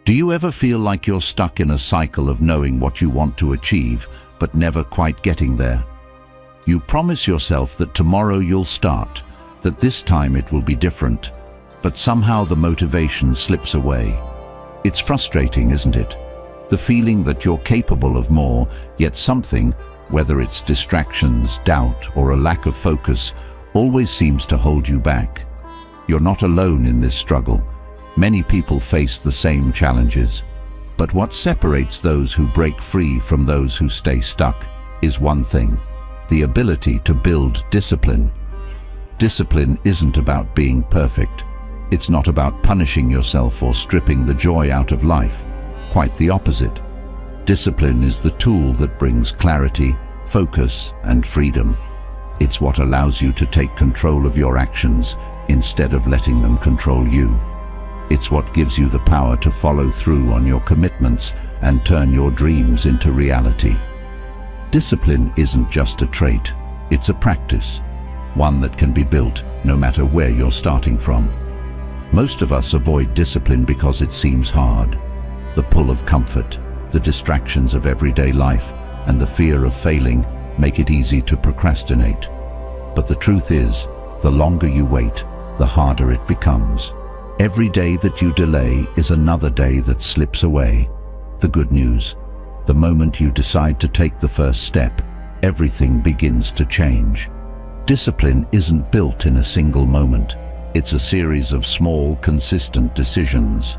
Do you ever feel like you're stuck in a cycle of knowing what you want to achieve, but never quite getting there? You promise yourself that tomorrow you'll start, that this time it will be different, but somehow the motivation slips away. It's frustrating, isn't it? The feeling that you're capable of more, yet something, whether it's distractions, doubt, or a lack of focus, always seems to hold you back. You're not alone in this struggle. Many people face the same challenges. But what separates those who break free from those who stay stuck is one thing: the ability to build discipline. Discipline isn't about being perfect. It's not about punishing yourself or stripping the joy out of life. Quite the opposite. Discipline is the tool that brings clarity, focus, and freedom. It's what allows you to take control of your actions instead of letting them control you. It's what gives you the power to follow through on your commitments and turn your dreams into reality. Discipline isn't just a trait, it's a practice, one that can be built no matter where you're starting from. Most of us avoid discipline because it seems hard. The pull of comfort, the distractions of everyday life, and the fear of failing make it easy to procrastinate. But the truth is, the longer you wait, the harder it becomes. Every day that you delay is another day that slips away. The good news: the moment you decide to take the first step, everything begins to change. Discipline isn't built in a single moment. It's a series of small, consistent decisions.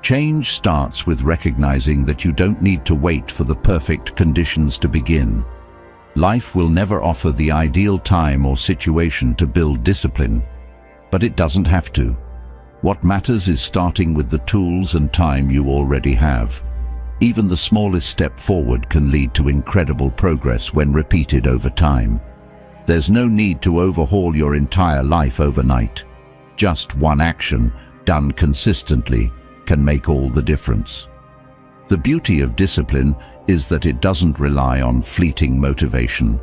Change starts with recognizing that you don't need to wait for the perfect conditions to begin. Life will never offer the ideal time or situation to build discipline, but it doesn't have to. What matters is starting with the tools and time you already have. Even the smallest step forward can lead to incredible progress when repeated over time. There's no need to overhaul your entire life overnight. Just one action, done consistently, can make all the difference. The beauty of discipline is that it doesn't rely on fleeting motivation.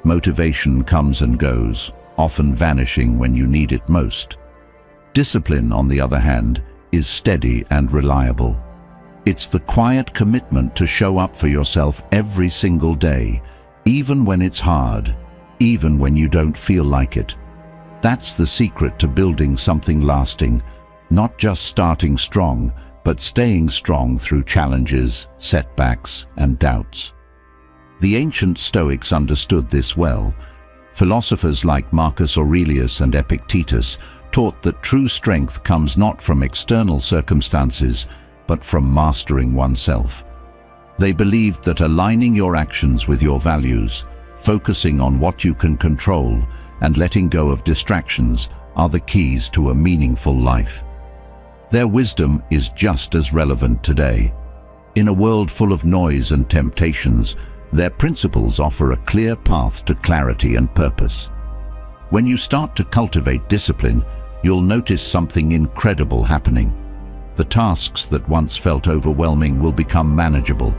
Motivation comes and goes, often vanishing when you need it most. Discipline, on the other hand, is steady and reliable. It's the quiet commitment to show up for yourself every single day, even when it's hard, even when you don't feel like it. That's the secret to building something lasting, not just starting strong, but staying strong through challenges, setbacks, and doubts. The ancient Stoics understood this well. Philosophers like Marcus Aurelius and Epictetus taught that true strength comes not from external circumstances, but from mastering oneself. They believed that aligning your actions with your values, focusing on what you can control, and letting go of distractions are the keys to a meaningful life. Their wisdom is just as relevant today. In a world full of noise and temptations, their principles offer a clear path to clarity and purpose. When you start to cultivate discipline, you'll notice something incredible happening. The tasks that once felt overwhelming will become manageable.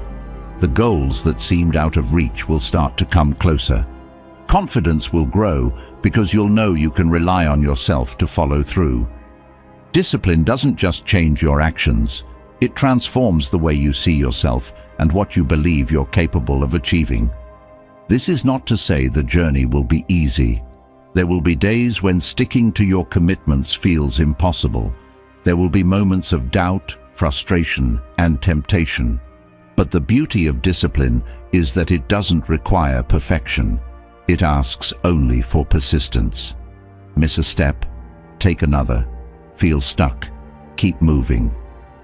The goals that seemed out of reach will start to come closer. Confidence will grow because you'll know you can rely on yourself to follow through. Discipline doesn't just change your actions, it transforms the way you see yourself and what you believe you're capable of achieving. This is not to say the journey will be easy. There will be days when sticking to your commitments feels impossible. There will be moments of doubt, frustration, and temptation. But the beauty of discipline is that it doesn't require perfection. It asks only for persistence. Miss a step, take another. Feel stuck, keep moving.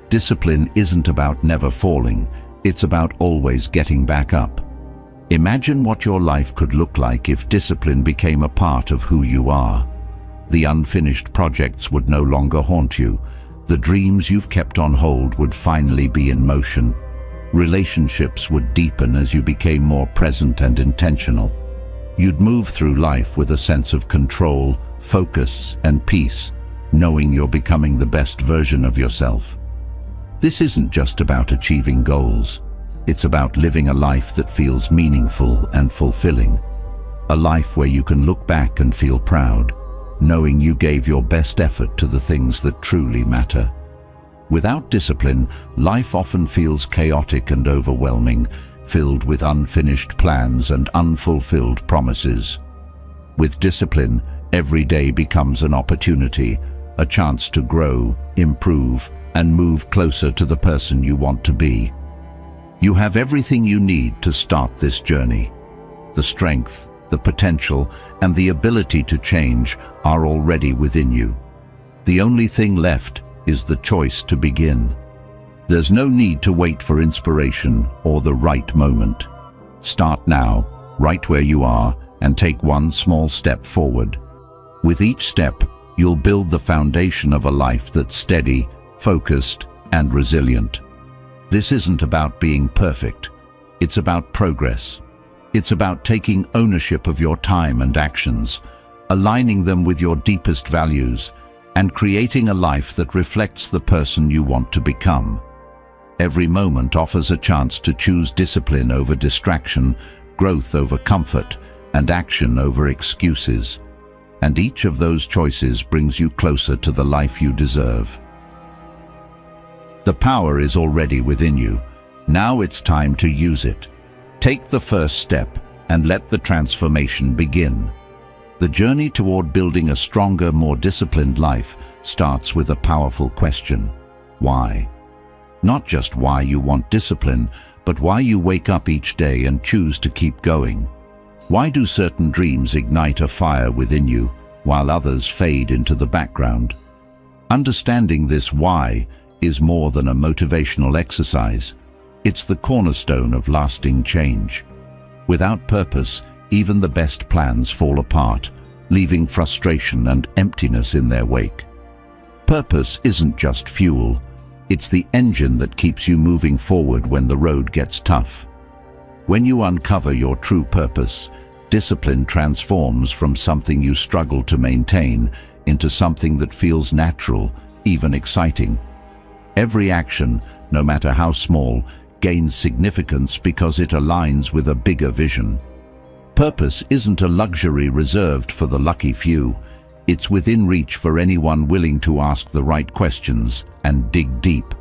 Discipline isn't about never falling, it's about always getting back up. Imagine what your life could look like if discipline became a part of who you are. The unfinished projects would no longer haunt you. The dreams you've kept on hold would finally be in motion. Relationships would deepen as you became more present and intentional. You'd move through life with a sense of control, focus, and peace, knowing you're becoming the best version of yourself. This isn't just about achieving goals. It's about living a life that feels meaningful and fulfilling. A life where you can look back and feel proud, knowing you gave your best effort to the things that truly matter. Without discipline, life often feels chaotic and overwhelming, filled with unfinished plans and unfulfilled promises. With discipline, every day becomes an opportunity, a chance to grow, improve, and move closer to the person you want to be. You have everything you need to start this journey. The strength, the potential, and the ability to change are already within you. The only thing left is the choice to begin. There's no need to wait for inspiration or the right moment. Start now, right where you are, and take one small step forward. With each step, you'll build the foundation of a life that's steady, focused, and resilient. This isn't about being perfect. It's about progress. It's about taking ownership of your time and actions, aligning them with your deepest values, and creating a life that reflects the person you want to become. Every moment offers a chance to choose discipline over distraction, growth over comfort, and action over excuses. And each of those choices brings you closer to the life you deserve. The power is already within you. Now it's time to use it. Take the first step and let the transformation begin. The journey toward building a stronger, more disciplined life starts with a powerful question: why? Not just why you want discipline, but why you wake up each day and choose to keep going. Why do certain dreams ignite a fire within you, while others fade into the background? Understanding this why is more than a motivational exercise. It's the cornerstone of lasting change. Without purpose, even the best plans fall apart, leaving frustration and emptiness in their wake. Purpose isn't just fuel. It's the engine that keeps you moving forward when the road gets tough. When you uncover your true purpose, discipline transforms from something you struggle to maintain into something that feels natural, even exciting. Every action, no matter how small, gains significance because it aligns with a bigger vision. Purpose isn't a luxury reserved for the lucky few. It's within reach for anyone willing to ask the right questions and dig deep.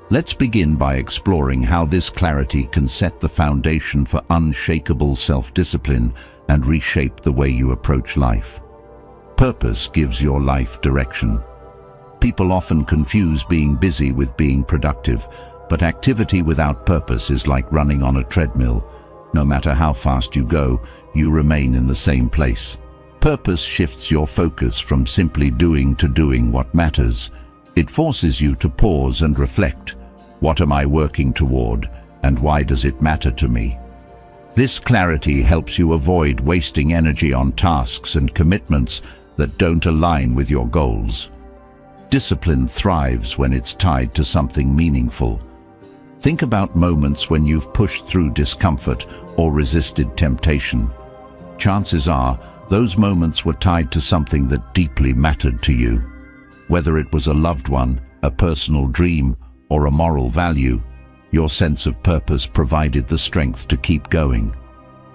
Let's begin by exploring how this clarity can set the foundation for unshakable self-discipline and reshape the way you approach life. Purpose gives your life direction. People often confuse being busy with being productive, but activity without purpose is like running on a treadmill. No matter how fast you go, you remain in the same place. Purpose shifts your focus from simply doing to doing what matters. It forces you to pause and reflect. What am I working toward, and why does it matter to me? This clarity helps you avoid wasting energy on tasks and commitments that don't align with your goals. Discipline thrives when it's tied to something meaningful. Think about moments when you've pushed through discomfort or resisted temptation. Chances are, those moments were tied to something that deeply mattered to you. Whether it was a loved one, a personal dream, or a moral value, your sense of purpose provided the strength to keep going.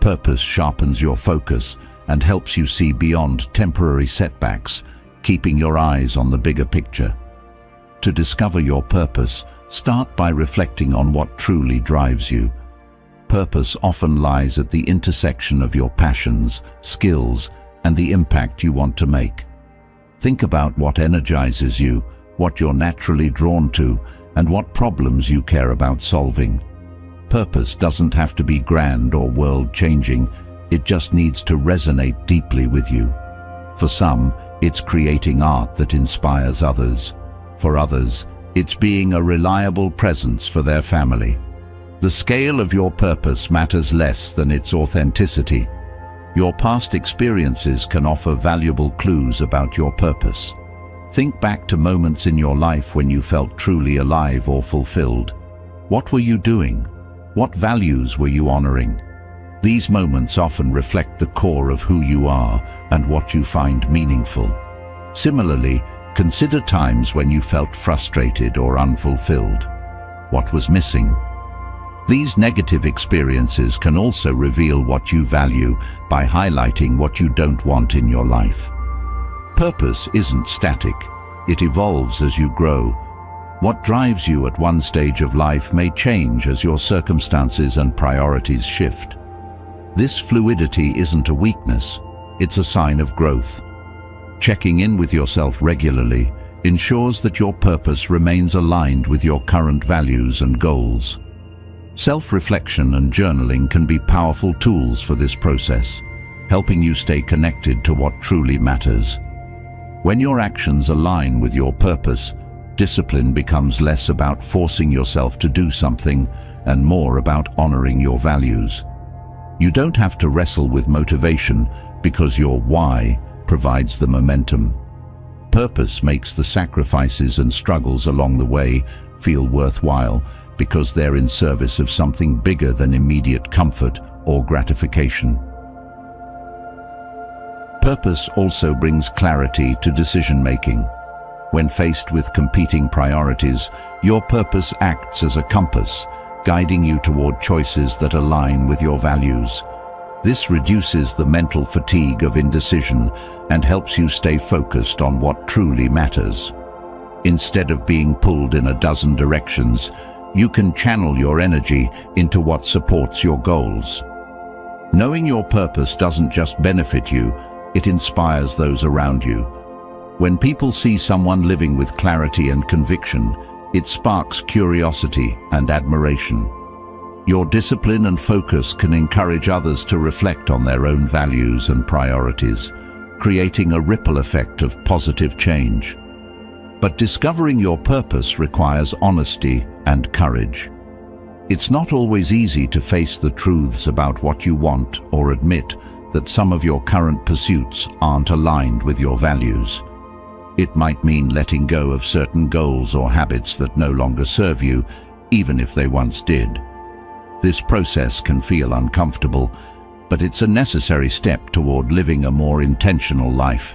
Purpose sharpens your focus and helps you see beyond temporary setbacks, keeping your eyes on the bigger picture. To discover your purpose, start by reflecting on what truly drives you. Purpose often lies at the intersection of your passions, skills, and the impact you want to make. Think about what energizes you, what you're naturally drawn to, and what problems you care about solving. Purpose doesn't have to be grand or world-changing, it just needs to resonate deeply with you. For some, it's creating art that inspires others. For others, it's being a reliable presence for their family. The scale of your purpose matters less than its authenticity. Your past experiences can offer valuable clues about your purpose. Think back to moments in your life when you felt truly alive or fulfilled. What were you doing? What values were you honoring? These moments often reflect the core of who you are and what you find meaningful. Similarly, consider times when you felt frustrated or unfulfilled. What was missing? These negative experiences can also reveal what you value by highlighting what you don't want in your life. Purpose isn't static. It evolves as you grow. What drives you at one stage of life may change as your circumstances and priorities shift. This fluidity isn't a weakness, it's a sign of growth. Checking in with yourself regularly ensures that your purpose remains aligned with your current values and goals. Self-reflection and journaling can be powerful tools for this process, helping you stay connected to what truly matters. When your actions align with your purpose, discipline becomes less about forcing yourself to do something and more about honoring your values. You don't have to wrestle with motivation because your why provides the momentum. Purpose makes the sacrifices and struggles along the way feel worthwhile because they're in service of something bigger than immediate comfort or gratification. Purpose also brings clarity to decision-making. When faced with competing priorities, your purpose acts as a compass, guiding you toward choices that align with your values. This reduces the mental fatigue of indecision and helps you stay focused on what truly matters. Instead of being pulled in a dozen directions, you can channel your energy into what supports your goals. Knowing your purpose doesn't just benefit you, it inspires those around you. When people see someone living with clarity and conviction, it sparks curiosity and admiration. Your discipline and focus can encourage others to reflect on their own values and priorities, creating a ripple effect of positive change. But discovering your purpose requires honesty and courage. It's not always easy to face the truths about what you want or admit that some of your current pursuits aren't aligned with your values. It might mean letting go of certain goals or habits that no longer serve you, even if they once did. This process can feel uncomfortable, but it's a necessary step toward living a more intentional life.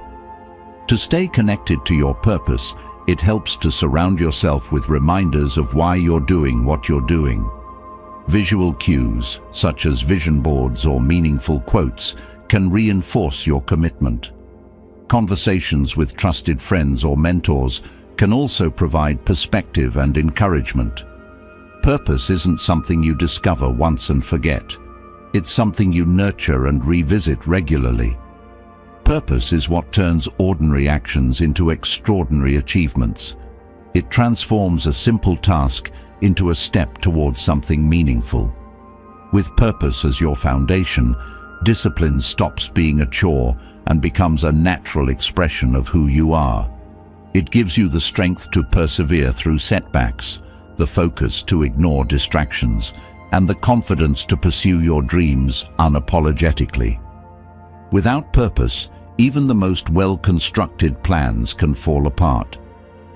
To stay connected to your purpose, it helps to surround yourself with reminders of why you're doing what you're doing. Visual cues, such as vision boards or meaningful quotes, can reinforce your commitment. Conversations with trusted friends or mentors can also provide perspective and encouragement. Purpose isn't something you discover once and forget. It's something you nurture and revisit regularly. Purpose is what turns ordinary actions into extraordinary achievements. It transforms a simple task into a step towards something meaningful. With purpose as your foundation, discipline stops being a chore and becomes a natural expression of who you are. It gives you the strength to persevere through setbacks, the focus to ignore distractions, and the confidence to pursue your dreams unapologetically. Without purpose, even the most well-constructed plans can fall apart.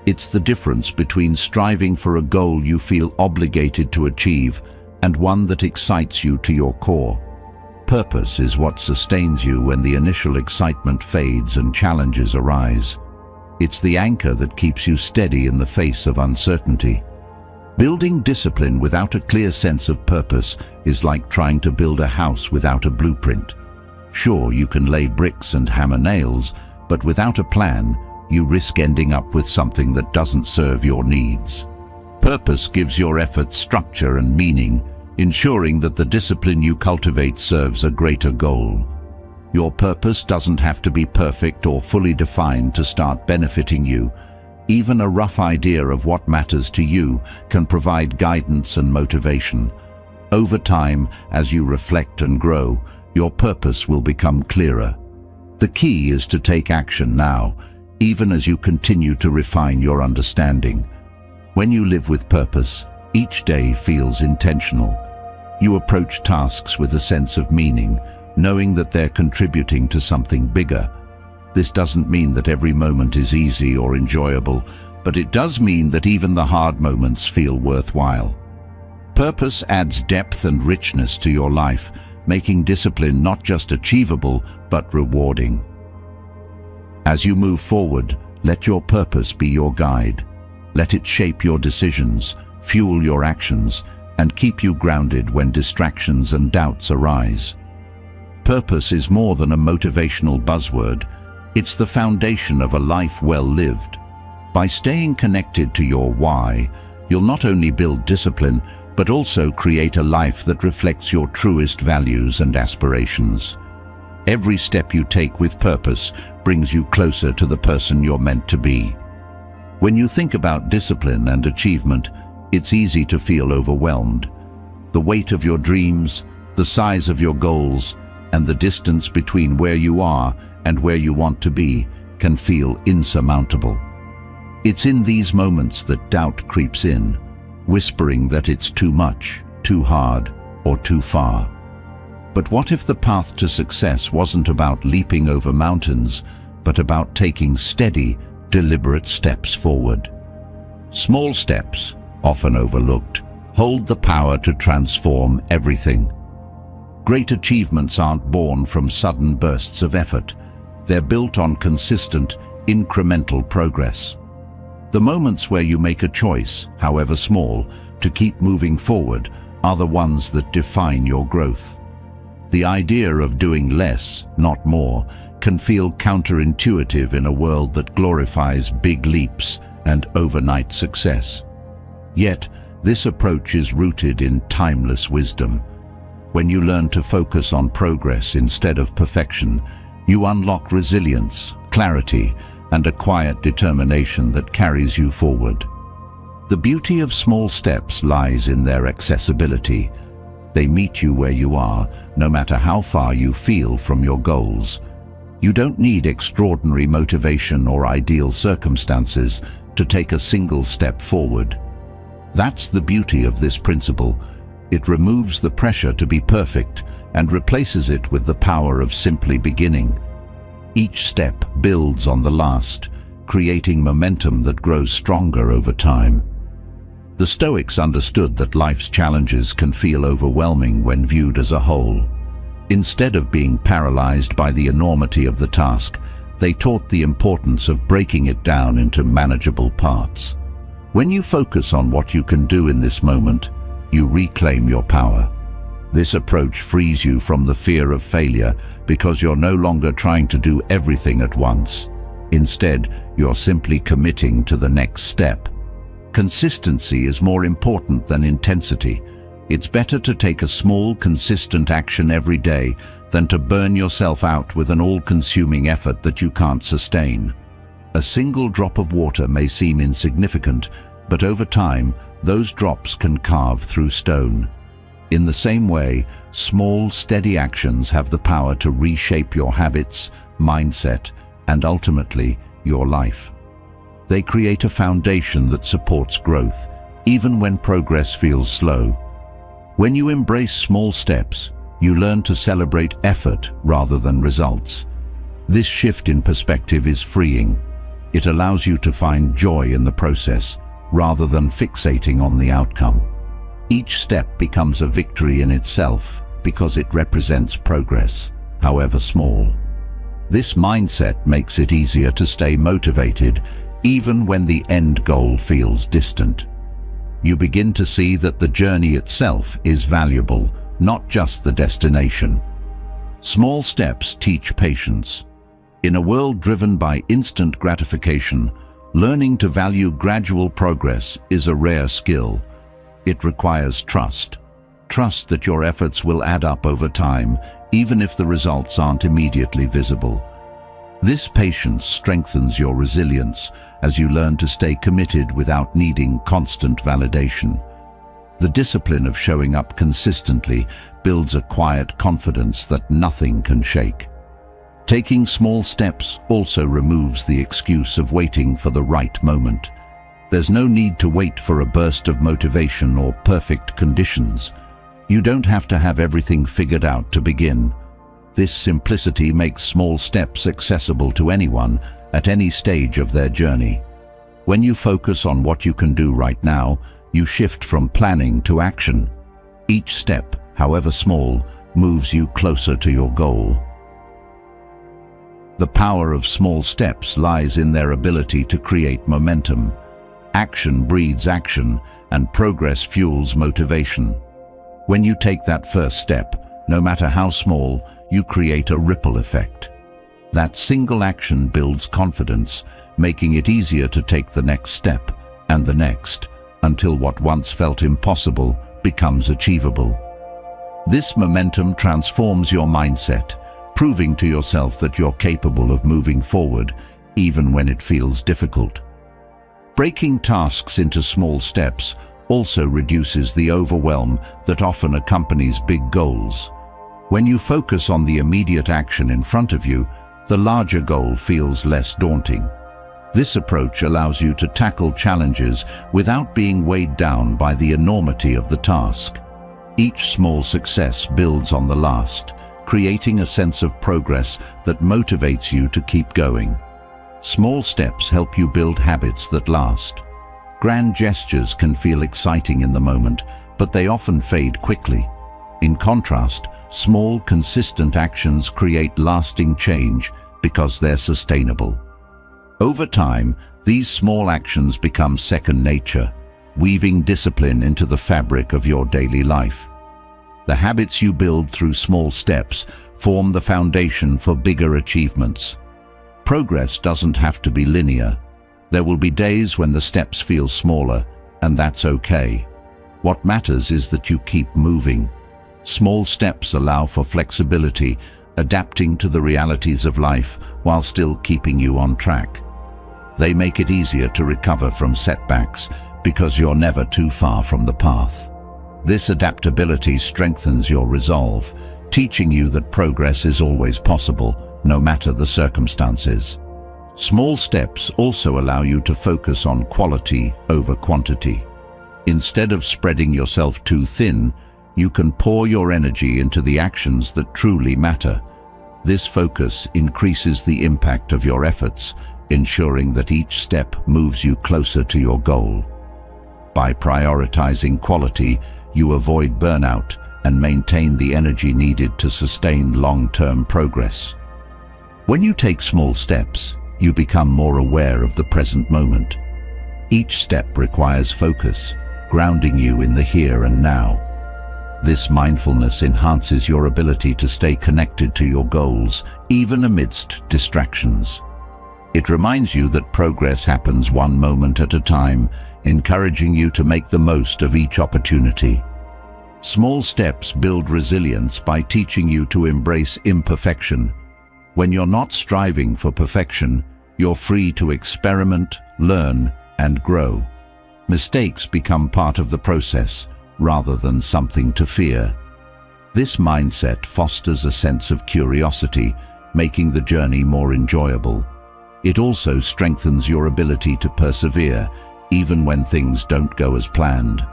It's the difference between striving for a goal you feel obligated to achieve and one that excites you to your core. Purpose is what sustains you when the initial excitement fades and challenges arise. It's the anchor that keeps you steady in the face of uncertainty. Building discipline without a clear sense of purpose is like trying to build a house without a blueprint. Sure, you can lay bricks and hammer nails, but without a plan, you risk ending up with something that doesn't serve your needs. Purpose gives your efforts structure and meaning, ensuring that the discipline you cultivate serves a greater goal. Your purpose doesn't have to be perfect or fully defined to start benefiting you. Even a rough idea of what matters to you can provide guidance and motivation. Over time, as you reflect and grow, your purpose will become clearer. The key is to take action now, even as you continue to refine your understanding. When you live with purpose, each day feels intentional. You approach tasks with a sense of meaning, knowing that they're contributing to something bigger. This doesn't mean that every moment is easy or enjoyable, but it does mean that even the hard moments feel worthwhile. Purpose adds depth and richness to your life, making discipline not just achievable, but rewarding. As you move forward, let your purpose be your guide. Let it shape your decisions, fuel your actions, and keep you grounded when distractions and doubts arise. Purpose is more than a motivational buzzword. It's the foundation of a life well lived. By staying connected to your why, you'll not only build discipline, but also create a life that reflects your truest values and aspirations. Every step you take with purpose brings you closer to the person you're meant to be. When you think about discipline and achievement, it's easy to feel overwhelmed. The weight of your dreams, the size of your goals, and the distance between where you are and where you want to be can feel insurmountable. It's in these moments that doubt creeps in, whispering that it's too much, too hard, or too far. But what if the path to success wasn't about leaping over mountains, but about taking steady, deliberate steps forward? Small steps, often overlooked, hold the power to transform everything. Great achievements aren't born from sudden bursts of effort. They're built on consistent, incremental progress. The moments where you make a choice, however small, to keep moving forward are the ones that define your growth. The idea of doing less, not more, can feel counterintuitive in a world that glorifies big leaps and overnight success. Yet, this approach is rooted in timeless wisdom. When you learn to focus on progress instead of perfection, you unlock resilience, clarity, and a quiet determination that carries you forward. The beauty of small steps lies in their accessibility. They meet you where you are, no matter how far you feel from your goals. You don't need extraordinary motivation or ideal circumstances to take a single step forward. That's the beauty of this principle. It removes the pressure to be perfect and replaces it with the power of simply beginning. Each step builds on the last, creating momentum that grows stronger over time. The Stoics understood that life's challenges can feel overwhelming when viewed as a whole. Instead of being paralyzed by the enormity of the task, they taught the importance of breaking it down into manageable parts. When you focus on what you can do in this moment, you reclaim your power. This approach frees you from the fear of failure because you're no longer trying to do everything at once. Instead, you're simply committing to the next step. Consistency is more important than intensity. It's better to take a small, consistent action every day than to burn yourself out with an all-consuming effort that you can't sustain. A single drop of water may seem insignificant, but over time, those drops can carve through stone. In the same way, small, steady actions have the power to reshape your habits, mindset, and ultimately, your life. They create a foundation that supports growth, even when progress feels slow. When you embrace small steps, you learn to celebrate effort rather than results. This shift in perspective is freeing. It allows you to find joy in the process, rather than fixating on the outcome. Each step becomes a victory in itself because it represents progress, however small. This mindset makes it easier to stay motivated even when the end goal feels distant. You begin to see that the journey itself is valuable, not just the destination. Small steps teach patience. In a world driven by instant gratification, learning to value gradual progress is a rare skill. It requires trust. Trust that your efforts will add up over time, even if the results aren't immediately visible. This patience strengthens your resilience as you learn to stay committed without needing constant validation. The discipline of showing up consistently builds a quiet confidence that nothing can shake. Taking small steps also removes the excuse of waiting for the right moment. There's no need to wait for a burst of motivation or perfect conditions. You don't have to have everything figured out to begin. This simplicity makes small steps accessible to anyone at any stage of their journey. When you focus on what you can do right now, you shift from planning to action. Each step, however small, moves you closer to your goal. The power of small steps lies in their ability to create momentum. Action breeds action, and progress fuels motivation. When you take that first step, no matter how small, you create a ripple effect. That single action builds confidence, making it easier to take the next step and the next, until what once felt impossible becomes achievable. This momentum transforms your mindset, proving to yourself that you're capable of moving forward, even when it feels difficult. Breaking tasks into small steps also reduces the overwhelm that often accompanies big goals. When you focus on the immediate action in front of you, the larger goal feels less daunting. This approach allows you to tackle challenges without being weighed down by the enormity of the task. Each small success builds on the last, creating a sense of progress that motivates you to keep going. Small steps help you build habits that last. Grand gestures can feel exciting in the moment, but they often fade quickly. In contrast, small, consistent actions create lasting change because they're sustainable. Over time, these small actions become second nature, weaving discipline into the fabric of your daily life. The habits you build through small steps form the foundation for bigger achievements. Progress doesn't have to be linear. There will be days when the steps feel smaller, and that's okay. What matters is that you keep moving. Small steps allow for flexibility, adapting to the realities of life while still keeping you on track. They make it easier to recover from setbacks because you're never too far from the path. This adaptability strengthens your resolve, teaching you that progress is always possible, no matter the circumstances. Small steps also allow you to focus on quality over quantity. Instead of spreading yourself too thin, you can pour your energy into the actions that truly matter. This focus increases the impact of your efforts, ensuring that each step moves you closer to your goal. By prioritizing quality, you avoid burnout and maintain the energy needed to sustain long-term progress. When you take small steps, you become more aware of the present moment. Each step requires focus, grounding you in the here and now. This mindfulness enhances your ability to stay connected to your goals, even amidst distractions. It reminds you that progress happens one moment at a time, encouraging you to make the most of each opportunity. Small steps build resilience by teaching you to embrace imperfection. When you're not striving for perfection, you're free to experiment, learn, and grow. Mistakes become part of the process, rather than something to fear. This mindset fosters a sense of curiosity, making the journey more enjoyable. It also strengthens your ability to persevere, even when things don't go as planned.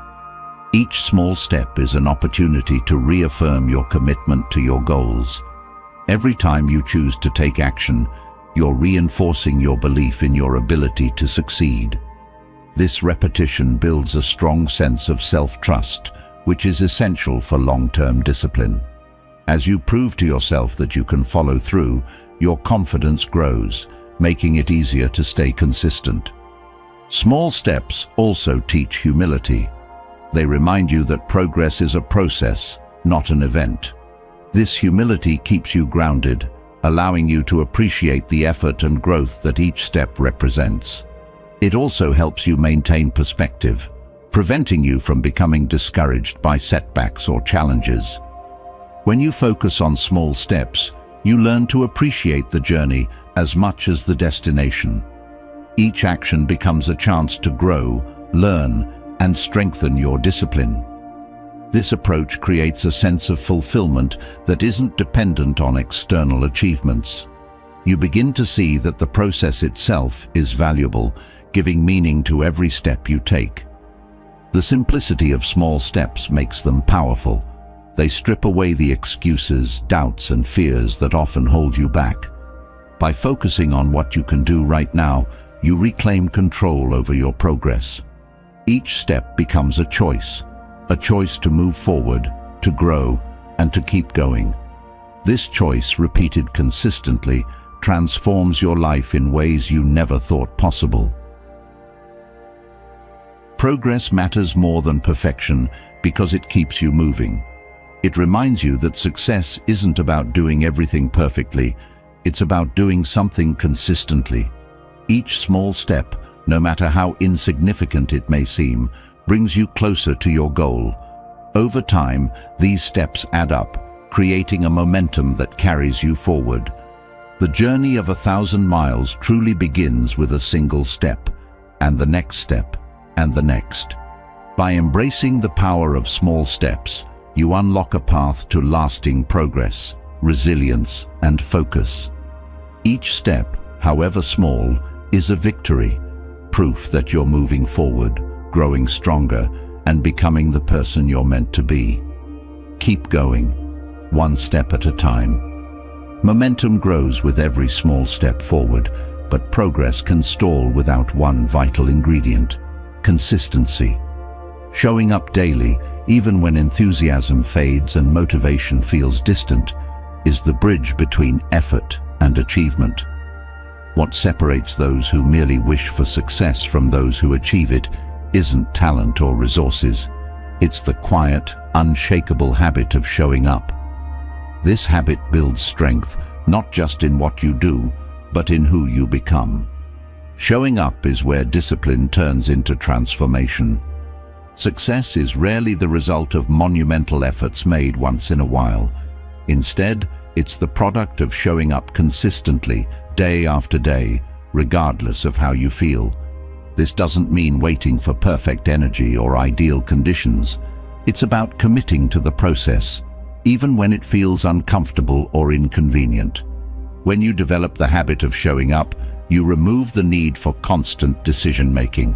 Each small step is an opportunity to reaffirm your commitment to your goals. Every time you choose to take action, you're reinforcing your belief in your ability to succeed. This repetition builds a strong sense of self-trust, which is essential for long-term discipline. As you prove to yourself that you can follow through, your confidence grows, making it easier to stay consistent. Small steps also teach humility. They remind you that progress is a process, not an event. This humility keeps you grounded, allowing you to appreciate the effort and growth that each step represents. It also helps you maintain perspective, preventing you from becoming discouraged by setbacks or challenges. When you focus on small steps, you learn to appreciate the journey as much as the destination. Each action becomes a chance to grow, learn, and strengthen your discipline. This approach creates a sense of fulfillment that isn't dependent on external achievements. You begin to see that the process itself is valuable, giving meaning to every step you take. The simplicity of small steps makes them powerful. They strip away the excuses, doubts, and fears that often hold you back. By focusing on what you can do right now, you reclaim control over your progress. Each step becomes a choice to move forward, to grow, and to keep going. This choice, repeated consistently, transforms your life in ways you never thought possible. Progress matters more than perfection because it keeps you moving. It reminds you that success isn't about doing everything perfectly. It's about doing something consistently. Each small step, no matter how insignificant it may seem, brings you closer to your goal. Over time, these steps add up, creating a momentum that carries you forward. The journey of 1,000 miles truly begins with a single step, and the next step, and the next. By embracing the power of small steps, you unlock a path to lasting progress, resilience, and focus. Each step, however small, is a victory, proof that you're moving forward, growing stronger, and becoming the person you're meant to be. Keep going, one step at a time. Momentum grows with every small step forward, but progress can stall without one vital ingredient: consistency. Showing up daily, even when enthusiasm fades and motivation feels distant, is the bridge between effort and achievement. What separates those who merely wish for success from those who achieve it isn't talent or resources. It's the quiet, unshakable habit of showing up. This habit builds strength, not just in what you do, but in who you become. Showing up is where discipline turns into transformation. Success is rarely the result of monumental efforts made once in a while. Instead, it's the product of showing up consistently, day after day, regardless of how you feel. This doesn't mean waiting for perfect energy or ideal conditions. It's about committing to the process, even when it feels uncomfortable or inconvenient. When you develop the habit of showing up, you remove the need for constant decision-making.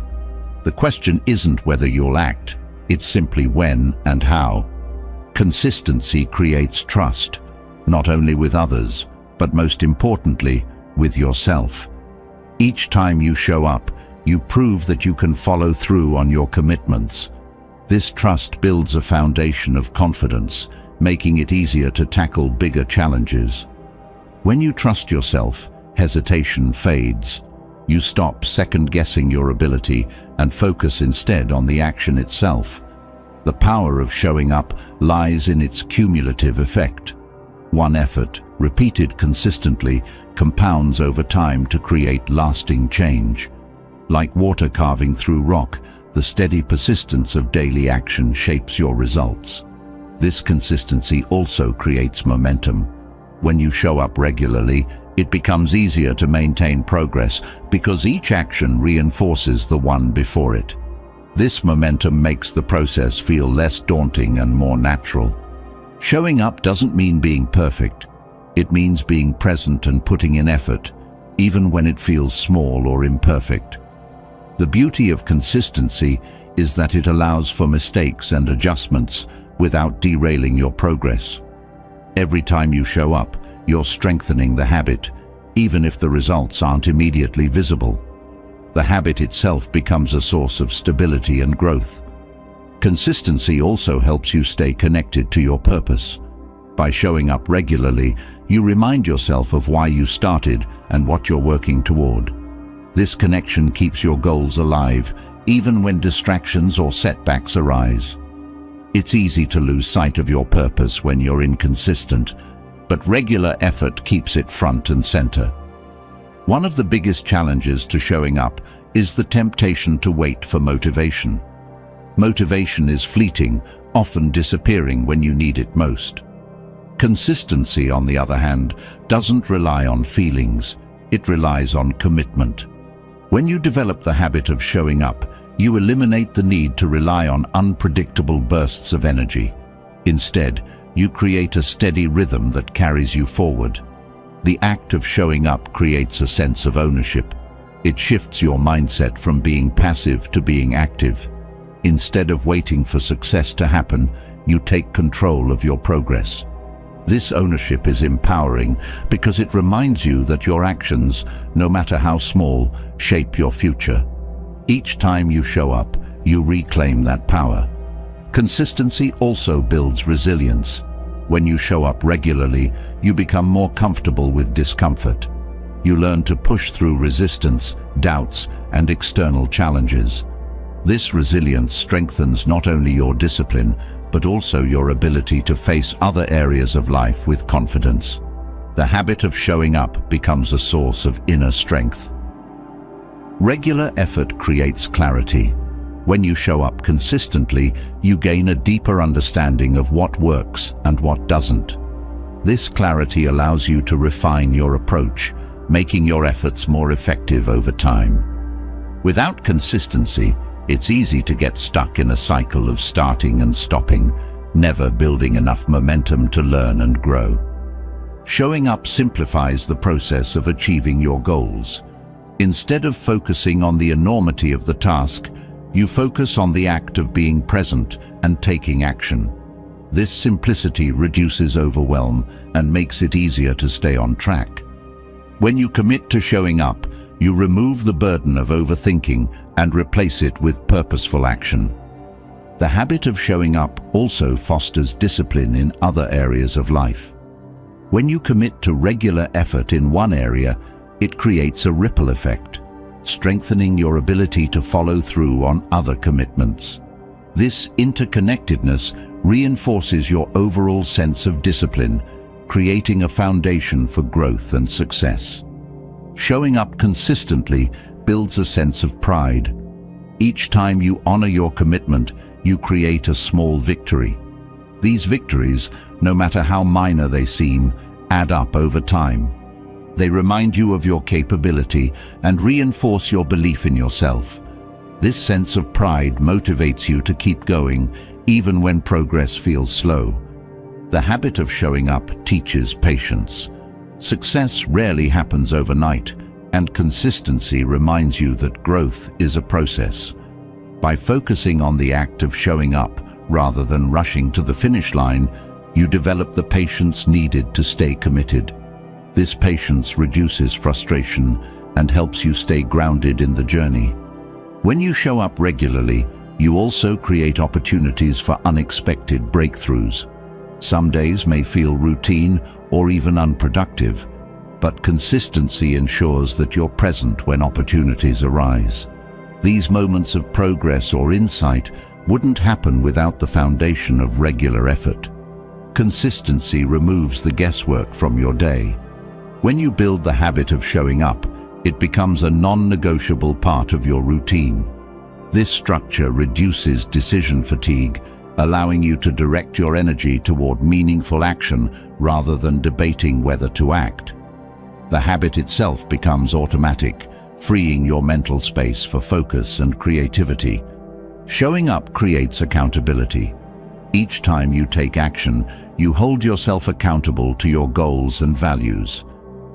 The question isn't whether you'll act, it's simply when and how. Consistency creates trust, not only with others, but most importantly, with yourself. Each time you show up, you prove that you can follow through on your commitments. This trust builds a foundation of confidence, making it easier to tackle bigger challenges. When you trust yourself, hesitation fades. You stop second-guessing your ability and focus instead on the action itself. The power of showing up lies in its cumulative effect. One effort, repeated consistently, compounds over time to create lasting change. Like water carving through rock, the steady persistence of daily action shapes your results. This consistency also creates momentum. When you show up regularly, it becomes easier to maintain progress because each action reinforces the one before it. This momentum makes the process feel less daunting and more natural. Showing up doesn't mean being perfect. It means being present and putting in effort, even when it feels small or imperfect. The beauty of consistency is that it allows for mistakes and adjustments without derailing your progress. Every time you show up, you're strengthening the habit, even if the results aren't immediately visible. The habit itself becomes a source of stability and growth. Consistency also helps you stay connected to your purpose. By showing up regularly, you remind yourself of why you started and what you're working toward. This connection keeps your goals alive, even when distractions or setbacks arise. It's easy to lose sight of your purpose when you're inconsistent, but regular effort keeps it front and center. One of the biggest challenges to showing up is the temptation to wait for motivation. Motivation is fleeting, often disappearing when you need it most. Consistency, on the other hand, doesn't rely on feelings, it relies on commitment. When you develop the habit of showing up, you eliminate the need to rely on unpredictable bursts of energy. Instead, you create a steady rhythm that carries you forward. The act of showing up creates a sense of ownership. It shifts your mindset from being passive to being active. Instead of waiting for success to happen, you take control of your progress. This ownership is empowering because it reminds you that your actions, no matter how small, shape your future. Each time you show up, you reclaim that power. Consistency also builds resilience. When you show up regularly, you become more comfortable with discomfort. You learn to push through resistance, doubts, and external challenges. This resilience strengthens not only your discipline, but also your ability to face other areas of life with confidence. The habit of showing up becomes a source of inner strength. Regular effort creates clarity. When you show up consistently, you gain a deeper understanding of what works and what doesn't. This clarity allows you to refine your approach, making your efforts more effective over time. Without consistency, it's easy to get stuck in a cycle of starting and stopping, never building enough momentum to learn and grow. Showing up simplifies the process of achieving your goals. Instead of focusing on the enormity of the task, you focus on the act of being present and taking action. This simplicity reduces overwhelm and makes it easier to stay on track. When you commit to showing up, you remove the burden of overthinking and replace it with purposeful action. The habit of showing up also fosters discipline in other areas of life. When you commit to regular effort in one area, it creates a ripple effect, strengthening your ability to follow through on other commitments. This interconnectedness reinforces your overall sense of discipline, creating a foundation for growth and success. Showing up consistently builds a sense of pride. Each time you honor your commitment, you create a small victory. These victories, no matter how minor they seem, add up over time. They remind you of your capability and reinforce your belief in yourself. This sense of pride motivates you to keep going, even when progress feels slow. The habit of showing up teaches patience. Success rarely happens overnight, and consistency reminds you that growth is a process. By focusing on the act of showing up rather than rushing to the finish line, you develop the patience needed to stay committed. This patience reduces frustration and helps you stay grounded in the journey. When you show up regularly, you also create opportunities for unexpected breakthroughs. Some days may feel routine or even unproductive, but consistency ensures that you're present when opportunities arise. These moments of progress or insight wouldn't happen without the foundation of regular effort. Consistency removes the guesswork from your day. When you build the habit of showing up, it becomes a non-negotiable part of your routine. This structure reduces decision fatigue, allowing you to direct your energy toward meaningful action rather than debating whether to act. The habit itself becomes automatic, freeing your mental space for focus and creativity. Showing up creates accountability. Each time you take action, you hold yourself accountable to your goals and values.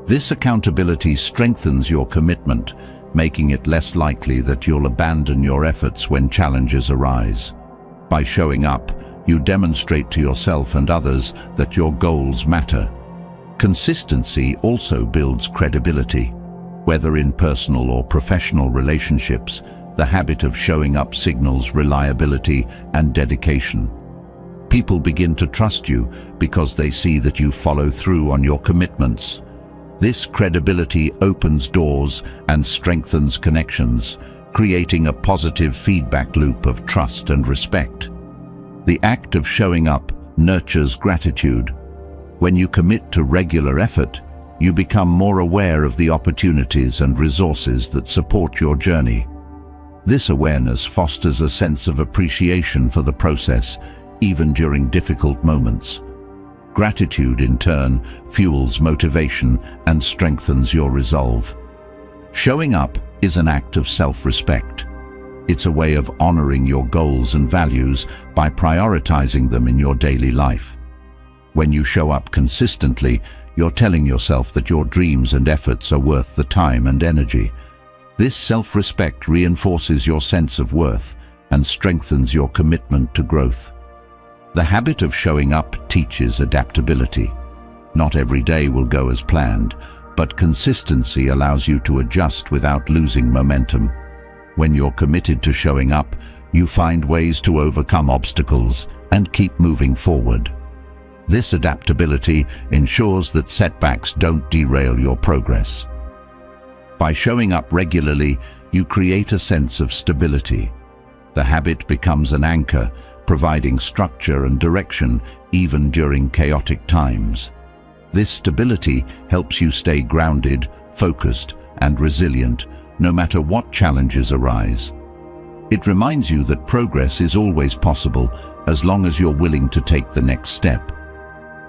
This accountability strengthens your commitment, making it less likely that you'll abandon your efforts when challenges arise. By showing up, you demonstrate to yourself and others that your goals matter. Consistency also builds credibility. Whether in personal or professional relationships, the habit of showing up signals reliability and dedication. People begin to trust you because they see that you follow through on your commitments. This credibility opens doors and strengthens connections, creating a positive feedback loop of trust and respect. The act of showing up nurtures gratitude. When you commit to regular effort, you become more aware of the opportunities and resources that support your journey. This awareness fosters a sense of appreciation for the process, even during difficult moments. Gratitude, in turn, fuels motivation and strengthens your resolve. Showing up is an act of self-respect. It's a way of honoring your goals and values by prioritizing them in your daily life. When you show up consistently, you're telling yourself that your dreams and efforts are worth the time and energy. This self-respect reinforces your sense of worth and strengthens your commitment to growth. The habit of showing up teaches adaptability. Not every day will go as planned, but consistency allows you to adjust without losing momentum. When you're committed to showing up, you find ways to overcome obstacles and keep moving forward. This adaptability ensures that setbacks don't derail your progress. By showing up regularly, you create a sense of stability. The habit becomes an anchor, providing structure and direction even during chaotic times. This stability helps you stay grounded, focused, and resilient, no matter what challenges arise. It reminds you that progress is always possible as long as you're willing to take the next step.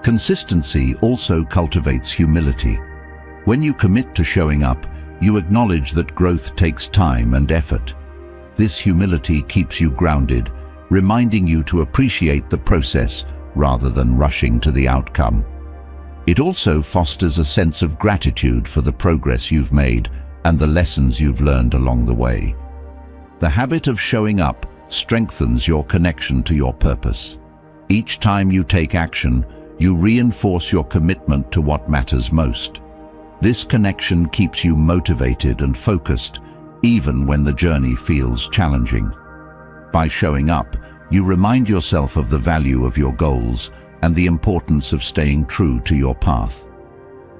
Consistency also cultivates humility. When you commit to showing up, you acknowledge that growth takes time and effort. This humility keeps you grounded, reminding you to appreciate the process rather than rushing to the outcome. It also fosters a sense of gratitude for the progress you've made and the lessons you've learned along the way. The habit of showing up strengthens your connection to your purpose. Each time you take action, you reinforce your commitment to what matters most. This connection keeps you motivated and focused, even when the journey feels challenging. By showing up, you remind yourself of the value of your goals and the importance of staying true to your path.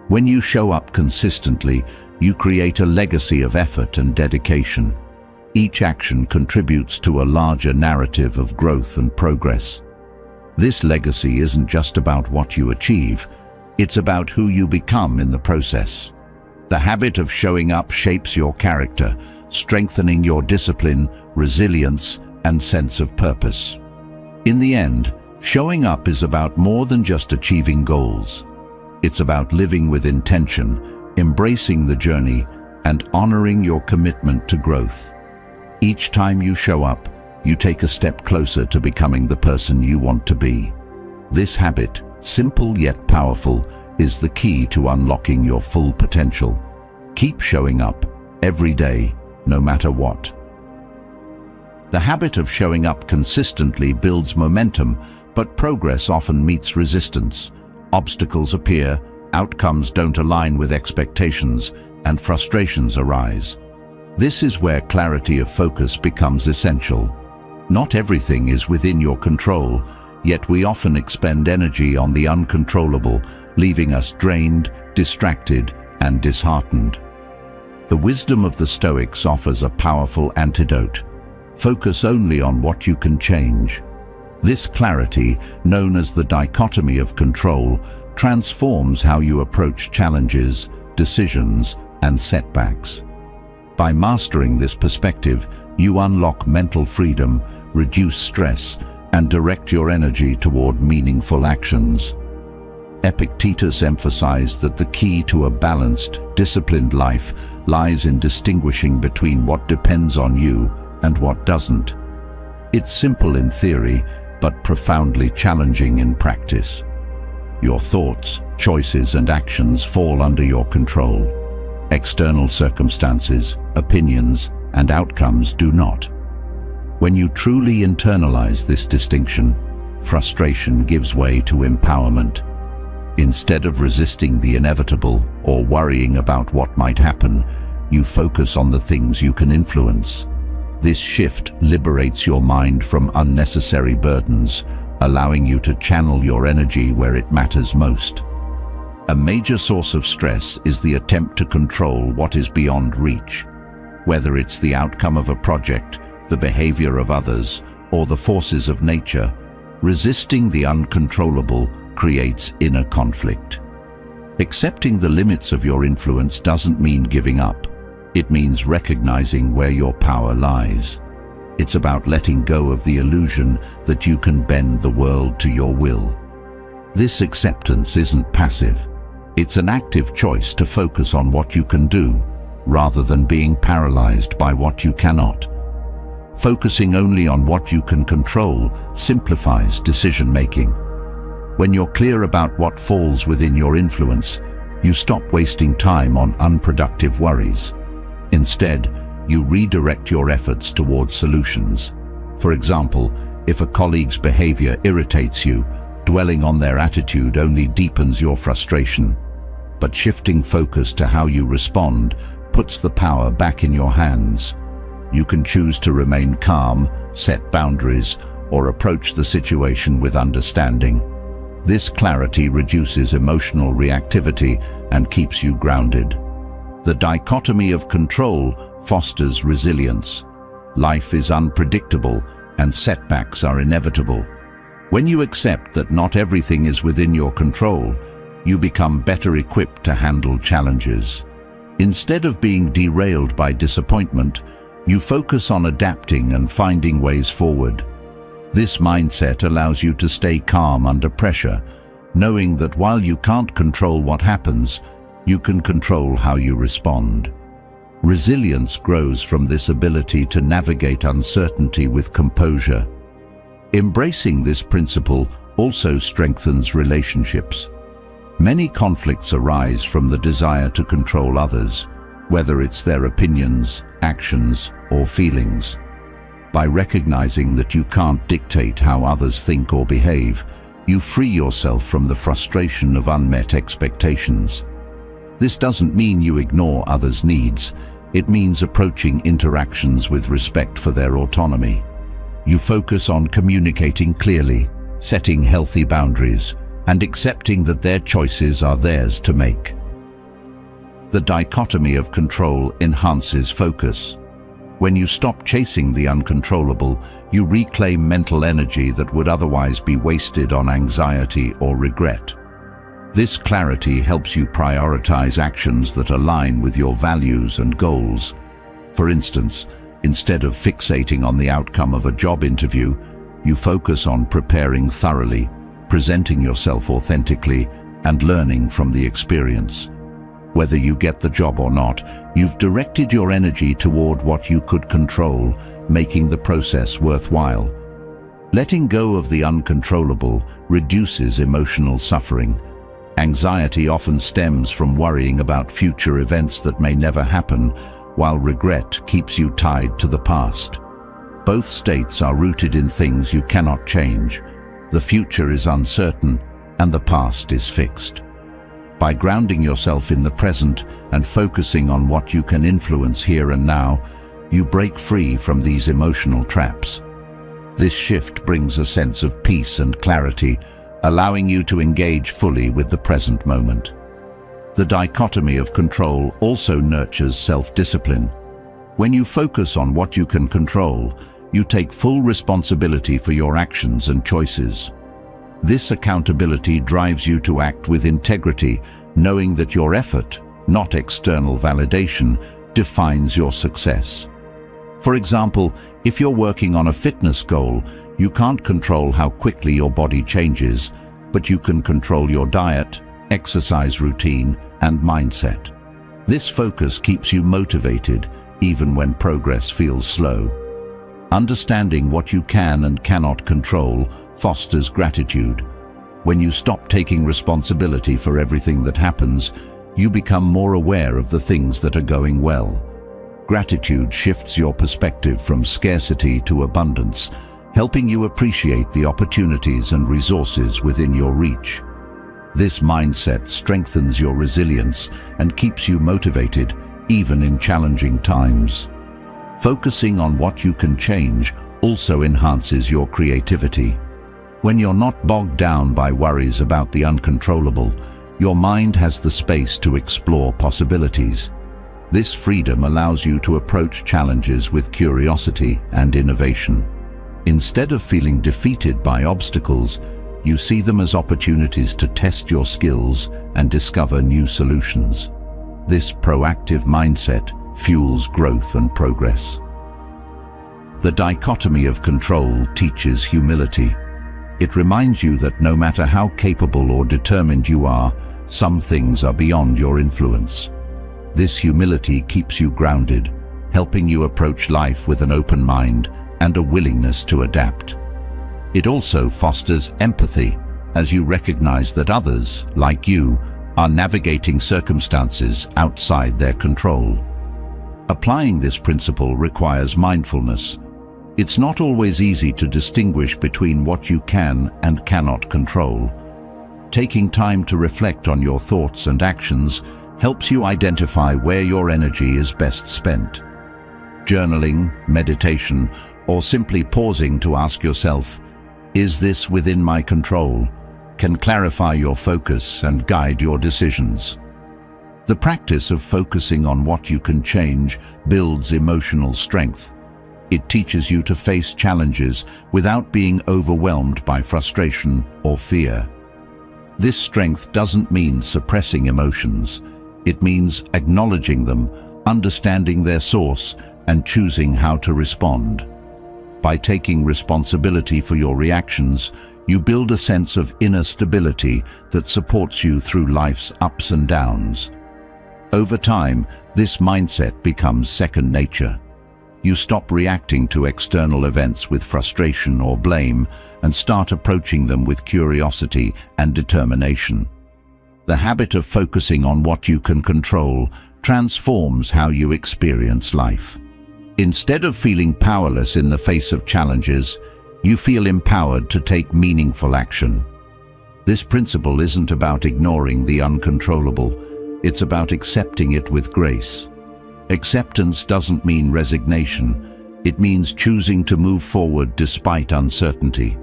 When you show up consistently, you create a legacy of effort and dedication. Each action contributes to a larger narrative of growth and progress. This legacy isn't just about what you achieve, it's about who you become in the process. The habit of showing up shapes your character, strengthening your discipline, resilience, and sense of purpose. In the end, showing up is about more than just achieving goals. It's about living with intention, embracing the journey, and honoring your commitment to growth. Each time you show up, you take a step closer to becoming the person you want to be. This habit, simple yet powerful, is the key to unlocking your full potential. Keep showing up every day, no matter what. The habit of showing up consistently builds momentum, but progress often meets resistance. Obstacles appear, outcomes don't align with expectations, and frustrations arise. This is where clarity of focus becomes essential. Not everything is within your control, yet we often expend energy on the uncontrollable, leaving us drained, distracted, and disheartened. The wisdom of the Stoics offers a powerful antidote. Focus only on what you can change. This clarity, known as the dichotomy of control, transforms how you approach challenges, decisions, and setbacks. By mastering this perspective, you unlock mental freedom, reduce stress, and direct your energy toward meaningful actions. Epictetus emphasized that the key to a balanced, disciplined life lies in distinguishing between what depends on you and what doesn't. It's simple in theory, but profoundly challenging in practice. Your thoughts, choices, and actions fall under your control. External circumstances, opinions, and outcomes do not. When you truly internalize this distinction, frustration gives way to empowerment. Instead of resisting the inevitable or worrying about what might happen, you focus on the things you can influence. This shift liberates your mind from unnecessary burdens, allowing you to channel your energy where it matters most. A major source of stress is the attempt to control what is beyond reach. Whether it's the outcome of a project, the behavior of others, or the forces of nature, resisting the uncontrollable creates inner conflict. Accepting the limits of your influence doesn't mean giving up. It means recognizing where your power lies. It's about letting go of the illusion that you can bend the world to your will. This acceptance isn't passive. It's an active choice to focus on what you can do, rather than being paralyzed by what you cannot. Focusing only on what you can control simplifies decision-making. When you're clear about what falls within your influence, you stop wasting time on unproductive worries. Instead, you redirect your efforts towards solutions. For example, if a colleague's behavior irritates you, dwelling on their attitude only deepens your frustration. But shifting focus to how you respond puts the power back in your hands. You can choose to remain calm, set boundaries, or approach the situation with understanding. This clarity reduces emotional reactivity and keeps you grounded. The dichotomy of control fosters resilience. Life is unpredictable and setbacks are inevitable. When you accept that not everything is within your control, you become better equipped to handle challenges. Instead of being derailed by disappointment, you focus on adapting and finding ways forward. This mindset allows you to stay calm under pressure, knowing that while you can't control what happens, you can control how you respond. Resilience grows from this ability to navigate uncertainty with composure. Embracing this principle also strengthens relationships. Many conflicts arise from the desire to control others, whether it's their opinions, actions, or feelings. By recognizing that you can't dictate how others think or behave, you free yourself from the frustration of unmet expectations. This doesn't mean you ignore others' needs. It means approaching interactions with respect for their autonomy. You focus on communicating clearly, setting healthy boundaries, and accepting that their choices are theirs to make. The dichotomy of control enhances focus. When you stop chasing the uncontrollable, you reclaim mental energy that would otherwise be wasted on anxiety or regret. This clarity helps you prioritize actions that align with your values and goals. For instance, instead of fixating on the outcome of a job interview, you focus on preparing thoroughly, presenting yourself authentically, and learning from the experience. Whether you get the job or not, you've directed your energy toward what you could control, making the process worthwhile. Letting go of the uncontrollable reduces emotional suffering. Anxiety often stems from worrying about future events that may never happen, while regret keeps you tied to the past. Both states are rooted in things you cannot change. The future is uncertain, and the past is fixed. By grounding yourself in the present and focusing on what you can influence here and now, you break free from these emotional traps. This shift brings a sense of peace and clarity, allowing you to engage fully with the present moment. The dichotomy of control also nurtures self-discipline. When you focus on what you can control, you take full responsibility for your actions and choices. This accountability drives you to act with integrity, knowing that your effort, not external validation, defines your success. For example, if you're working on a fitness goal, you can't control how quickly your body changes, but you can control your diet, exercise routine, and mindset. This focus keeps you motivated, even when progress feels slow. Understanding what you can and cannot control fosters gratitude. When you stop taking responsibility for everything that happens, you become more aware of the things that are going well. Gratitude shifts your perspective from scarcity to abundance, helping you appreciate the opportunities and resources within your reach. This mindset strengthens your resilience and keeps you motivated, even in challenging times. Focusing on what you can change also enhances your creativity. When you're not bogged down by worries about the uncontrollable, your mind has the space to explore possibilities. This freedom allows you to approach challenges with curiosity and innovation. Instead of feeling defeated by obstacles, you see them as opportunities to test your skills and discover new solutions. This proactive mindset fuels growth and progress. The dichotomy of control teaches humility. It reminds you that no matter how capable or determined you are, some things are beyond your influence. This humility keeps you grounded, helping you approach life with an open mind and a willingness to adapt. It also fosters empathy, as you recognize that others, like you, are navigating circumstances outside their control. Applying this principle requires mindfulness. It's not always easy to distinguish between what you can and cannot control. Taking time to reflect on your thoughts and actions helps you identify where your energy is best spent. Journaling, meditation, or simply pausing to ask yourself, "Is this within my control?" can clarify your focus and guide your decisions. The practice of focusing on what you can change builds emotional strength. It teaches you to face challenges without being overwhelmed by frustration or fear. This strength doesn't mean suppressing emotions. It means acknowledging them, understanding their source, and choosing how to respond. By taking responsibility for your reactions, you build a sense of inner stability that supports you through life's ups and downs. Over time, this mindset becomes second nature. You stop reacting to external events with frustration or blame and start approaching them with curiosity and determination. The habit of focusing on what you can control transforms how you experience life. Instead of feeling powerless in the face of challenges, you feel empowered to take meaningful action. This principle isn't about ignoring the uncontrollable, it's about accepting it with grace. Acceptance doesn't mean resignation, it means choosing to move forward despite uncertainty.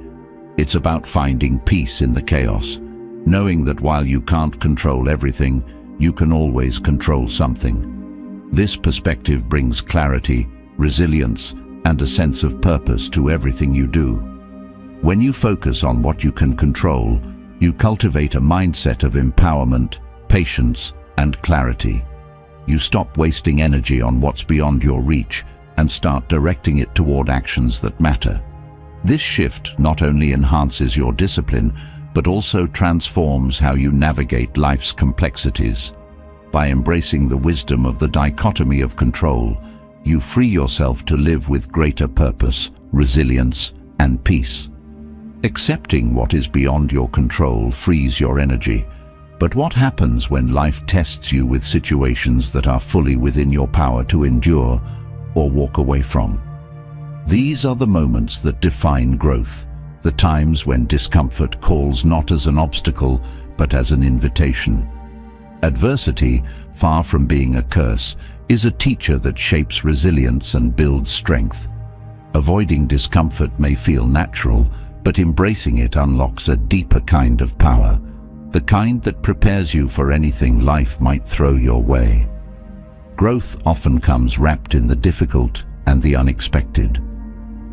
It's about finding peace in the chaos, knowing that while you can't control everything, you can always control something. This perspective brings clarity, resilience, and a sense of purpose to everything you do. When you focus on what you can control, you cultivate a mindset of empowerment, patience, and clarity. You stop wasting energy on what's beyond your reach and start directing it toward actions that matter. This shift not only enhances your discipline, but also transforms how you navigate life's complexities. By embracing the wisdom of the dichotomy of control, you free yourself to live with greater purpose, resilience, and peace. Accepting what is beyond your control frees your energy. But what happens when life tests you with situations that are fully within your power to endure or walk away from? These are the moments that define growth, the times when discomfort calls not as an obstacle, but as an invitation. Adversity, far from being a curse, is a teacher that shapes resilience and builds strength. Avoiding discomfort may feel natural, but embracing it unlocks a deeper kind of power, the kind that prepares you for anything life might throw your way. Growth often comes wrapped in the difficult and the unexpected.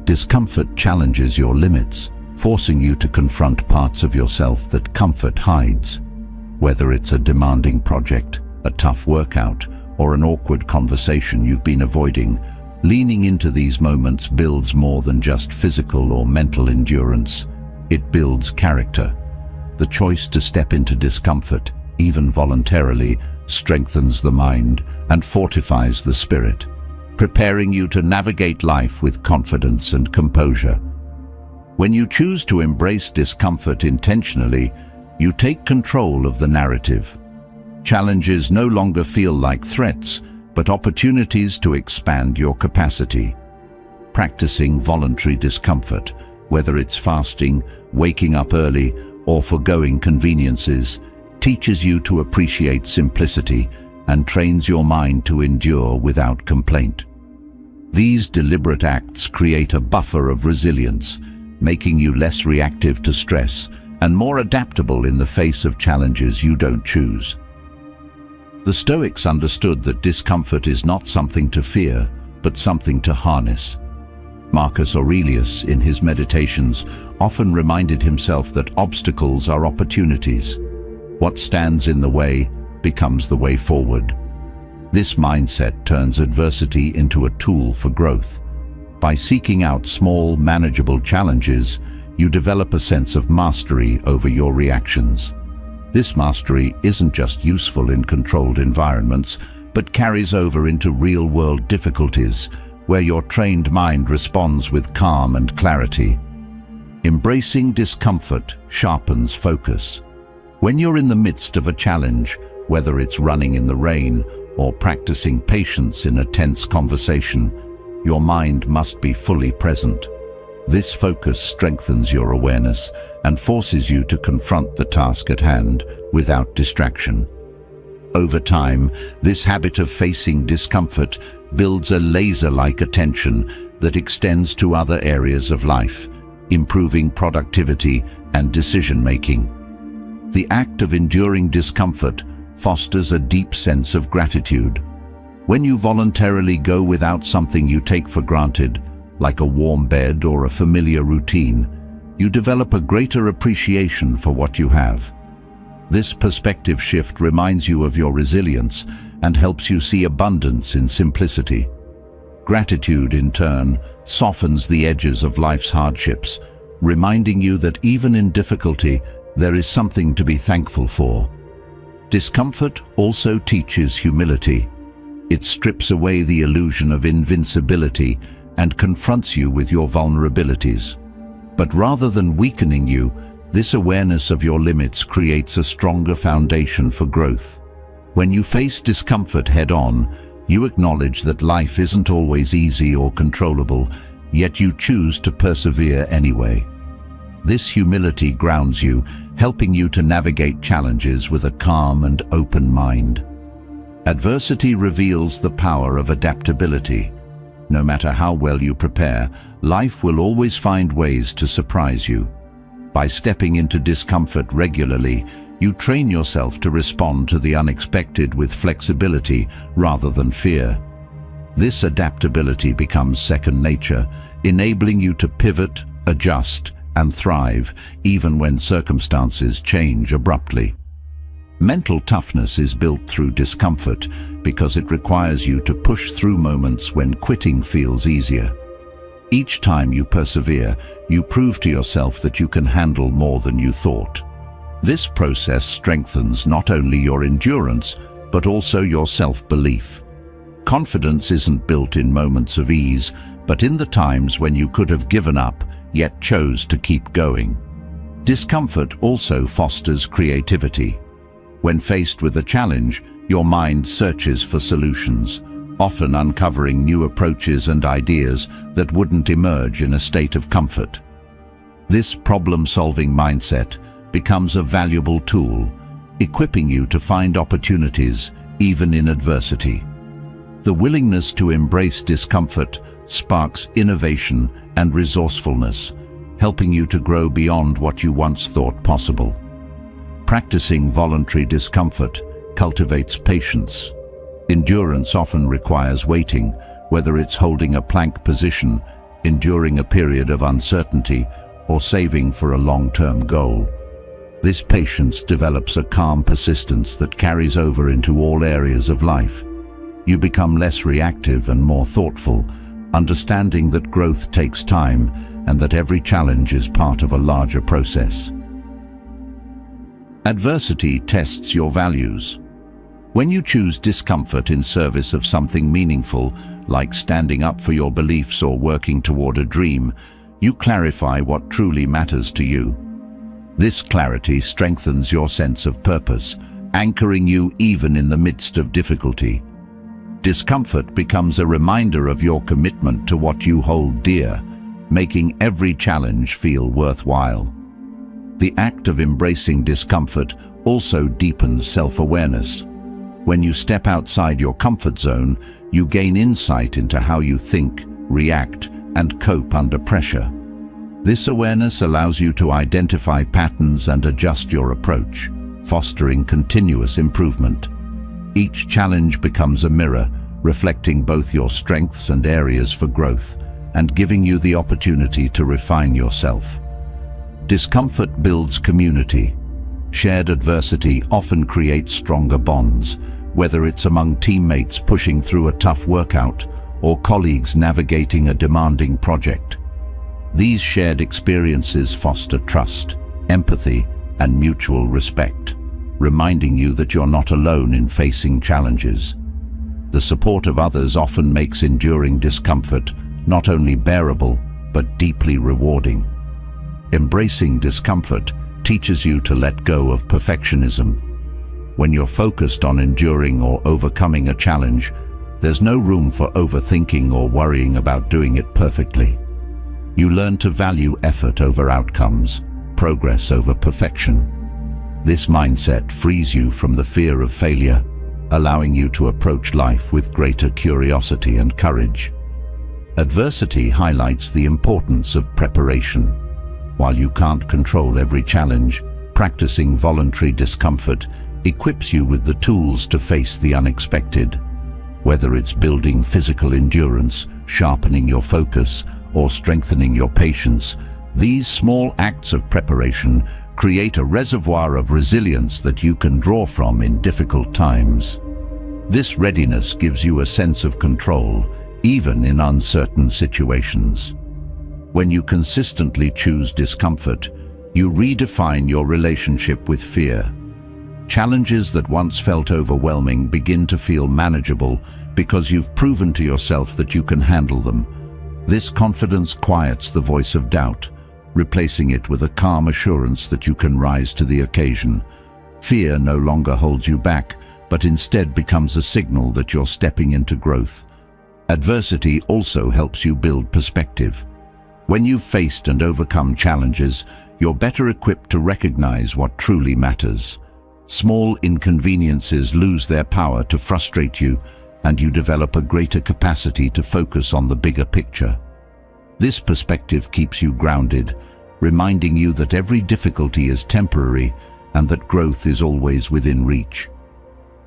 Discomfort challenges your limits, forcing you to confront parts of yourself that comfort hides. Whether it's a demanding project, a tough workout, or an awkward conversation you've been avoiding, leaning into these moments builds more than just physical or mental endurance. It builds character. The choice to step into discomfort, even voluntarily, strengthens the mind and fortifies the spirit, preparing you to navigate life with confidence and composure. When you choose to embrace discomfort intentionally, you take control of the narrative. Challenges no longer feel like threats, but opportunities to expand your capacity. Practicing voluntary discomfort, whether it's fasting, waking up early, or forgoing conveniences, teaches you to appreciate simplicity and trains your mind to endure without complaint. These deliberate acts create a buffer of resilience, making you less reactive to stress and more adaptable in the face of challenges you don't choose. The Stoics understood that discomfort is not something to fear, but something to harness. Marcus Aurelius, in his Meditations, often reminded himself that obstacles are opportunities. What stands in the way becomes the way forward. This mindset turns adversity into a tool for growth. By seeking out small, manageable challenges, you develop a sense of mastery over your reactions. This mastery isn't just useful in controlled environments, but carries over into real-world difficulties, where your trained mind responds with calm and clarity. Embracing discomfort sharpens focus. When you're in the midst of a challenge, whether it's running in the rain or practicing patience in a tense conversation, your mind must be fully present. This focus strengthens your awareness and forces you to confront the task at hand without distraction. Over time, this habit of facing discomfort builds a laser-like attention that extends to other areas of life, improving productivity and decision-making. The act of enduring discomfort fosters a deep sense of gratitude. When you voluntarily go without something you take for granted, like a warm bed or a familiar routine, you develop a greater appreciation for what you have. This perspective shift reminds you of your resilience and helps you see abundance in simplicity. Gratitude, in turn, softens the edges of life's hardships, reminding you that even in difficulty, there is something to be thankful for. Discomfort also teaches humility. It strips away the illusion of invincibility and confronts you with your vulnerabilities. But rather than weakening you, this awareness of your limits creates a stronger foundation for growth. When you face discomfort head-on, you acknowledge that life isn't always easy or controllable, yet you choose to persevere anyway. This humility grounds you, helping you to navigate challenges with a calm and open mind. Adversity reveals the power of adaptability. No matter how well you prepare, life will always find ways to surprise you. By stepping into discomfort regularly, you train yourself to respond to the unexpected with flexibility rather than fear. This adaptability becomes second nature, enabling you to pivot, adjust, and thrive even when circumstances change abruptly. Mental toughness is built through discomfort because it requires you to push through moments when quitting feels easier. Each time you persevere, you prove to yourself that you can handle more than you thought. This process strengthens not only your endurance, but also your self-belief. Confidence isn't built in moments of ease, but in the times when you could have given up, yet chose to keep going. Discomfort also fosters creativity. When faced with a challenge, your mind searches for solutions, often uncovering new approaches and ideas that wouldn't emerge in a state of comfort. This problem-solving mindset becomes a valuable tool, equipping you to find opportunities even in adversity. The willingness to embrace discomfort sparks innovation and resourcefulness, helping you to grow beyond what you once thought possible. Practicing voluntary discomfort cultivates patience. Endurance often requires waiting, whether it's holding a plank position, enduring a period of uncertainty, or saving for a long-term goal. This patience develops a calm persistence that carries over into all areas of life. You become less reactive and more thoughtful, understanding that growth takes time and that every challenge is part of a larger process. Adversity tests your values. When you choose discomfort in service of something meaningful, like standing up for your beliefs or working toward a dream, you clarify what truly matters to you. This clarity strengthens your sense of purpose, anchoring you even in the midst of difficulty. Discomfort becomes a reminder of your commitment to what you hold dear, making every challenge feel worthwhile. The act of embracing discomfort also deepens self-awareness. When you step outside your comfort zone, you gain insight into how you think, react, and cope under pressure. This awareness allows you to identify patterns and adjust your approach, fostering continuous improvement. Each challenge becomes a mirror, reflecting both your strengths and areas for growth, and giving you the opportunity to refine yourself. Discomfort builds community. Shared adversity often creates stronger bonds, whether it's among teammates pushing through a tough workout or colleagues navigating a demanding project. These shared experiences foster trust, empathy, and mutual respect, reminding you that you're not alone in facing challenges. The support of others often makes enduring discomfort not only bearable, but deeply rewarding. Embracing discomfort teaches you to let go of perfectionism. When you're focused on enduring or overcoming a challenge, there's no room for overthinking or worrying about doing it perfectly. You learn to value effort over outcomes, progress over perfection. This mindset frees you from the fear of failure, allowing you to approach life with greater curiosity and courage. Adversity highlights the importance of preparation. While you can't control every challenge, practicing voluntary discomfort equips you with the tools to face the unexpected. Whether it's building physical endurance, sharpening your focus, or strengthening your patience, these small acts of preparation create a reservoir of resilience that you can draw from in difficult times. This readiness gives you a sense of control, even in uncertain situations. When you consistently choose discomfort, you redefine your relationship with fear. Challenges that once felt overwhelming begin to feel manageable because you've proven to yourself that you can handle them. This confidence quiets the voice of doubt, replacing it with a calm assurance that you can rise to the occasion. Fear no longer holds you back, but instead becomes a signal that you're stepping into growth. Adversity also helps you build perspective. When you've faced and overcome challenges, you're better equipped to recognize what truly matters. Small inconveniences lose their power to frustrate you, and you develop a greater capacity to focus on the bigger picture. This perspective keeps you grounded, reminding you that every difficulty is temporary and that growth is always within reach.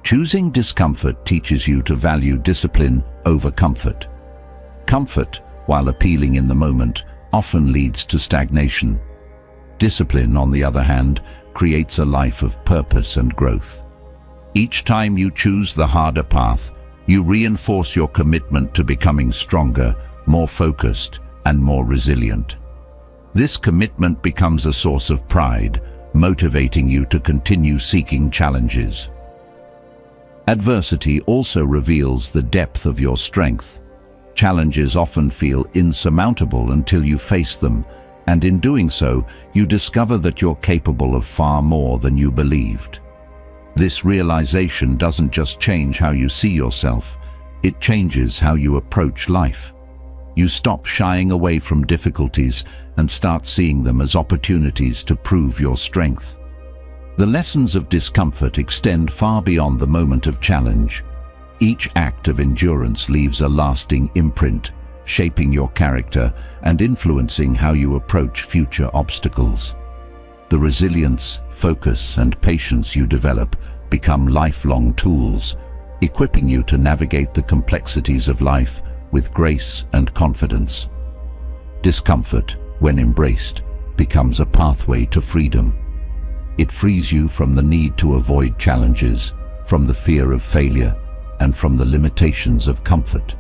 Choosing discomfort teaches you to value discipline over comfort. Comfort, while appealing in the moment, often leads to stagnation. Discipline, on the other hand, creates a life of purpose and growth. Each time you choose the harder path, you reinforce your commitment to becoming stronger, more focused, and more resilient. This commitment becomes a source of pride, motivating you to continue seeking challenges. Adversity also reveals the depth of your strength. Challenges often feel insurmountable until you face them, and in doing so, you discover that you're capable of far more than you believed. This realization doesn't just change how you see yourself, it changes how you approach life. You stop shying away from difficulties and start seeing them as opportunities to prove your strength. The lessons of discomfort extend far beyond the moment of challenge. Each act of endurance leaves a lasting imprint, shaping your character and influencing how you approach future obstacles. The resilience, focus, and patience you develop become lifelong tools, equipping you to navigate the complexities of life with grace and confidence. Discomfort, when embraced, becomes a pathway to freedom. It frees you from the need to avoid challenges, from the fear of failure, and from the limitations of comfort.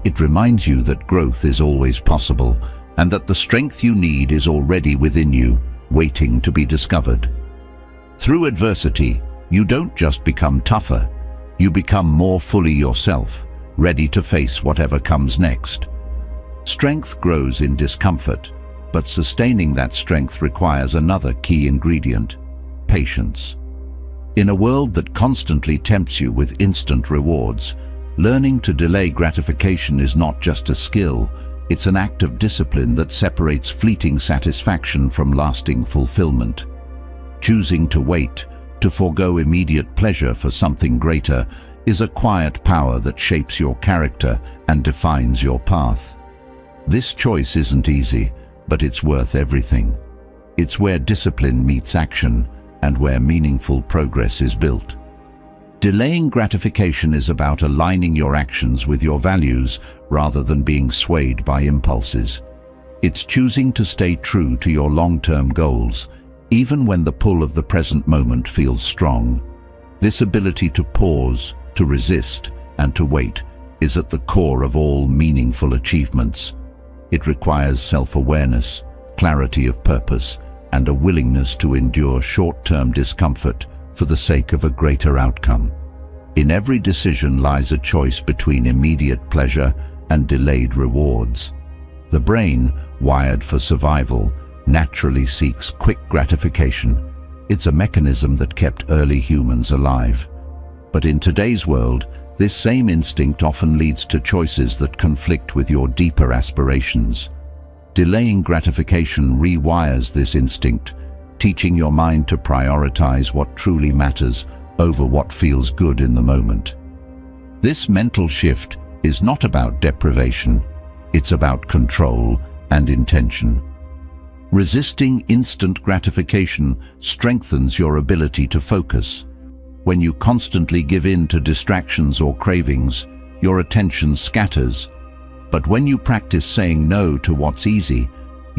It reminds you that growth is always possible and that the strength you need is already within you, waiting to be discovered. Through adversity, you don't just become tougher, you become more fully yourself, ready to face whatever comes next. Strength grows in discomfort, but sustaining that strength requires another key ingredient: patience. In a world that constantly tempts you with instant rewards, learning to delay gratification is not just a skill, it's an act of discipline that separates fleeting satisfaction from lasting fulfillment. Choosing to wait, to forego immediate pleasure for something greater, is a quiet power that shapes your character and defines your path. This choice isn't easy, but it's worth everything. It's where discipline meets action and where meaningful progress is built. Delaying gratification is about aligning your actions with your values rather than being swayed by impulses. It's choosing to stay true to your long-term goals, even when the pull of the present moment feels strong. This ability to pause, to resist, and to wait is at the core of all meaningful achievements. It requires self-awareness, clarity of purpose, and a willingness to endure short-term discomfort for the sake of a greater outcome. In every decision lies a choice between immediate pleasure and delayed rewards. The brain, wired for survival, naturally seeks quick gratification. It's a mechanism that kept early humans alive. But in today's world, this same instinct often leads to choices that conflict with your deeper aspirations. Delaying gratification rewires this instinct, teaching your mind to prioritize what truly matters over what feels good in the moment. This mental shift is not about deprivation, it's about control and intention. Resisting instant gratification strengthens your ability to focus. When you constantly give in to distractions or cravings, your attention scatters. But when you practice saying no to what's easy,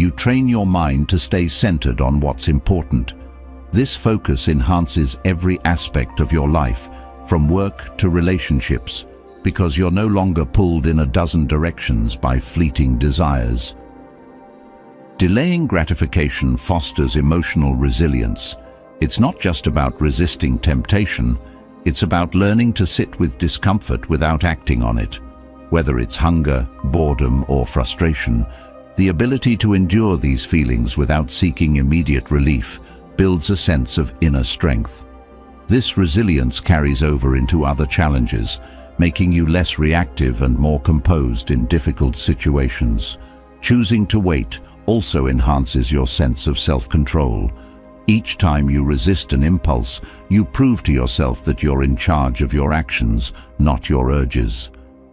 you train your mind to stay centered on what's important. This focus enhances every aspect of your life, from work to relationships, because you're no longer pulled in a dozen directions by fleeting desires. Delaying gratification fosters emotional resilience. It's not just about resisting temptation, it's about learning to sit with discomfort without acting on it. Whether it's hunger, boredom, or frustration, the ability to endure these feelings without seeking immediate relief builds a sense of inner strength. This resilience carries over into other challenges, making you less reactive and more composed in difficult situations. Choosing to wait also enhances your sense of self-control. Each time you resist an impulse, you prove to yourself that you're in charge of your actions, not your urges.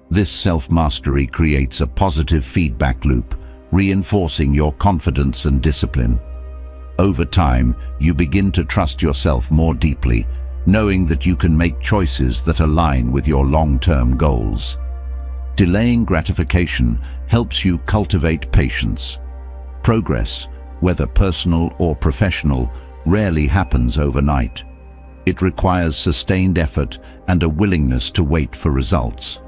This self-mastery creates a positive feedback loop, reinforcing your confidence and discipline. Over time, you begin to trust yourself more deeply, knowing that you can make choices that align with your long-term goals. Delaying gratification helps you cultivate patience. Progress, whether personal or professional, rarely happens overnight. It requires sustained effort and a willingness to wait for results.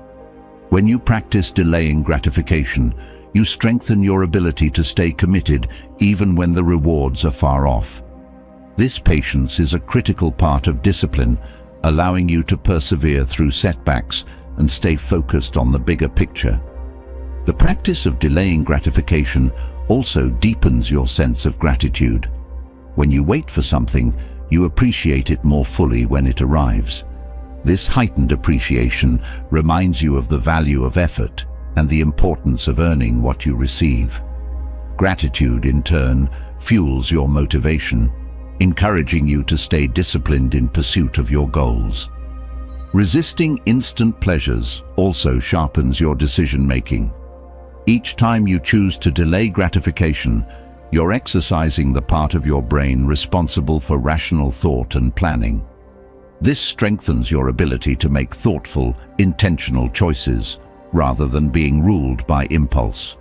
When you practice delaying gratification, you strengthen your ability to stay committed even when the rewards are far off. This patience is a critical part of discipline, allowing you to persevere through setbacks and stay focused on the bigger picture. The practice of delaying gratification also deepens your sense of gratitude. When you wait for something, you appreciate it more fully when it arrives. This heightened appreciation reminds you of the value of effort and the importance of earning what you receive. Gratitude, in turn, fuels your motivation, encouraging you to stay disciplined in pursuit of your goals. Resisting instant pleasures also sharpens your decision-making. Each time you choose to delay gratification, you're exercising the part of your brain responsible for rational thought and planning. This strengthens your ability to make thoughtful, intentional choices, rather than being ruled by impulse.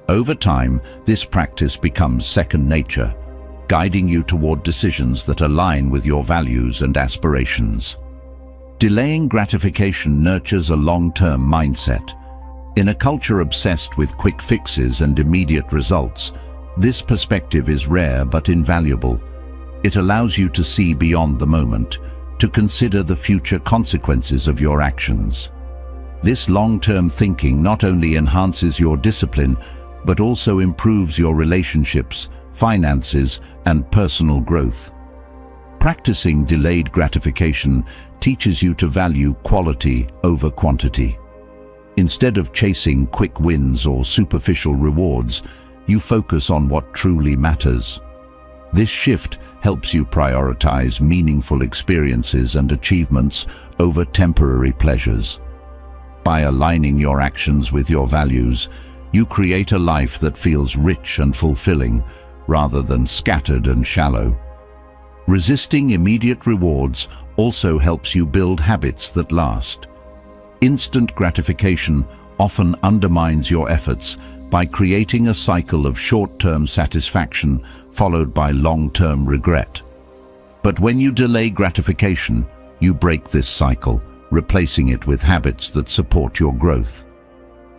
Over time, this practice becomes second nature, guiding you toward decisions that align with your values and aspirations. Delaying gratification nurtures a long-term mindset. In a culture obsessed with quick fixes and immediate results, this perspective is rare but invaluable. It allows you to see beyond the moment, to consider the future consequences of your actions. This long-term thinking not only enhances your discipline, but also improves your relationships, finances, and personal growth. Practicing delayed gratification teaches you to value quality over quantity. Instead of chasing quick wins or superficial rewards, you focus on what truly matters. This shift helps you prioritize meaningful experiences and achievements over temporary pleasures. By aligning your actions with your values, you create a life that feels rich and fulfilling, rather than scattered and shallow. Resisting immediate rewards also helps you build habits that last. Instant gratification often undermines your efforts by creating a cycle of short-term satisfaction followed by long-term regret. But when you delay gratification, you break this cycle, replacing it with habits that support your growth.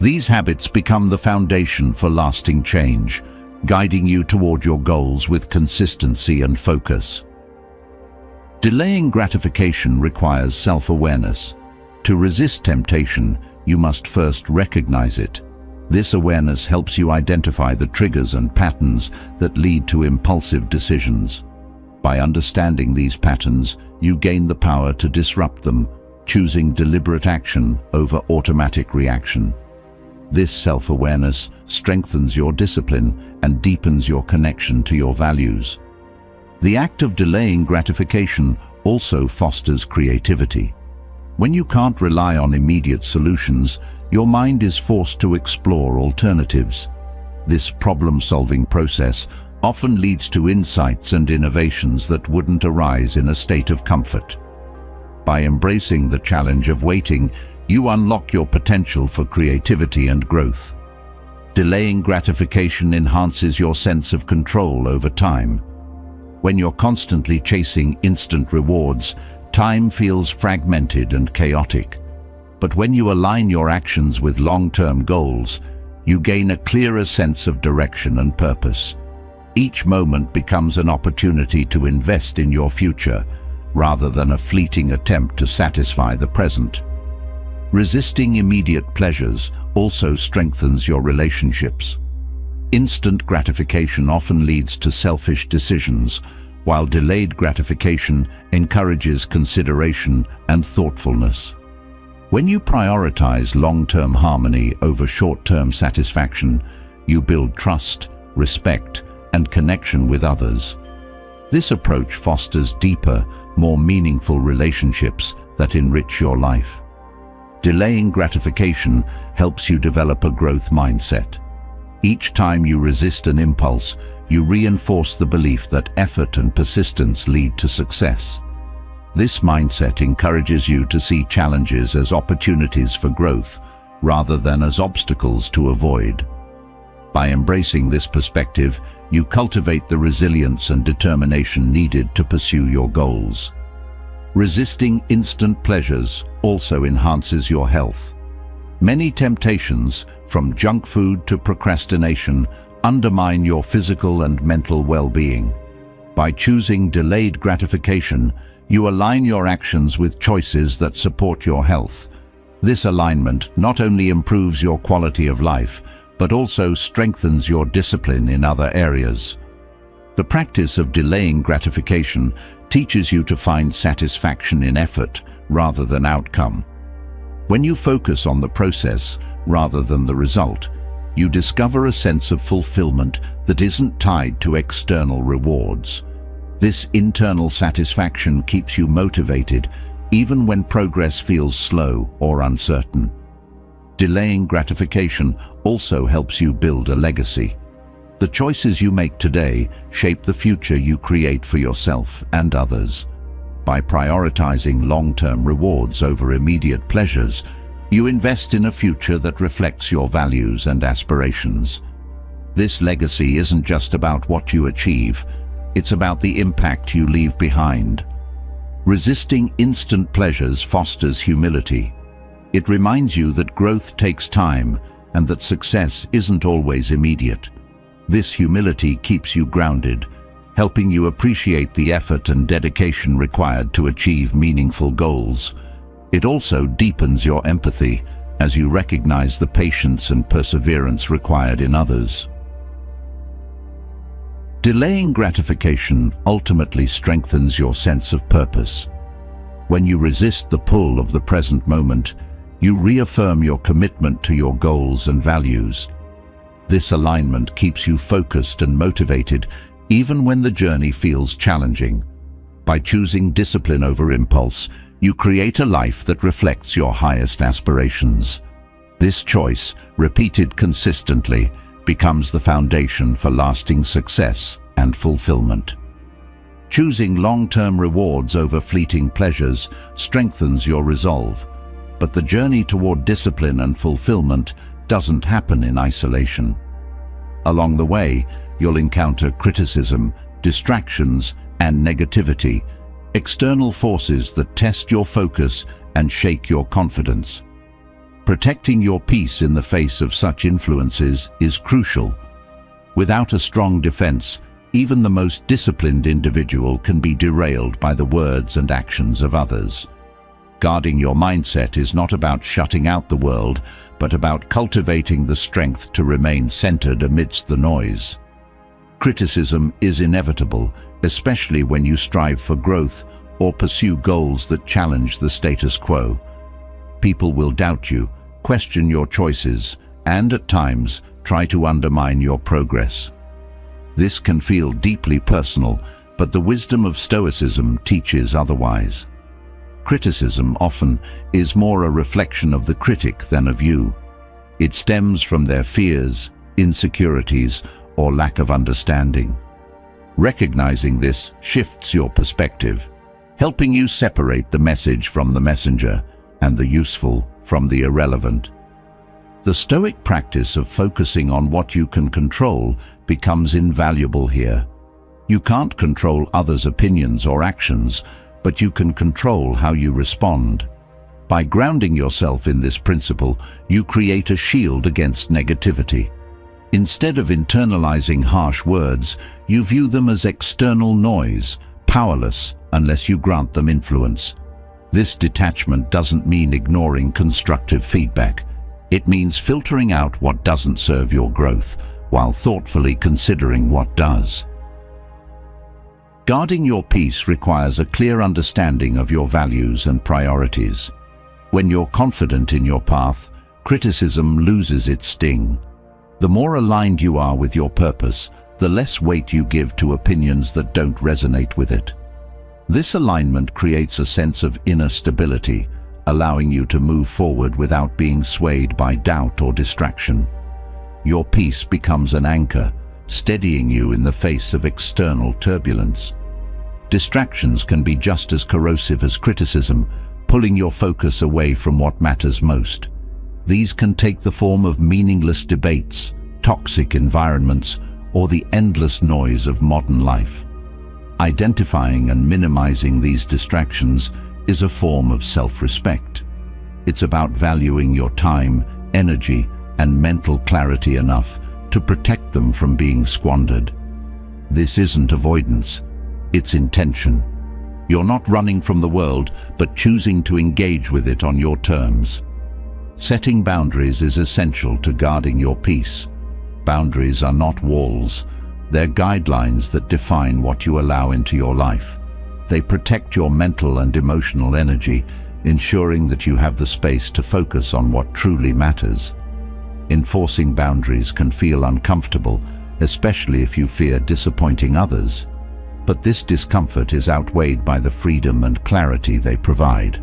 These habits become the foundation for lasting change, guiding you toward your goals with consistency and focus. Delaying gratification requires self-awareness. To resist temptation, you must first recognize it. This awareness helps you identify the triggers and patterns that lead to impulsive decisions. By understanding these patterns, you gain the power to disrupt them, choosing deliberate action over automatic reaction. This self-awareness strengthens your discipline and deepens your connection to your values. The act of delaying gratification also fosters creativity. When you can't rely on immediate solutions, your mind is forced to explore alternatives. This problem-solving process often leads to insights and innovations that wouldn't arise in a state of comfort. By embracing the challenge of waiting, you unlock your potential for creativity and growth. Delaying gratification enhances your sense of control over time. When you're constantly chasing instant rewards, time feels fragmented and chaotic. But when you align your actions with long-term goals, you gain a clearer sense of direction and purpose. Each moment becomes an opportunity to invest in your future, rather than a fleeting attempt to satisfy the present. Resisting immediate pleasures also strengthens your relationships. Instant gratification often leads to selfish decisions, while delayed gratification encourages consideration and thoughtfulness. When you prioritize long-term harmony over short-term satisfaction, you build trust, respect, and connection with others. This approach fosters deeper, more meaningful relationships that enrich your life. Delaying gratification helps you develop a growth mindset. Each time you resist an impulse, you reinforce the belief that effort and persistence lead to success. This mindset encourages you to see challenges as opportunities for growth, rather than as obstacles to avoid. By embracing this perspective, you cultivate the resilience and determination needed to pursue your goals. Resisting instant pleasures also enhances your health. Many temptations, from junk food to procrastination, undermine your physical and mental well-being. By choosing delayed gratification, you align your actions with choices that support your health. This alignment not only improves your quality of life, but also strengthens your discipline in other areas. The practice of delaying gratification teaches you to find satisfaction in effort rather than outcome. When you focus on the process rather than the result, you discover a sense of fulfillment that isn't tied to external rewards. This internal satisfaction keeps you motivated even when progress feels slow or uncertain. Delaying gratification also helps you build a legacy. The choices you make today shape the future you create for yourself and others. By prioritizing long-term rewards over immediate pleasures, you invest in a future that reflects your values and aspirations. This legacy isn't just about what you achieve, it's about the impact you leave behind. Resisting instant pleasures fosters humility. It reminds you that growth takes time and that success isn't always immediate. This humility keeps you grounded, helping you appreciate the effort and dedication required to achieve meaningful goals. It also deepens your empathy as you recognize the patience and perseverance required in others. Delaying gratification ultimately strengthens your sense of purpose. When you resist the pull of the present moment, you reaffirm your commitment to your goals and values. This alignment keeps you focused and motivated even when the journey feels challenging. By choosing discipline over impulse, you create a life that reflects your highest aspirations. This choice, repeated consistently, becomes the foundation for lasting success and fulfillment. Choosing long-term rewards over fleeting pleasures strengthens your resolve, but the journey toward discipline and fulfillment doesn't happen in isolation. Along the way, you'll encounter criticism, distractions, and negativity, external forces that test your focus and shake your confidence. Protecting your peace in the face of such influences is crucial. Without a strong defense, even the most disciplined individual can be derailed by the words and actions of others. Guarding your mindset is not about shutting out the world, but about cultivating the strength to remain centered amidst the noise. Criticism is inevitable, especially when you strive for growth or pursue goals that challenge the status quo. People will doubt you, question your choices, and at times try to undermine your progress. This can feel deeply personal, but the wisdom of Stoicism teaches otherwise. Criticism often is more a reflection of the critic than of you. It stems from their fears, insecurities, or lack of understanding. Recognizing this shifts your perspective, helping you separate the message from the messenger and the useful from the irrelevant. The Stoic practice of focusing on what you can control becomes invaluable here. You can't control others' opinions or actions, but you can control how you respond. By grounding yourself in this principle, you create a shield against negativity. Instead of internalizing harsh words, you view them as external noise, powerless unless you grant them influence. This detachment doesn't mean ignoring constructive feedback. It means filtering out what doesn't serve your growth, while thoughtfully considering what does. Guarding your peace requires a clear understanding of your values and priorities. When you're confident in your path, criticism loses its sting. The more aligned you are with your purpose, the less weight you give to opinions that don't resonate with it. This alignment creates a sense of inner stability, allowing you to move forward without being swayed by doubt or distraction. Your peace becomes an anchor, steadying you in the face of external turbulence. Distractions can be just as corrosive as criticism, pulling your focus away from what matters most. These can take the form of meaningless debates, toxic environments, or the endless noise of modern life. Identifying and minimizing these distractions is a form of self-respect. It's about valuing your time, energy, and mental clarity enough to protect them from being squandered. This isn't avoidance, it's intention. You're not running from the world, but choosing to engage with it on your terms. Setting boundaries is essential to guarding your peace. Boundaries are not walls. They're guidelines that define what you allow into your life. They protect your mental and emotional energy, ensuring that you have the space to focus on what truly matters. Enforcing boundaries can feel uncomfortable, especially if you fear disappointing others. But this discomfort is outweighed by the freedom and clarity they provide.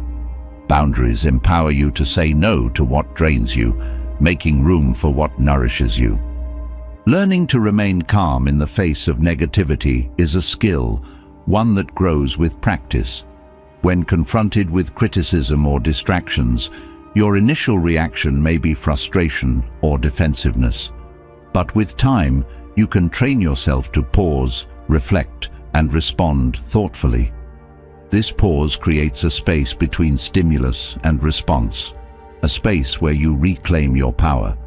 Boundaries empower you to say no to what drains you, making room for what nourishes you. Learning to remain calm in the face of negativity is a skill, one that grows with practice. When confronted with criticism or distractions, your initial reaction may be frustration or defensiveness. But with time, you can train yourself to pause, reflect, and respond thoughtfully. This pause creates a space between stimulus and response, a space where you reclaim your power.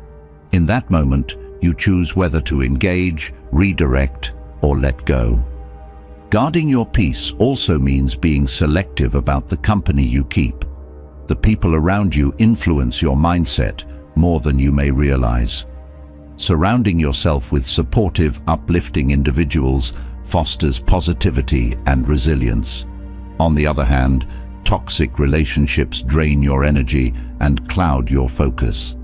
In that moment, you choose whether to engage, redirect, or let go. Guarding your peace also means being selective about the company you keep. The people around you influence your mindset more than you may realize. Surrounding yourself with supportive, uplifting individuals fosters positivity and resilience. On the other hand, toxic relationships drain your energy and cloud your focus.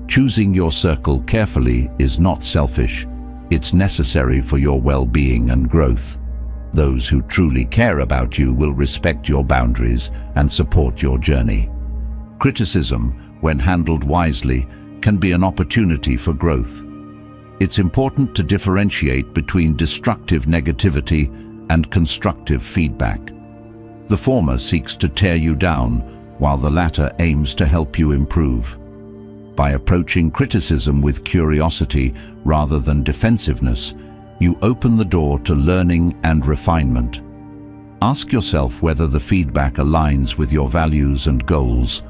Choosing your circle carefully is not selfish. It's necessary for your well-being and growth. Those who truly care about you will respect your boundaries and support your journey. Criticism, when handled wisely, can be an opportunity for growth. It's important to differentiate between destructive negativity and constructive feedback. The former seeks to tear you down, while the latter aims to help you improve. By approaching criticism with curiosity rather than defensiveness, you open the door to learning and refinement. Ask yourself whether the feedback aligns with your values and goals.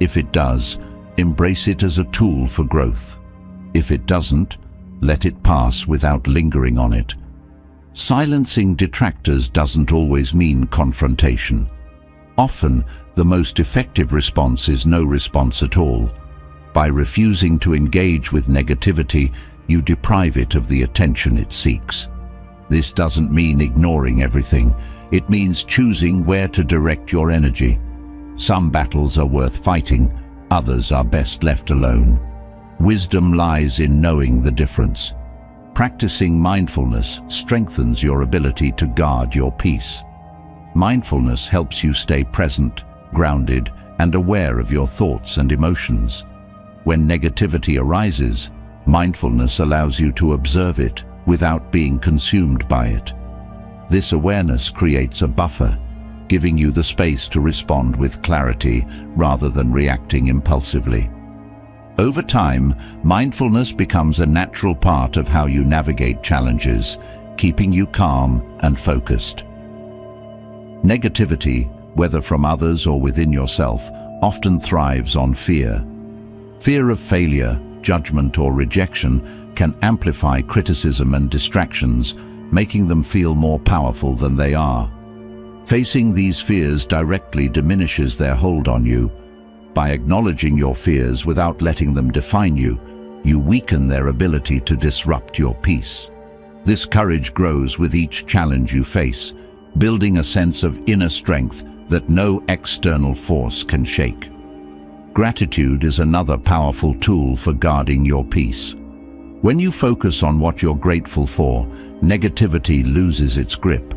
If it does, embrace it as a tool for growth. If it doesn't, let it pass without lingering on it. Silencing detractors doesn't always mean confrontation. Often, the most effective response is no response at all. By refusing to engage with negativity, you deprive it of the attention it seeks. This doesn't mean ignoring everything. It means choosing where to direct your energy. Some battles are worth fighting, others are best left alone. Wisdom lies in knowing the difference. Practicing mindfulness strengthens your ability to guard your peace. Mindfulness helps you stay present, grounded, and aware of your thoughts and emotions. When negativity arises, mindfulness allows you to observe it without being consumed by it. This awareness creates a buffer, giving you the space to respond with clarity rather than reacting impulsively. Over time, mindfulness becomes a natural part of how you navigate challenges, keeping you calm and focused. Negativity, whether from others or within yourself, often thrives on fear. Fear of failure, judgment, or rejection can amplify criticism and distractions, making them feel more powerful than they are. Facing these fears directly diminishes their hold on you. By acknowledging your fears without letting them define you, you weaken their ability to disrupt your peace. This courage grows with each challenge you face, building a sense of inner strength that no external force can shake. Gratitude is another powerful tool for guarding your peace. When you focus on what you're grateful for, negativity loses its grip.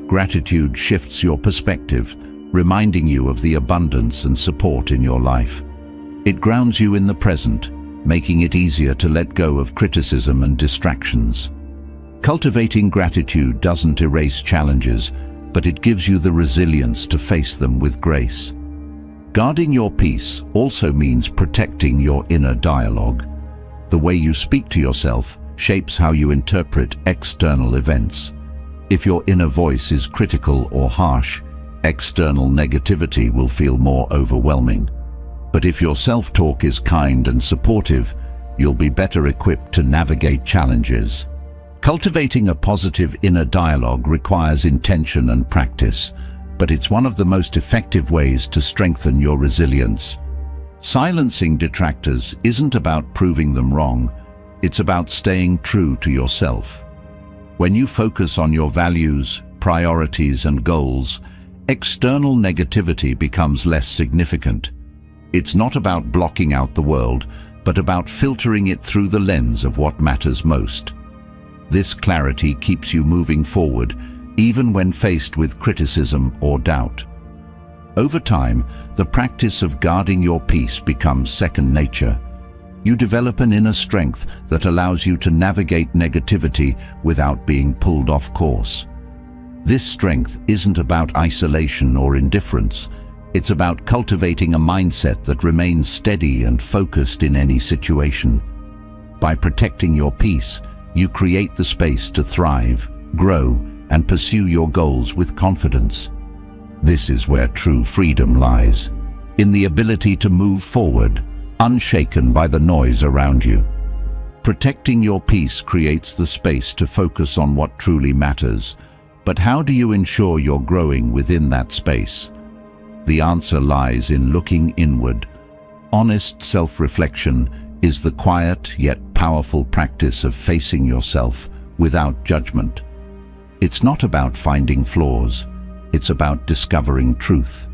Gratitude shifts your perspective, reminding you of the abundance and support in your life. It grounds you in the present, making it easier to let go of criticism and distractions. Cultivating gratitude doesn't erase challenges, but it gives you the resilience to face them with grace. Guarding your peace also means protecting your inner dialogue. The way you speak to yourself shapes how you interpret external events. If your inner voice is critical or harsh, external negativity will feel more overwhelming. But if your self-talk is kind and supportive, you'll be better equipped to navigate challenges. Cultivating a positive inner dialogue requires intention and practice, but it's one of the most effective ways to strengthen your resilience. Silencing detractors isn't about proving them wrong, it's about staying true to yourself. When you focus on your values, priorities, and goals, external negativity becomes less significant. It's not about blocking out the world, but about filtering it through the lens of what matters most. This clarity keeps you moving forward, even when faced with criticism or doubt. Over time, the practice of guarding your peace becomes second nature. You develop an inner strength that allows you to navigate negativity without being pulled off course. This strength isn't about isolation or indifference. It's about cultivating a mindset that remains steady and focused in any situation. By protecting your peace, you create the space to thrive, grow, and pursue your goals with confidence. This is where true freedom lies, in the ability to move forward, unshaken by the noise around you. Protecting your peace creates the space to focus on what truly matters. But how do you ensure you're growing within that space? The answer lies in looking inward. Honest self-reflection is the quiet yet powerful practice of facing yourself without judgment. It's not about finding flaws, it's about discovering truth.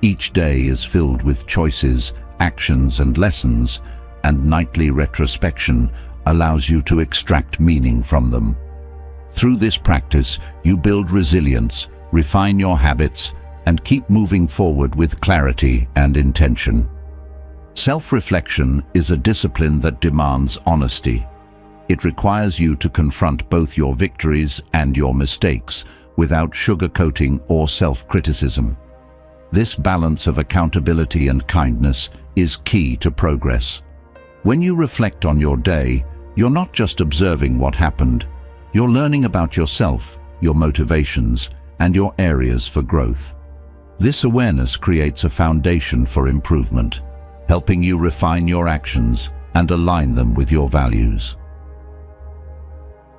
Each day is filled with choices, actions, and lessons, and nightly retrospection allows you to extract meaning from them. Through this practice, you build resilience, refine your habits, and keep moving forward with clarity and intention. Self-reflection is a discipline that demands honesty. It requires you to confront both your victories and your mistakes without sugarcoating or self-criticism. This balance of accountability and kindness is key to progress. When you reflect on your day, you're not just observing what happened. You're learning about yourself, your motivations, and your areas for growth. This awareness creates a foundation for improvement, helping you refine your actions and align them with your values.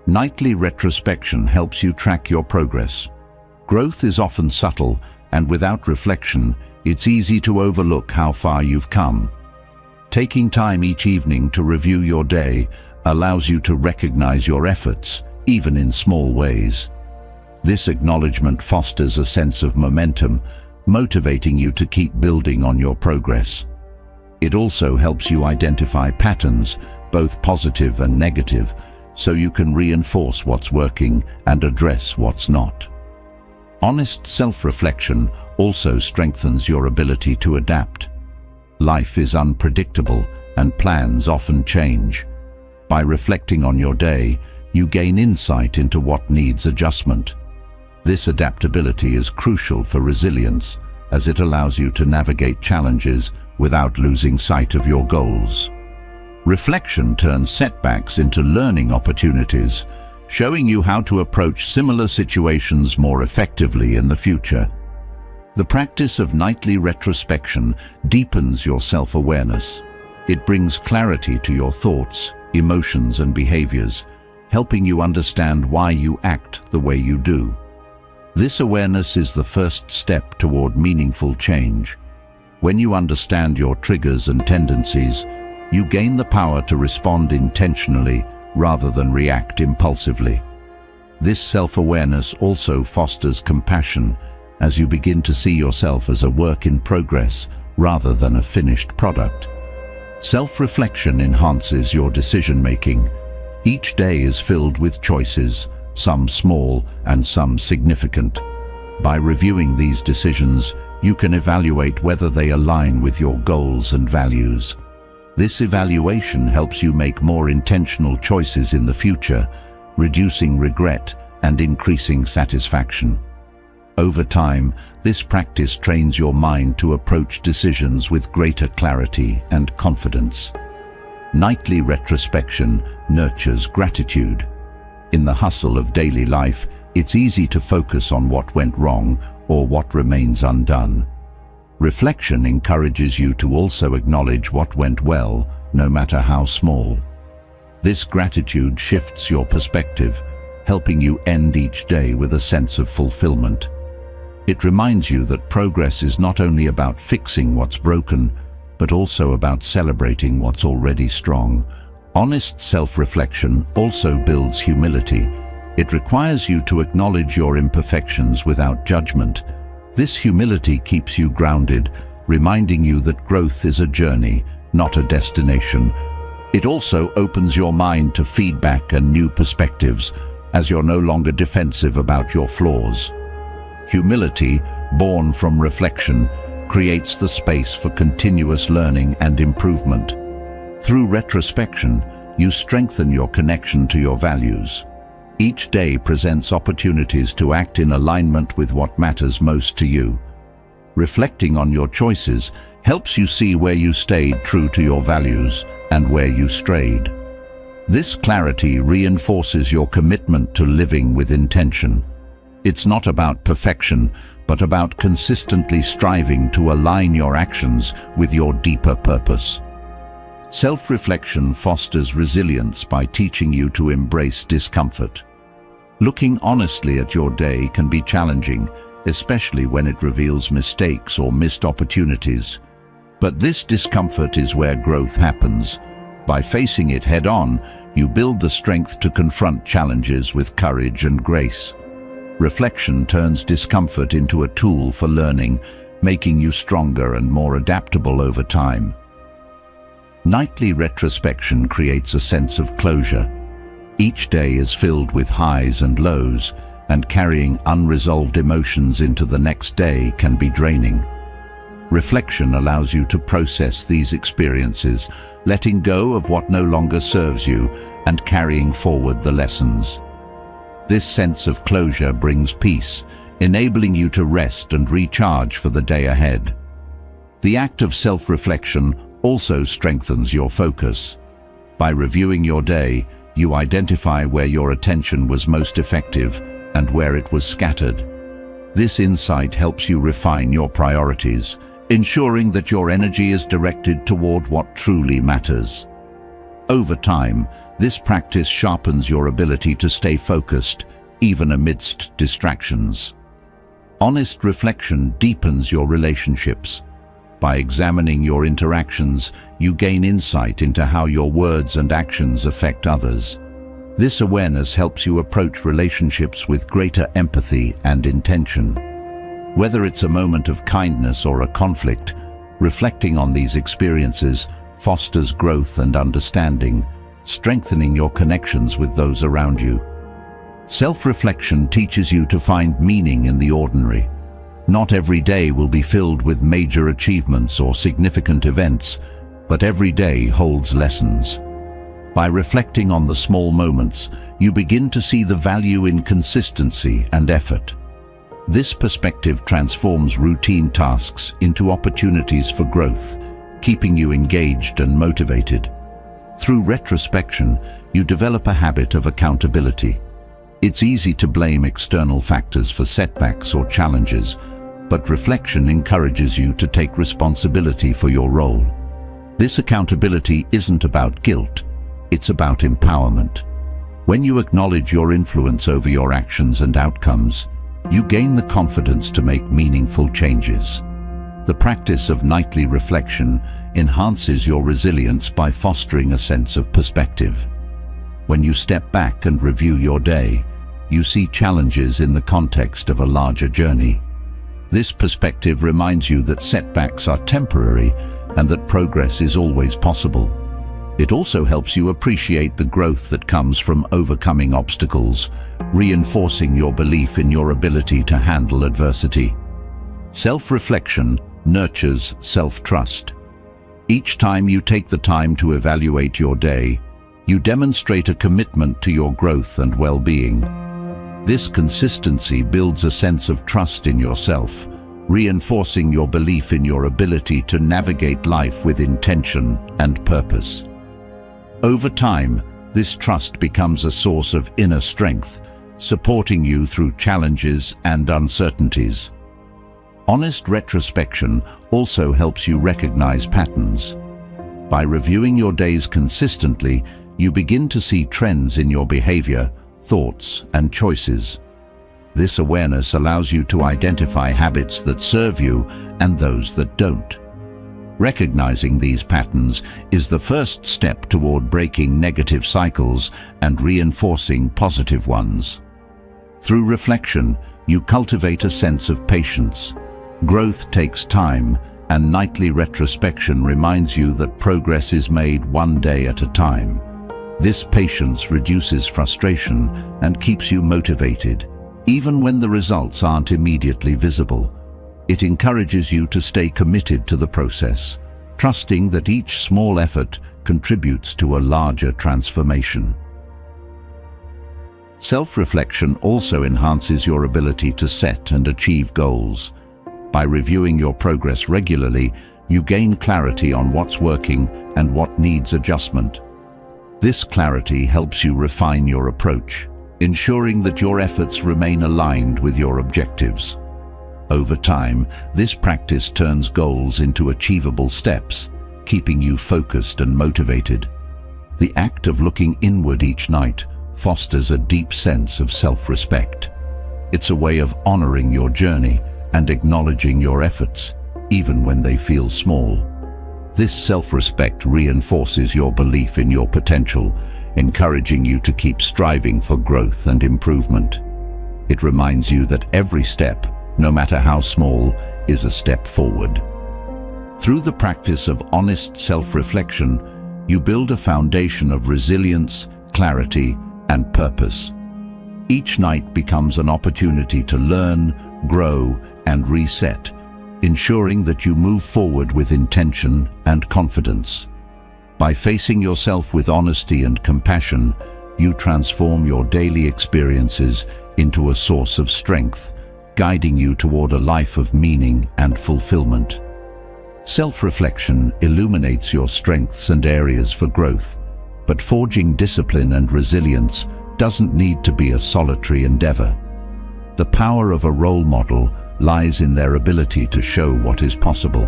Nightly retrospection helps you track your progress. Growth is often subtle, and without reflection, it's easy to overlook how far you've come. Taking time each evening to review your day allows you to recognize your efforts, even in small ways. This acknowledgement fosters a sense of momentum, motivating you to keep building on your progress. It also helps you identify patterns, both positive and negative, so you can reinforce what's working and address what's not. Honest self-reflection also strengthens your ability to adapt. Life is unpredictable, and plans often change. By reflecting on your day, you gain insight into what needs adjustment. This adaptability is crucial for resilience, as it allows you to navigate challenges without losing sight of your goals. Reflection turns setbacks into learning opportunities, showing you how to approach similar situations more effectively in the future. The practice of nightly retrospection deepens your self-awareness. It brings clarity to your thoughts, emotions, and behaviors, helping you understand why you act the way you do. This awareness is the first step toward meaningful change. When you understand your triggers and tendencies, you gain the power to respond intentionally rather than react impulsively. This self-awareness also fosters compassion as you begin to see yourself as a work in progress rather than a finished product. Self-reflection enhances your decision-making. Each day is filled with choices, some small and some significant. By reviewing these decisions, you can evaluate whether they align with your goals and values. This evaluation helps you make more intentional choices in the future, reducing regret and increasing satisfaction. Over time, this practice trains your mind to approach decisions with greater clarity and confidence. Nightly retrospection nurtures gratitude. In the hustle of daily life, it's easy to focus on what went wrong or what remains undone. Reflection encourages you to also acknowledge what went well, no matter how small. This gratitude shifts your perspective, helping you end each day with a sense of fulfillment. It reminds you that progress is not only about fixing what's broken, but also about celebrating what's already strong. Honest self-reflection also builds humility. It requires you to acknowledge your imperfections without judgment. This humility keeps you grounded, reminding you that growth is a journey, not a destination. It also opens your mind to feedback and new perspectives, as you're no longer defensive about your flaws. Humility, born from reflection, creates the space for continuous learning and improvement. Through retrospection, you strengthen your connection to your values. Each day presents opportunities to act in alignment with what matters most to you. Reflecting on your choices helps you see where you stayed true to your values and where you strayed. This clarity reinforces your commitment to living with intention. It's not about perfection, but about consistently striving to align your actions with your deeper purpose. Self-reflection fosters resilience by teaching you to embrace discomfort. Looking honestly at your day can be challenging, especially when it reveals mistakes or missed opportunities. But this discomfort is where growth happens. By facing it head-on, you build the strength to confront challenges with courage and grace. Reflection turns discomfort into a tool for learning, making you stronger and more adaptable over time. Nightly retrospection creates a sense of closure. Each day is filled with highs and lows, and carrying unresolved emotions into the next day can be draining. Reflection allows you to process these experiences, letting go of what no longer serves you and carrying forward the lessons. This sense of closure brings peace, enabling you to rest and recharge for the day ahead. The act of self-reflection also strengthens your focus. By reviewing your day, you identify where your attention was most effective and where it was scattered. This insight helps you refine your priorities, ensuring that your energy is directed toward what truly matters. Over time, this practice sharpens your ability to stay focused, even amidst distractions. Honest reflection deepens your relationships. By examining your interactions, you gain insight into how your words and actions affect others. This awareness helps you approach relationships with greater empathy and intention. Whether it's a moment of kindness or a conflict, reflecting on these experiences fosters growth and understanding, strengthening your connections with those around you. Self-reflection teaches you to find meaning in the ordinary. Not every day will be filled with major achievements or significant events, but every day holds lessons. By reflecting on the small moments, you begin to see the value in consistency and effort. This perspective transforms routine tasks into opportunities for growth, keeping you engaged and motivated. Through retrospection, you develop a habit of accountability. It's easy to blame external factors for setbacks or challenges, but reflection encourages you to take responsibility for your role. This accountability isn't about guilt, it's about empowerment. When you acknowledge your influence over your actions and outcomes, you gain the confidence to make meaningful changes. The practice of nightly reflection enhances your resilience by fostering a sense of perspective. When you step back and review your day, you see challenges in the context of a larger journey. This perspective reminds you that setbacks are temporary and that progress is always possible. It also helps you appreciate the growth that comes from overcoming obstacles, reinforcing your belief in your ability to handle adversity. Self-reflection nurtures self-trust. Each time you take the time to evaluate your day, you demonstrate a commitment to your growth and well-being. This consistency builds a sense of trust in yourself, reinforcing your belief in your ability to navigate life with intention and purpose. Over time, this trust becomes a source of inner strength, supporting you through challenges and uncertainties. Honest retrospection also helps you recognize patterns. By reviewing your days consistently, you begin to see trends in your behavior, thoughts, and choices. This awareness allows you to identify habits that serve you and those that don't. Recognizing these patterns is the first step toward breaking negative cycles and reinforcing positive ones. Through reflection, you cultivate a sense of patience. Growth takes time, and nightly retrospection reminds you that progress is made one day at a time. This patience reduces frustration and keeps you motivated, even when the results aren't immediately visible. It encourages you to stay committed to the process, trusting that each small effort contributes to a larger transformation. Self-reflection also enhances your ability to set and achieve goals. By reviewing your progress regularly, you gain clarity on what's working and what needs adjustment. This clarity helps you refine your approach, ensuring that your efforts remain aligned with your objectives. Over time, this practice turns goals into achievable steps, keeping you focused and motivated. The act of looking inward each night fosters a deep sense of self-respect. It's a way of honoring your journey and acknowledging your efforts, even when they feel small. This self-respect reinforces your belief in your potential, encouraging you to keep striving for growth and improvement. It reminds you that every step, no matter how small, is a step forward. Through the practice of honest self-reflection, you build a foundation of resilience, clarity, and purpose. Each night becomes an opportunity to learn, grow, and reset, ensuring that you move forward with intention and confidence. By facing yourself with honesty and compassion, you transform your daily experiences into a source of strength, guiding you toward a life of meaning and fulfillment. Self-reflection illuminates your strengths and areas for growth, but forging discipline and resilience doesn't need to be a solitary endeavor. The power of a role model lies in their ability to show what is possible.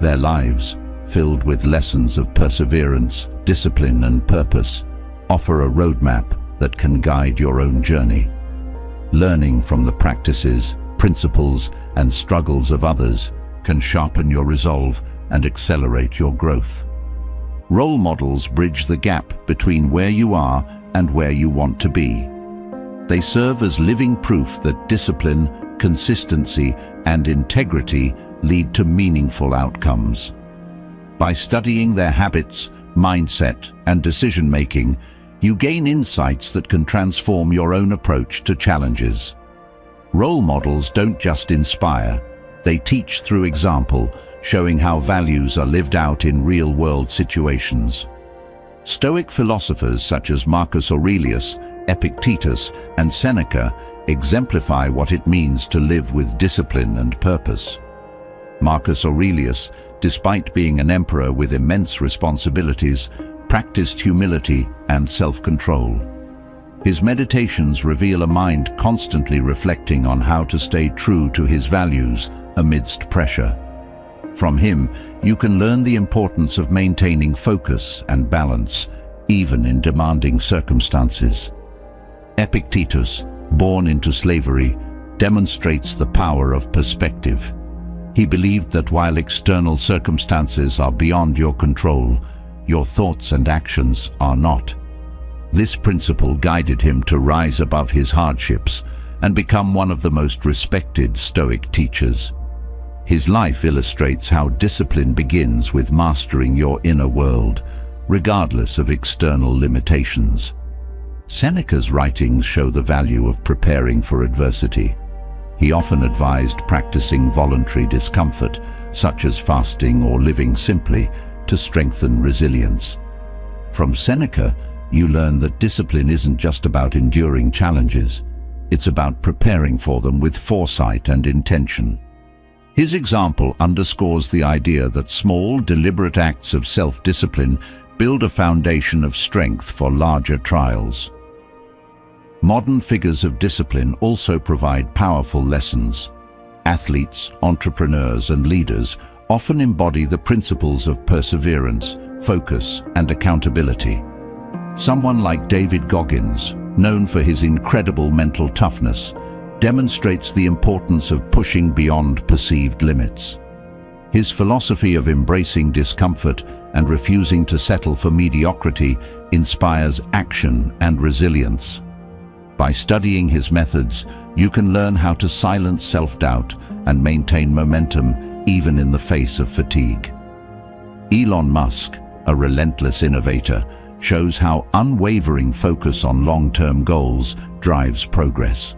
Their lives, filled with lessons of perseverance, discipline, and purpose, offer a roadmap that can guide your own journey. Learning from the practices, principles, and struggles of others can sharpen your resolve and accelerate your growth. Role models bridge the gap between where you are and where you want to be. They serve as living proof that discipline, consistency, and integrity lead to meaningful outcomes. By studying their habits, mindset, and decision-making, you gain insights that can transform your own approach to challenges. Role models don't just inspire, they teach through example, showing how values are lived out in real-world situations. Stoic philosophers such as Marcus Aurelius, Epictetus, and Seneca exemplify what it means to live with discipline and purpose. Marcus Aurelius, despite being an emperor with immense responsibilities, practiced humility and self-control. His meditations reveal a mind constantly reflecting on how to stay true to his values amidst pressure. From him, you can learn the importance of maintaining focus and balance, even in demanding circumstances. Epictetus, born into slavery, demonstrates the power of perspective. He believed that while external circumstances are beyond your control, your thoughts and actions are not. This principle guided him to rise above his hardships and become one of the most respected Stoic teachers. His life illustrates how discipline begins with mastering your inner world, regardless of external limitations. Seneca's writings show the value of preparing for adversity. He often advised practicing voluntary discomfort, such as fasting or living simply, to strengthen resilience. From Seneca, you learn that discipline isn't just about enduring challenges. It's about preparing for them with foresight and intention. His example underscores the idea that small, deliberate acts of self-discipline build a foundation of strength for larger trials. Modern figures of discipline also provide powerful lessons. Athletes, entrepreneurs, and leaders often embody the principles of perseverance, focus, and accountability. Someone like David Goggins, known for his incredible mental toughness, demonstrates the importance of pushing beyond perceived limits. His philosophy of embracing discomfort and refusing to settle for mediocrity inspires action and resilience. By studying his methods, you can learn how to silence self-doubt and maintain momentum even in the face of fatigue. Elon Musk, a relentless innovator, shows how unwavering focus on long-term goals drives progress.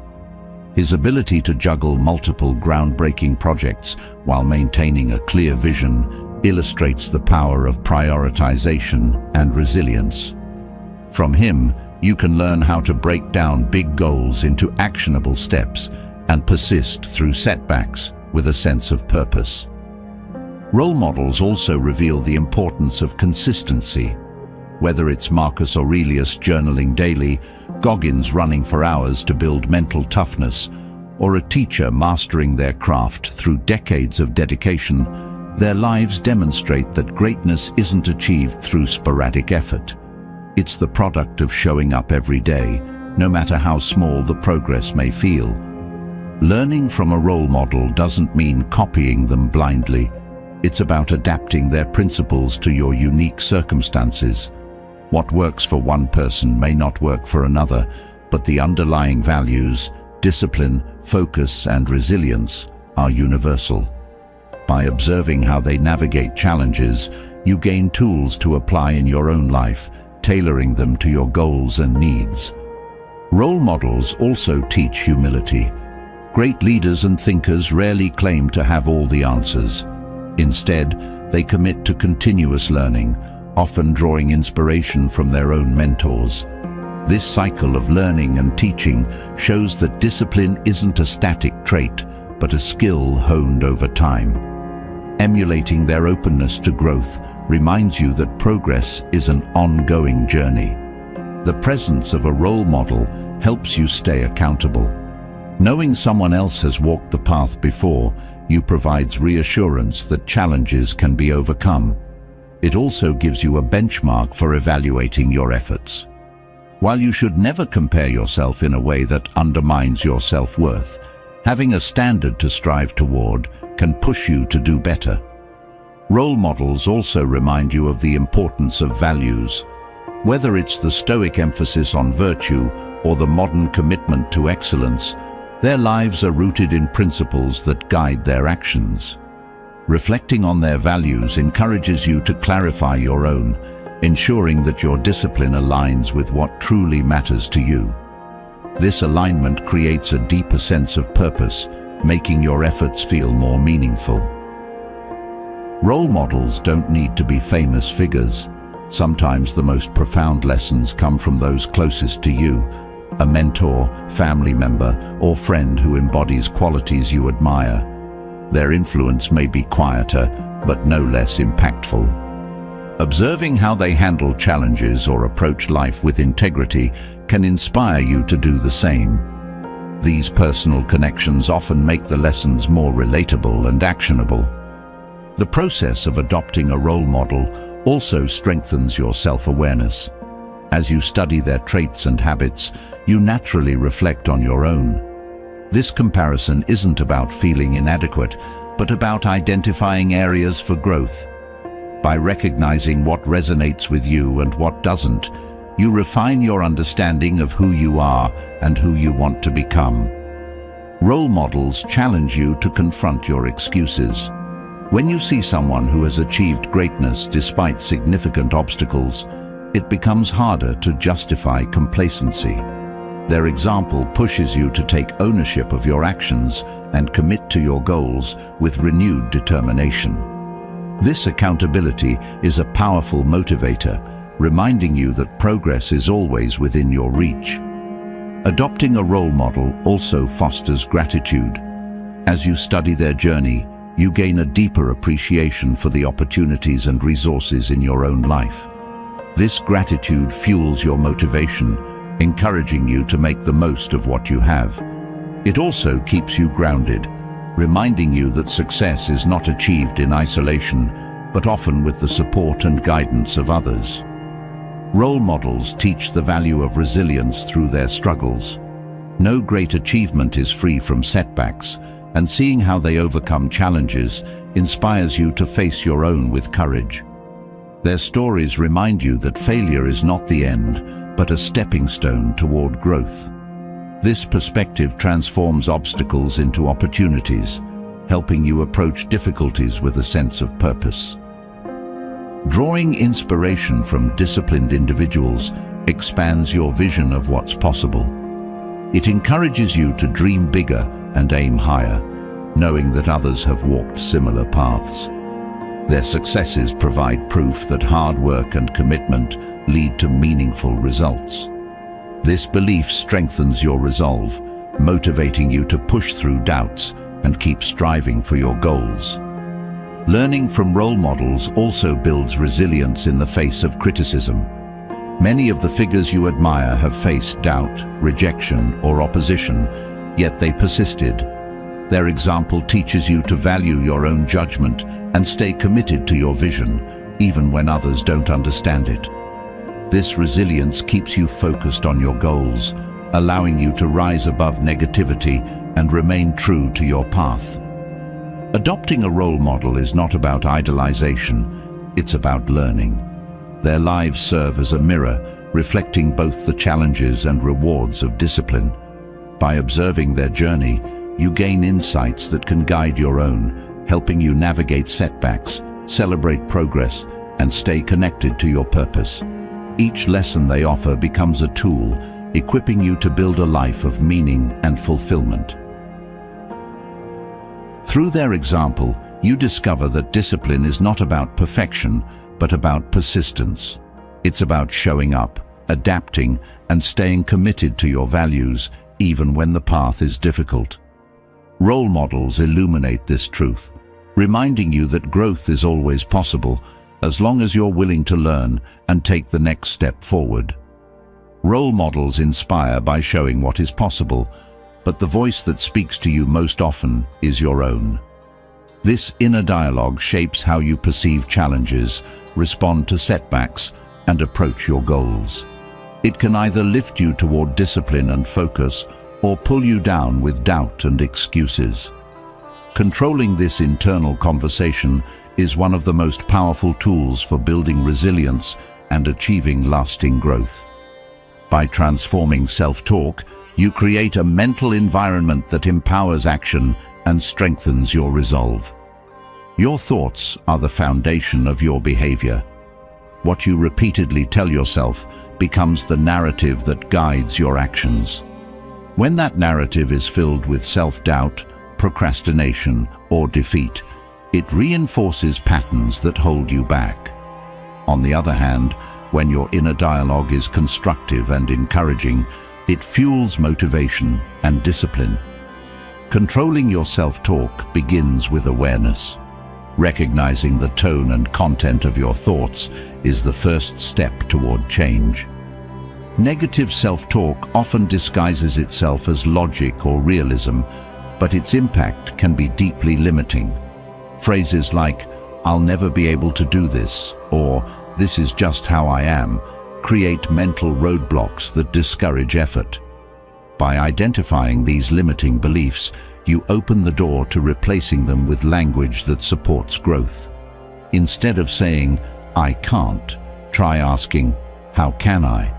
His ability to juggle multiple groundbreaking projects while maintaining a clear vision illustrates the power of prioritization and resilience. From him, you can learn how to break down big goals into actionable steps and persist through setbacks with a sense of purpose. Role models also reveal the importance of consistency. Whether it's Marcus Aurelius journaling daily, Goggins running for hours to build mental toughness, or a teacher mastering their craft through decades of dedication, their lives demonstrate that greatness isn't achieved through sporadic effort. It's the product of showing up every day, no matter how small the progress may feel. Learning from a role model doesn't mean copying them blindly. It's about adapting their principles to your unique circumstances. What works for one person may not work for another, but the underlying values, discipline, focus, and resilience are universal. By observing how they navigate challenges, you gain tools to apply in your own life, tailoring them to your goals and needs. Role models also teach humility. Great leaders and thinkers rarely claim to have all the answers. Instead, they commit to continuous learning, often drawing inspiration from their own mentors. This cycle of learning and teaching shows that discipline isn't a static trait, but a skill honed over time. Emulating their openness to growth reminds you that progress is an ongoing journey. The presence of a role model helps you stay accountable. Knowing someone else has walked the path before you provides reassurance that challenges can be overcome. It also gives you a benchmark for evaluating your efforts. While you should never compare yourself in a way that undermines your self-worth, having a standard to strive toward can push you to do better. Role models also remind you of the importance of values. Whether it's the Stoic emphasis on virtue or the modern commitment to excellence, their lives are rooted in principles that guide their actions. Reflecting on their values encourages you to clarify your own, ensuring that your discipline aligns with what truly matters to you. This alignment creates a deeper sense of purpose, making your efforts feel more meaningful. Role models don't need to be famous figures. Sometimes the most profound lessons come from those closest to you, a mentor, family member, or friend who embodies qualities you admire. Their influence may be quieter, but no less impactful. Observing how they handle challenges or approach life with integrity can inspire you to do the same. These personal connections often make the lessons more relatable and actionable. The process of adopting a role model also strengthens your self-awareness. As you study their traits and habits, you naturally reflect on your own. This comparison isn't about feeling inadequate, but about identifying areas for growth. By recognizing what resonates with you and what doesn't, you refine your understanding of who you are and who you want to become. Role models challenge you to confront your excuses. When you see someone who has achieved greatness despite significant obstacles, it becomes harder to justify complacency. Their example pushes you to take ownership of your actions and commit to your goals with renewed determination. This accountability is a powerful motivator, reminding you that progress is always within your reach. Adopting a role model also fosters gratitude. As you study their journey, you gain a deeper appreciation for the opportunities and resources in your own life. This gratitude fuels your motivation, encouraging you to make the most of what you have. It also keeps you grounded, reminding you that success is not achieved in isolation, but often with the support and guidance of others. Role models teach the value of resilience through their struggles. No great achievement is free from setbacks, and seeing how they overcome challenges inspires you to face your own with courage. Their stories remind you that failure is not the end, but a stepping stone toward growth. This perspective transforms obstacles into opportunities, helping you approach difficulties with a sense of purpose. Drawing inspiration from disciplined individuals expands your vision of what's possible. It encourages you to dream bigger and aim higher, knowing that others have walked similar paths. Their successes provide proof that hard work and commitment lead to meaningful results. This belief strengthens your resolve, motivating you to push through doubts and keep striving for your goals. Learning from role models also builds resilience in the face of criticism. Many of the figures you admire have faced doubt, rejection, or opposition, yet they persisted. Their example teaches you to value your own judgment and stay committed to your vision, even when others don't understand it. This resilience keeps you focused on your goals, allowing you to rise above negativity and remain true to your path. Adopting a role model is not about idolization, it's about learning. Their lives serve as a mirror, reflecting both the challenges and rewards of discipline. By observing their journey, you gain insights that can guide your own, helping you navigate setbacks, celebrate progress, and stay connected to your purpose. Each lesson they offer becomes a tool, equipping you to build a life of meaning and fulfillment. Through their example, you discover that discipline is not about perfection, but about persistence. It's about showing up, adapting, and staying committed to your values, even when the path is difficult. Role models illuminate this truth, reminding you that growth is always possible, as long as you're willing to learn and take the next step forward. Role models inspire by showing what is possible, but the voice that speaks to you most often is your own. This inner dialogue shapes how you perceive challenges, respond to setbacks, and approach your goals. It can either lift you toward discipline and focus, or pull you down with doubt and excuses. Controlling this internal conversation is one of the most powerful tools for building resilience and achieving lasting growth. By transforming self-talk, you create a mental environment that empowers action and strengthens your resolve. Your thoughts are the foundation of your behavior. What you repeatedly tell yourself becomes the narrative that guides your actions. When that narrative is filled with self-doubt, procrastination, or defeat, it reinforces patterns that hold you back. On the other hand, when your inner dialogue is constructive and encouraging, it fuels motivation and discipline. Controlling your self-talk begins with awareness. Recognizing the tone and content of your thoughts is the first step toward change. Negative self-talk often disguises itself as logic or realism, but its impact can be deeply limiting. Phrases like, "I'll never be able to do this," or "This is just how I am," create mental roadblocks that discourage effort. By identifying these limiting beliefs, you open the door to replacing them with language that supports growth. Instead of saying, "I can't," try asking, "How can I?"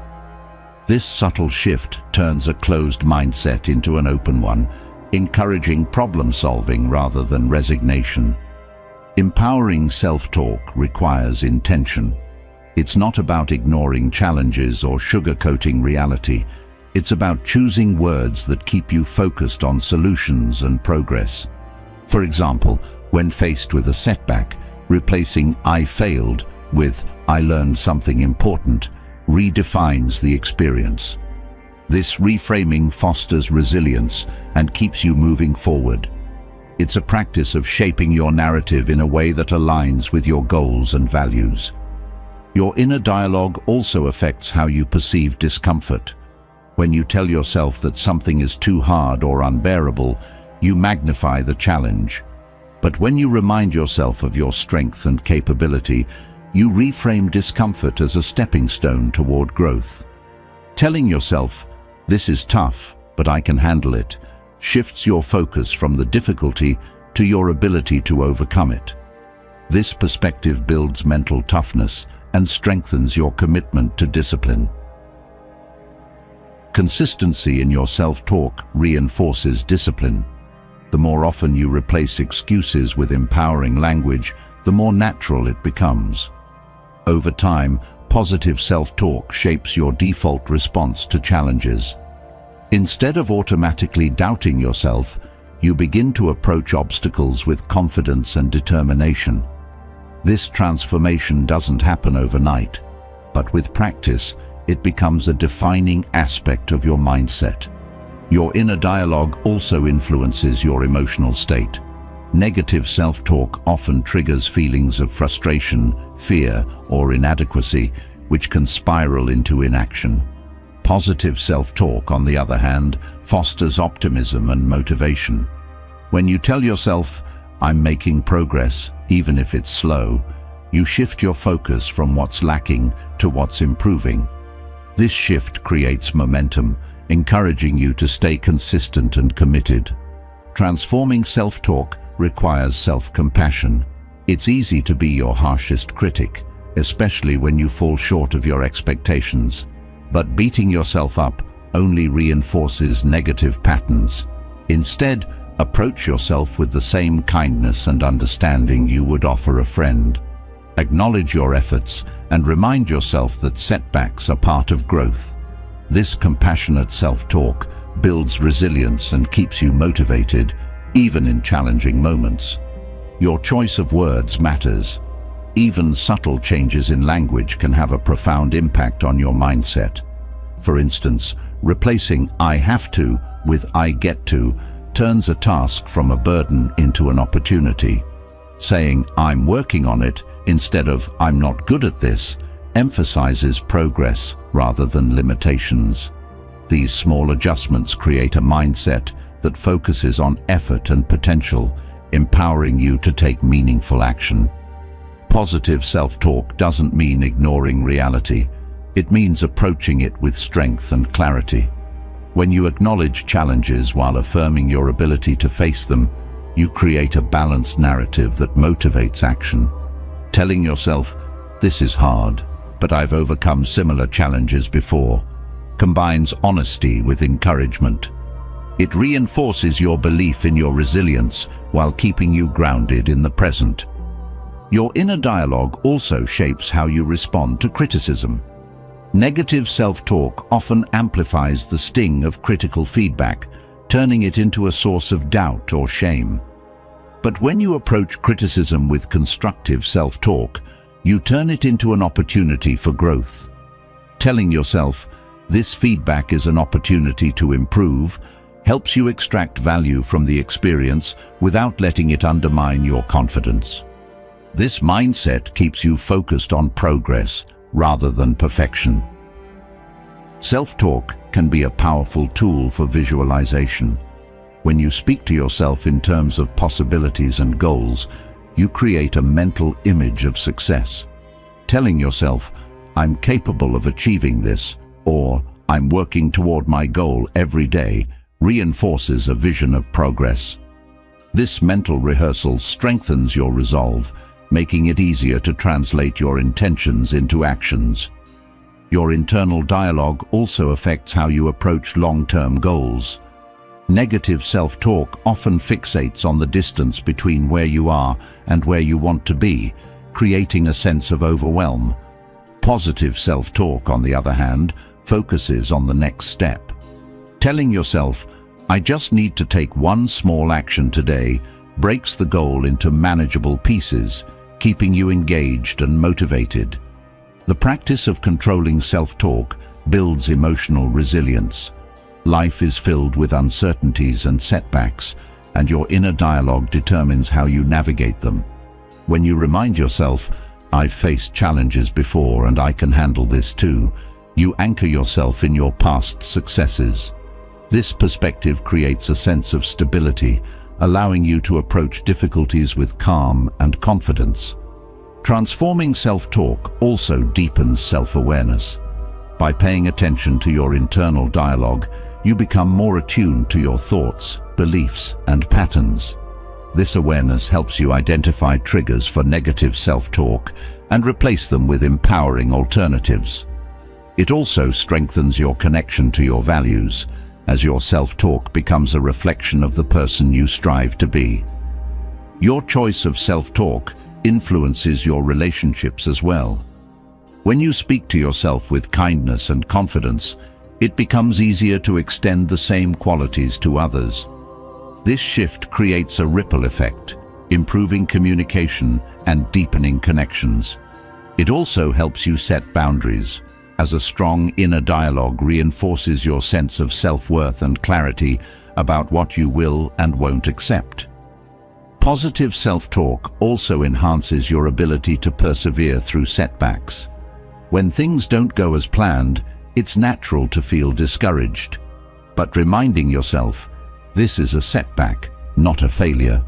This subtle shift turns a closed mindset into an open one, encouraging problem-solving rather than resignation. Empowering self-talk requires intention. It's not about ignoring challenges or sugarcoating reality. It's about choosing words that keep you focused on solutions and progress. For example, when faced with a setback, replacing "I failed" with "I learned something important" redefines the experience. This reframing fosters resilience and keeps you moving forward. It's a practice of shaping your narrative in a way that aligns with your goals and values. Your inner dialogue also affects how you perceive discomfort. When you tell yourself that something is too hard or unbearable, you magnify the challenge. But when you remind yourself of your strength and capability, you reframe discomfort as a stepping stone toward growth. Telling yourself, "This is tough, but I can handle it," shifts your focus from the difficulty to your ability to overcome it. This perspective builds mental toughness and strengthens your commitment to discipline. Consistency in your self-talk reinforces discipline. The more often you replace excuses with empowering language, the more natural it becomes. Over time, positive self-talk shapes your default response to challenges. Instead of automatically doubting yourself, you begin to approach obstacles with confidence and determination. This transformation doesn't happen overnight, but with practice, it becomes a defining aspect of your mindset. Your inner dialogue also influences your emotional state. Negative self-talk often triggers feelings of frustration, fear, or inadequacy, which can spiral into inaction. Positive self-talk, on the other hand, fosters optimism and motivation. When you tell yourself, "I'm making progress, even if it's slow," you shift your focus from what's lacking to what's improving. This shift creates momentum, encouraging you to stay consistent and committed. Transforming self-talk requires self-compassion. It's easy to be your harshest critic, especially when you fall short of your expectations. But beating yourself up only reinforces negative patterns. Instead, approach yourself with the same kindness and understanding you would offer a friend. Acknowledge your efforts and remind yourself that setbacks are part of growth. This compassionate self-talk builds resilience and keeps you motivated, even in challenging moments. Your choice of words matters. Even subtle changes in language can have a profound impact on your mindset. For instance, replacing "I have to" with "I get to" turns a task from a burden into an opportunity. Saying "I'm working on it" instead of "I'm not good at this" emphasizes progress rather than limitations. These small adjustments create a mindset that focuses on effort and potential, empowering you to take meaningful action. Positive self-talk doesn't mean ignoring reality. It means approaching it with strength and clarity. When you acknowledge challenges while affirming your ability to face them, you create a balanced narrative that motivates action. Telling yourself, "This is hard, but I've overcome similar challenges before," combines honesty with encouragement. It reinforces your belief in your resilience while keeping you grounded in the present. Your inner dialogue also shapes how you respond to criticism. Negative self-talk often amplifies the sting of critical feedback, turning it into a source of doubt or shame. But when you approach criticism with constructive self-talk, you turn it into an opportunity for growth. Telling yourself, "This feedback is an opportunity to improve," helps you extract value from the experience without letting it undermine your confidence. This mindset keeps you focused on progress rather than perfection. Self-talk can be a powerful tool for visualization. When you speak to yourself in terms of possibilities and goals, you create a mental image of success. Telling yourself, "I'm capable of achieving this," or "I'm working toward my goal every day," reinforces a vision of progress. This mental rehearsal strengthens your resolve, making it easier to translate your intentions into actions. Your internal dialogue also affects how you approach long-term goals. Negative self-talk often fixates on the distance between where you are and where you want to be, creating a sense of overwhelm. Positive self-talk, on the other hand, focuses on the next step. Telling yourself, "I just need to take one small action today," breaks the goal into manageable pieces, keeping you engaged and motivated. The practice of controlling self-talk builds emotional resilience. Life is filled with uncertainties and setbacks, and your inner dialogue determines how you navigate them. When you remind yourself, "I've faced challenges before and I can handle this too," you anchor yourself in your past successes. This perspective creates a sense of stability, allowing you to approach difficulties with calm and confidence. Transforming self-talk also deepens self-awareness. By paying attention to your internal dialogue, you become more attuned to your thoughts, beliefs, and patterns. This awareness helps you identify triggers for negative self-talk and replace them with empowering alternatives. It also strengthens your connection to your values, as your self-talk becomes a reflection of the person you strive to be. Your choice of self-talk influences your relationships as well. When you speak to yourself with kindness and confidence, it becomes easier to extend the same qualities to others. This shift creates a ripple effect, improving communication and deepening connections. It also helps you set boundaries, as a strong inner dialogue reinforces your sense of self-worth and clarity about what you will and won't accept. Positive self-talk also enhances your ability to persevere through setbacks. When things don't go as planned, it's natural to feel discouraged. But reminding yourself, "This is a setback, not a failure,"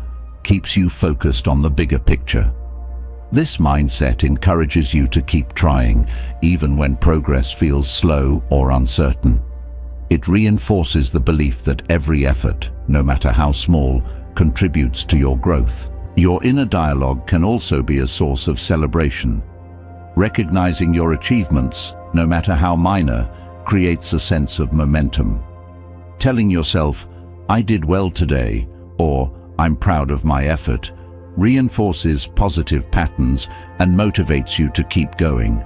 keeps you focused on the bigger picture. This mindset encourages you to keep trying, even when progress feels slow or uncertain. It reinforces the belief that every effort, no matter how small, contributes to your growth. Your inner dialogue can also be a source of celebration. Recognizing your achievements, no matter how minor, creates a sense of momentum. Telling yourself, "I did well today," or "I'm proud of my effort," reinforces positive patterns and motivates you to keep going.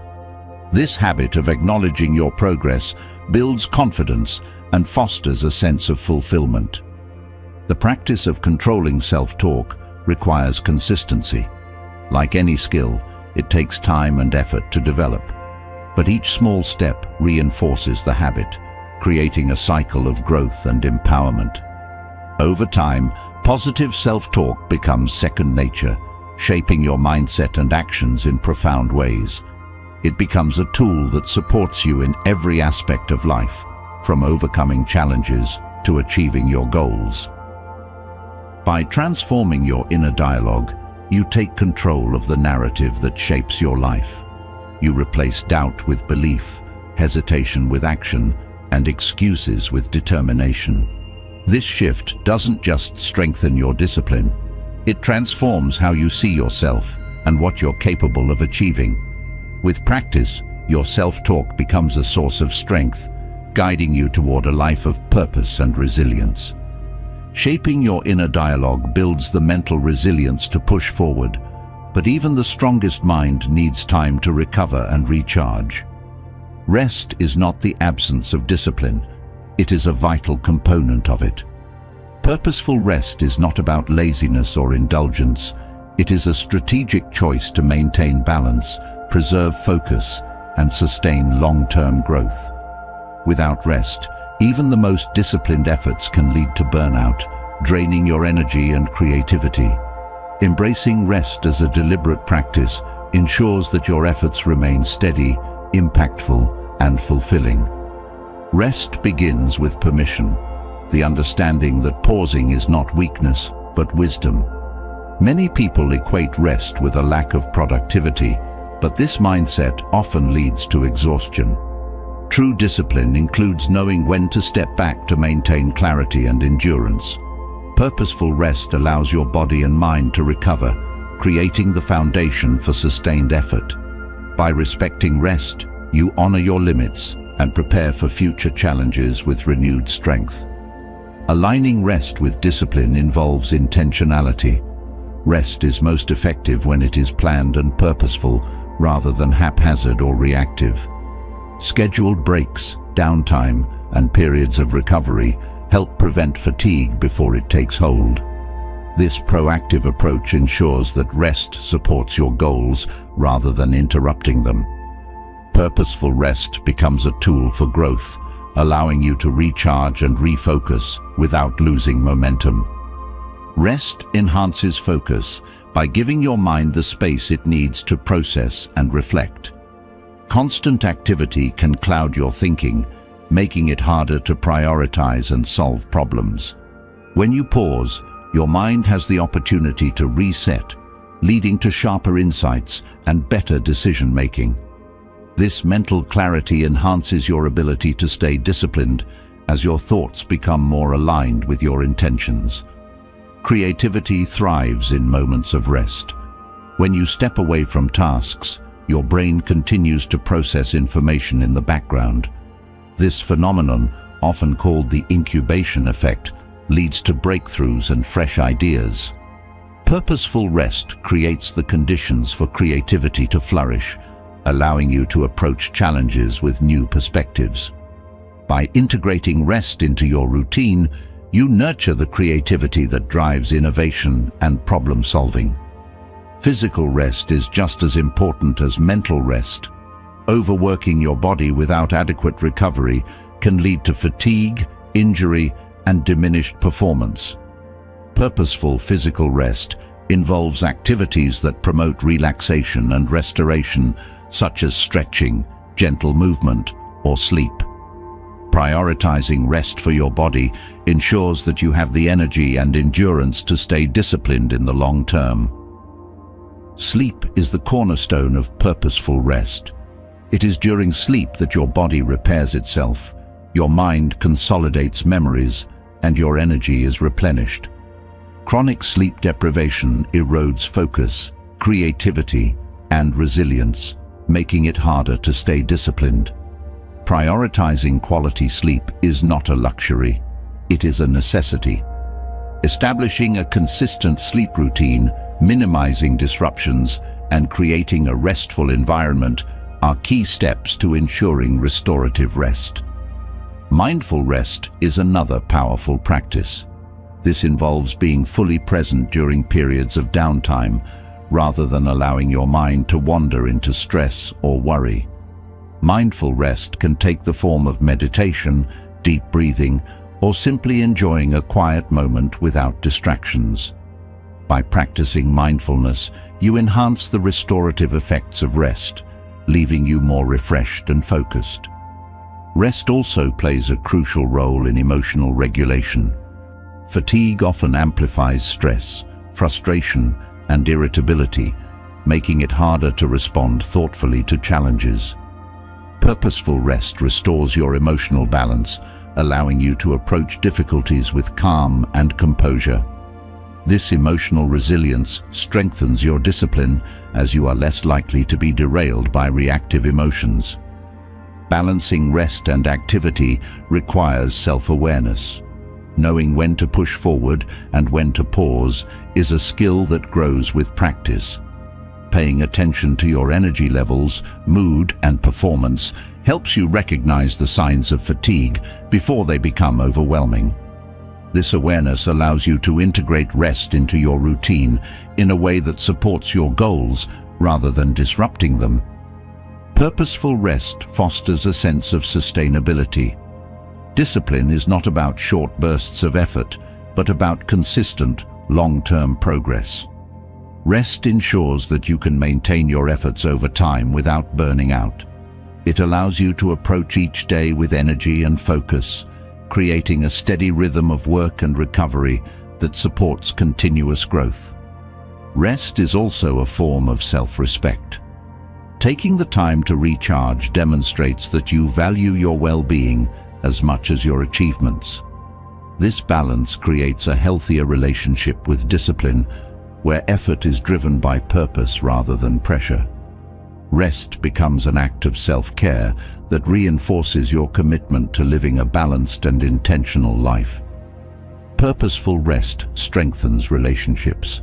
This habit of acknowledging your progress builds confidence and fosters a sense of fulfillment. The practice of controlling self-talk requires consistency. Like any skill, it takes time and effort to develop. But each small step reinforces the habit, creating a cycle of growth and empowerment. Over time, positive self-talk becomes second nature, shaping your mindset and actions in profound ways. It becomes a tool that supports you in every aspect of life, from overcoming challenges to achieving your goals. By transforming your inner dialogue, you take control of the narrative that shapes your life. You replace doubt with belief, hesitation with action, and excuses with determination. This shift doesn't just strengthen your discipline, it transforms how you see yourself and what you're capable of achieving. With practice, your self-talk becomes a source of strength, guiding you toward a life of purpose and resilience. Shaping your inner dialogue builds the mental resilience to push forward, but even the strongest mind needs time to recover and recharge. Rest is not the absence of discipline, it is a vital component of it. Purposeful rest is not about laziness or indulgence, it is a strategic choice to maintain balance, preserve focus, and sustain long-term growth. Without rest, even the most disciplined efforts can lead to burnout, draining your energy and creativity. Embracing rest as a deliberate practice ensures that your efforts remain steady, impactful, and fulfilling. Rest begins with permission, the understanding that pausing is not weakness, but wisdom. Many people equate rest with a lack of productivity, but this mindset often leads to exhaustion. True discipline includes knowing when to step back to maintain clarity and endurance. Purposeful rest allows your body and mind to recover, creating the foundation for sustained effort. By respecting rest, you honor your limits and prepare for future challenges with renewed strength. Aligning rest with discipline involves intentionality. Rest is most effective when it is planned and purposeful, rather than haphazard or reactive. Scheduled breaks, downtime, and periods of recovery help prevent fatigue before it takes hold. This proactive approach ensures that rest supports your goals rather than interrupting them. Purposeful rest becomes a tool for growth, allowing you to recharge and refocus without losing momentum. Rest enhances focus by giving your mind the space it needs to process and reflect. Constant activity can cloud your thinking, making it harder to prioritize and solve problems. When you pause, your mind has the opportunity to reset, leading to sharper insights and better decision-making. This mental clarity enhances your ability to stay disciplined as your thoughts become more aligned with your intentions. Creativity thrives in moments of rest. When you step away from tasks, your brain continues to process information in the background. This phenomenon, often called the incubation effect, leads to breakthroughs and fresh ideas. Purposeful rest creates the conditions for creativity to flourish, allowing you to approach challenges with new perspectives. By integrating rest into your routine, you nurture the creativity that drives innovation and problem-solving. Physical rest is just as important as mental rest. Overworking your body without adequate recovery can lead to fatigue, injury, and diminished performance. Purposeful physical rest involves activities that promote relaxation and restoration, such as stretching, gentle movement, or sleep. Prioritizing rest for your body ensures that you have the energy and endurance to stay disciplined in the long term. Sleep is the cornerstone of purposeful rest. It is during sleep that your body repairs itself, your mind consolidates memories, and your energy is replenished. Chronic sleep deprivation erodes focus, creativity, and resilience, making it harder to stay disciplined. Prioritizing quality sleep is not a luxury, it is a necessity. Establishing a consistent sleep routine, minimizing disruptions, and creating a restful environment are key steps to ensuring restorative rest. Mindful rest is another powerful practice. This involves being fully present during periods of downtime, rather than allowing your mind to wander into stress or worry. Mindful rest can take the form of meditation, deep breathing, or simply enjoying a quiet moment without distractions. By practicing mindfulness, you enhance the restorative effects of rest, leaving you more refreshed and focused. Rest also plays a crucial role in emotional regulation. Fatigue often amplifies stress, frustration, and irritability, making it harder to respond thoughtfully to challenges. Purposeful rest restores your emotional balance, allowing you to approach difficulties with calm and composure. This emotional resilience strengthens your discipline, as you are less likely to be derailed by reactive emotions. Balancing rest and activity requires self-awareness. Knowing when to push forward and when to pause is a skill that grows with practice. Paying attention to your energy levels, mood, and performance helps you recognize the signs of fatigue before they become overwhelming. This awareness allows you to integrate rest into your routine in a way that supports your goals rather than disrupting them. Purposeful rest fosters a sense of sustainability. Discipline is not about short bursts of effort, but about consistent, long-term progress. Rest ensures that you can maintain your efforts over time without burning out. It allows you to approach each day with energy and focus, creating a steady rhythm of work and recovery that supports continuous growth. Rest is also a form of self-respect. Taking the time to recharge demonstrates that you value your well-being as much as your achievements. This balance creates a healthier relationship with discipline, where effort is driven by purpose rather than pressure. Rest becomes an act of self-care that reinforces your commitment to living a balanced and intentional life. Purposeful rest strengthens relationships.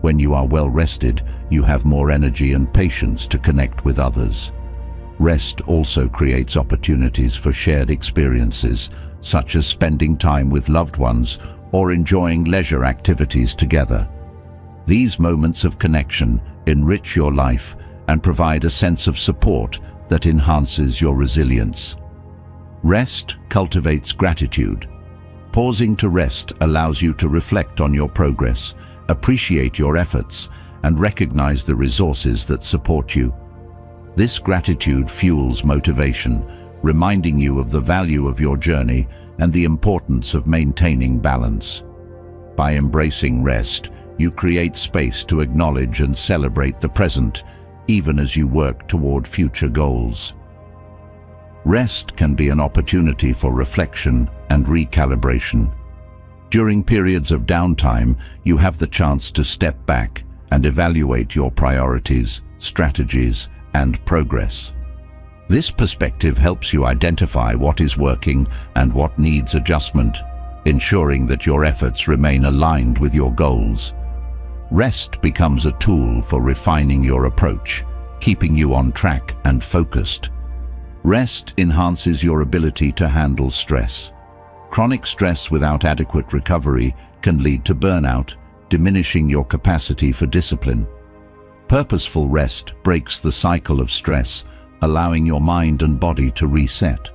When you are well rested, you have more energy and patience to connect with others. Rest also creates opportunities for shared experiences, such as spending time with loved ones or enjoying leisure activities together. These moments of connection enrich your life and provide a sense of support that enhances your resilience. Rest cultivates gratitude. Pausing to rest allows you to reflect on your progress, appreciate your efforts, and recognize the resources that support you. This gratitude fuels motivation, reminding you of the value of your journey and the importance of maintaining balance. By embracing rest, you create space to acknowledge and celebrate the present, even as you work toward future goals. Rest can be an opportunity for reflection and recalibration. During periods of downtime, you have the chance to step back and evaluate your priorities, strategies, and progress. This perspective helps you identify what is working and what needs adjustment, ensuring that your efforts remain aligned with your goals. Rest becomes a tool for refining your approach, keeping you on track and focused. Rest enhances your ability to handle stress. Chronic stress without adequate recovery can lead to burnout, diminishing your capacity for discipline. Purposeful rest breaks the cycle of stress, allowing your mind and body to reset.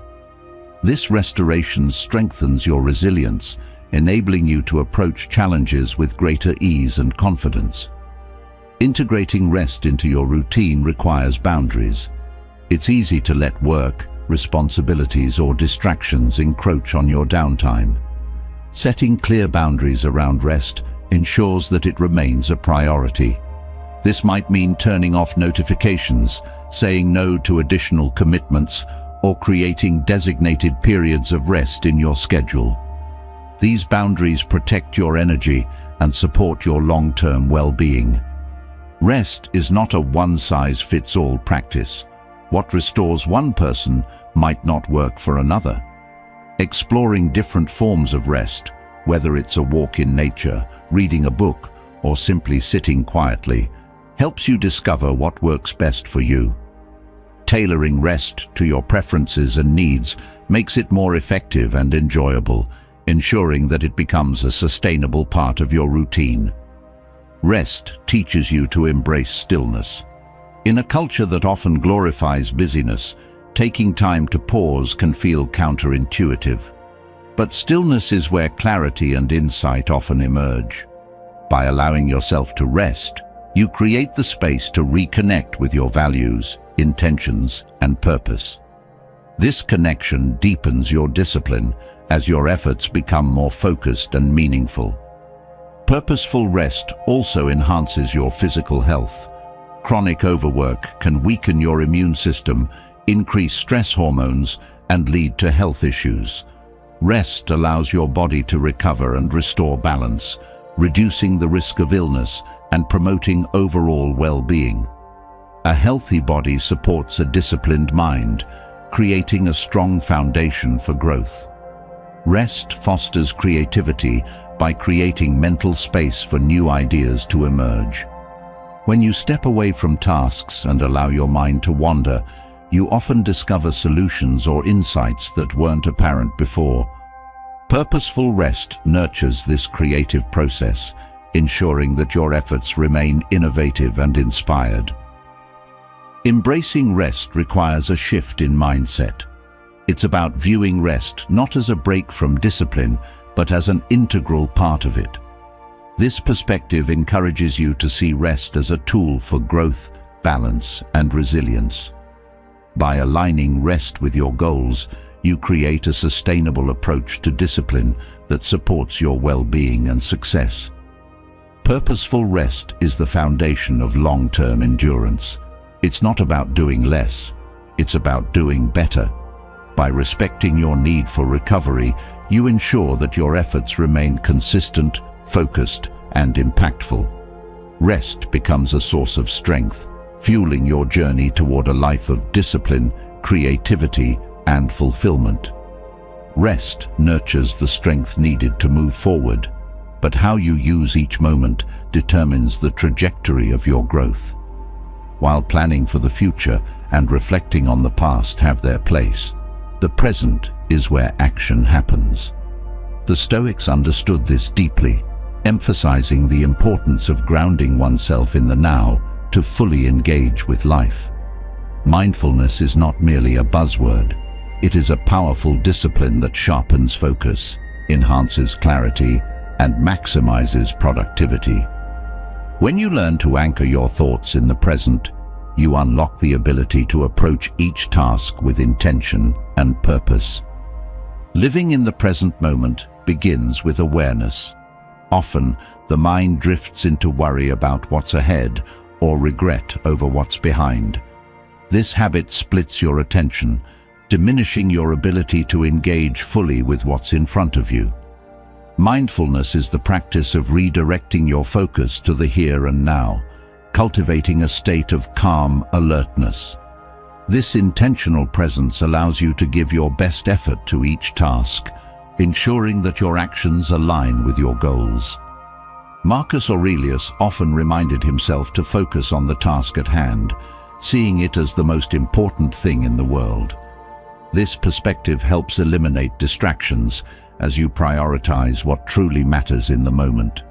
This restoration strengthens your resilience, enabling you to approach challenges with greater ease and confidence. Integrating rest into your routine requires boundaries. It's easy to let work, responsibilities, or distractions encroach on your downtime. Setting clear boundaries around rest ensures that it remains a priority. This might mean turning off notifications, saying no to additional commitments, or creating designated periods of rest in your schedule. These boundaries protect your energy and support your long-term well-being. Rest is not a one-size-fits-all practice. What restores one person might not work for another. Exploring different forms of rest, whether it's a walk in nature, reading a book, or simply sitting quietly, helps you discover what works best for you. Tailoring rest to your preferences and needs makes it more effective and enjoyable, ensuring that it becomes a sustainable part of your routine. Rest teaches you to embrace stillness. In a culture that often glorifies busyness, taking time to pause can feel counterintuitive. But stillness is where clarity and insight often emerge. By allowing yourself to rest, you create the space to reconnect with your values, intentions, and purpose. This connection deepens your discipline as your efforts become more focused and meaningful. Purposeful rest also enhances your physical health. Chronic overwork can weaken your immune system, increase stress hormones, and lead to health issues. Rest allows your body to recover and restore balance, reducing the risk of illness and promoting overall well-being. A healthy body supports a disciplined mind, creating a strong foundation for growth. Rest fosters creativity by creating mental space for new ideas to emerge. When you step away from tasks and allow your mind to wander, you often discover solutions or insights that weren't apparent before. Purposeful rest nurtures this creative process, ensuring that your efforts remain innovative and inspired. Embracing rest requires a shift in mindset. It's about viewing rest not as a break from discipline, but as an integral part of it. This perspective encourages you to see rest as a tool for growth, balance, and resilience. By aligning rest with your goals, you create a sustainable approach to discipline that supports your well-being and success. Purposeful rest is the foundation of long-term endurance. It's not about doing less, it's about doing better. By respecting your need for recovery, you ensure that your efforts remain consistent, focused, and impactful. Rest becomes a source of strength, fueling your journey toward a life of discipline, creativity, and fulfillment. Rest nurtures the strength needed to move forward, but how you use each moment determines the trajectory of your growth. While planning for the future and reflecting on the past have their place, the present is where action happens. The Stoics understood this deeply, emphasizing the importance of grounding oneself in the now to fully engage with life. Mindfulness is not merely a buzzword. It is a powerful discipline that sharpens focus, enhances clarity, and maximizes productivity. When you learn to anchor your thoughts in the present, you unlock the ability to approach each task with intention and purpose. Living in the present moment begins with awareness. Often, the mind drifts into worry about what's ahead or regret over what's behind. This habit splits your attention, diminishing your ability to engage fully with what's in front of you. Mindfulness is the practice of redirecting your focus to the here and now, cultivating a state of calm alertness. This intentional presence allows you to give your best effort to each task, ensuring that your actions align with your goals. Marcus Aurelius often reminded himself to focus on the task at hand, seeing it as the most important thing in the world. This perspective helps eliminate distractions as you prioritize what truly matters in the moment.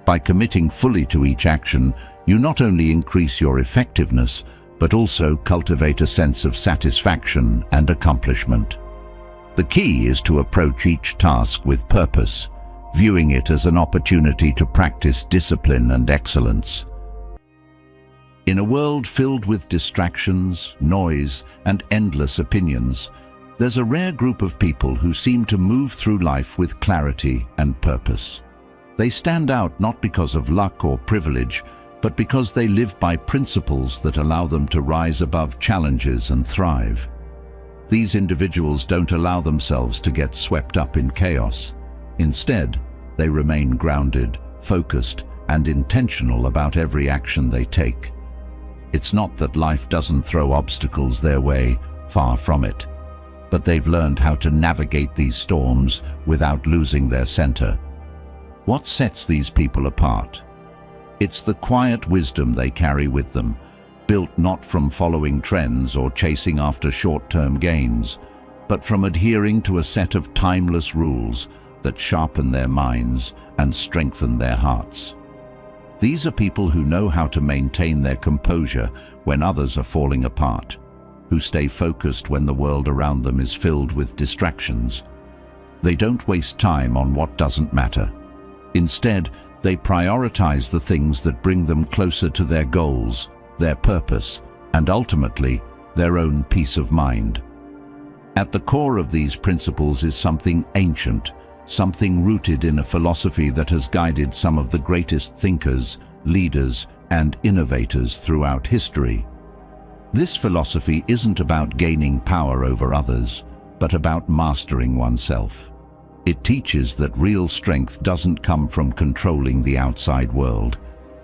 By committing fully to each action, you not only increase your effectiveness, but also cultivate a sense of satisfaction and accomplishment. The key is to approach each task with purpose, viewing it as an opportunity to practice discipline and excellence. In a world filled with distractions, noise, and endless opinions, there's a rare group of people who seem to move through life with clarity and purpose. They stand out not because of luck or privilege, but because they live by principles that allow them to rise above challenges and thrive. These individuals don't allow themselves to get swept up in chaos. Instead, they remain grounded, focused, and intentional about every action they take. It's not that life doesn't throw obstacles their way, far from it. But they've learned how to navigate these storms without losing their center. What sets these people apart? It's the quiet wisdom they carry with them, built not from following trends or chasing after short-term gains, but from adhering to a set of timeless rules that sharpen their minds and strengthen their hearts. These are people who know how to maintain their composure when others are falling apart, who stay focused when the world around them is filled with distractions. They don't waste time on what doesn't matter. Instead, they prioritize the things that bring them closer to their goals, their purpose, and ultimately, their own peace of mind. At the core of these principles is something ancient, something rooted in a philosophy that has guided some of the greatest thinkers, leaders, and innovators throughout history. This philosophy isn't about gaining power over others, but about mastering oneself. It teaches that real strength doesn't come from controlling the outside world.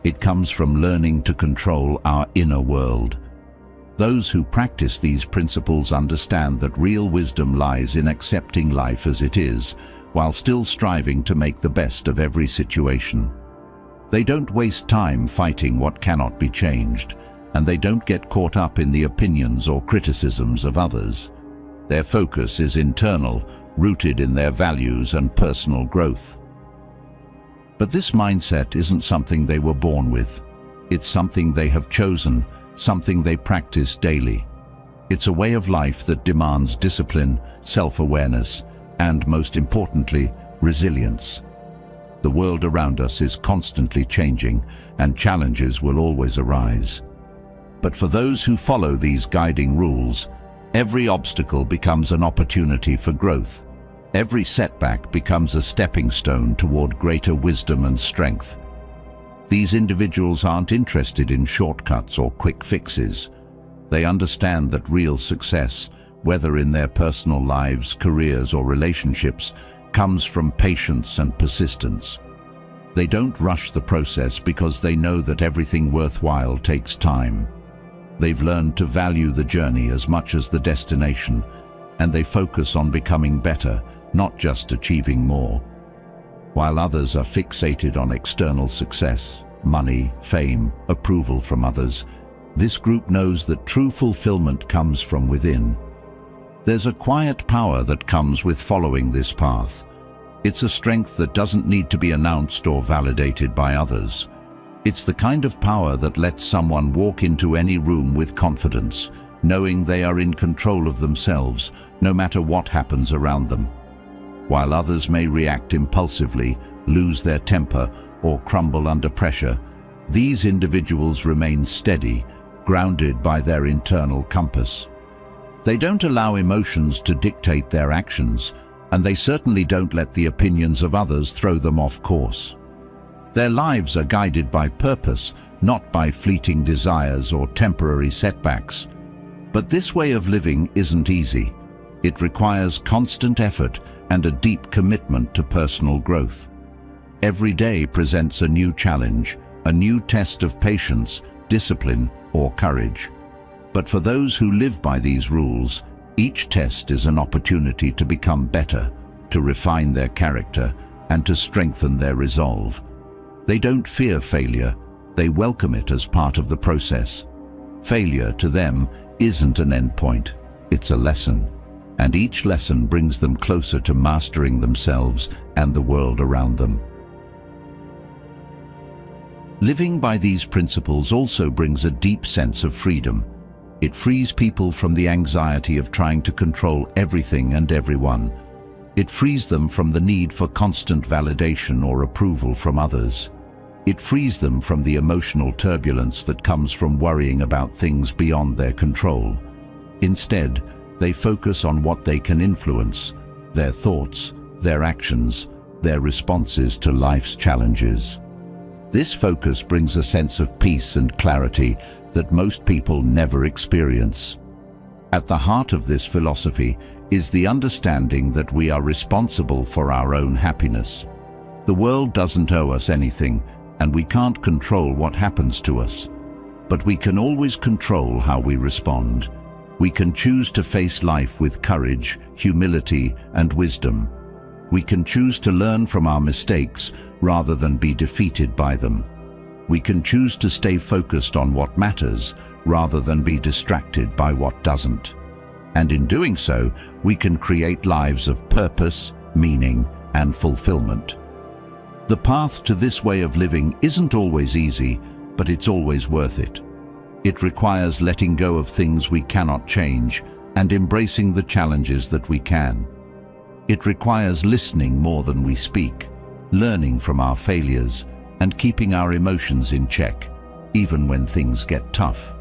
It comes from learning to control our inner world. Those who practice these principles understand that real wisdom lies in accepting life as it is, while still striving to make the best of every situation. They don't waste time fighting what cannot be changed, and they don't get caught up in the opinions or criticisms of others. Their focus is internal, rooted in their values and personal growth. But this mindset isn't something they were born with. It's something they have chosen, something they practice daily. It's a way of life that demands discipline, self-awareness, and most importantly, resilience. The world around us is constantly changing, and challenges will always arise. But for those who follow these guiding rules, every obstacle becomes an opportunity for growth. Every setback becomes a stepping stone toward greater wisdom and strength. These individuals aren't interested in shortcuts or quick fixes. They understand that real success, whether in their personal lives, careers, or relationships, comes from patience and persistence. They don't rush the process because they know that everything worthwhile takes time. They've learned to value the journey as much as the destination, and they focus on becoming better, not just achieving more. While others are fixated on external success, money, fame, approval from others, this group knows that true fulfillment comes from within. There's a quiet power that comes with following this path. It's a strength that doesn't need to be announced or validated by others. It's the kind of power that lets someone walk into any room with confidence, knowing they are in control of themselves, no matter what happens around them. While others may react impulsively, lose their temper, or crumble under pressure, these individuals remain steady, grounded by their internal compass. They don't allow emotions to dictate their actions, and they certainly don't let the opinions of others throw them off course. Their lives are guided by purpose, not by fleeting desires or temporary setbacks. But this way of living isn't easy. It requires constant effort and a deep commitment to personal growth. Every day presents a new challenge, a new test of patience, discipline, or courage. But for those who live by these rules, each test is an opportunity to become better, to refine their character, and to strengthen their resolve. They don't fear failure, they welcome it as part of the process. Failure to them isn't an endpoint, it's a lesson, and each lesson brings them closer to mastering themselves and the world around them. Living by these principles also brings a deep sense of freedom. It frees people from the anxiety of trying to control everything and everyone. It frees them from the need for constant validation or approval from others. It frees them from the emotional turbulence that comes from worrying about things beyond their control. Instead, they focus on what they can influence, their thoughts, their actions, their responses to life's challenges. This focus brings a sense of peace and clarity that most people never experience. At the heart of this philosophy is the understanding that we are responsible for our own happiness. The world doesn't owe us anything, and we can't control what happens to us. But we can always control how we respond. We can choose to face life with courage, humility, and wisdom. We can choose to learn from our mistakes rather than be defeated by them. We can choose to stay focused on what matters rather than be distracted by what doesn't. And in doing so, we can create lives of purpose, meaning, and fulfillment. The path to this way of living isn't always easy, but it's always worth it. It requires letting go of things we cannot change and embracing the challenges that we can. It requires listening more than we speak, learning from our failures, and keeping our emotions in check, even when things get tough.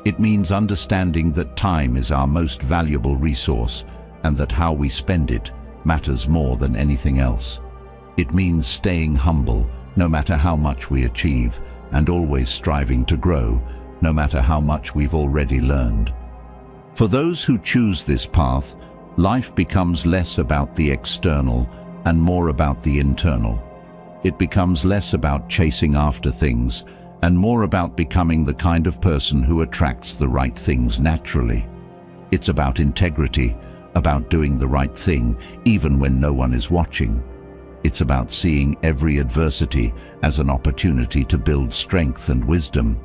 It means understanding that time is our most valuable resource and that how we spend it matters more than anything else. It means staying humble, no matter how much we achieve, and always striving to grow, no matter how much we've already learned. For those who choose this path, life becomes less about the external and more about the internal. It becomes less about chasing after things and more about becoming the kind of person who attracts the right things naturally. It's about integrity, about doing the right thing even when no one is watching. It's about seeing every adversity as an opportunity to build strength and wisdom.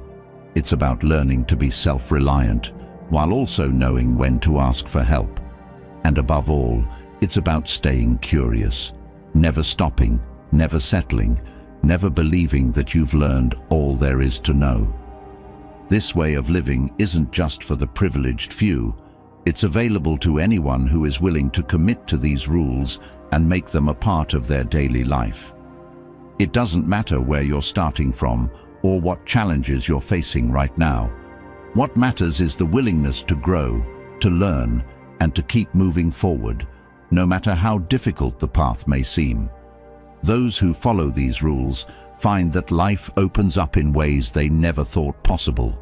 It's about learning to be self-reliant while also knowing when to ask for help. And above all, it's about staying curious, never stopping, never settling, never believing that you've learned all there is to know. This way of living isn't just for the privileged few. It's available to anyone who is willing to commit to these rules and make them a part of their daily life. It doesn't matter where you're starting from or what challenges you're facing right now. What matters is the willingness to grow, to learn, and to keep moving forward, no matter how difficult the path may seem. Those who follow these rules find that life opens up in ways they never thought possible.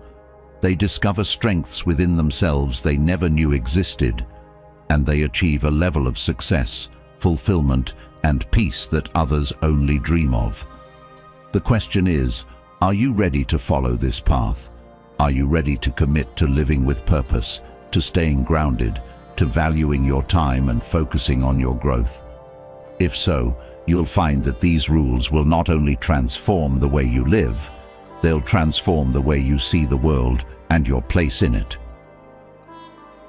They discover strengths within themselves they never knew existed, and they achieve a level of success, fulfillment, and peace that others only dream of. The question is, are you ready to follow this path? Are you ready to commit to living with purpose, to staying grounded, to valuing your time and focusing on your growth? If so, you'll find that these rules will not only transform the way you live, they'll transform the way you see the world and your place in it.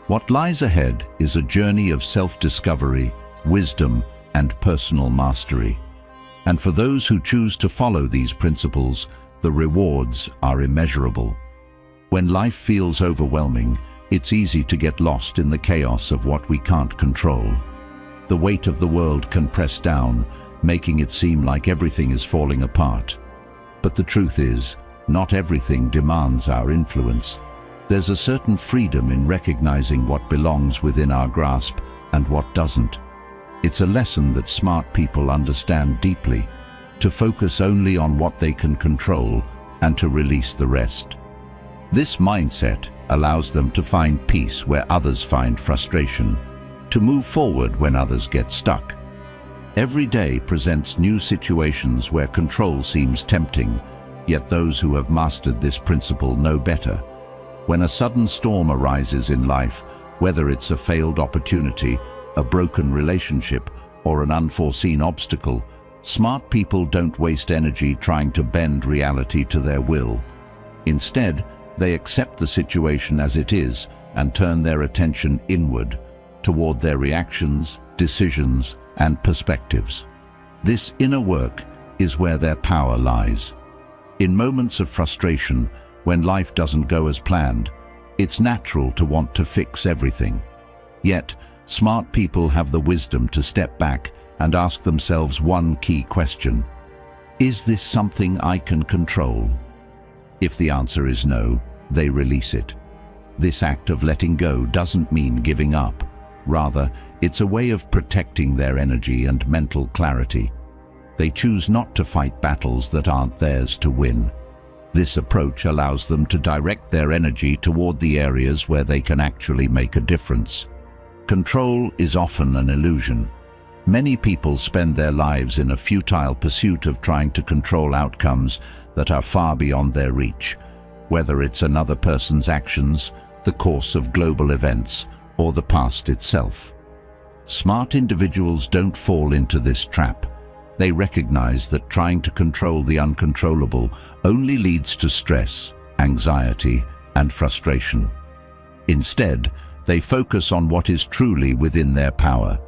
What lies ahead is a journey of self-discovery, wisdom, and personal mastery. And for those who choose to follow these principles, the rewards are immeasurable. When life feels overwhelming, it's easy to get lost in the chaos of what we can't control. The weight of the world can press down, making it seem like everything is falling apart. But the truth is, not everything demands our influence. There's a certain freedom in recognizing what belongs within our grasp and what doesn't. It's a lesson that smart people understand deeply, to focus only on what they can control and to release the rest. This mindset allows them to find peace where others find frustration, to move forward when others get stuck. Every day presents new situations where control seems tempting, yet those who have mastered this principle know better. When a sudden storm arises in life, whether it's a failed opportunity, a broken relationship, or an unforeseen obstacle, smart people don't waste energy trying to bend reality to their will. Instead, they accept the situation as it is and turn their attention inward, toward their reactions, decisions, and perspectives. This inner work is where their power lies. In moments of frustration, when life doesn't go as planned, it's natural to want to fix everything. Yet, smart people have the wisdom to step back and ask themselves one key question: is this something I can control? If the answer is no, they release it. This act of letting go doesn't mean giving up. Rather, it's a way of protecting their energy and mental clarity. They choose not to fight battles that aren't theirs to win. This approach allows them to direct their energy toward the areas where they can actually make a difference. Control is often an illusion. Many people spend their lives in a futile pursuit of trying to control outcomes that are far beyond their reach, whether it's another person's actions, the course of global events, or the past itself. Smart individuals don't fall into this trap. They recognize that trying to control the uncontrollable only leads to stress, anxiety, and frustration. Instead, they focus on what is truly within their power,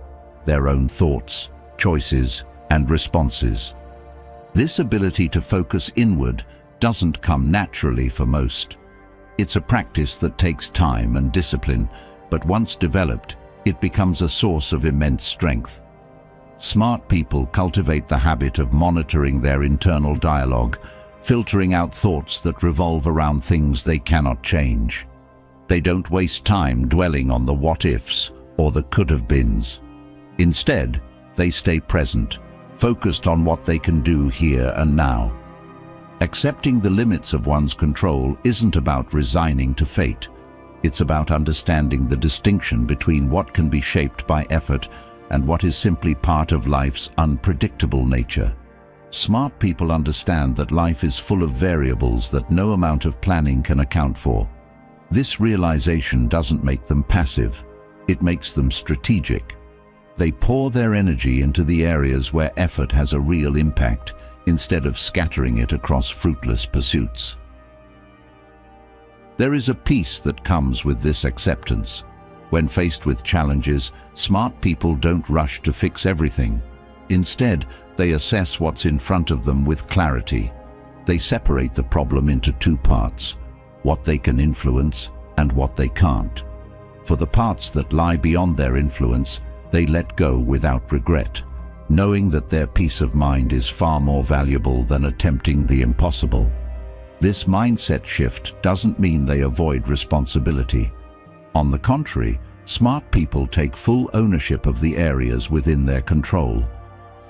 their own thoughts, choices, and responses. This ability to focus inward doesn't come naturally for most. It's a practice that takes time and discipline, but once developed, it becomes a source of immense strength. Smart people cultivate the habit of monitoring their internal dialogue, filtering out thoughts that revolve around things they cannot change. They don't waste time dwelling on the what-ifs or the could-have-beens. Instead, they stay present, focused on what they can do here and now. Accepting the limits of one's control isn't about resigning to fate. It's about understanding the distinction between what can be shaped by effort and what is simply part of life's unpredictable nature. Smart people understand that life is full of variables that no amount of planning can account for. This realization doesn't make them passive. It makes them strategic. They pour their energy into the areas where effort has a real impact, instead of scattering it across fruitless pursuits. There is a peace that comes with this acceptance. When faced with challenges, smart people don't rush to fix everything. Instead, they assess what's in front of them with clarity. They separate the problem into two parts: what they can influence and what they can't. For the parts that lie beyond their influence, they let go without regret. knowing that their peace of mind is far more valuable than attempting the impossible. This mindset shift doesn't mean they avoid responsibility. On the contrary, smart people take full ownership of the areas within their control.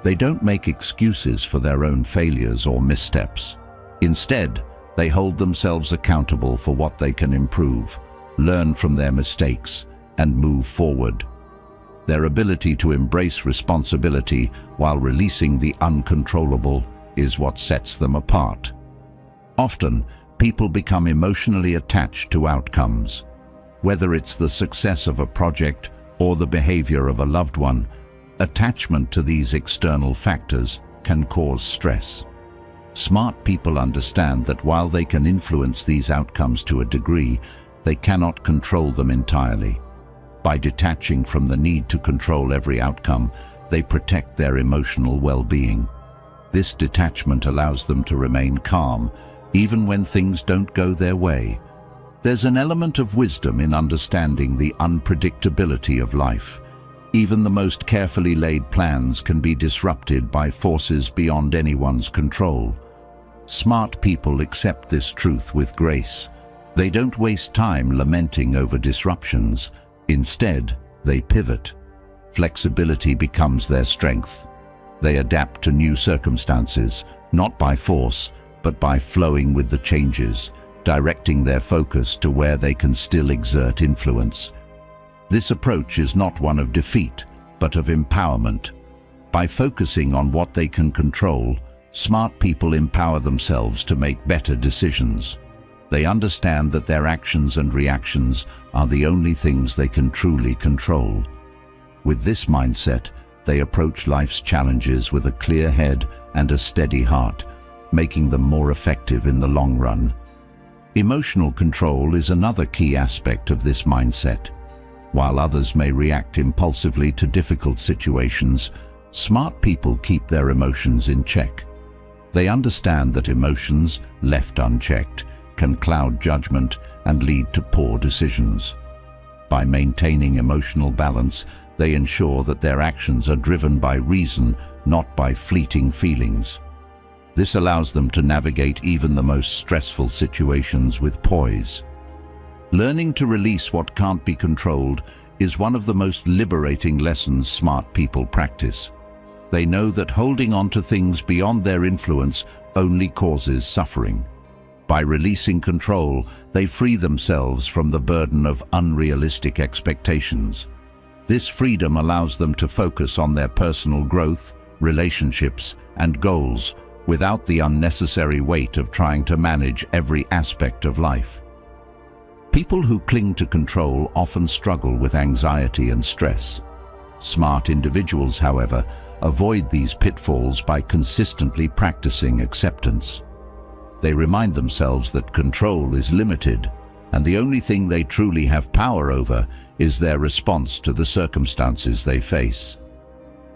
They don't make excuses for their own failures or missteps. Instead, they hold themselves accountable for what they can improve, learn from their mistakes, and move forward. Their ability to embrace responsibility while releasing the uncontrollable is what sets them apart. Often, people become emotionally attached to outcomes. Whether it's the success of a project or the behavior of a loved one, attachment to these external factors can cause stress. Smart people understand that while they can influence these outcomes to a degree, they cannot control them entirely. By detaching from the need to control every outcome, they protect their emotional well-being. This detachment allows them to remain calm, even when things don't go their way. There's an element of wisdom in understanding the unpredictability of life. Even the most carefully laid plans can be disrupted by forces beyond anyone's control. Smart people accept this truth with grace. They don't waste time lamenting over disruptions. Instead, they pivot. Flexibility becomes their strength. They adapt to new circumstances, not by force, but by flowing with the changes, directing their focus to where they can still exert influence. This approach is not one of defeat, but of empowerment. By focusing on what they can control, smart people empower themselves to make better decisions. They understand that their actions and reactions are the only things they can truly control. With this mindset, they approach life's challenges with a clear head and a steady heart, making them more effective in the long run. Emotional control is another key aspect of this mindset. While others may react impulsively to difficult situations, smart people keep their emotions in check. They understand that emotions, left unchecked, can cloud judgment and lead to poor decisions. By maintaining emotional balance, they ensure that their actions are driven by reason, not by fleeting feelings. This allows them to navigate even the most stressful situations with poise. Learning to release what can't be controlled is one of the most liberating lessons smart people practice. They know that holding on to things beyond their influence only causes suffering. By releasing control, they free themselves from the burden of unrealistic expectations. This freedom allows them to focus on their personal growth, relationships, and goals without the unnecessary weight of trying to manage every aspect of life. People who cling to control often struggle with anxiety and stress. Smart individuals, however, avoid these pitfalls by consistently practicing acceptance. They remind themselves that control is limited, and the only thing they truly have power over is their response to the circumstances they face.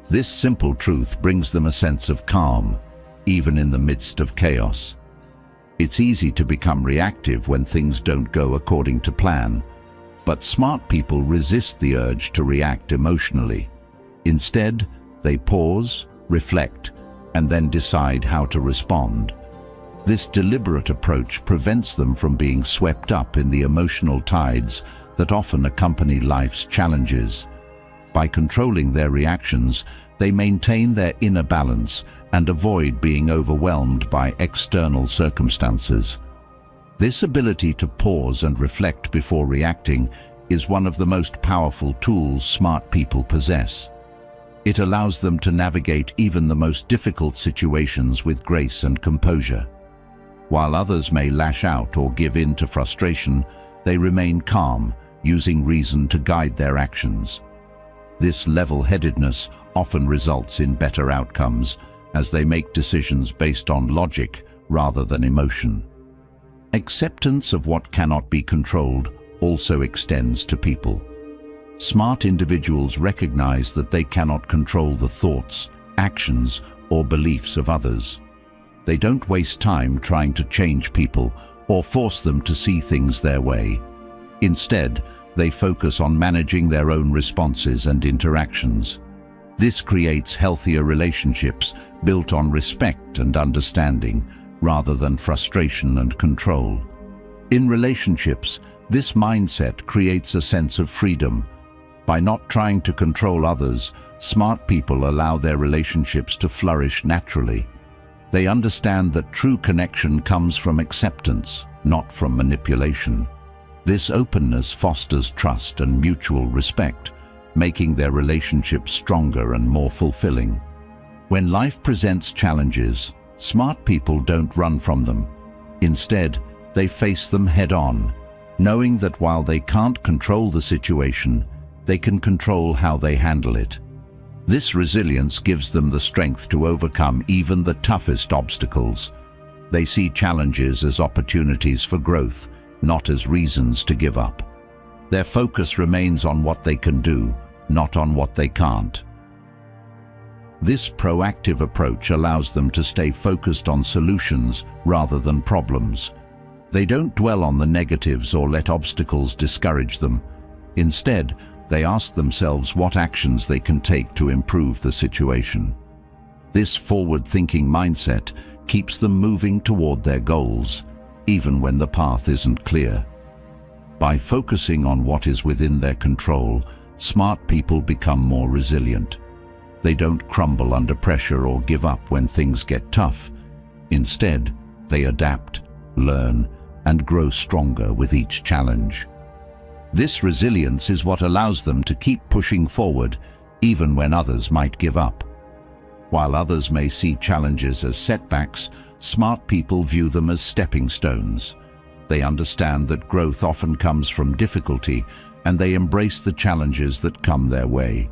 This simple truth brings them a sense of calm, even in the midst of chaos. It's easy to become reactive when things don't go according to plan, but smart people resist the urge to react emotionally. Instead, they pause, reflect, and then decide how to respond. This deliberate approach prevents them from being swept up in the emotional tides that often accompany life's challenges. By controlling their reactions, they maintain their inner balance and avoid being overwhelmed by external circumstances. This ability to pause and reflect before reacting is one of the most powerful tools smart people possess. It allows them to navigate even the most difficult situations with grace and composure. While others may lash out or give in to frustration, they remain calm, using reason to guide their actions. This level-headedness often results in better outcomes, as they make decisions based on logic rather than emotion. Acceptance of what cannot be controlled also extends to people. Smart individuals recognize that they cannot control the thoughts, actions, or beliefs of others. They don't waste time trying to change people or force them to see things their way. Instead, they focus on managing their own responses and interactions. This creates healthier relationships built on respect and understanding, rather than frustration and control. In relationships, this mindset creates a sense of freedom. By not trying to control others, smart people allow their relationships to flourish naturally. They understand that true connection comes from acceptance, not from manipulation. This openness fosters trust and mutual respect, making their relationships stronger and more fulfilling. When life presents challenges, smart people don't run from them. Instead, they face them head-on, knowing that while they can't control the situation, they can control how they handle it. This resilience gives them the strength to overcome even the toughest obstacles. They see challenges as opportunities for growth, not as reasons to give up. Their focus remains on what they can do, not on what they can't. This proactive approach allows them to stay focused on solutions rather than problems. They don't dwell on the negatives or let obstacles discourage them. Instead, they ask themselves what actions they can take to improve the situation. This forward-thinking mindset keeps them moving toward their goals, even when the path isn't clear. By focusing on what is within their control, smart people become more resilient. They don't crumble under pressure or give up when things get tough. Instead, they adapt, learn, and grow stronger with each challenge. This resilience is what allows them to keep pushing forward, even when others might give up. While others may see challenges as setbacks, smart people view them as stepping stones. They understand that growth often comes from difficulty, and they embrace the challenges that come their way.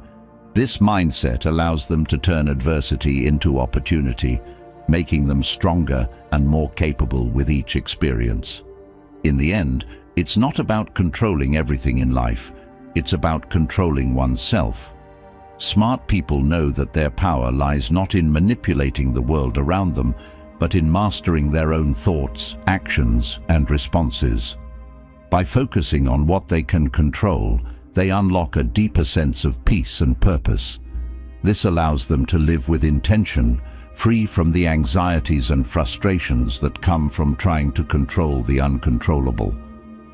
This mindset allows them to turn adversity into opportunity, making them stronger and more capable with each experience. In the end, it's not about controlling everything in life, it's about controlling oneself. Smart people know that their power lies not in manipulating the world around them, but in mastering their own thoughts, actions, and responses. By focusing on what they can control, they unlock a deeper sense of peace and purpose. This allows them to live with intention, free from the anxieties and frustrations that come from trying to control the uncontrollable.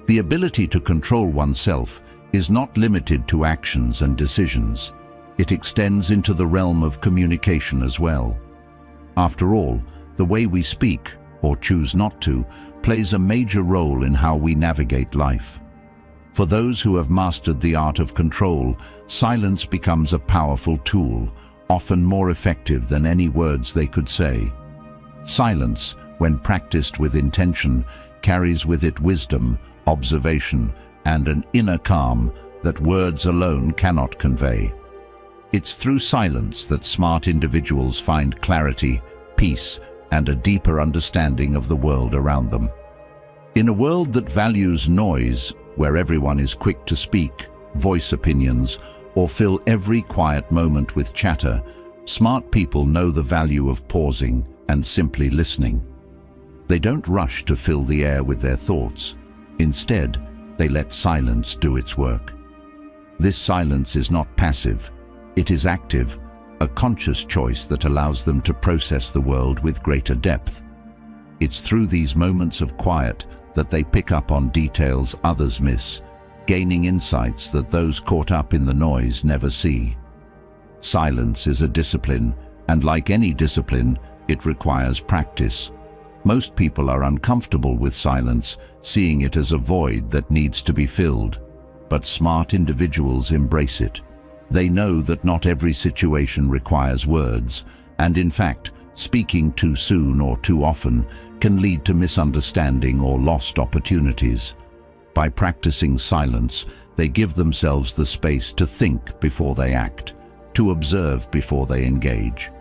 The ability to control oneself is not limited to actions and decisions. It extends into the realm of communication as well. After all, the way we speak, or choose not to, plays a major role in how we navigate life. For those who have mastered the art of control, silence becomes a powerful tool, often more effective than any words they could say. Silence, when practiced with intention, carries with it wisdom, observation, and an inner calm that words alone cannot convey. It's through silence that smart individuals find clarity, peace, and a deeper understanding of the world around them. In a world that values noise, where everyone is quick to speak, voice opinions, or fill every quiet moment with chatter, smart people know the value of pausing and simply listening. They don't rush to fill the air with their thoughts. Instead, they let silence do its work. This silence is not passive, it is active, a conscious choice that allows them to process the world with greater depth. It's through these moments of quiet that they pick up on details others miss, gaining insights that those caught up in the noise never see. Silence is a discipline, and like any discipline, it requires practice. Most people are uncomfortable with silence, seeing it as a void that needs to be filled. But smart individuals embrace it. They know that not every situation requires words, and in fact, speaking too soon or too often can lead to misunderstanding or lost opportunities. By practicing silence, they give themselves the space to think before they act, to observe before they engage.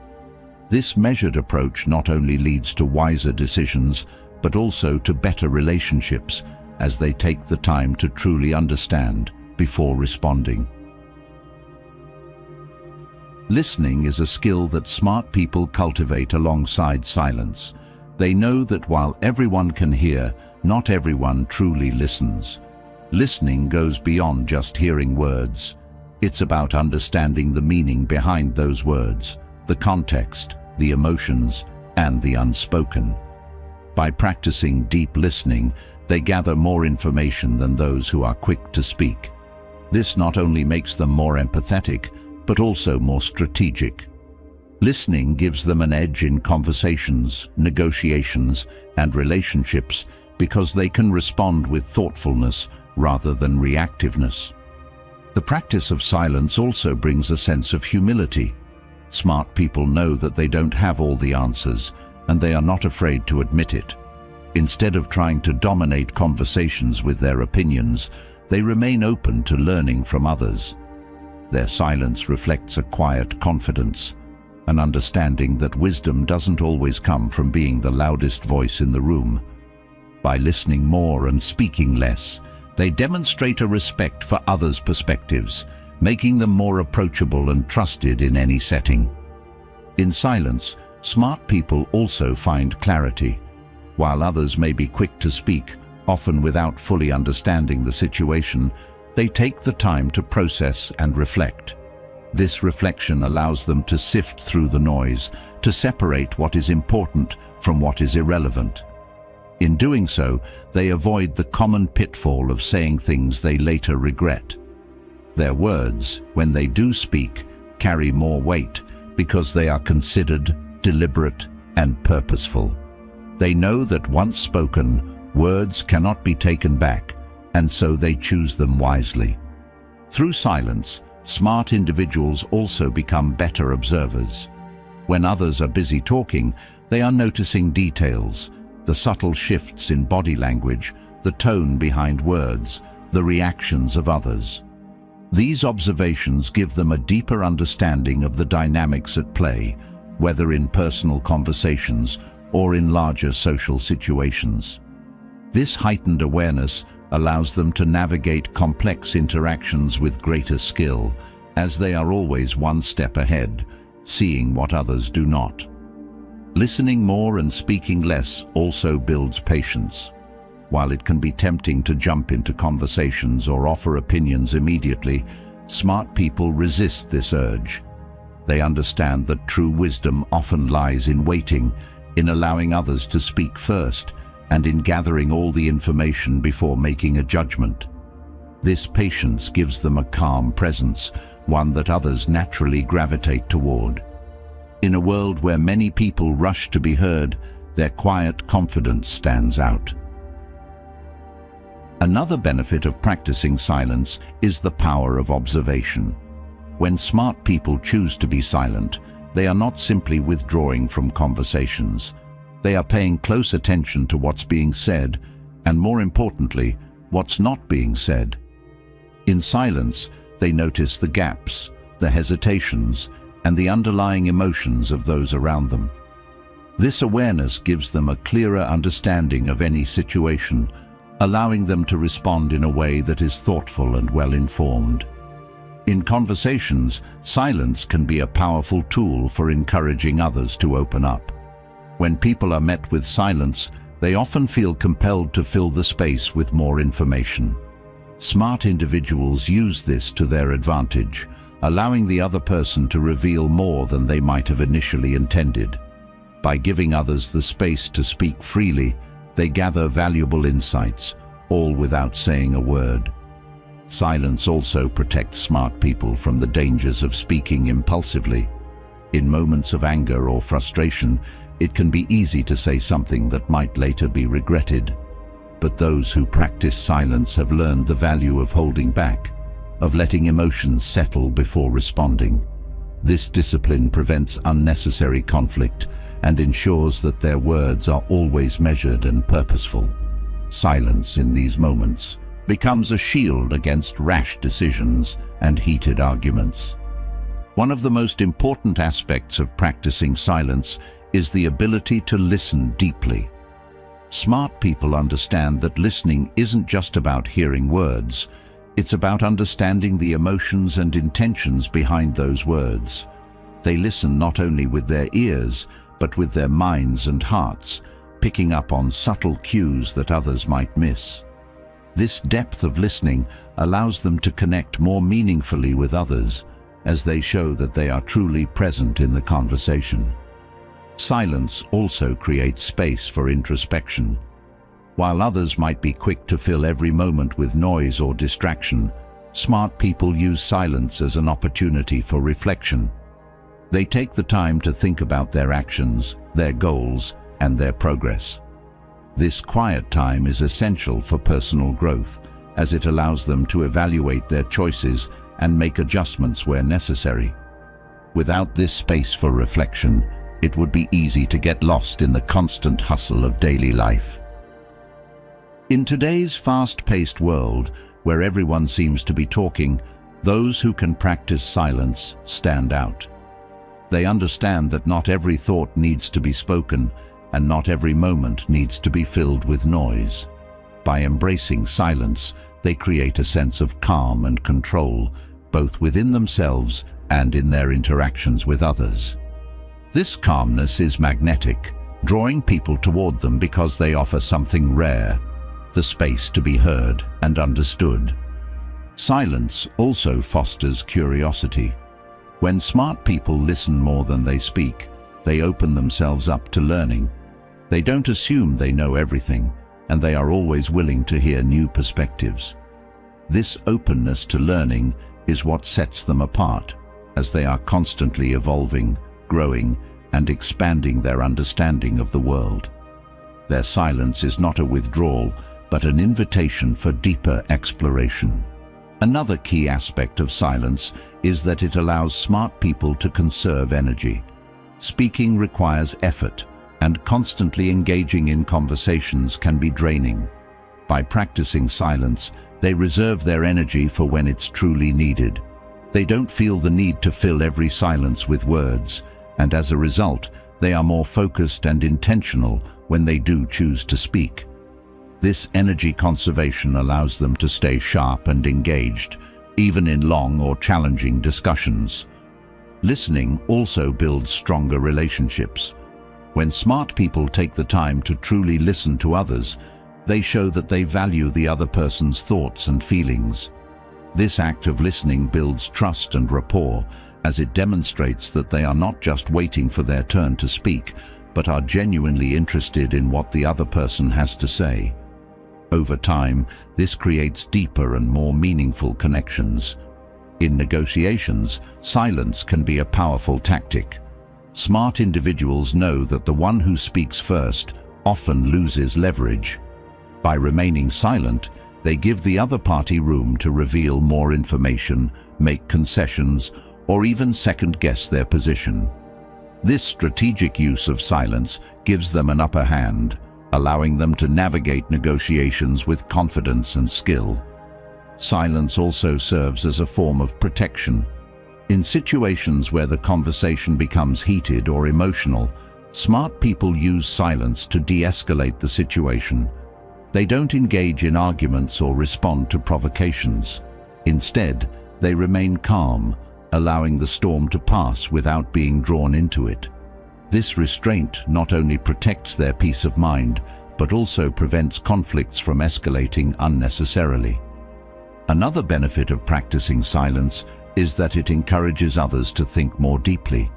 This measured approach not only leads to wiser decisions, but also to better relationships, as they take the time to truly understand before responding. Listening is a skill that smart people cultivate alongside silence. They know that while everyone can hear, not everyone truly listens. Listening goes beyond just hearing words. It's about understanding the meaning behind those words, the context, the emotions, and the unspoken. By practicing deep listening, they gather more information than those who are quick to speak. This not only makes them more empathetic, but also more strategic. Listening gives them an edge in conversations, negotiations, and relationships because they can respond with thoughtfulness rather than reactiveness. The practice of silence also brings a sense of humility. Smart people know that they don't have all the answers, and they are not afraid to admit it. Instead of trying to dominate conversations with their opinions, they remain open to learning from others. Their silence reflects a quiet confidence, an understanding that wisdom doesn't always come from being the loudest voice in the room. By listening more and speaking less, they demonstrate a respect for others' perspectives, making them more approachable and trusted in any setting. In silence, smart people also find clarity. While others may be quick to speak, often without fully understanding the situation, they take the time to process and reflect. This reflection allows them to sift through the noise, to separate what is important from what is irrelevant. In doing so, they avoid the common pitfall of saying things they later regret. Their words, when they do speak, carry more weight because they are considered, deliberate, and purposeful. They know that once spoken, words cannot be taken back, and so they choose them wisely. Through silence, smart individuals also become better observers. When others are busy talking, they are noticing details, the subtle shifts in body language, the tone behind words, the reactions of others. These observations give them a deeper understanding of the dynamics at play, whether in personal conversations or in larger social situations. This heightened awareness allows them to navigate complex interactions with greater skill, as they are always one step ahead, seeing what others do not. Listening more and speaking less also builds patience. While it can be tempting to jump into conversations or offer opinions immediately, smart people resist this urge. They understand that true wisdom often lies in waiting, in allowing others to speak first, and in gathering all the information before making a judgment. This patience gives them a calm presence, one that others naturally gravitate toward. In a world where many people rush to be heard, their quiet confidence stands out. Another benefit of practicing silence is the power of observation. When smart people choose to be silent, they are not simply withdrawing from conversations. They are paying close attention to what's being said, and more importantly, what's not being said. In silence, they notice the gaps, the hesitations, and the underlying emotions of those around them. This awareness gives them a clearer understanding of any situation, allowing them to respond in a way that is thoughtful and well-informed. In conversations, silence can be a powerful tool for encouraging others to open up. When people are met with silence, they often feel compelled to fill the space with more information. Smart individuals use this to their advantage, allowing the other person to reveal more than they might have initially intended. By giving others the space to speak freely, they gather valuable insights, all without saying a word. Silence also protects smart people from the dangers of speaking impulsively. In moments of anger or frustration, it can be easy to say something that might later be regretted. But those who practice silence have learned the value of holding back, of letting emotions settle before responding. This discipline prevents unnecessary conflict and ensures that their words are always measured and purposeful. Silence in these moments becomes a shield against rash decisions and heated arguments. One of the most important aspects of practicing silence is the ability to listen deeply. Smart people understand that listening isn't just about hearing words. It's about understanding the emotions and intentions behind those words. They listen not only with their ears, but with their minds and hearts, picking up on subtle cues that others might miss. This depth of listening allows them to connect more meaningfully with others, as they show that they are truly present in the conversation. Silence also creates space for introspection. While others might be quick to fill every moment with noise or distraction, smart people use silence as an opportunity for reflection. They take the time to think about their actions, their goals, and their progress. This quiet time is essential for personal growth, as it allows them to evaluate their choices and make adjustments where necessary. Without this space for reflection, it would be easy to get lost in the constant hustle of daily life. In today's fast-paced world, where everyone seems to be talking, those who can practice silence stand out. They understand that not every thought needs to be spoken, and not every moment needs to be filled with noise. By embracing silence, they create a sense of calm and control, both within themselves and in their interactions with others. This calmness is magnetic, drawing people toward them because they offer something rare, the space to be heard and understood. Silence also fosters curiosity. When smart people listen more than they speak, they open themselves up to learning. They don't assume they know everything, and they are always willing to hear new perspectives. This openness to learning is what sets them apart, as they are constantly evolving, growing, and expanding their understanding of the world. Their silence is not a withdrawal, but an invitation for deeper exploration. Another key aspect of silence is that it allows smart people to conserve energy. Speaking requires effort, and constantly engaging in conversations can be draining. By practicing silence, they reserve their energy for when it's truly needed. They don't feel the need to fill every silence with words, and as a result, they are more focused and intentional when they do choose to speak. This energy conservation allows them to stay sharp and engaged, even in long or challenging discussions. Listening also builds stronger relationships. When smart people take the time to truly listen to others, they show that they value the other person's thoughts and feelings. This act of listening builds trust and rapport, as it demonstrates that they are not just waiting for their turn to speak, but are genuinely interested in what the other person has to say. Over time, this creates deeper and more meaningful connections. In negotiations, silence can be a powerful tactic. Smart individuals know that the one who speaks first often loses leverage. By remaining silent, they give the other party room to reveal more information, make concessions, or even second-guess their position. This strategic use of silence gives them an upper hand, allowing them to navigate negotiations with confidence and skill. Silence also serves as a form of protection. In situations where the conversation becomes heated or emotional, smart people use silence to de-escalate the situation. They don't engage in arguments or respond to provocations. Instead, they remain calm, allowing the storm to pass without being drawn into it. This restraint not only protects their peace of mind, but also prevents conflicts from escalating unnecessarily. Another benefit of practicing silence is that it encourages others to think more deeply.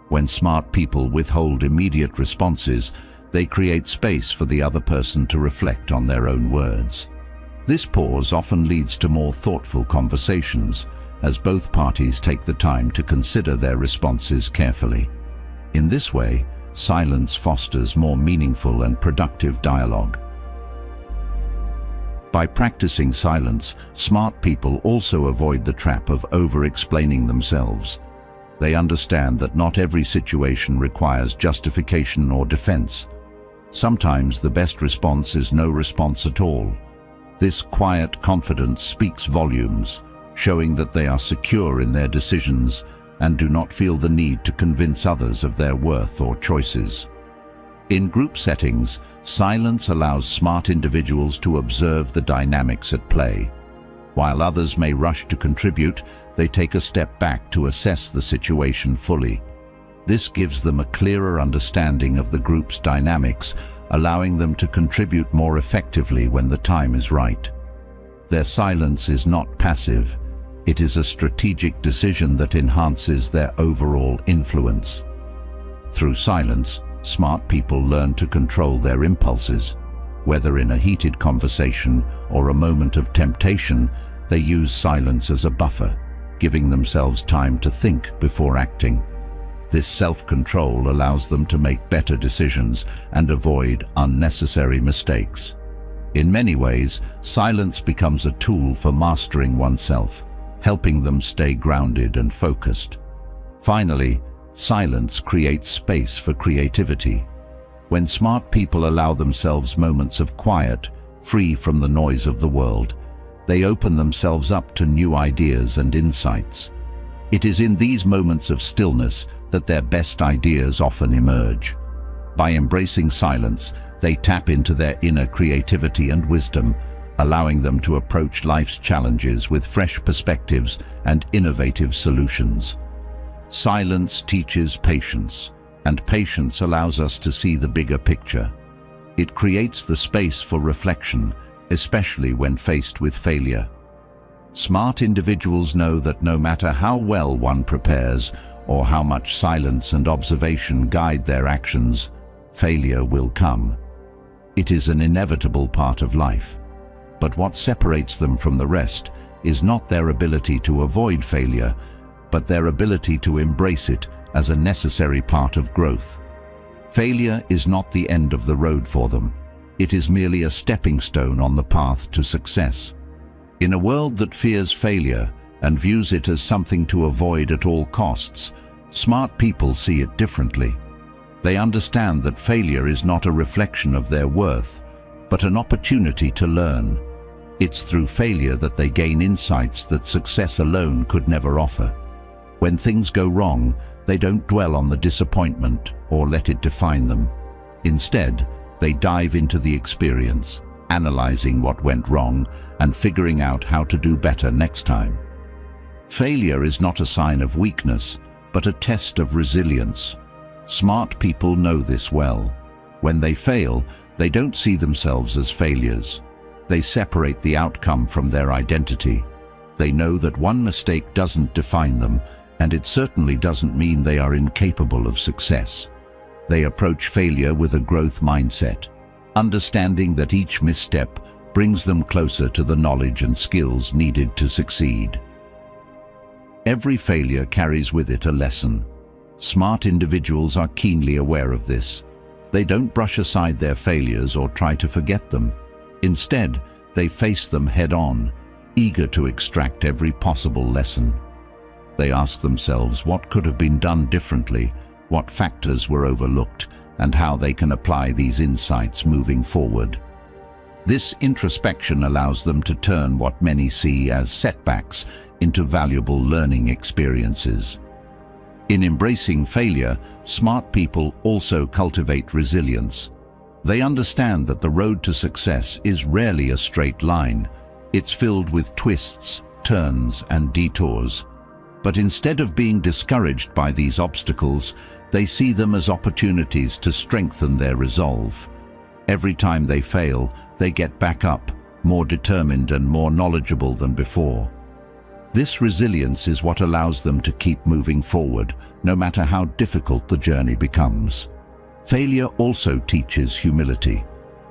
When smart people withhold immediate responses, they create space for the other person to reflect on their own words. This pause often leads to more thoughtful conversations, as both parties take the time to consider their responses carefully. In this way, silence fosters more meaningful and productive dialogue. By practicing silence, smart people also avoid the trap of over-explaining themselves. They understand that not every situation requires justification or defense. Sometimes the best response is no response at all. This quiet confidence speaks volumes, showing that they are secure in their decisions and do not feel the need to convince others of their worth or choices. In group settings, silence allows smart individuals to observe the dynamics at play. While others may rush to contribute, they take a step back to assess the situation fully. This gives them a clearer understanding of the group's dynamics, allowing them to contribute more effectively when the time is right. Their silence is not passive. It is a strategic decision that enhances their overall influence. Through silence, smart people learn to control their impulses. Whether in a heated conversation or a moment of temptation, they use silence as a buffer, giving themselves time to think before acting. This self-control allows them to make better decisions and avoid unnecessary mistakes. In many ways, silence becomes a tool for mastering oneself, helping them stay grounded and focused. Finally, silence creates space for creativity. When smart people allow themselves moments of quiet, free from the noise of the world, they open themselves up to new ideas and insights. It is in these moments of stillness that their best ideas often emerge. By embracing silence, they tap into their inner creativity and wisdom, allowing them to approach life's challenges with fresh perspectives and innovative solutions. Silence teaches patience, and patience allows us to see the bigger picture. It creates the space for reflection, especially when faced with failure. Smart individuals know that no matter how well one prepares or how much silence and observation guide their actions, failure will come. It is an inevitable part of life. But what separates them from the rest is not their ability to avoid failure, but their ability to embrace it as a necessary part of growth. Failure is not the end of the road for them. It is merely a stepping stone on the path to success. In a world that fears failure and views it as something to avoid at all costs, smart people see it differently. They understand that failure is not a reflection of their worth, but an opportunity to learn. It's through failure that they gain insights that success alone could never offer. When things go wrong, they don't dwell on the disappointment or let it define them. Instead, they dive into the experience, analyzing what went wrong and figuring out how to do better next time. Failure is not a sign of weakness, but a test of resilience. Smart people know this well. When they fail, they don't see themselves as failures. They separate the outcome from their identity. They know that one mistake doesn't define them, and it certainly doesn't mean they are incapable of success. They approach failure with a growth mindset, understanding that each misstep brings them closer to the knowledge and skills needed to succeed. Every failure carries with it a lesson. Smart individuals are keenly aware of this. They don't brush aside their failures or try to forget them. Instead, they face them head-on, eager to extract every possible lesson. They ask themselves what could have been done differently, what factors were overlooked, and how they can apply these insights moving forward. This introspection allows them to turn what many see as setbacks into valuable learning experiences. In embracing failure, smart people also cultivate resilience. They understand that the road to success is rarely a straight line. It's filled with twists, turns, and detours. But instead of being discouraged by these obstacles, they see them as opportunities to strengthen their resolve. Every time they fail, they get back up, more determined and more knowledgeable than before. This resilience is what allows them to keep moving forward, no matter how difficult the journey becomes. Failure also teaches humility.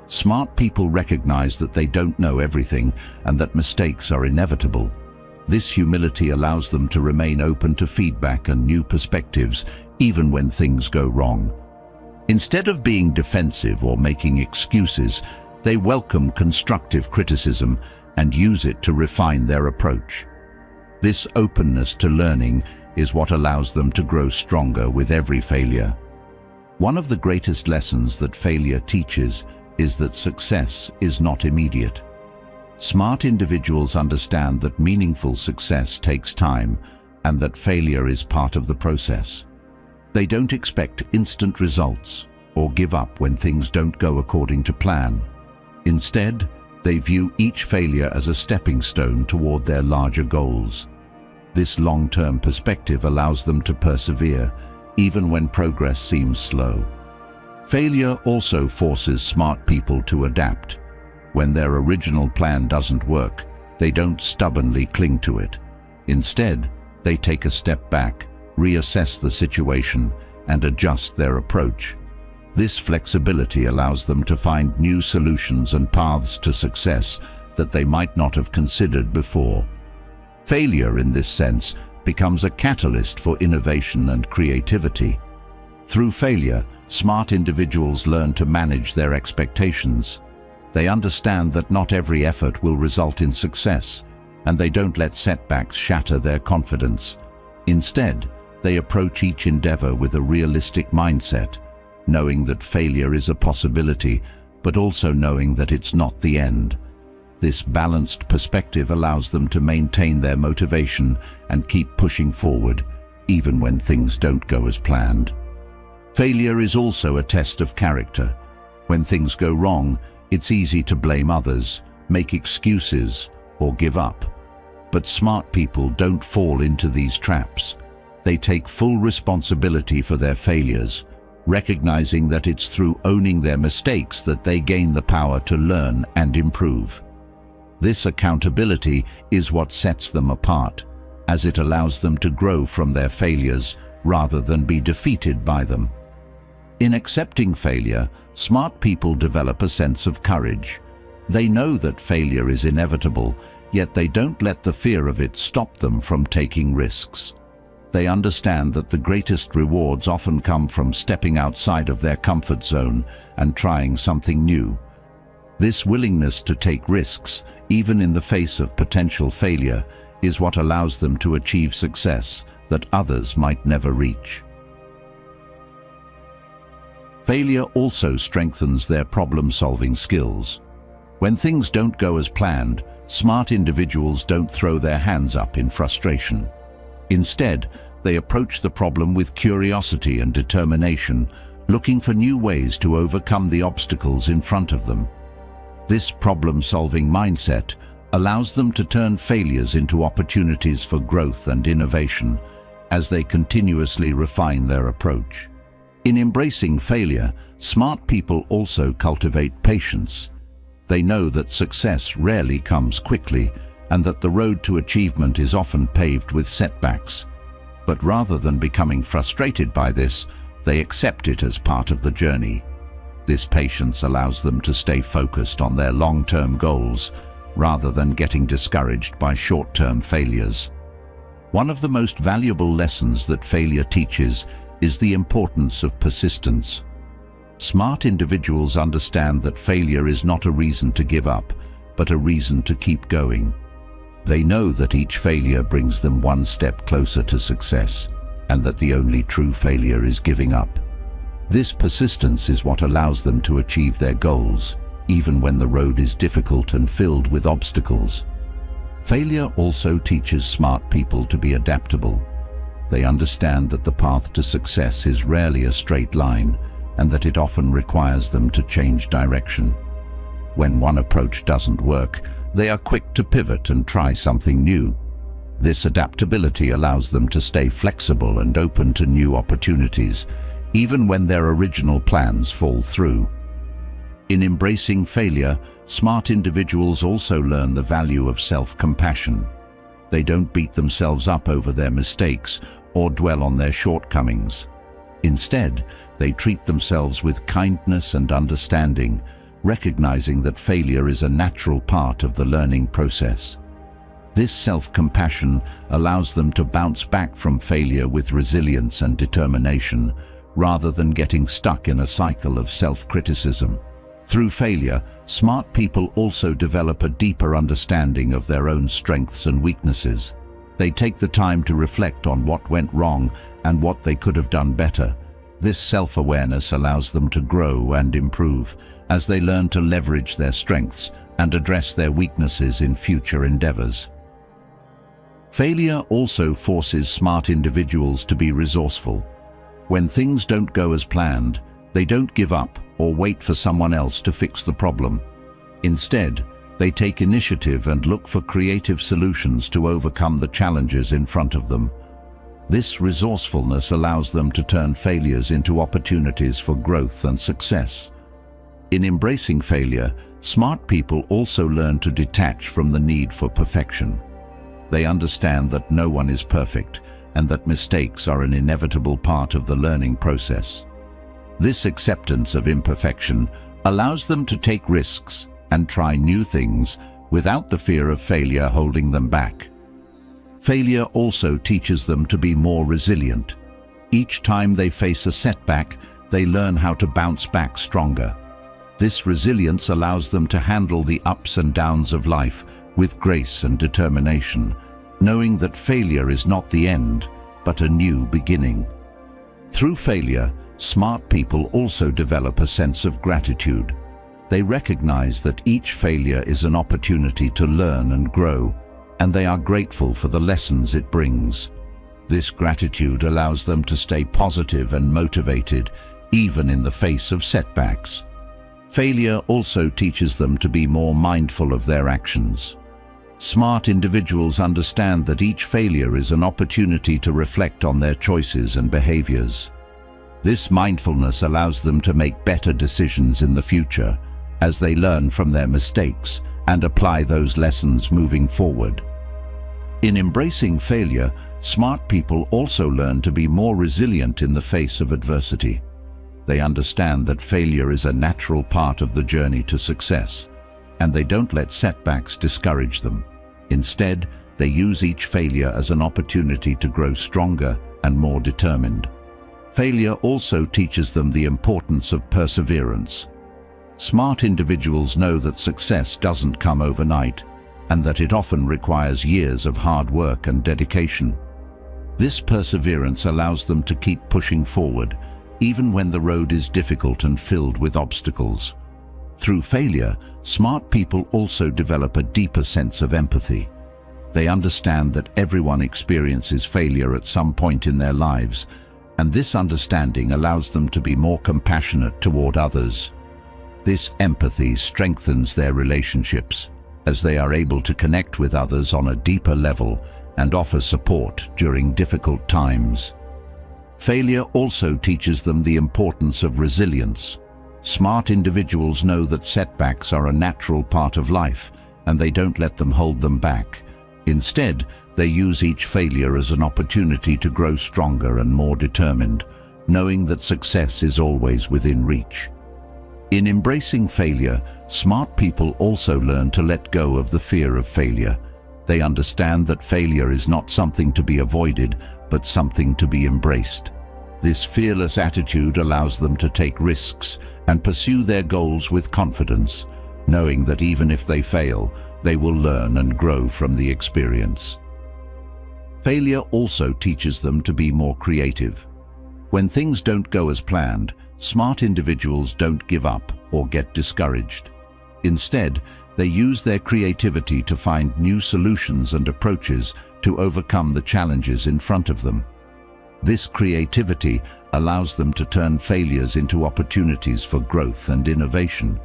Smart people recognize that they don't know everything and that mistakes are inevitable. This humility allows them to remain open to feedback and new perspectives, even when things go wrong. Instead of being defensive or making excuses, they welcome constructive criticism and use it to refine their approach. This openness to learning is what allows them to grow stronger with every failure. One of the greatest lessons that failure teaches is that success is not immediate. Smart individuals understand that meaningful success takes time and that failure is part of the process. They don't expect instant results or give up when things don't go according to plan. Instead, they view each failure as a stepping stone toward their larger goals. This long-term perspective allows them to persevere, even when progress seems slow. Failure also forces smart people to adapt. When their original plan doesn't work, They don't stubbornly cling to it. Instead, they take a step back, reassess the situation, and adjust their approach. This flexibility allows them to find new solutions and paths to success that they might not have considered before. Failure, in this sense, becomes a catalyst for innovation and creativity. Through failure, smart individuals learn to manage their expectations. They understand that not every effort will result in success, and they don't let setbacks shatter their confidence. Instead, they approach each endeavor with a realistic mindset, knowing that failure is a possibility, but also knowing that it's not the end. This balanced perspective allows them to maintain their motivation and keep pushing forward, even when things don't go as planned. Failure is also a test of character. When things go wrong, it's easy to blame others, make excuses, or give up. But smart people don't fall into these traps. They take full responsibility for their failures, recognizing that it's through owning their mistakes that they gain the power to learn and improve. This accountability is what sets them apart, as it allows them to grow from their failures rather than be defeated by them. In accepting failure, smart people develop a sense of courage. They know that failure is inevitable, yet they don't let the fear of it stop them from taking risks. They understand that the greatest rewards often come from stepping outside of their comfort zone and trying something new. This willingness to take risks, even in the face of potential failure, is what allows them to achieve success that others might never reach. Failure also strengthens their problem-solving skills. When things don't go as planned, smart individuals don't throw their hands up in frustration. Instead, they approach the problem with curiosity and determination, looking for new ways to overcome the obstacles in front of them. This problem-solving mindset allows them to turn failures into opportunities for growth and innovation as they continuously refine their approach. In embracing failure, smart people also cultivate patience. They know that success rarely comes quickly and that the road to achievement is often paved with setbacks. But rather than becoming frustrated by this, they accept it as part of the journey. This patience allows them to stay focused on their long-term goals rather than getting discouraged by short-term failures. One of the most valuable lessons that failure teaches is the importance of persistence. Smart individuals understand that failure is not a reason to give up, but a reason to keep going. They know that each failure brings them one step closer to success, and that the only true failure is giving up. This persistence is what allows them to achieve their goals, even when the road is difficult and filled with obstacles. Failure also teaches smart people to be adaptable. They understand that the path to success is rarely a straight line, and that it often requires them to change direction. When one approach doesn't work, they are quick to pivot and try something new. This adaptability allows them to stay flexible and open to new opportunities, even when their original plans fall through. In embracing failure, smart individuals also learn the value of self-compassion. They don't beat themselves up over their mistakes or dwell on their shortcomings. Instead, they treat themselves with kindness and understanding, recognizing that failure is a natural part of the learning process. This self-compassion allows them to bounce back from failure with resilience and determination, rather than getting stuck in a cycle of self-criticism. Through failure, smart people also develop a deeper understanding of their own strengths and weaknesses. They take the time to reflect on what went wrong and what they could have done better. This self-awareness allows them to grow and improve as they learn to leverage their strengths and address their weaknesses in future endeavors. Failure also forces smart individuals to be resourceful. When things don't go as planned, they don't give up or wait for someone else to fix the problem. Instead, they take initiative and look for creative solutions to overcome the challenges in front of them. This resourcefulness allows them to turn failures into opportunities for growth and success. In embracing failure, smart people also learn to detach from the need for perfection. They understand that no one is perfect and that mistakes are an inevitable part of the learning process. This acceptance of imperfection allows them to take risks and try new things without the fear of failure holding them back. Failure also teaches them to be more resilient. Each time they face a setback, they learn how to bounce back stronger. This resilience allows them to handle the ups and downs of life with grace and determination, knowing that failure is not the end, but a new beginning. Through failure, smart people also develop a sense of gratitude. They recognize that each failure is an opportunity to learn and grow, and they are grateful for the lessons it brings. This gratitude allows them to stay positive and motivated, even in the face of setbacks. Failure also teaches them to be more mindful of their actions. Smart individuals understand that each failure is an opportunity to reflect on their choices and behaviors. This mindfulness allows them to make better decisions in the future, as they learn from their mistakes and apply those lessons moving forward. In embracing failure, smart people also learn to be more resilient in the face of adversity. They understand that failure is a natural part of the journey to success, and they don't let setbacks discourage them. Instead, they use each failure as an opportunity to grow stronger and more determined. Failure also teaches them the importance of perseverance. Smart individuals know that success doesn't come overnight, and that it often requires years of hard work and dedication. This perseverance allows them to keep pushing forward, even when the road is difficult and filled with obstacles. Through failure, smart people also develop a deeper sense of empathy. They understand that everyone experiences failure at some point in their lives, and this understanding allows them to be more compassionate toward others. This empathy strengthens their relationships, as they are able to connect with others on a deeper level and offer support during difficult times. Failure also teaches them the importance of resilience. Smart individuals know that setbacks are a natural part of life, and they don't let them hold them back. Instead, they use each failure as an opportunity to grow stronger and more determined, knowing that success is always within reach. In embracing failure, smart people also learn to let go of the fear of failure. They understand that failure is not something to be avoided, but something to be embraced. This fearless attitude allows them to take risks and pursue their goals with confidence, knowing that even if they fail, they will learn and grow from the experience. Failure also teaches them to be more creative. When things don't go as planned, smart individuals don't give up or get discouraged. Instead, they use their creativity to find new solutions and approaches to overcome the challenges in front of them. This creativity allows them to turn failures into opportunities for growth and innovation.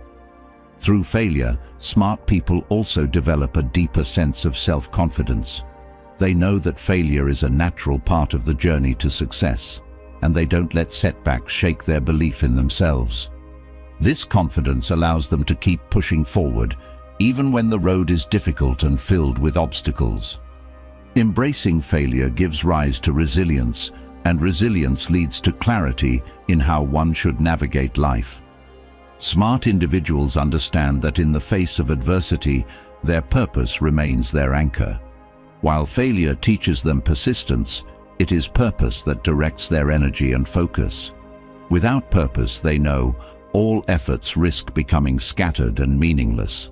Through failure, smart people also develop a deeper sense of self-confidence. They know that failure is a natural part of the journey to success, and they don't let setbacks shake their belief in themselves. This confidence allows them to keep pushing forward, even when the road is difficult and filled with obstacles. Embracing failure gives rise to resilience, and resilience leads to clarity in how one should navigate life. Smart individuals understand that in the face of adversity, their purpose remains their anchor. While failure teaches them persistence, it is purpose that directs their energy and focus. Without purpose, they know, all efforts risk becoming scattered and meaningless.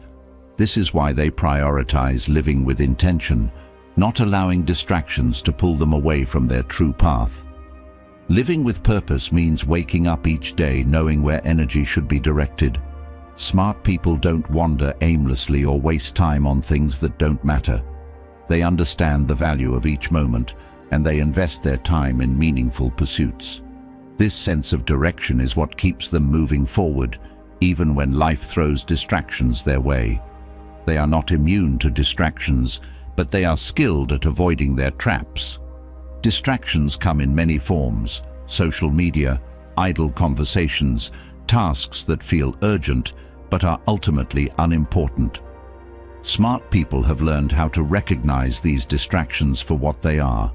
This is why they prioritize living with intention, not allowing distractions to pull them away from their true path. Living with purpose means waking up each day knowing where energy should be directed. Smart people don't wander aimlessly or waste time on things that don't matter. They understand the value of each moment, and they invest their time in meaningful pursuits. This sense of direction is what keeps them moving forward, even when life throws distractions their way. They are not immune to distractions, but they are skilled at avoiding their traps. Distractions come in many forms: social media, idle conversations, tasks that feel urgent but are ultimately unimportant. Smart people have learned how to recognize these distractions for what they are,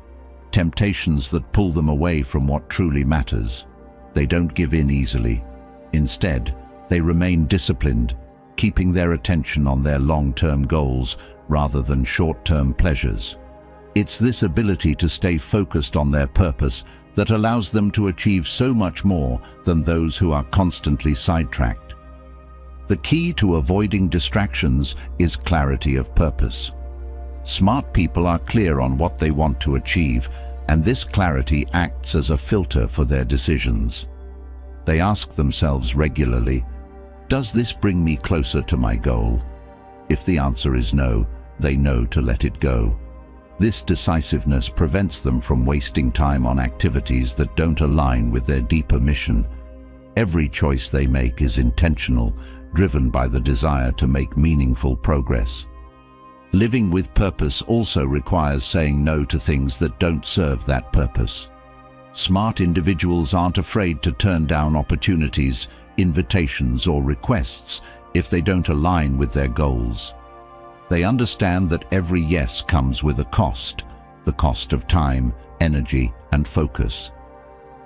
temptations that pull them away from what truly matters. They don't give in easily. Instead, they remain disciplined, keeping their attention on their long-term goals rather than short-term pleasures. It's this ability to stay focused on their purpose that allows them to achieve so much more than those who are constantly sidetracked. The key to avoiding distractions is clarity of purpose. Smart people are clear on what they want to achieve, and this clarity acts as a filter for their decisions. They ask themselves regularly, "Does this bring me closer to my goal?" If the answer is no, they know to let it go. This decisiveness prevents them from wasting time on activities that don't align with their deeper mission. Every choice they make is intentional, driven by the desire to make meaningful progress. Living with purpose also requires saying no to things that don't serve that purpose. Smart individuals aren't afraid to turn down opportunities, invitations, or requests if they don't align with their goals. They understand that every yes comes with a cost, the cost of time, energy, and focus.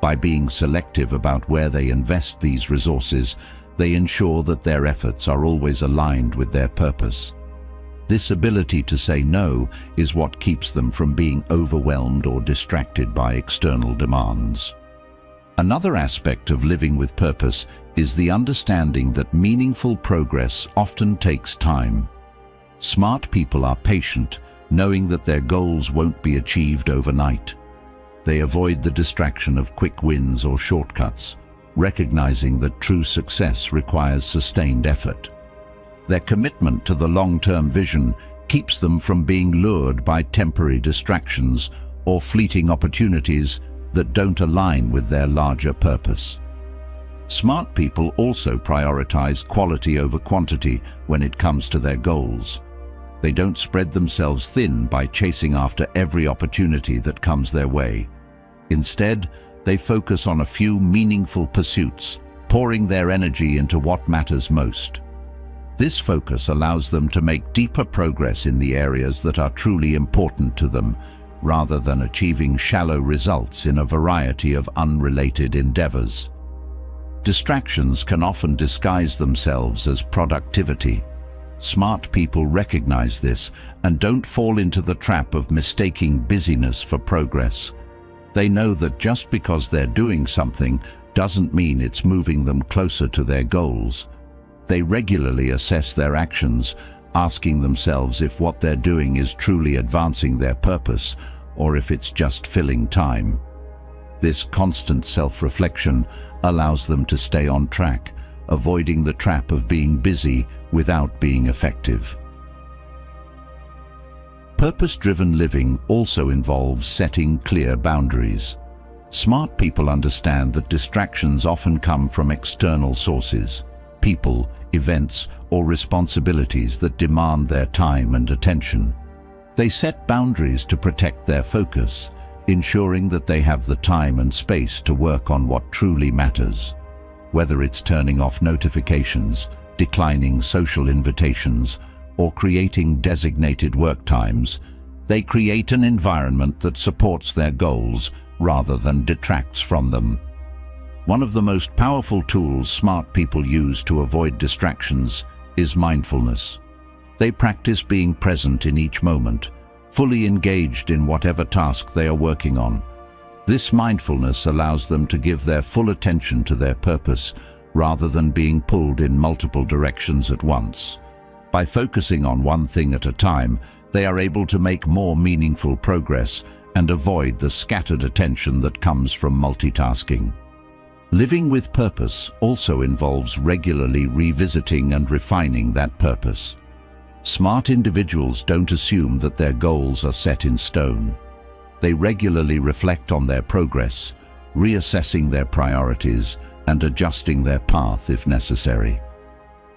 By being selective about where they invest these resources, they ensure that their efforts are always aligned with their purpose. This ability to say no is what keeps them from being overwhelmed or distracted by external demands. Another aspect of living with purpose is the understanding that meaningful progress often takes time. Smart people are patient, knowing that their goals won't be achieved overnight. They avoid the distraction of quick wins or shortcuts, recognizing that true success requires sustained effort. Their commitment to the long-term vision keeps them from being lured by temporary distractions or fleeting opportunities that don't align with their larger purpose. Smart people also prioritize quality over quantity when it comes to their goals. They don't spread themselves thin by chasing after every opportunity that comes their way. Instead, they focus on a few meaningful pursuits, pouring their energy into what matters most. This focus allows them to make deeper progress in the areas that are truly important to them, rather than achieving shallow results in a variety of unrelated endeavors. Distractions can often disguise themselves as productivity. Smart people recognize this and don't fall into the trap of mistaking busyness for progress. They know that just because they're doing something doesn't mean it's moving them closer to their goals. They regularly assess their actions, asking themselves if what they're doing is truly advancing their purpose or if it's just filling time. This constant self-reflection allows them to stay on track, avoiding the trap of being busy without being effective. Purpose-driven living also involves setting clear boundaries. Smart people understand that distractions often come from external sources, people, events, or responsibilities that demand their time and attention. They set boundaries to protect their focus, ensuring that they have the time and space to work on what truly matters. Whether it's turning off notifications, declining social invitations, or creating designated work times, they create an environment that supports their goals rather than detracts from them. One of the most powerful tools smart people use to avoid distractions is mindfulness. They practice being present in each moment, fully engaged in whatever task they are working on. This mindfulness allows them to give their full attention to their purpose rather than being pulled in multiple directions at once. By focusing on one thing at a time, they are able to make more meaningful progress and avoid the scattered attention that comes from multitasking. Living with purpose also involves regularly revisiting and refining that purpose. Smart individuals don't assume that their goals are set in stone. They regularly reflect on their progress, reassessing their priorities and adjusting their path if necessary.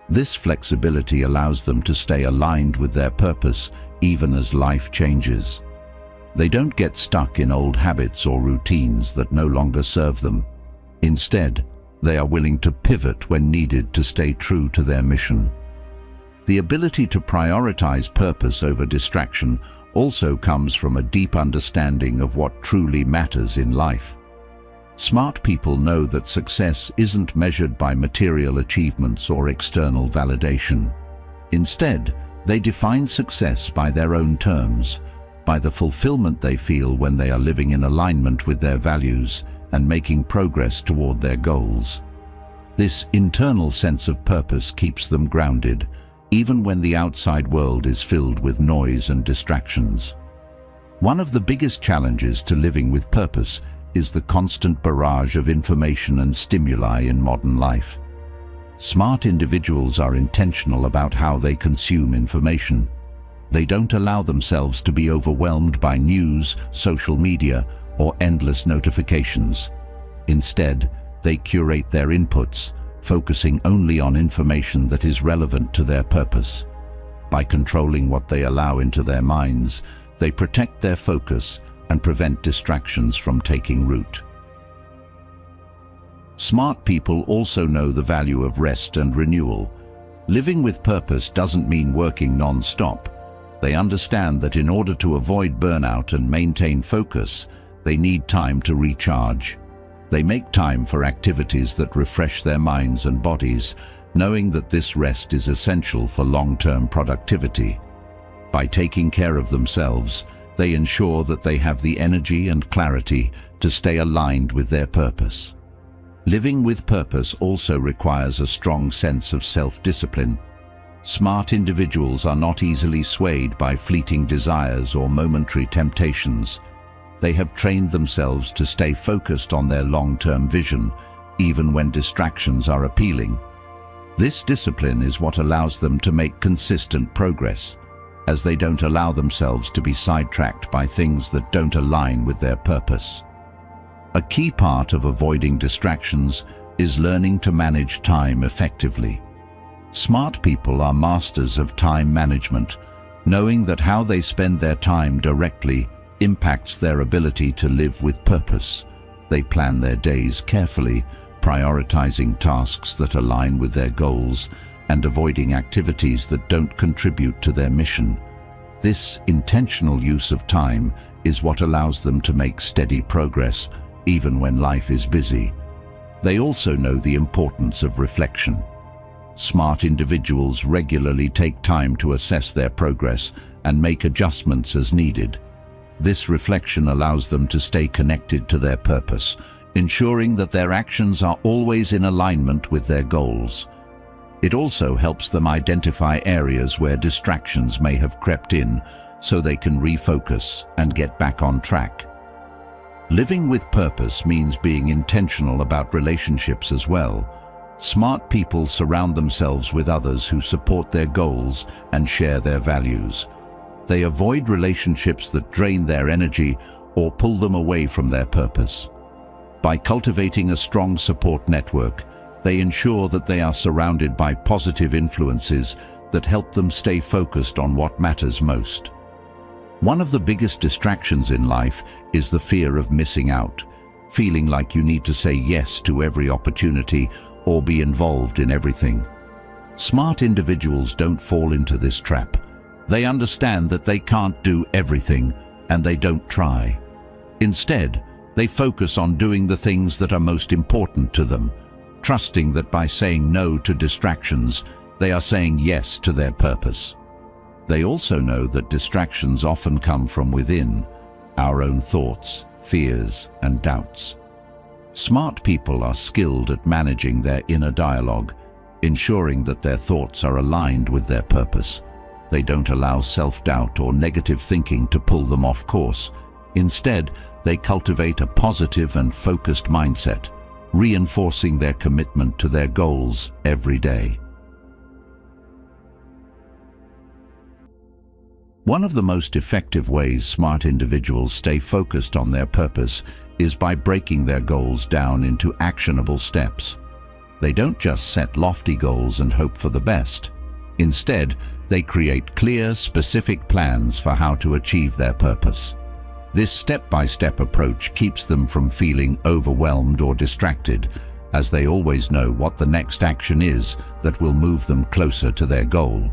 This flexibility allows them to stay aligned with their purpose even as life changes. They don't get stuck in old habits or routines that no longer serve them. Instead, They are willing to pivot when needed to stay true to their mission. The ability to prioritize purpose over distraction also comes from a deep understanding of what truly matters in life. Smart people know that success isn't measured by material achievements or external validation. Instead, they define success by their own terms, by the fulfillment they feel when they are living in alignment with their values and making progress toward their goals. This internal sense of purpose keeps them grounded, even when the outside world is filled with noise and distractions. One of the biggest challenges to living with purpose is the constant barrage of information and stimuli in modern life. Smart individuals are intentional about how they consume information. They don't allow themselves to be overwhelmed by news, social media, or endless notifications. Instead, they curate their inputs, focusing only on information that is relevant to their purpose. By controlling what they allow into their minds, they protect their focus and prevent distractions from taking root. Smart people also know the value of rest and renewal. Living with purpose doesn't mean working non-stop. They understand that in order to avoid burnout and maintain focus, they need time to recharge. They make time for activities that refresh their minds and bodies, knowing that this rest is essential for long-term productivity. By taking care of themselves, they ensure that they have the energy and clarity to stay aligned with their purpose. Living with purpose also requires a strong sense of self-discipline. Smart individuals are not easily swayed by fleeting desires or momentary temptations. They have trained themselves to stay focused on their long-term vision, even when distractions are appealing. This discipline is what allows them to make consistent progress, as they don't allow themselves to be sidetracked by things that don't align with their purpose. A key part of avoiding distractions is learning to manage time effectively. Smart people are masters of time management, knowing that how they spend their time directly impacts their ability to live with purpose. They plan their days carefully, prioritizing tasks that align with their goals and avoiding activities that don't contribute to their mission. This intentional use of time is what allows them to make steady progress, even when life is busy. They also know the importance of reflection. Smart individuals regularly take time to assess their progress and make adjustments as needed. This reflection allows them to stay connected to their purpose, ensuring that their actions are always in alignment with their goals. It also helps them identify areas where distractions may have crept in, so they can refocus and get back on track. Living with purpose means being intentional about relationships as well. Smart people surround themselves with others who support their goals and share their values. They avoid relationships that drain their energy or pull them away from their purpose. By cultivating a strong support network, they ensure that they are surrounded by positive influences that help them stay focused on what matters most. One of the biggest distractions in life is the fear of missing out, feeling like you need to say yes to every opportunity or be involved in everything. Smart individuals don't fall into this trap. They understand that they can't do everything, and they don't try. Instead, they focus on doing the things that are most important to them, trusting that by saying no to distractions, they are saying yes to their purpose. They also know that distractions often come from within, our own thoughts, fears, and doubts. Smart people are skilled at managing their inner dialogue, ensuring that their thoughts are aligned with their purpose. They don't allow self-doubt or negative thinking to pull them off course. Instead, they cultivate a positive and focused mindset, reinforcing their commitment to their goals every day. One of the most effective ways smart individuals stay focused on their purpose is by breaking their goals down into actionable steps. They don't just set lofty goals and hope for the best. Instead, they create clear, specific plans for how to achieve their purpose. This step-by-step approach keeps them from feeling overwhelmed or distracted, as they always know what the next action is that will move them closer to their goal.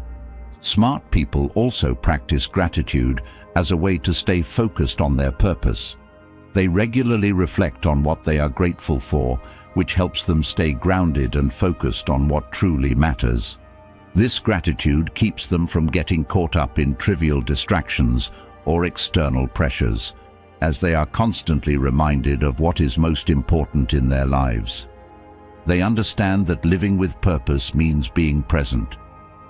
Smart people also practice gratitude as a way to stay focused on their purpose. They regularly reflect on what they are grateful for, which helps them stay grounded and focused on what truly matters. This gratitude keeps them from getting caught up in trivial distractions or external pressures, as they are constantly reminded of what is most important in their lives. They understand that living with purpose means being present.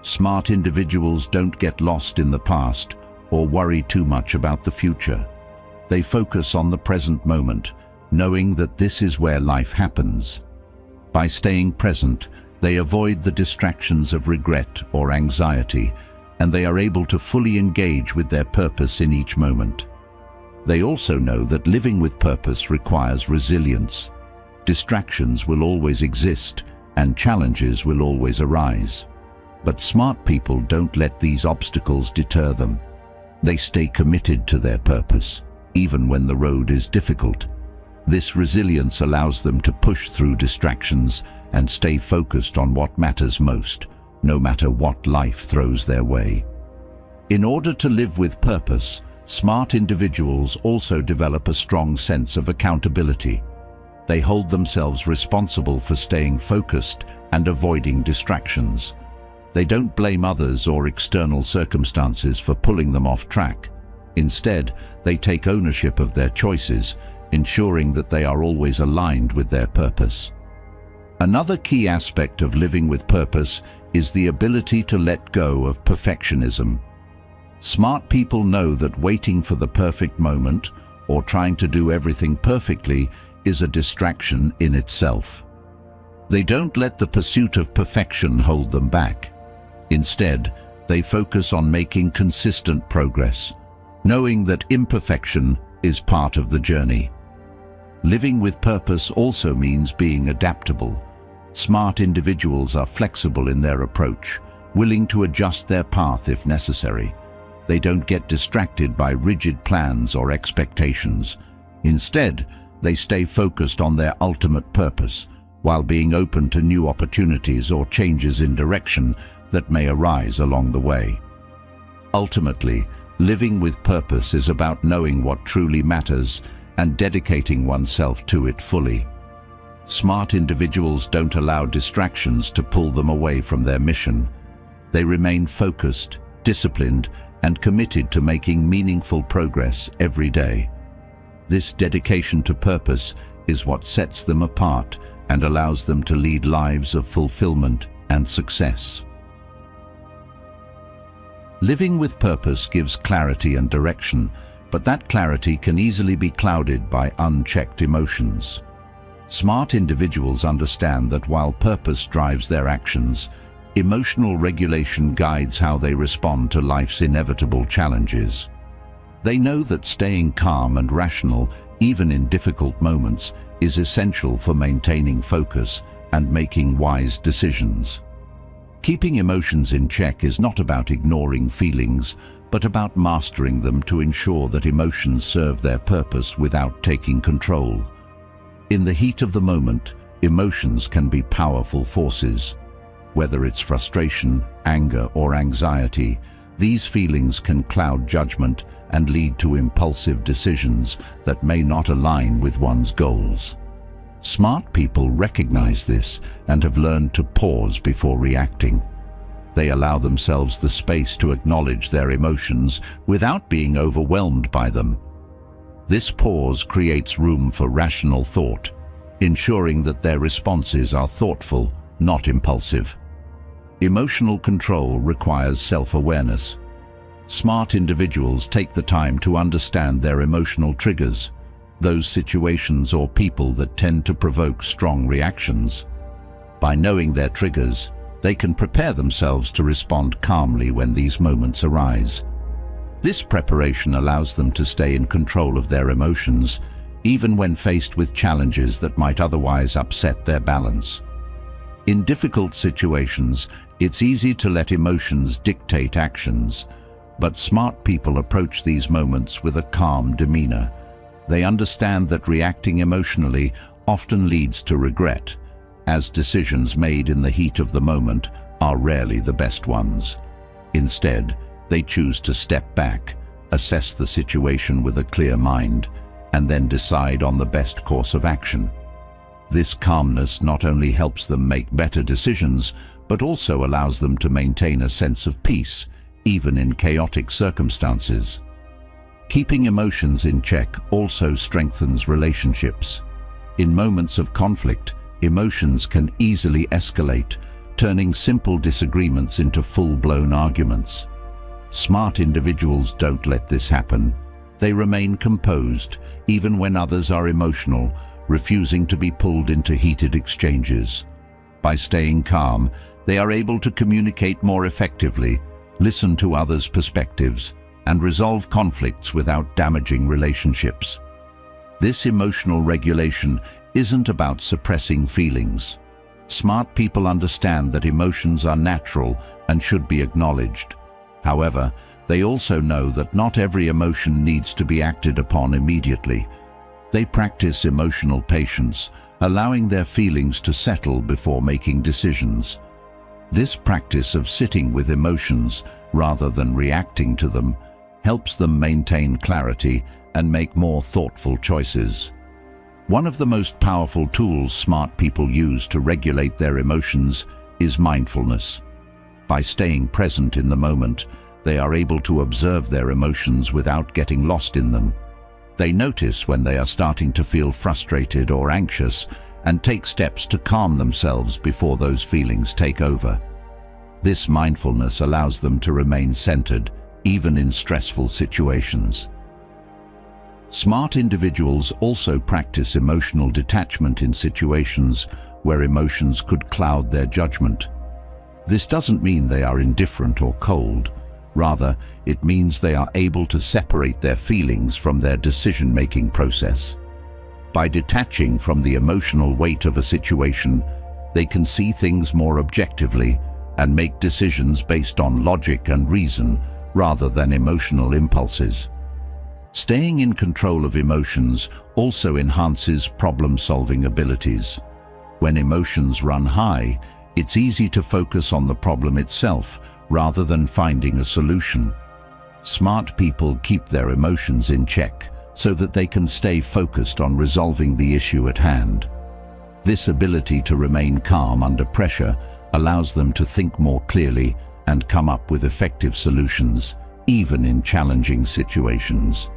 Smart individuals don't get lost in the past or worry too much about the future. They focus on the present moment, knowing that this is where life happens. By staying present, they avoid the distractions of regret or anxiety, and they are able to fully engage with their purpose in each moment. They also know that living with purpose requires resilience. Distractions will always exist, and challenges will always arise. But smart people don't let these obstacles deter them. They stay committed to their purpose, even when the road is difficult. This resilience allows them to push through distractions and stay focused on what matters most, no matter what life throws their way. In order to live with purpose, smart individuals also develop a strong sense of accountability. They hold themselves responsible for staying focused and avoiding distractions. They don't blame others or external circumstances for pulling them off track. Instead, they take ownership of their choices, ensuring that they are always aligned with their purpose. Another key aspect of living with purpose is the ability to let go of perfectionism. Smart people know that waiting for the perfect moment or trying to do everything perfectly is a distraction in itself. They don't let the pursuit of perfection hold them back. Instead, they focus on making consistent progress, knowing that imperfection is part of the journey. Living with purpose also means being adaptable. Smart individuals are flexible in their approach, willing to adjust their path if necessary. They don't get distracted by rigid plans or expectations. Instead, they stay focused on their ultimate purpose, while being open to new opportunities or changes in direction that may arise along the way. Ultimately, living with purpose is about knowing what truly matters and dedicating oneself to it fully. Smart individuals don't allow distractions to pull them away from their mission. They remain focused, disciplined, and committed to making meaningful progress every day. This dedication to purpose is what sets them apart and allows them to lead lives of fulfillment and success. Living with purpose gives clarity and direction, but that clarity can easily be clouded by unchecked emotions. Smart individuals understand that while purpose drives their actions, emotional regulation guides how they respond to life's inevitable challenges. They know that staying calm and rational, even in difficult moments, is essential for maintaining focus and making wise decisions. Keeping emotions in check is not about ignoring feelings, but about mastering them to ensure that emotions serve their purpose without taking control. In the heat of the moment, emotions can be powerful forces. Whether it's frustration, anger, or anxiety, these feelings can cloud judgment and lead to impulsive decisions that may not align with one's goals. Smart people recognize this and have learned to pause before reacting. They allow themselves the space to acknowledge their emotions without being overwhelmed by them. This pause creates room for rational thought, ensuring that their responses are thoughtful, not impulsive. Emotional control requires self-awareness. Smart individuals take the time to understand their emotional triggers, those situations or people that tend to provoke strong reactions. By knowing their triggers, they can prepare themselves to respond calmly when these moments arise. This preparation allows them to stay in control of their emotions, even when faced with challenges that might otherwise upset their balance. In difficult situations, it's easy to let emotions dictate actions, but smart people approach these moments with a calm demeanor. They understand that reacting emotionally often leads to regret, as decisions made in the heat of the moment are rarely the best ones. Instead, they choose to step back, assess the situation with a clear mind, and then decide on the best course of action. This calmness not only helps them make better decisions, but also allows them to maintain a sense of peace, even in chaotic circumstances. Keeping emotions in check also strengthens relationships. In moments of conflict, emotions can easily escalate, turning simple disagreements into full-blown arguments. Smart individuals don't let this happen. They remain composed, even when others are emotional, refusing to be pulled into heated exchanges. By staying calm, they are able to communicate more effectively, listen to others' perspectives, and resolve conflicts without damaging relationships. This emotional regulation isn't about suppressing feelings. Smart people understand that emotions are natural and should be acknowledged. However, they also know that not every emotion needs to be acted upon immediately. They practice emotional patience, allowing their feelings to settle before making decisions. This practice of sitting with emotions rather than reacting to them helps them maintain clarity and make more thoughtful choices. One of the most powerful tools smart people use to regulate their emotions is mindfulness. By staying present in the moment, they are able to observe their emotions without getting lost in them. They notice when they are starting to feel frustrated or anxious and take steps to calm themselves before those feelings take over. This mindfulness allows them to remain centered, even in stressful situations. Smart individuals also practice emotional detachment in situations where emotions could cloud their judgment. This doesn't mean they are indifferent or cold. Rather, it means they are able to separate their feelings from their decision-making process. By detaching from the emotional weight of a situation, they can see things more objectively and make decisions based on logic and reason rather than emotional impulses. Staying in control of emotions also enhances problem-solving abilities. When emotions run high, it's easy to focus on the problem itself rather than finding a solution. Smart people keep their emotions in check so that they can stay focused on resolving the issue at hand. This ability to remain calm under pressure allows them to think more clearly and come up with effective solutions, even in challenging situations.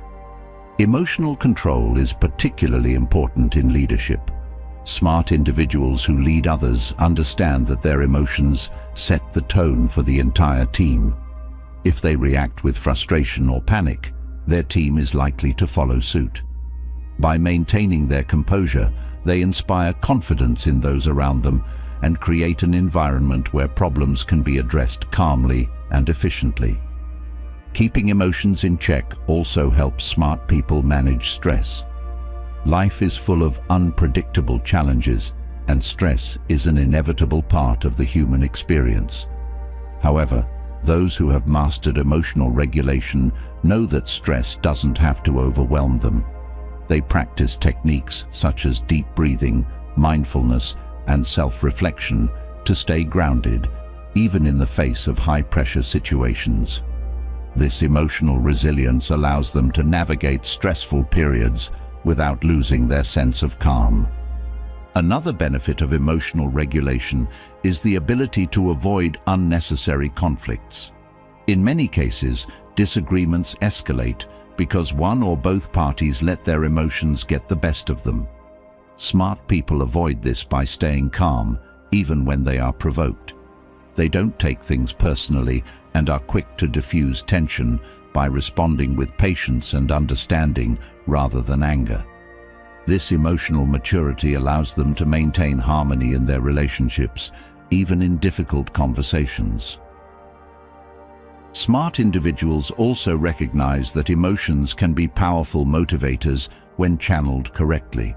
Emotional control is particularly important in leadership. Smart individuals who lead others understand that their emotions set the tone for the entire team. If they react with frustration or panic, their team is likely to follow suit. By maintaining their composure, they inspire confidence in those around them and create an environment where problems can be addressed calmly and efficiently. Keeping emotions in check also helps smart people manage stress. Life is full of unpredictable challenges, and stress is an inevitable part of the human experience. However, those who have mastered emotional regulation know that stress doesn't have to overwhelm them. They practice techniques such as deep breathing, mindfulness, and self-reflection to stay grounded, even in the face of high-pressure situations. This emotional resilience allows them to navigate stressful periods without losing their sense of calm. Another benefit of emotional regulation is the ability to avoid unnecessary conflicts. In many cases, disagreements escalate because one or both parties let their emotions get the best of them. Smart people avoid this by staying calm, even when they are provoked. They don't take things personally and are quick to diffuse tension by responding with patience and understanding rather than anger. This emotional maturity allows them to maintain harmony in their relationships, even in difficult conversations. Smart individuals also recognize that emotions can be powerful motivators when channeled correctly.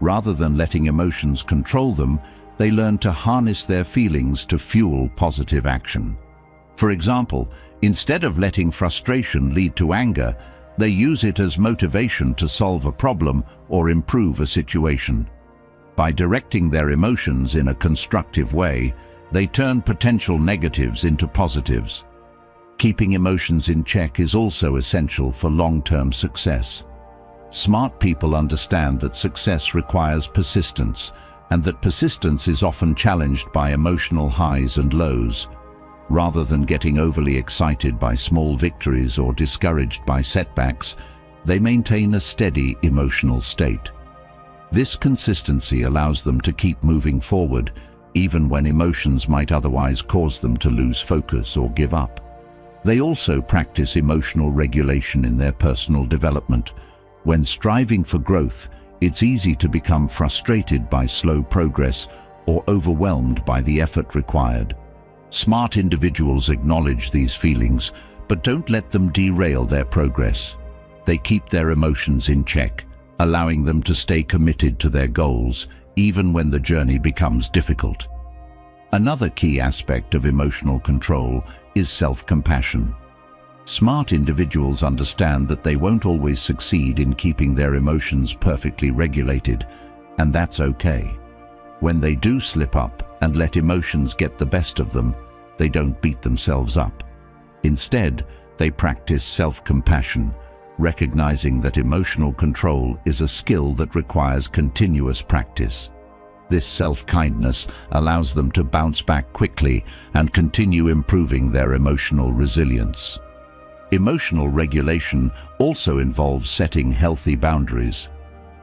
Rather than letting emotions control them, they learn to harness their feelings to fuel positive action. For example, instead of letting frustration lead to anger, they use it as motivation to solve a problem or improve a situation. By directing their emotions in a constructive way, they turn potential negatives into positives. Keeping emotions in check is also essential for long-term success. Smart people understand that success requires persistence, and that persistence is often challenged by emotional highs and lows. Rather than getting overly excited by small victories or discouraged by setbacks, they maintain a steady emotional state. This consistency allows them to keep moving forward, even when emotions might otherwise cause them to lose focus or give up. They also practice emotional regulation in their personal development. When striving for growth, it's easy to become frustrated by slow progress or overwhelmed by the effort required. Smart individuals acknowledge these feelings, but don't let them derail their progress. They keep their emotions in check, allowing them to stay committed to their goals, even when the journey becomes difficult. Another key aspect of emotional control is self-compassion. Smart individuals understand that they won't always succeed in keeping their emotions perfectly regulated, and that's okay. When they do slip up and let emotions get the best of them, they don't beat themselves up. Instead, they practice self-compassion, recognizing that emotional control is a skill that requires continuous practice. This self-kindness allows them to bounce back quickly and continue improving their emotional resilience. Emotional regulation also involves setting healthy boundaries.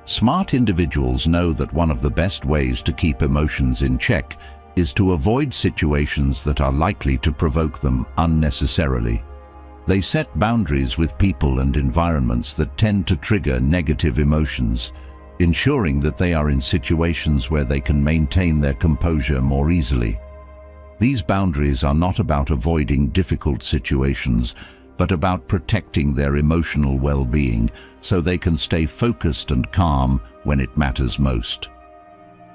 Smart individuals know that one of the best ways to keep emotions in check is to avoid situations that are likely to provoke them unnecessarily. They set boundaries with people and environments that tend to trigger negative emotions, ensuring that they are in situations where they can maintain their composure more easily. These boundaries are not about avoiding difficult situations, but about protecting their emotional well-being so they can stay focused and calm when it matters most.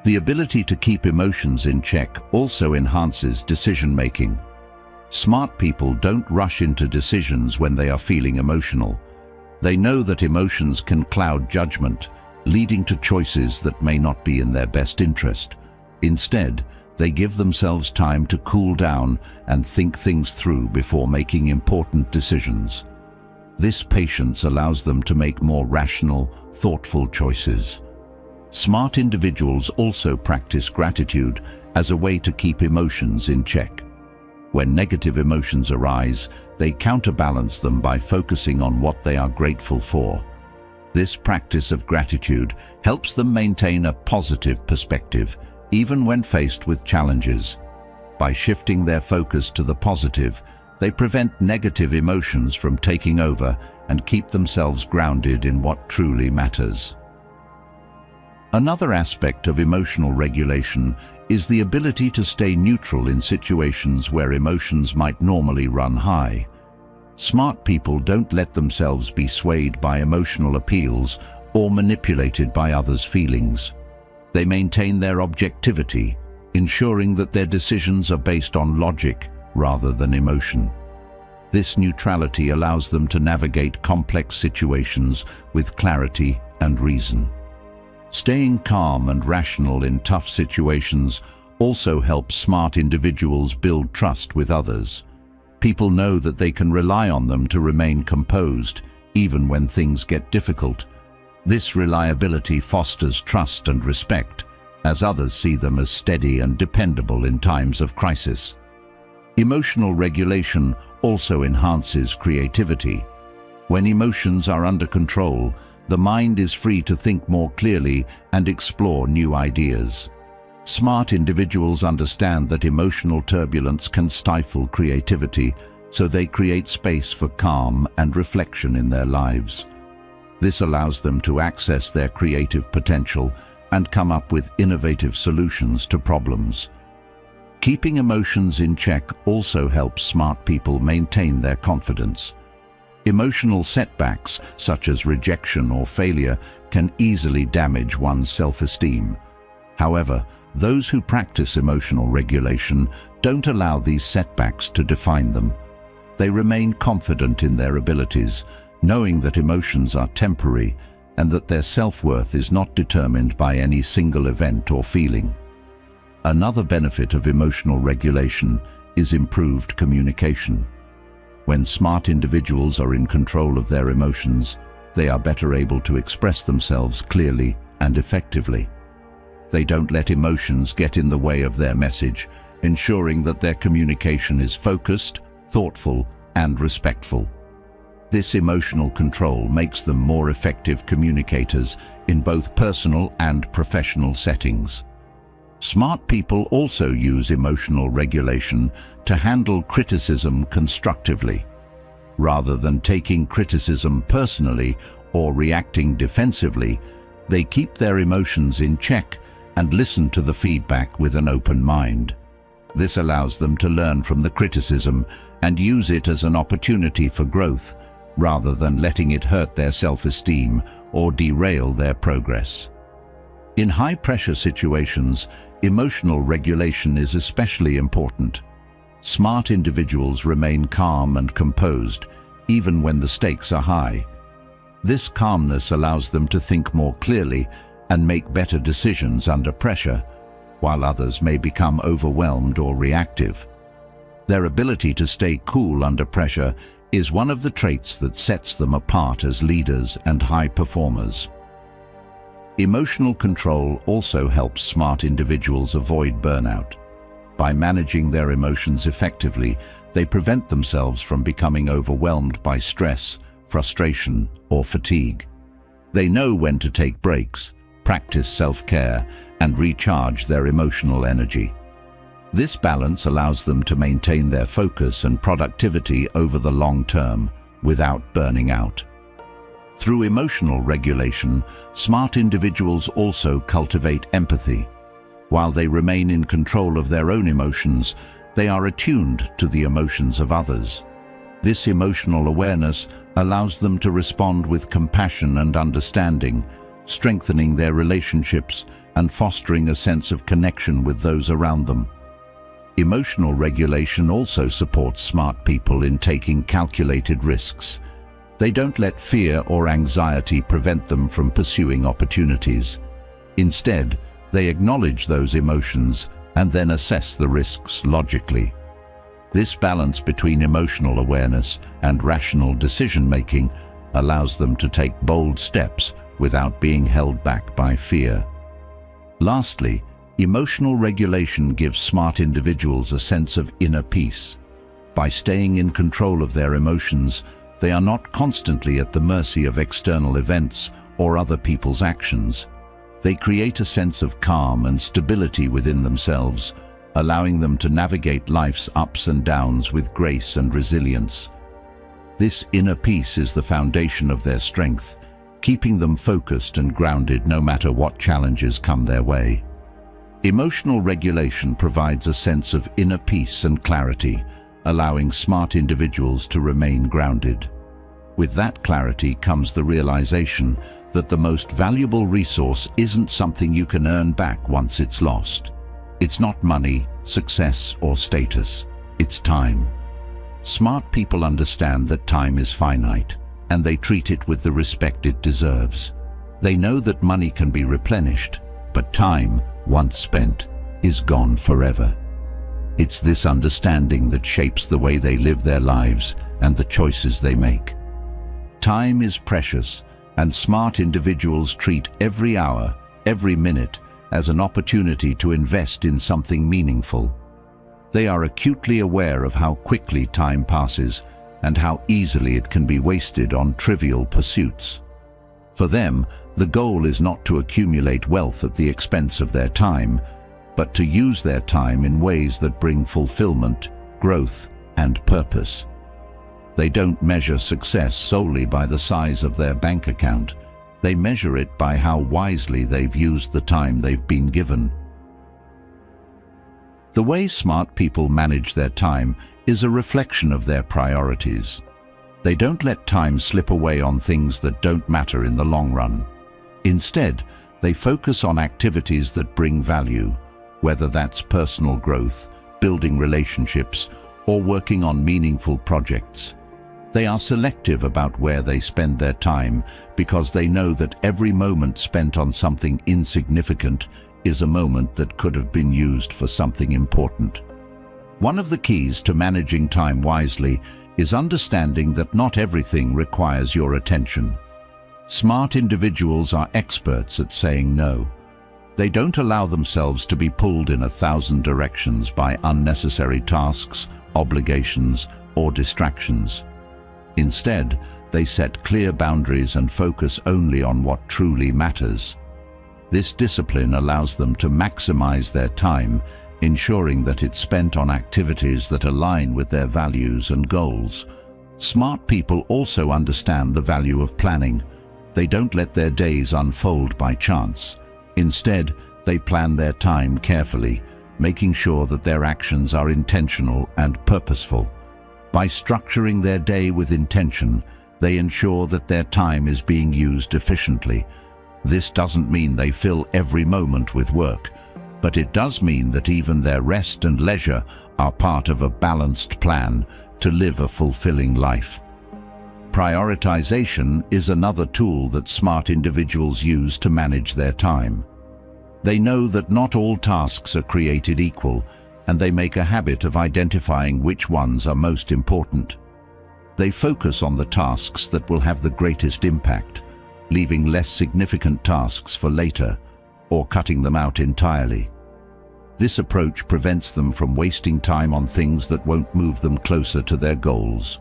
The ability to keep emotions in check also enhances decision-making. Smart people don't rush into decisions when they are feeling emotional. They know that emotions can cloud judgment, leading to choices that may not be in their best interest. Instead, they give themselves time to cool down and think things through before making important decisions. This patience allows them to make more rational, thoughtful choices. Smart individuals also practice gratitude as a way to keep emotions in check. When negative emotions arise, they counterbalance them by focusing on what they are grateful for. This practice of gratitude helps them maintain a positive perspective, even when faced with challenges. By shifting their focus to the positive, they prevent negative emotions from taking over and keep themselves grounded in what truly matters. Another aspect of emotional regulation is the ability to stay neutral in situations where emotions might normally run high. Smart people don't let themselves be swayed by emotional appeals or manipulated by others' feelings. They maintain their objectivity, ensuring that their decisions are based on logic rather than emotion. This neutrality allows them to navigate complex situations with clarity and reason. Staying calm and rational in tough situations also helps smart individuals build trust with others. People know that they can rely on them to remain composed, even when things get difficult. This reliability fosters trust and respect, as others see them as steady and dependable in times of crisis. Emotional regulation also enhances creativity. When emotions are under control, the mind is free to think more clearly and explore new ideas. Smart individuals understand that emotional turbulence can stifle creativity, so they create space for calm and reflection in their lives. This allows them to access their creative potential and come up with innovative solutions to problems. Keeping emotions in check also helps smart people maintain their confidence. Emotional setbacks, such as rejection or failure, can easily damage one's self-esteem. However, those who practice emotional regulation don't allow these setbacks to define them. They remain confident in their abilities, knowing that emotions are temporary and that their self-worth is not determined by any single event or feeling. Another benefit of emotional regulation is improved communication. When smart individuals are in control of their emotions, they are better able to express themselves clearly and effectively. They don't let emotions get in the way of their message, ensuring that their communication is focused, thoughtful, and respectful. This emotional control makes them more effective communicators in both personal and professional settings. Smart people also use emotional regulation to handle criticism constructively. Rather than taking criticism personally or reacting defensively, they keep their emotions in check and listen to the feedback with an open mind. This allows them to learn from the criticism and use it as an opportunity for growth, rather than letting it hurt their self-esteem or derail their progress. In high-pressure situations, emotional regulation is especially important. Smart individuals remain calm and composed, even when the stakes are high. This calmness allows them to think more clearly and make better decisions under pressure, while others may become overwhelmed or reactive. Their ability to stay cool under pressure is one of the traits that sets them apart as leaders and high performers. Emotional control also helps smart individuals avoid burnout. By managing their emotions effectively, they prevent themselves from becoming overwhelmed by stress, frustration, or fatigue. They know when to take breaks, practice self-care, and recharge their emotional energy. This balance allows them to maintain their focus and productivity over the long term without burning out. Through emotional regulation, smart individuals also cultivate empathy. While they remain in control of their own emotions, they are attuned to the emotions of others. This emotional awareness allows them to respond with compassion and understanding, strengthening their relationships and fostering a sense of connection with those around them. Emotional regulation also supports smart people in taking calculated risks. They don't let fear or anxiety prevent them from pursuing opportunities. Instead, they acknowledge those emotions and then assess the risks logically. This balance between emotional awareness and rational decision-making allows them to take bold steps without being held back by fear. Lastly, emotional regulation gives smart individuals a sense of inner peace. By staying in control of their emotions, they are not constantly at the mercy of external events or other people's actions. They create a sense of calm and stability within themselves, allowing them to navigate life's ups and downs with grace and resilience. This inner peace is the foundation of their strength, keeping them focused and grounded no matter what challenges come their way. Emotional regulation provides a sense of inner peace and clarity, allowing smart individuals to remain grounded. With that clarity comes the realization that the most valuable resource isn't something you can earn back once it's lost. It's not money, success, or status. It's time. Smart people understand that time is finite, and they treat it with the respect it deserves. They know that money can be replenished, but time, once spent, is gone forever. It's this understanding that shapes the way they live their lives and the choices they make. Time is precious, and smart individuals treat every hour, every minute, as an opportunity to invest in something meaningful. They are acutely aware of how quickly time passes and how easily it can be wasted on trivial pursuits. For them, the goal is not to accumulate wealth at the expense of their time, but to use their time in ways that bring fulfillment, growth, and purpose. They don't measure success solely by the size of their bank account. They measure it by how wisely they've used the time they've been given. The way smart people manage their time is a reflection of their priorities. They don't let time slip away on things that don't matter in the long run. Instead, they focus on activities that bring value, whether that's personal growth, building relationships, or working on meaningful projects. They are selective about where they spend their time because they know that every moment spent on something insignificant is a moment that could have been used for something important. One of the keys to managing time wisely is understanding that not everything requires your attention. Smart individuals are experts at saying no. They don't allow themselves to be pulled in 1,000 directions by unnecessary tasks, obligations, or distractions. Instead, they set clear boundaries and focus only on what truly matters. This discipline allows them to maximize their time, ensuring that it's spent on activities that align with their values and goals. Smart people also understand the value of planning. They don't let their days unfold by chance. Instead, they plan their time carefully, making sure that their actions are intentional and purposeful. By structuring their day with intention, they ensure that their time is being used efficiently. This doesn't mean they fill every moment with work, but it does mean that even their rest and leisure are part of a balanced plan to live a fulfilling life. Prioritization is another tool that smart individuals use to manage their time. They know that not all tasks are created equal, and they make a habit of identifying which ones are most important. They focus on the tasks that will have the greatest impact, leaving less significant tasks for later, or cutting them out entirely. This approach prevents them from wasting time on things that won't move them closer to their goals.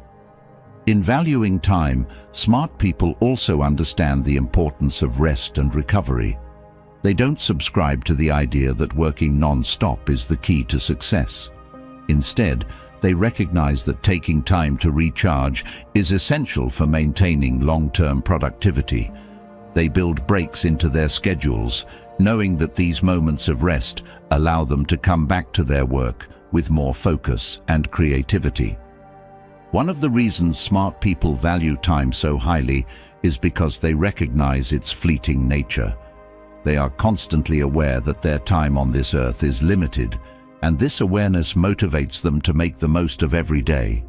In valuing time, smart people also understand the importance of rest and recovery. They don't subscribe to the idea that working non-stop is the key to success. Instead, they recognize that taking time to recharge is essential for maintaining long-term productivity. They build breaks into their schedules, knowing that these moments of rest allow them to come back to their work with more focus and creativity. One of the reasons smart people value time so highly is because they recognize its fleeting nature. They are constantly aware that their time on this earth is limited, and this awareness motivates them to make the most of every day.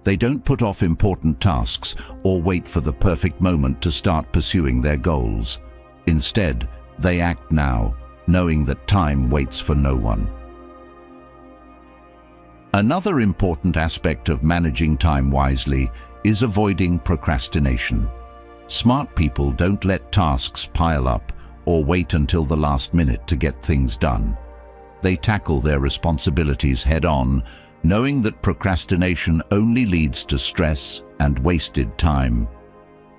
They don't put off important tasks or wait for the perfect moment to start pursuing their goals. Instead, they act now, knowing that time waits for no one. Another important aspect of managing time wisely is avoiding procrastination. Smart people don't let tasks pile up or wait until the last minute to get things done. They tackle their responsibilities head-on, knowing that procrastination only leads to stress and wasted time.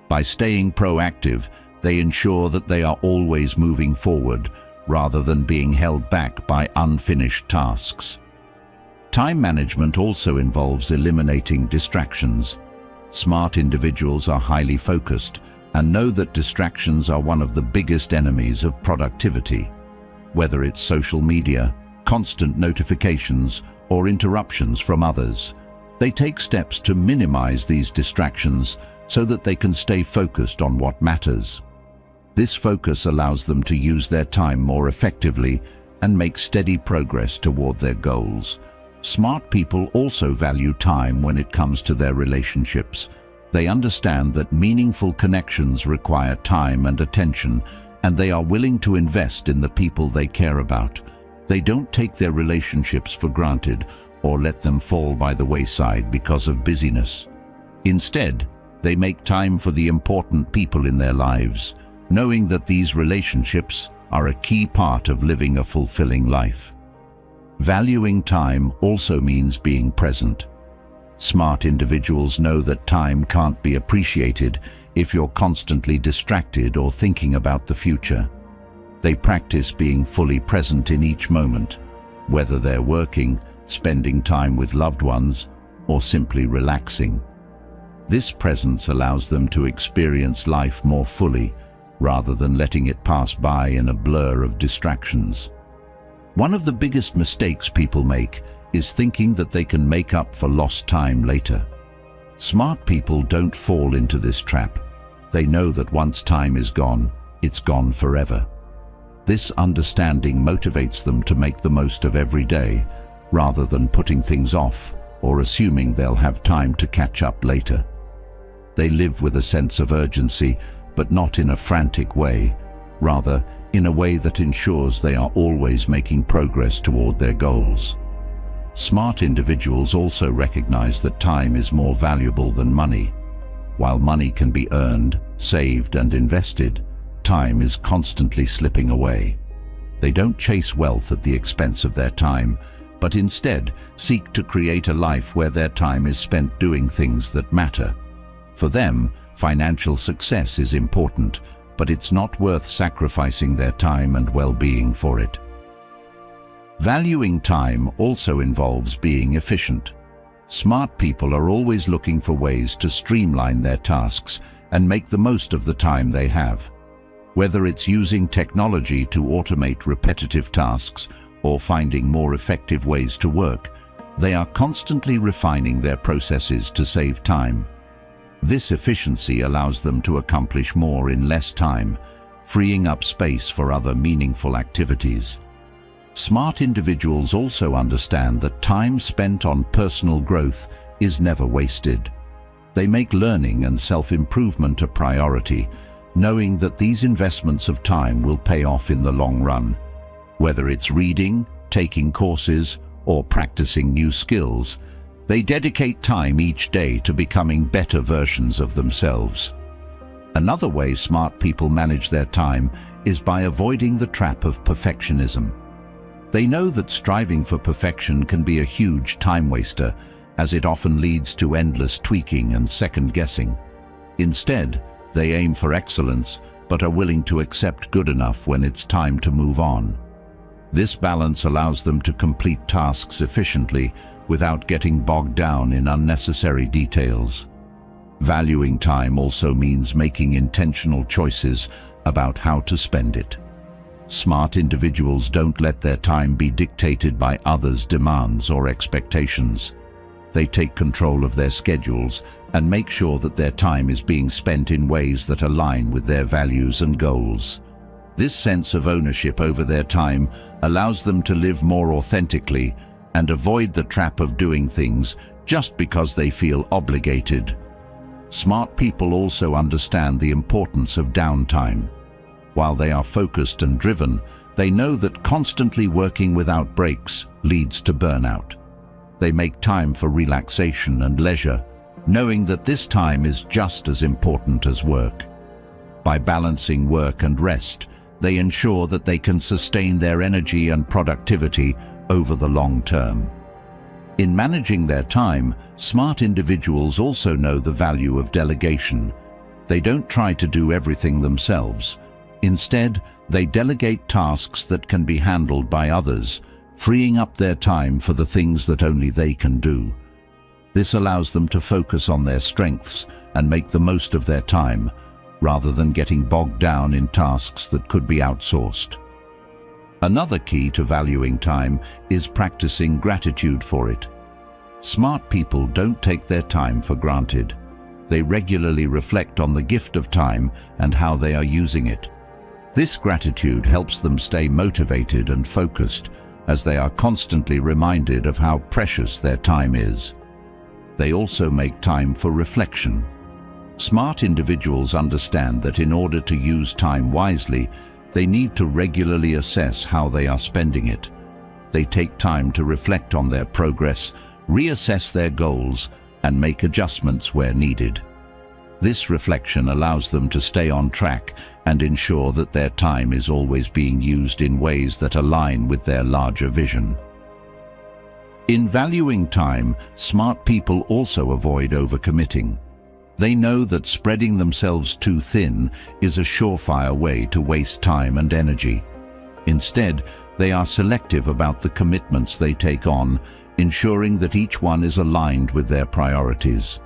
By staying proactive, they ensure that they are always moving forward, rather than being held back by unfinished tasks. Time management also involves eliminating distractions. Smart individuals are highly focused and know that distractions are one of the biggest enemies of productivity. Whether it's social media, constant notifications, or interruptions from others, they take steps to minimize these distractions so that they can stay focused on what matters. This focus allows them to use their time more effectively and make steady progress toward their goals. Smart people also value time when it comes to their relationships. They understand that meaningful connections require time and attention, and they are willing to invest in the people they care about. They don't take their relationships for granted or let them fall by the wayside because of busyness. Instead, they make time for the important people in their lives, knowing that these relationships are a key part of living a fulfilling life. Valuing time also means being present. Smart individuals know that time can't be appreciated if you're constantly distracted or thinking about the future. They practice being fully present in each moment, whether they're working, spending time with loved ones, or simply relaxing. This presence allows them to experience life more fully, rather than letting it pass by in a blur of distractions. One of the biggest mistakes people make is thinking that they can make up for lost time later. Smart people don't fall into this trap. They know that once time is gone, it's gone forever. This understanding motivates them to make the most of every day, rather than putting things off or assuming they'll have time to catch up later. They live with a sense of urgency, but not in a frantic way, rather in a way that ensures they are always making progress toward their goals. Smart individuals also recognize that time is more valuable than money. While money can be earned, saved, and invested, time is constantly slipping away. They don't chase wealth at the expense of their time, but instead seek to create a life where their time is spent doing things that matter. For them, financial success is important, but it's not worth sacrificing their time and well-being for it. Valuing time also involves being efficient. Smart people are always looking for ways to streamline their tasks and make the most of the time they have. Whether it's using technology to automate repetitive tasks or finding more effective ways to work, they are constantly refining their processes to save time. This efficiency allows them to accomplish more in less time, freeing up space for other meaningful activities. Smart individuals also understand that time spent on personal growth is never wasted. They make learning and self-improvement a priority, knowing that these investments of time will pay off in the long run. Whether it's reading, taking courses, or practicing new skills, they dedicate time each day to becoming better versions of themselves. Another way smart people manage their time is by avoiding the trap of perfectionism. They know that striving for perfection can be a huge time waster, as it often leads to endless tweaking and second-guessing. Instead, they aim for excellence, but are willing to accept good enough when it's time to move on. This balance allows them to complete tasks efficiently without getting bogged down in unnecessary details. Valuing time also means making intentional choices about how to spend it. Smart individuals don't let their time be dictated by others' demands or expectations. They take control of their schedules and make sure that their time is being spent in ways that align with their values and goals. This sense of ownership over their time allows them to live more authentically and avoid the trap of doing things just because they feel obligated. Smart people also understand the importance of downtime. While they are focused and driven, they know that constantly working without breaks leads to burnout. They make time for relaxation and leisure, knowing that this time is just as important as work. By balancing work and rest, they ensure that they can sustain their energy and productivity over the long term. In managing their time, smart individuals also know the value of delegation. They don't try to do everything themselves. Instead, they delegate tasks that can be handled by others, freeing up their time for the things that only they can do. This allows them to focus on their strengths and make the most of their time, rather than getting bogged down in tasks that could be outsourced. Another key to valuing time is practicing gratitude for it. Smart people don't take their time for granted. They regularly reflect on the gift of time and how they are using it. This gratitude helps them stay motivated and focused, as they are constantly reminded of how precious their time is. They also make time for reflection. Smart individuals understand that in order to use time wisely, they need to regularly assess how they are spending it. They take time to reflect on their progress, reassess their goals, and make adjustments where needed. This reflection allows them to stay on track and ensure that their time is always being used in ways that align with their larger vision. In valuing time, smart people also avoid overcommitting. They know that spreading themselves too thin is a surefire way to waste time and energy. Instead, they are selective about the commitments they take on, ensuring that each one is aligned with their priorities.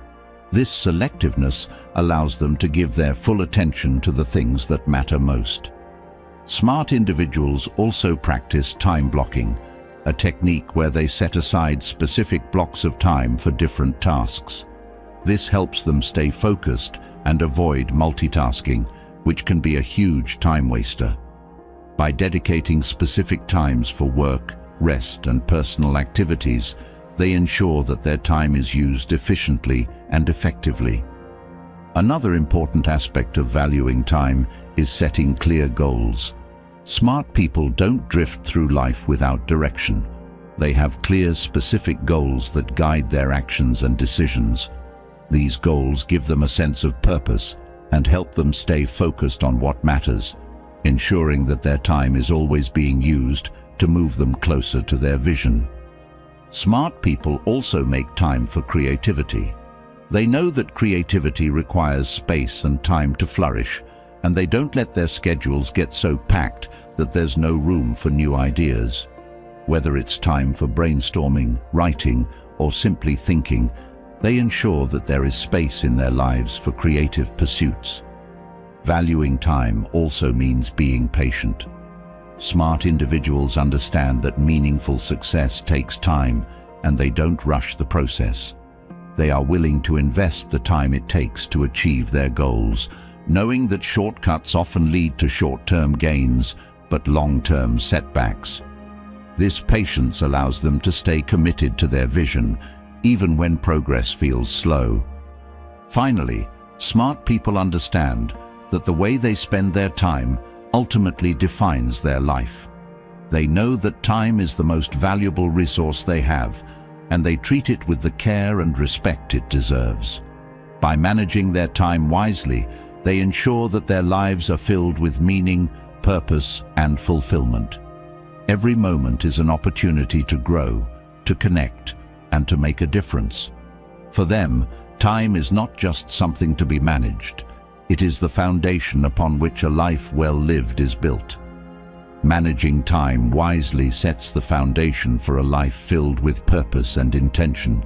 This selectiveness allows them to give their full attention to the things that matter most. Smart individuals also practice time blocking, a technique where they set aside specific blocks of time for different tasks. This helps them stay focused and avoid multitasking, which can be a huge time waster. By dedicating specific times for work, rest, and personal activities, they ensure that their time is used efficiently and effectively. Another important aspect of valuing time is setting clear goals. Smart people don't drift through life without direction. They have clear, specific goals that guide their actions and decisions. These goals give them a sense of purpose and help them stay focused on what matters, ensuring that their time is always being used to move them closer to their vision. Smart people also make time for creativity. They know that creativity requires space and time to flourish, and they don't let their schedules get so packed that there's no room for new ideas. Whether it's time for brainstorming, writing, or simply thinking, they ensure that there is space in their lives for creative pursuits. Valuing time also means being patient. Smart individuals understand that meaningful success takes time, and they don't rush the process. They are willing to invest the time it takes to achieve their goals, knowing that shortcuts often lead to short-term gains, but long-term setbacks. This patience allows them to stay committed to their vision, even when progress feels slow. Finally, smart people understand that the way they spend their time ultimately defines their life. They know that time is the most valuable resource they have, and they treat it with the care and respect it deserves. By managing their time wisely, they ensure that their lives are filled with meaning, purpose, and fulfillment. Every moment is an opportunity to grow, to connect, and to make a difference. For them, time is not just something to be managed. It is the foundation upon which a life well lived is built. Managing time wisely sets the foundation for a life filled with purpose and intention.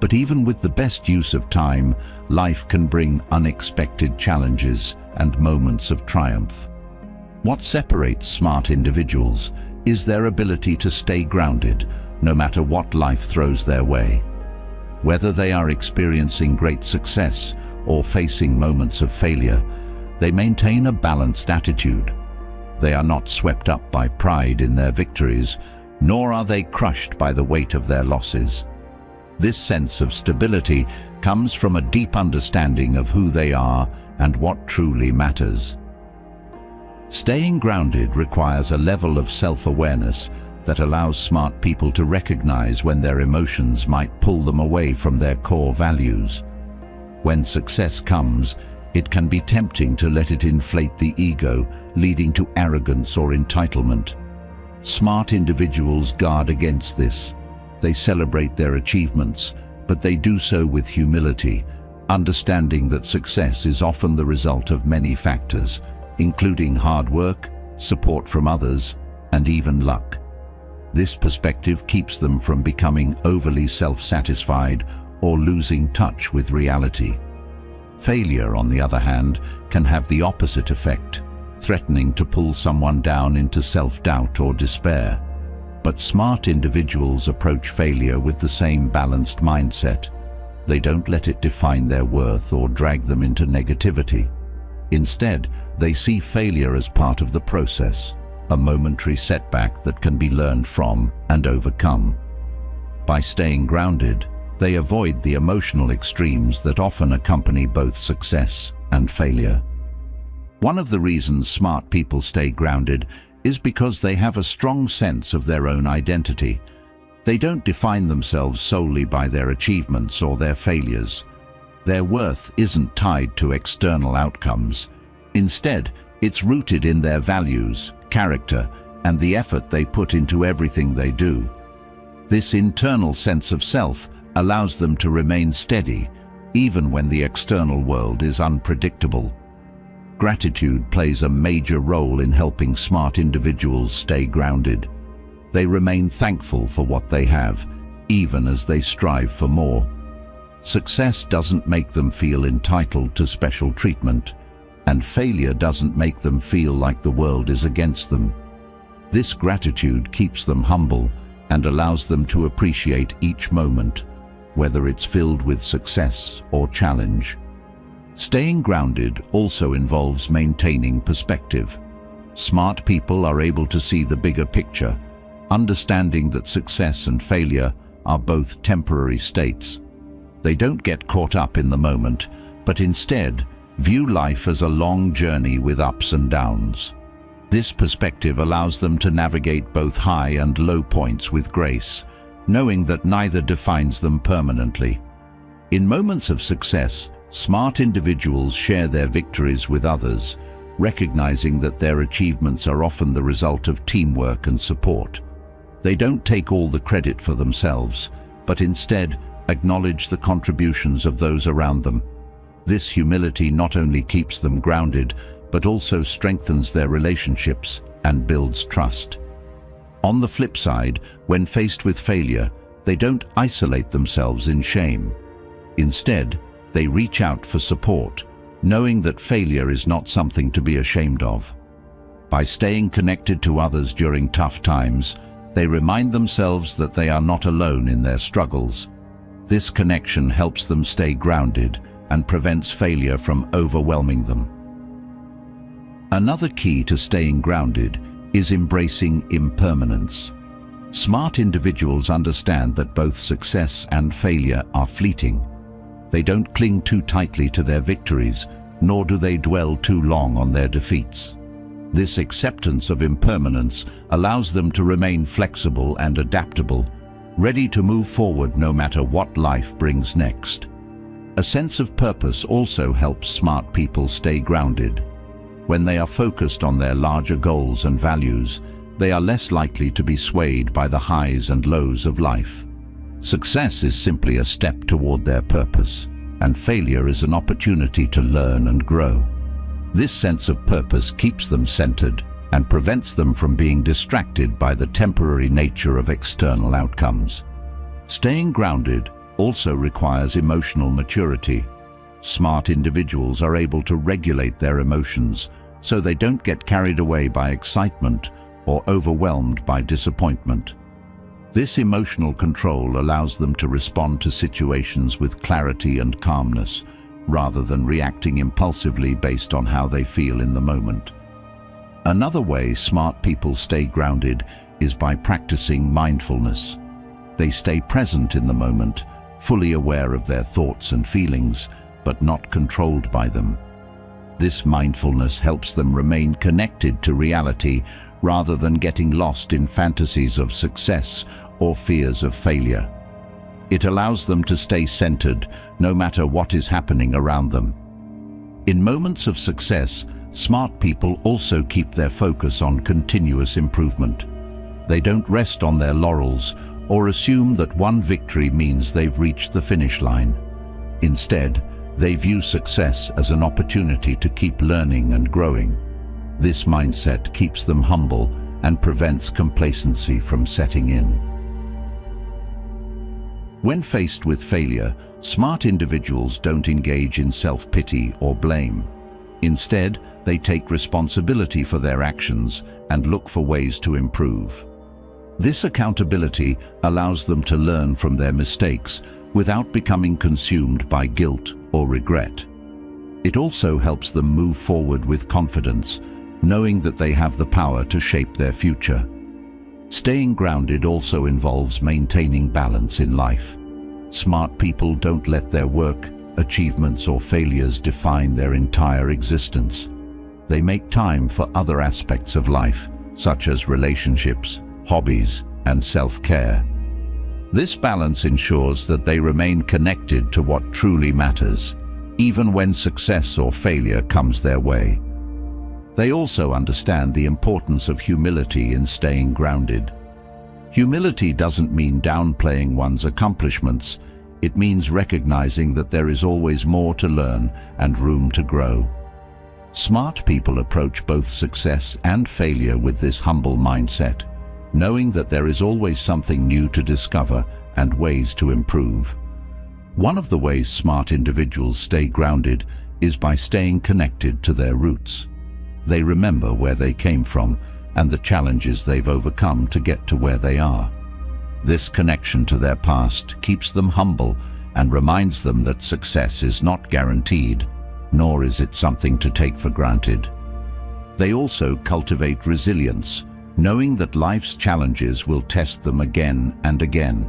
But even with the best use of time, life can bring unexpected challenges and moments of triumph. What separates smart individuals is their ability to stay grounded, no matter what life throws their way. Whether they are experiencing great success or facing moments of failure, they maintain a balanced attitude. They are not swept up by pride in their victories, nor are they crushed by the weight of their losses. This sense of stability comes from a deep understanding of who they are and what truly matters. Staying grounded requires a level of self-awareness that allows smart people to recognize when their emotions might pull them away from their core values. When success comes, it can be tempting to let it inflate the ego, leading to arrogance or entitlement. Smart individuals guard against this. They celebrate their achievements, but they do so with humility, understanding that success is often the result of many factors, including hard work, support from others, and even luck. This perspective keeps them from becoming overly self-satisfied or losing touch with reality. Failure, on the other hand, can have the opposite effect, threatening to pull someone down into self-doubt or despair. But smart individuals approach failure with the same balanced mindset. They don't let it define their worth or drag them into negativity. Instead, they see failure as part of the process, a momentary setback that can be learned from and overcome. By staying grounded, they avoid the emotional extremes that often accompany both success and failure. One of the reasons smart people stay grounded is because they have a strong sense of their own identity. They don't define themselves solely by their achievements or their failures. Their worth isn't tied to external outcomes. Instead, it's rooted in their values, character, and the effort they put into everything they do. This internal sense of self allows them to remain steady, even when the external world is unpredictable. Gratitude plays a major role in helping smart individuals stay grounded. They remain thankful for what they have, even as they strive for more. Success doesn't make them feel entitled to special treatment, and failure doesn't make them feel like the world is against them. This gratitude keeps them humble and allows them to appreciate each moment, whether it's filled with success or challenge. Staying grounded also involves maintaining perspective. Smart people are able to see the bigger picture, understanding that success and failure are both temporary states. They don't get caught up in the moment, but instead view life as a long journey with ups and downs. This perspective allows them to navigate both high and low points with grace, knowing that neither defines them permanently. In moments of success, smart individuals share their victories with others, recognizing that their achievements are often the result of teamwork and support. They don't take all the credit for themselves, but instead acknowledge the contributions of those around them. This humility not only keeps them grounded, but also strengthens their relationships and builds trust. On the flip side, when faced with failure, they don't isolate themselves in shame. Instead, they reach out for support, knowing that failure is not something to be ashamed of. By staying connected to others during tough times, they remind themselves that they are not alone in their struggles. This connection helps them stay grounded and prevents failure from overwhelming them. Another key to staying grounded is embracing impermanence. Smart individuals understand that both success and failure are fleeting. They don't cling too tightly to their victories, nor do they dwell too long on their defeats. This acceptance of impermanence allows them to remain flexible and adaptable, ready to move forward no matter what life brings next. A sense of purpose also helps smart people stay grounded. When they are focused on their larger goals and values, they are less likely to be swayed by the highs and lows of life. Success is simply a step toward their purpose, and failure is an opportunity to learn and grow. This sense of purpose keeps them centered and prevents them from being distracted by the temporary nature of external outcomes. Staying grounded also requires emotional maturity. Smart individuals are able to regulate their emotions so they don't get carried away by excitement or overwhelmed by disappointment. This emotional control allows them to respond to situations with clarity and calmness, rather than reacting impulsively based on how they feel in the moment. Another way smart people stay grounded is by practicing mindfulness. They stay present in the moment, fully aware of their thoughts and feelings, but not controlled by them. This mindfulness helps them remain connected to reality rather than getting lost in fantasies of success or fears of failure. It allows them to stay centered no matter what is happening around them. In moments of success, smart people also keep their focus on continuous improvement. They don't rest on their laurels or assume that one victory means they've reached the finish line. Instead, they view success as an opportunity to keep learning and growing. This mindset keeps them humble and prevents complacency from setting in. When faced with failure, smart individuals don't engage in self-pity or blame. Instead, they take responsibility for their actions and look for ways to improve. This accountability allows them to learn from their mistakes without becoming consumed by guilt or regret. It also helps them move forward with confidence, knowing that they have the power to shape their future. Staying grounded also involves maintaining balance in life. Smart people don't let their work, achievements, or failures define their entire existence. They make time for other aspects of life, such as relationships, hobbies, and self-care. This balance ensures that they remain connected to what truly matters, even when success or failure comes their way. They also understand the importance of humility in staying grounded. Humility doesn't mean downplaying one's accomplishments. It means recognizing that there is always more to learn and room to grow. Smart people approach both success and failure with this humble mindset, knowing that there is always something new to discover and ways to improve. One of the ways smart individuals stay grounded is by staying connected to their roots. They remember where they came from and the challenges they've overcome to get to where they are. This connection to their past keeps them humble and reminds them that success is not guaranteed, nor is it something to take for granted. They also cultivate resilience, knowing that life's challenges will test them again and again.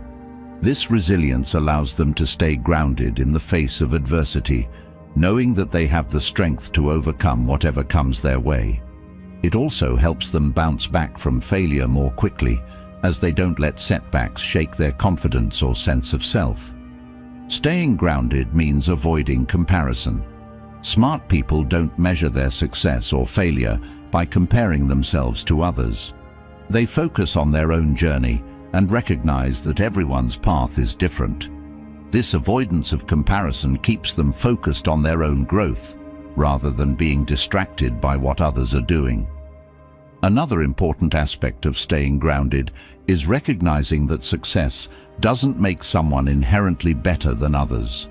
This resilience allows them to stay grounded in the face of adversity, knowing that they have the strength to overcome whatever comes their way. It also helps them bounce back from failure more quickly, as they don't let setbacks shake their confidence or sense of self. Staying grounded means avoiding comparison. Smart people don't measure their success or failure by comparing themselves to others. They focus on their own journey and recognize that everyone's path is different. This avoidance of comparison keeps them focused on their own growth, rather than being distracted by what others are doing. Another important aspect of staying grounded is recognizing that success doesn't make someone inherently better than others.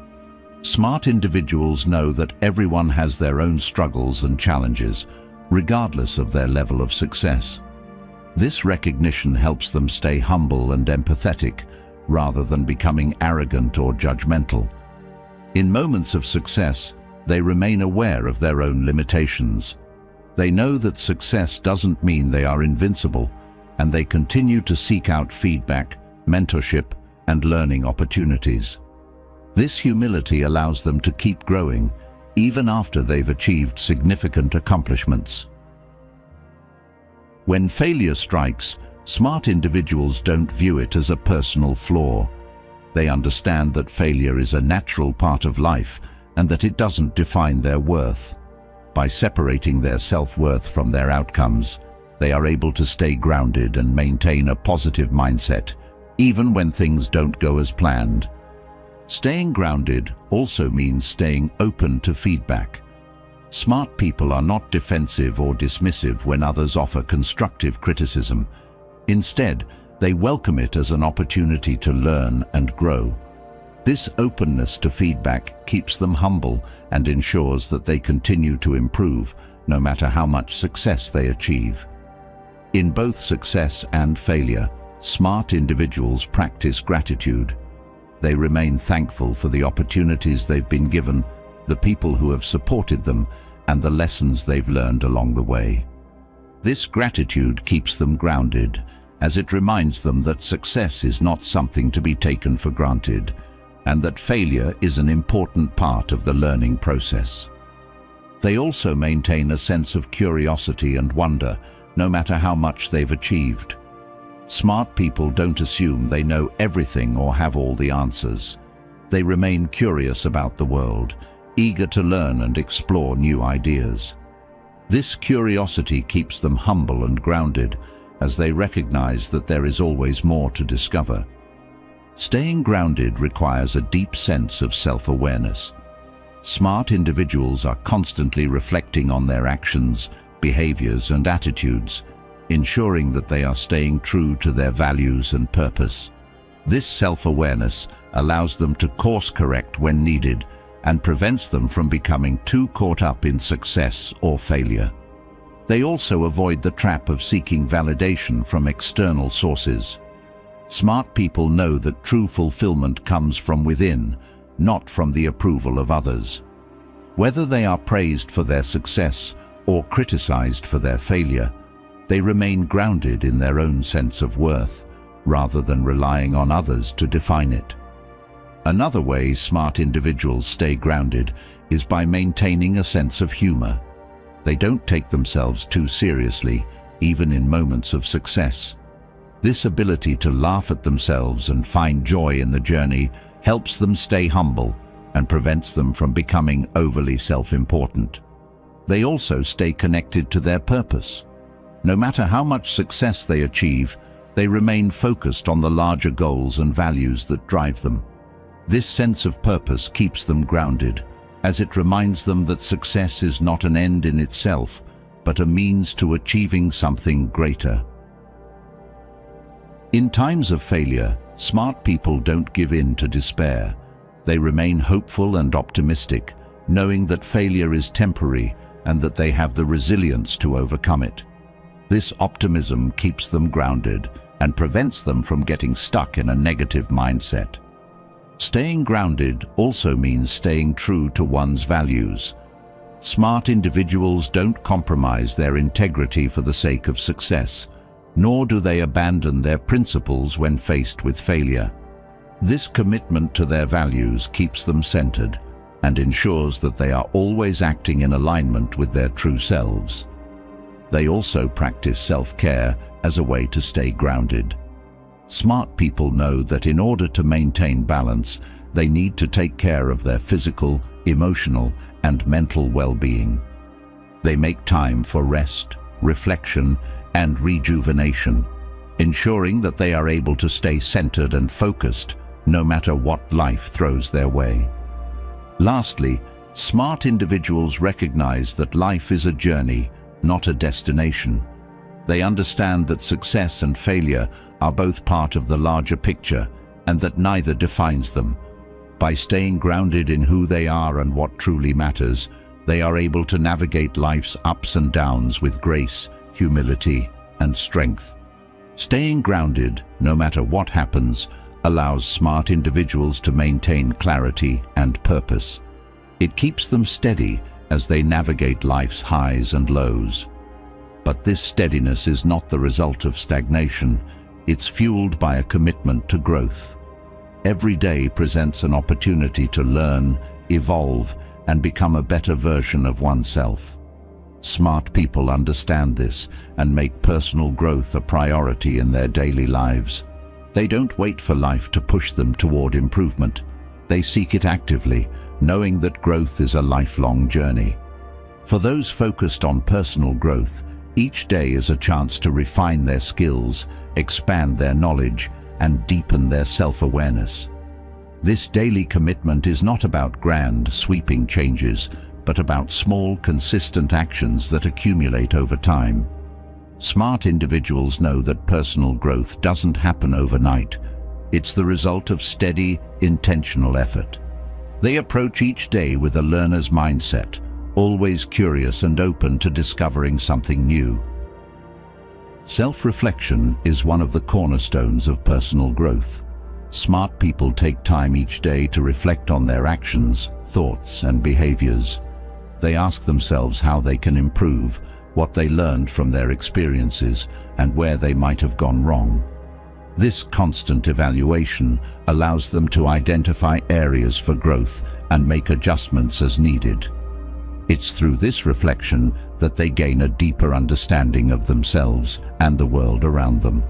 Smart individuals know that everyone has their own struggles and challenges, regardless of their level of success. This recognition helps them stay humble and empathetic, rather than becoming arrogant or judgmental. In moments of success, they remain aware of their own limitations. They know that success doesn't mean they are invincible, and they continue to seek out feedback, mentorship, and learning opportunities. This humility allows them to keep growing, even after they've achieved significant accomplishments. When failure strikes, smart individuals don't view it as a personal flaw. They understand that failure is a natural part of life and that it doesn't define their worth. By separating their self-worth from their outcomes, they are able to stay grounded and maintain a positive mindset, even when things don't go as planned. Staying grounded also means staying open to feedback. Smart people are not defensive or dismissive when others offer constructive criticism. Instead, they welcome it as an opportunity to learn and grow. This openness to feedback keeps them humble and ensures that they continue to improve, no matter how much success they achieve. In both success and failure, smart individuals practice gratitude. They remain thankful for the opportunities they've been given, the people who have supported them, and the lessons they've learned along the way. This gratitude keeps them grounded, as it reminds them that success is not something to be taken for granted, and that failure is an important part of the learning process. They also maintain a sense of curiosity and wonder, no matter how much they've achieved. Smart people don't assume they know everything or have all the answers. They remain curious about the world, eager to learn and explore new ideas. This curiosity keeps them humble and grounded, as they recognize that there is always more to discover. Staying grounded requires a deep sense of self-awareness. Smart individuals are constantly reflecting on their actions, behaviors, and attitudes, ensuring that they are staying true to their values and purpose. This self-awareness allows them to course-correct when needed and prevents them from becoming too caught up in success or failure. They also avoid the trap of seeking validation from external sources. Smart people know that true fulfillment comes from within, not from the approval of others. Whether they are praised for their success or criticized for their failure, they remain grounded in their own sense of worth, rather than relying on others to define it. Another way smart individuals stay grounded is by maintaining a sense of humor. They don't take themselves too seriously, even in moments of success. This ability to laugh at themselves and find joy in the journey helps them stay humble and prevents them from becoming overly self-important. They also stay connected to their purpose. No matter how much success they achieve, they remain focused on the larger goals and values that drive them. This sense of purpose keeps them grounded, as it reminds them that success is not an end in itself, but a means to achieving something greater. In times of failure, smart people don't give in to despair. They remain hopeful and optimistic, knowing that failure is temporary and that they have the resilience to overcome it. This optimism keeps them grounded and prevents them from getting stuck in a negative mindset. Staying grounded also means staying true to one's values. Smart individuals don't compromise their integrity for the sake of success, nor do they abandon their principles when faced with failure. This commitment to their values keeps them centered, and ensures that they are always acting in alignment with their true selves. They also practice self-care as a way to stay grounded. Smart people know that in order to maintain balance, they need to take care of their physical, emotional, and mental well-being. They make time for rest, reflection, and rejuvenation, ensuring that they are able to stay centered and focused no matter what life throws their way. Lastly, smart individuals recognize that life is a journey, not a destination. They understand that success and failure are both part of the larger picture and that neither defines them. By staying grounded in who they are and what truly matters, they are able to navigate life's ups and downs with grace, humility, and strength. Staying grounded, no matter what happens, allows smart individuals to maintain clarity and purpose. It keeps them steady as they navigate life's highs and lows. But this steadiness is not the result of stagnation. It's fueled by a commitment to growth. Every day presents an opportunity to learn, evolve, and become a better version of oneself. Smart people understand this and make personal growth a priority in their daily lives. They don't wait for life to push them toward improvement. They seek it actively, knowing that growth is a lifelong journey. For those focused on personal growth, each day is a chance to refine their skills, expand their knowledge, and deepen their self-awareness. This daily commitment is not about grand, sweeping changes, but about small, consistent actions that accumulate over time. Smart individuals know that personal growth doesn't happen overnight. It's the result of steady, intentional effort. They approach each day with a learner's mindset, always curious and open to discovering something new. Self-reflection is one of the cornerstones of personal growth. Smart people take time each day to reflect on their actions, thoughts, and behaviors. They ask themselves how they can improve, what they learned from their experiences, and where they might have gone wrong. This constant evaluation allows them to identify areas for growth and make adjustments as needed. It's through this reflection that they gain a deeper understanding of themselves and the world around them.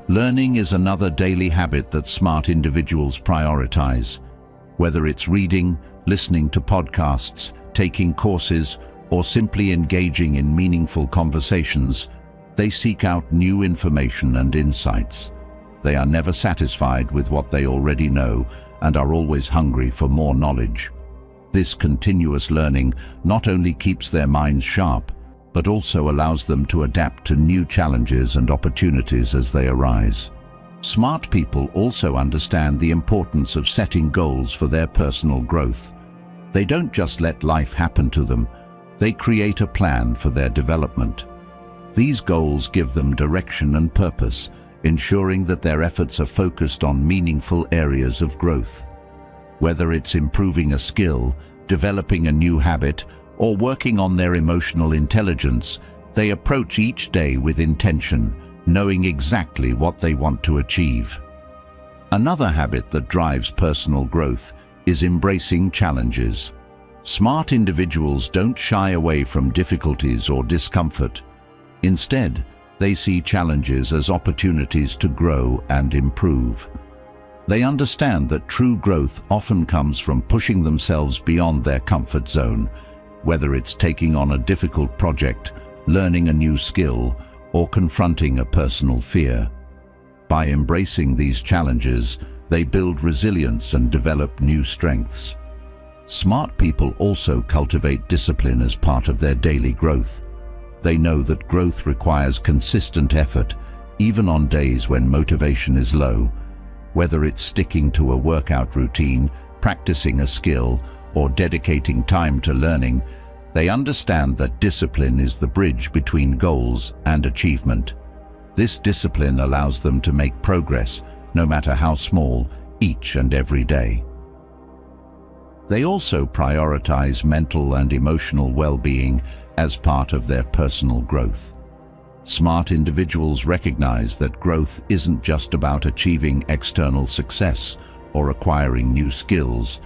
Learning is another daily habit that smart individuals prioritize. Whether it's reading, listening to podcasts, taking courses, or simply engaging in meaningful conversations, they seek out new information and insights. They are never satisfied with what they already know and are always hungry for more knowledge. This continuous learning not only keeps their minds sharp, but also allows them to adapt to new challenges and opportunities as they arise. Smart people also understand the importance of setting goals for their personal growth. They don't just let life happen to them, they create a plan for their development. These goals give them direction and purpose, ensuring that their efforts are focused on meaningful areas of growth. Whether it's improving a skill, developing a new habit, or working on their emotional intelligence, they approach each day with intention, knowing exactly what they want to achieve. Another habit that drives personal growth is embracing challenges. Smart individuals don't shy away from difficulties or discomfort. Instead, they see challenges as opportunities to grow and improve. They understand that true growth often comes from pushing themselves beyond their comfort zone, whether it's taking on a difficult project, learning a new skill, or confronting a personal fear. By embracing these challenges, they build resilience and develop new strengths. Smart people also cultivate discipline as part of their daily growth. They know that growth requires consistent effort, even on days when motivation is low. Whether it's sticking to a workout routine, practicing a skill, or dedicating time to learning, they understand that discipline is the bridge between goals and achievement. This discipline allows them to make progress, no matter how small, each and every day. They also prioritize mental and emotional well-being as part of their personal growth. Smart individuals recognize that growth isn't just about achieving external success or acquiring new skills.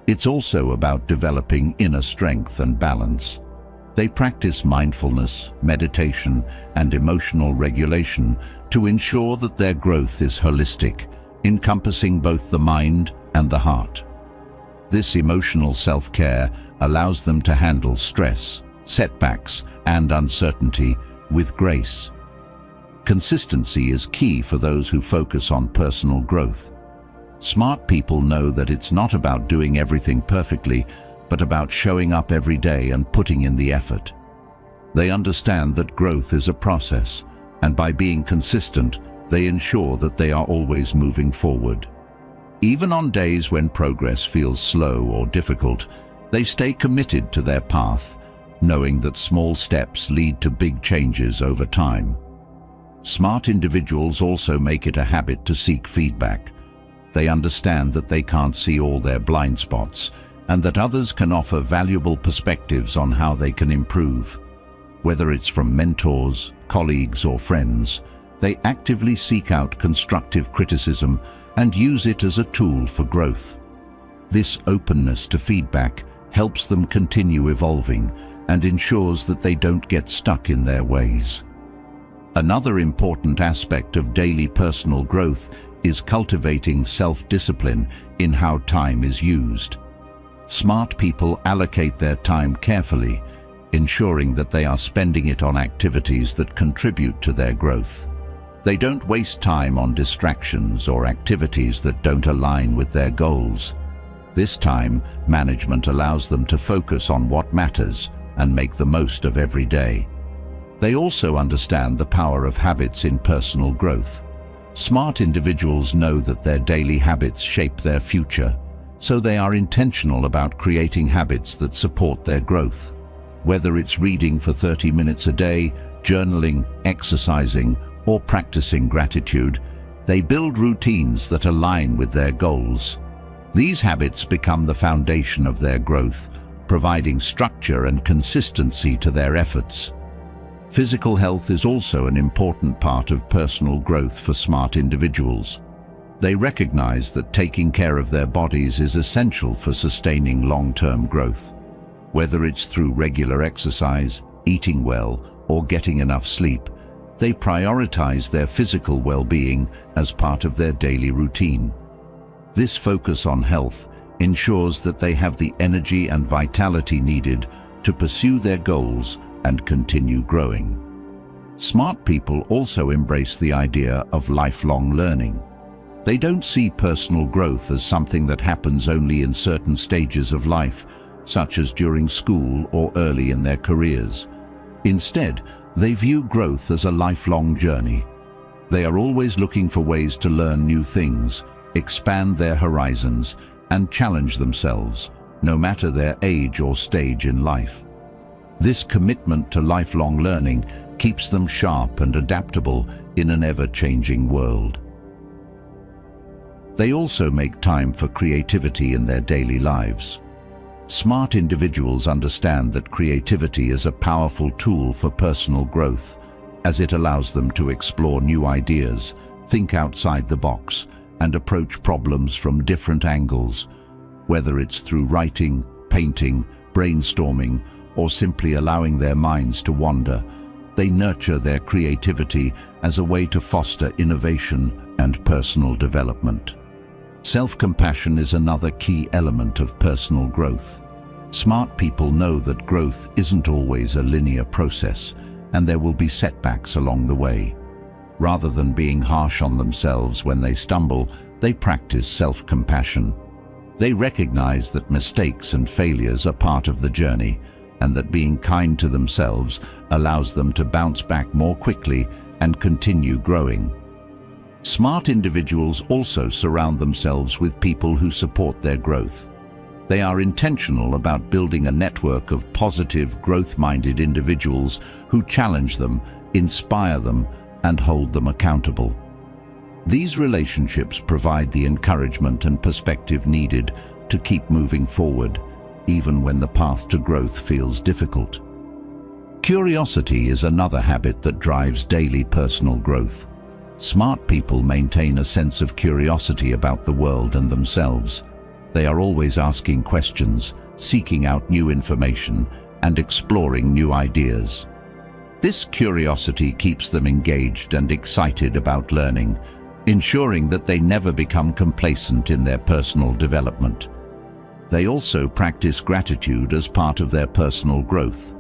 It's also about developing inner strength and balance. They practice mindfulness, meditation, and emotional regulation to ensure that their growth is holistic, encompassing both the mind and the heart. This emotional self-care allows them to handle stress, setbacks, and uncertainty with grace. Consistency is key for those who focus on personal growth. Smart people know that it's not about doing everything perfectly, but about showing up every day and putting in the effort. They understand that growth is a process, and by being consistent, they ensure that they are always moving forward. Even on days when progress feels slow or difficult, they stay committed to their path, knowing that small steps lead to big changes over time. Smart individuals also make it a habit to seek feedback. They understand that they can't see all their blind spots, and that others can offer valuable perspectives on how they can improve. Whether it's from mentors, colleagues, or friends, they actively seek out constructive criticism and use it as a tool for growth. This openness to feedback helps them continue evolving and ensures that they don't get stuck in their ways. Another important aspect of daily personal growth is cultivating self-discipline in how time is used. Smart people allocate their time carefully, ensuring that they are spending it on activities that contribute to their growth. They don't waste time on distractions or activities that don't align with their goals. This time management allows them to focus on what matters and make the most of every day. They also understand the power of habits in personal growth. Smart individuals know that their daily habits shape their future, so they are intentional about creating habits that support their growth. Whether it's reading for 30 minutes a day, journaling, exercising, or practicing gratitude, they build routines that align with their goals. These habits become the foundation of their growth, providing structure and consistency to their efforts. Physical health is also an important part of personal growth for smart individuals. They recognize that taking care of their bodies is essential for sustaining long-term growth. Whether it's through regular exercise, eating well, or getting enough sleep, they prioritize their physical well-being as part of their daily routine. This focus on health ensures that they have the energy and vitality needed to pursue their goals and continue growing. Smart people also embrace the idea of lifelong learning. They don't see personal growth as something that happens only in certain stages of life, such as during school or early in their careers. Instead, they view growth as a lifelong journey. They are always looking for ways to learn new things, expand their horizons, and challenge themselves, no matter their age or stage in life. This commitment to lifelong learning keeps them sharp and adaptable in an ever-changing world. They also make time for creativity in their daily lives. Smart individuals understand that creativity is a powerful tool for personal growth, as it allows them to explore new ideas, think outside the box, and approach problems from different angles. Whether it's through writing, painting, brainstorming, or simply allowing their minds to wander, they nurture their creativity as a way to foster innovation and personal development. Self-compassion is another key element of personal growth. Smart people know that growth isn't always a linear process, and there will be setbacks along the way. Rather than being harsh on themselves when they stumble, they practice self-compassion. They recognize that mistakes and failures are part of the journey, and that being kind to themselves allows them to bounce back more quickly and continue growing. Smart individuals also surround themselves with people who support their growth. They are intentional about building a network of positive, growth-minded individuals who challenge them, inspire them, and hold them accountable. These relationships provide the encouragement and perspective needed to keep moving forward, even when the path to growth feels difficult. Curiosity is another habit that drives daily personal growth. Smart people maintain a sense of curiosity about the world and themselves. They are always asking questions, seeking out new information, and exploring new ideas. This curiosity keeps them engaged and excited about learning, ensuring that they never become complacent in their personal development. They also practice gratitude as part of their personal growth.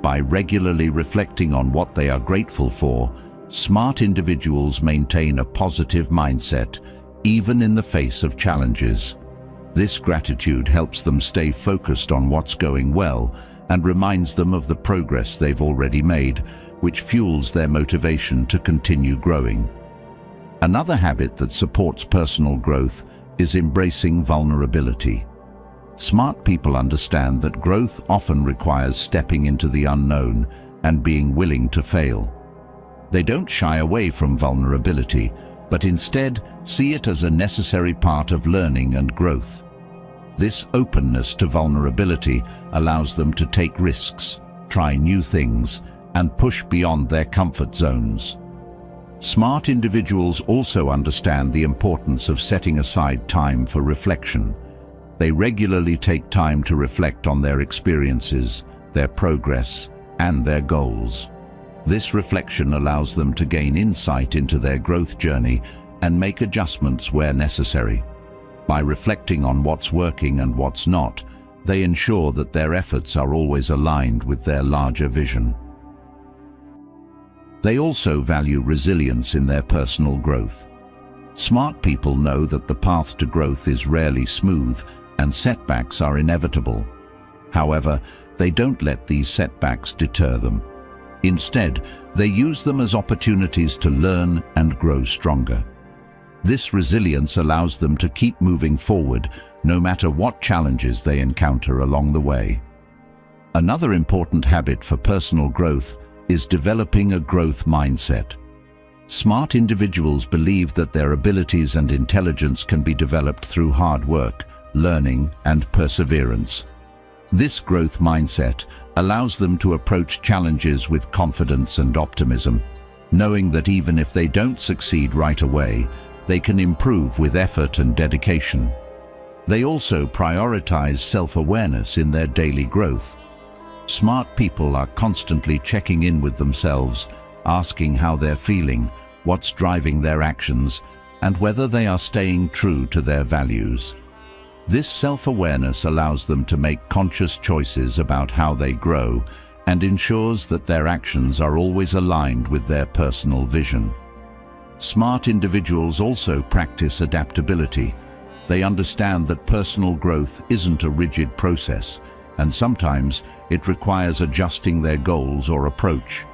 By regularly reflecting on what they are grateful for, smart individuals maintain a positive mindset, even in the face of challenges. This gratitude helps them stay focused on what's going well and reminds them of the progress they've already made, which fuels their motivation to continue growing. Another habit that supports personal growth is embracing vulnerability. Smart people understand that growth often requires stepping into the unknown and being willing to fail. They don't shy away from vulnerability, but instead see it as a necessary part of learning and growth. This openness to vulnerability allows them to take risks, try new things, and push beyond their comfort zones. Smart individuals also understand the importance of setting aside time for reflection. They regularly take time to reflect on their experiences, their progress, and their goals. This reflection allows them to gain insight into their growth journey and make adjustments where necessary. By reflecting on what's working and what's not, they ensure that their efforts are always aligned with their larger vision. They also value resilience in their personal growth. Smart people know that the path to growth is rarely smooth and setbacks are inevitable. However, they don't let these setbacks deter them. Instead, they use them as opportunities to learn and grow stronger. This resilience allows them to keep moving forward, no matter what challenges they encounter along the way. Another important habit for personal growth is developing a growth mindset. Smart individuals believe that their abilities and intelligence can be developed through hard work, learning, and perseverance. This growth mindset allows them to approach challenges with confidence and optimism, knowing that even if they don't succeed right away, they can improve with effort and dedication. They also prioritize self-awareness in their daily growth. Smart people are constantly checking in with themselves, asking how they're feeling, what's driving their actions, and whether they are staying true to their values. This self-awareness allows them to make conscious choices about how they grow and ensures that their actions are always aligned with their personal vision. Smart individuals also practice adaptability. They understand that personal growth isn't a rigid process, and sometimes it requires adjusting their goals or approach.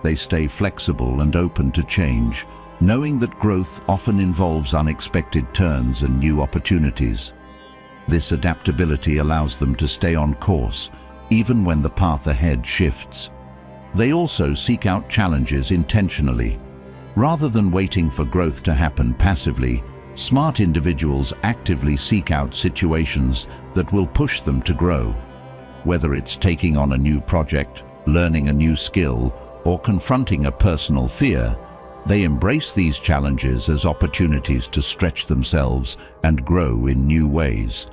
They stay flexible and open to change, knowing that growth often involves unexpected turns and new opportunities. This adaptability allows them to stay on course, even when the path ahead shifts. They also seek out challenges intentionally. Rather than waiting for growth to happen passively, smart individuals actively seek out situations that will push them to grow. Whether it's taking on a new project, learning a new skill, or confronting a personal fear, they embrace these challenges as opportunities to stretch themselves and grow in new ways.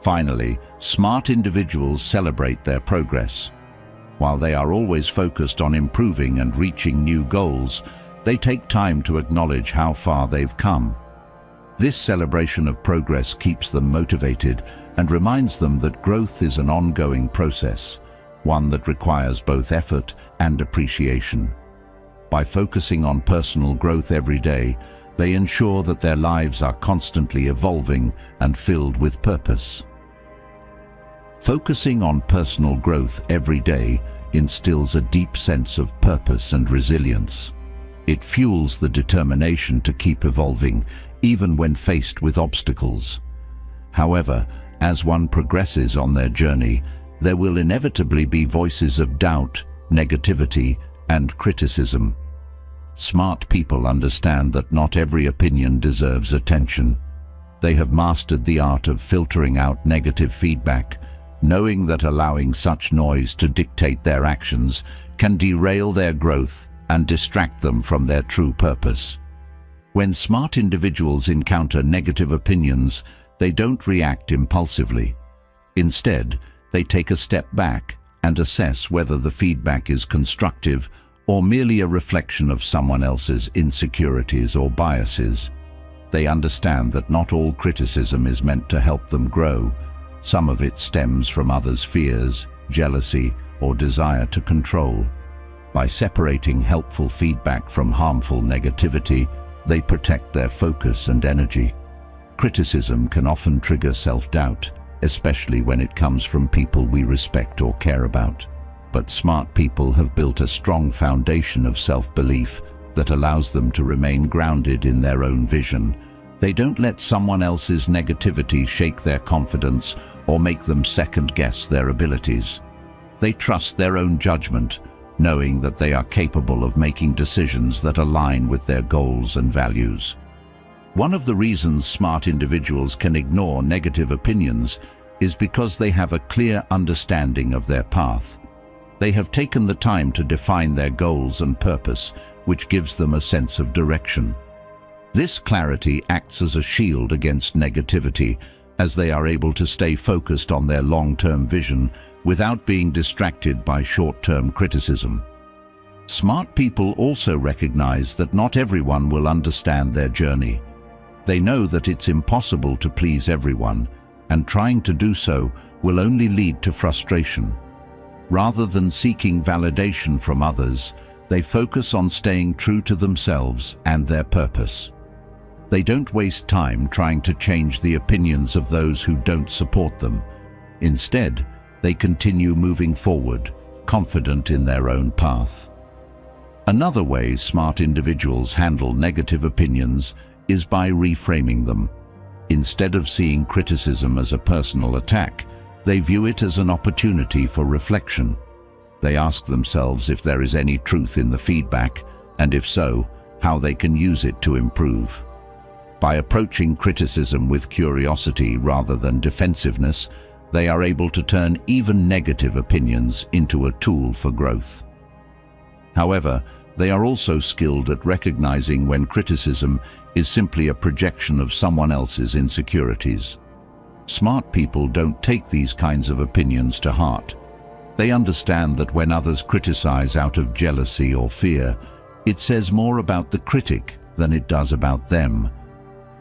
Finally, smart individuals celebrate their progress. While they are always focused on improving and reaching new goals, they take time to acknowledge how far they've come. This celebration of progress keeps them motivated and reminds them that growth is an ongoing process, one that requires both effort and appreciation. By focusing on personal growth every day, they ensure that their lives are constantly evolving and filled with purpose. Focusing on personal growth every day instills a deep sense of purpose and resilience. It fuels the determination to keep evolving, even when faced with obstacles. However, as one progresses on their journey, there will inevitably be voices of doubt, negativity, and criticism. Smart people understand that not every opinion deserves attention. They have mastered the art of filtering out negative feedback, knowing that allowing such noise to dictate their actions can derail their growth and distract them from their true purpose. When smart individuals encounter negative opinions, They don't react impulsively. Instead, they take a step back and assess whether the feedback is constructive or merely a reflection of someone else's insecurities or biases. They understand that not all criticism is meant to help them grow. Some of it stems from others' fears, jealousy, or desire to control. By separating helpful feedback from harmful negativity, they protect their focus and energy. Criticism can often trigger self-doubt, especially when it comes from people we respect or care about. But smart people have built a strong foundation of self-belief that allows them to remain grounded in their own vision. They don't let someone else's negativity shake their confidence or make them second-guess their abilities. They trust their own judgment, knowing that they are capable of making decisions that align with their goals and values. One of the reasons smart individuals can ignore negative opinions is because they have a clear understanding of their path. They have taken the time to define their goals and purpose, which gives them a sense of direction. This clarity acts as a shield against negativity, as they are able to stay focused on their long-term vision without being distracted by short-term criticism. Smart people also recognize that not everyone will understand their journey. They know that it's impossible to please everyone, and trying to do so will only lead to frustration. Rather than seeking validation from others, they focus on staying true to themselves and their purpose. They don't waste time trying to change the opinions of those who don't support them. Instead, they continue moving forward, confident in their own path. Another way smart individuals handle negative opinions is by reframing them. Instead of seeing criticism as a personal attack, they view it as an opportunity for reflection. They ask themselves if there is any truth in the feedback, and if so, how they can use it to improve. By approaching criticism with curiosity rather than defensiveness, they are able to turn even negative opinions into a tool for growth. However, they are also skilled at recognizing when criticism is simply a projection of someone else's insecurities. Smart people don't take these kinds of opinions to heart. They understand that when others criticize out of jealousy or fear, it says more about the critic than it does about them.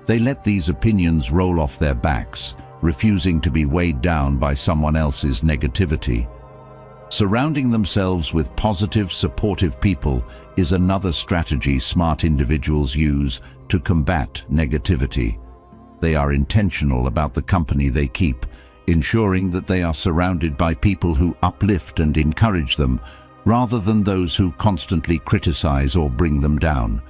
They let these opinions roll off their backs, refusing to be weighed down by someone else's negativity. Surrounding themselves with positive, supportive people is another strategy smart individuals use to combat negativity. They are intentional about the company they keep, ensuring that they are surrounded by people who uplift and encourage them, rather than those who constantly criticize or bring them down.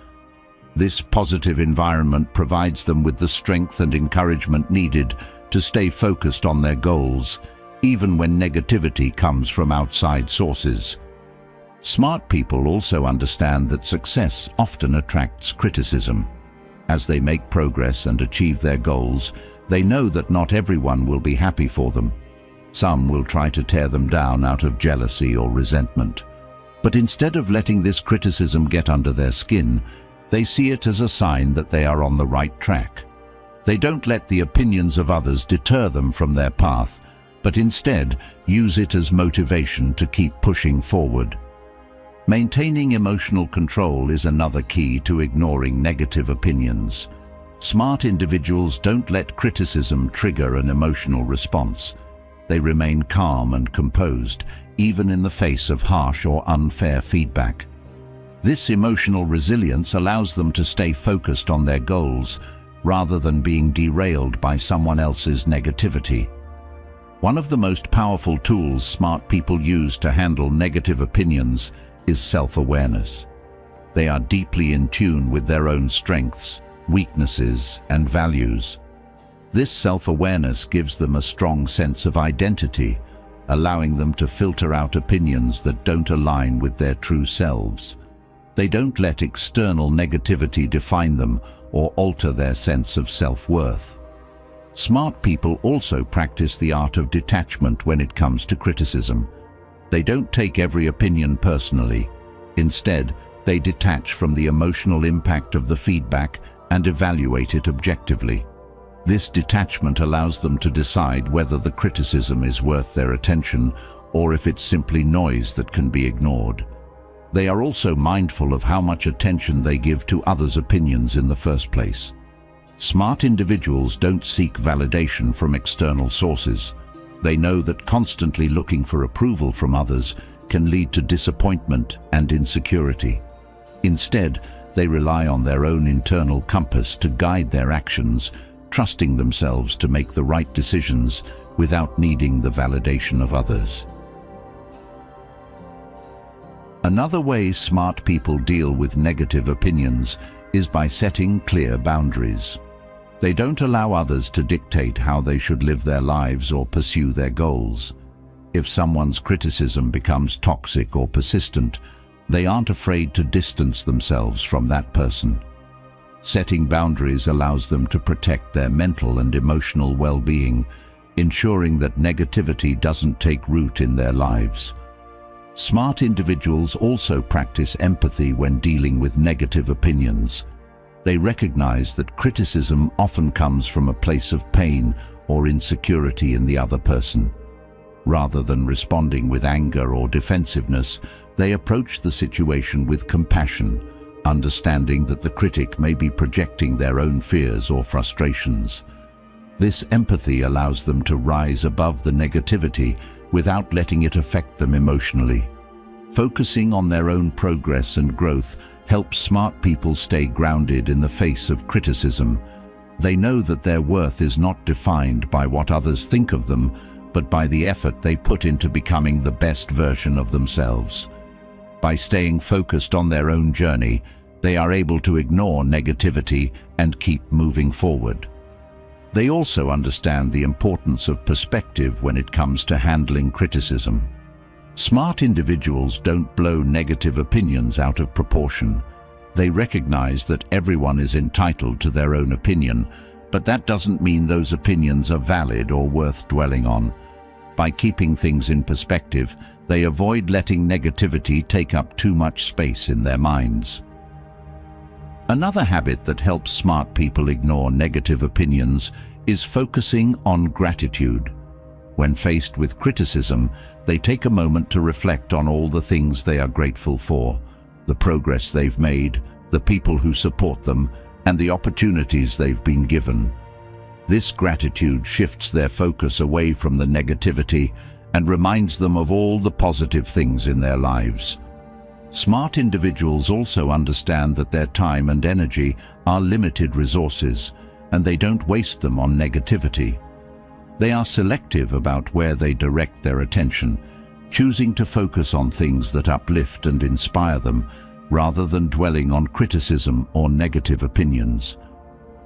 This positive environment provides them with the strength and encouragement needed to stay focused on their goals, even when negativity comes from outside sources. Smart people also understand that success often attracts criticism. As they make progress and achieve their goals, they know that not everyone will be happy for them. Some will try to tear them down out of jealousy or resentment. But instead of letting this criticism get under their skin, they see it as a sign that they are on the right track. They don't let the opinions of others deter them from their path, but instead use it as motivation to keep pushing forward. Maintaining emotional control is another key to ignoring negative opinions. Smart individuals don't let criticism trigger an emotional response. They remain calm and composed, even in the face of harsh or unfair feedback. This emotional resilience allows them to stay focused on their goals, rather than being derailed by someone else's negativity. One of the most powerful tools smart people use to handle negative opinions is self-awareness. They are deeply in tune with their own strengths, weaknesses, and values. This self-awareness gives them a strong sense of identity, allowing them to filter out opinions that don't align with their true selves. They don't let external negativity define them or alter their sense of self-worth. Smart people also practice the art of detachment when it comes to criticism. They don't take every opinion personally. Instead, they detach from the emotional impact of the feedback and evaluate it objectively. This detachment allows them to decide whether the criticism is worth their attention or if it's simply noise that can be ignored. They are also mindful of how much attention they give to others' opinions in the first place. Smart individuals don't seek validation from external sources. They know that constantly looking for approval from others can lead to disappointment and insecurity. Instead, they rely on their own internal compass to guide their actions, trusting themselves to make the right decisions without needing the validation of others. Another way smart people deal with negative opinions is by setting clear boundaries. They don't allow others to dictate how they should live their lives or pursue their goals. If someone's criticism becomes toxic or persistent, they aren't afraid to distance themselves from that person. Setting boundaries allows them to protect their mental and emotional well-being, ensuring that negativity doesn't take root in their lives. Smart individuals also practice empathy when dealing with negative opinions. They recognize that criticism often comes from a place of pain or insecurity in the other person. Rather than responding with anger or defensiveness, they approach the situation with compassion, understanding that the critic may be projecting their own fears or frustrations. This empathy allows them to rise above the negativity without letting it affect them emotionally. Focusing on their own progress and growth helps smart people stay grounded in the face of criticism. They know that their worth is not defined by what others think of them, but by the effort they put into becoming the best version of themselves. By staying focused on their own journey, they are able to ignore negativity and keep moving forward. They also understand the importance of perspective when it comes to handling criticism. Smart individuals don't blow negative opinions out of proportion. They recognize that everyone is entitled to their own opinion, but that doesn't mean those opinions are valid or worth dwelling on. By keeping things in perspective, they avoid letting negativity take up too much space in their minds. Another habit that helps smart people ignore negative opinions is focusing on gratitude. When faced with criticism, they take a moment to reflect on all the things they are grateful for, the progress they've made, the people who support them, and the opportunities they've been given. This gratitude shifts their focus away from the negativity and reminds them of all the positive things in their lives. Smart individuals also understand that their time and energy are limited resources, and they don't waste them on negativity. They are selective about where they direct their attention, choosing to focus on things that uplift and inspire them, rather than dwelling on criticism or negative opinions.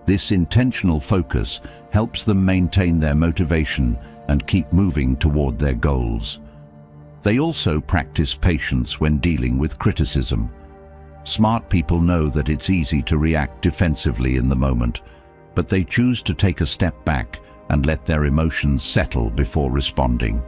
This intentional focus helps them maintain their motivation and keep moving toward their goals. They also practice patience when dealing with criticism. Smart people know that it's easy to react defensively in the moment, but they choose to take a step back and let their emotions settle before responding.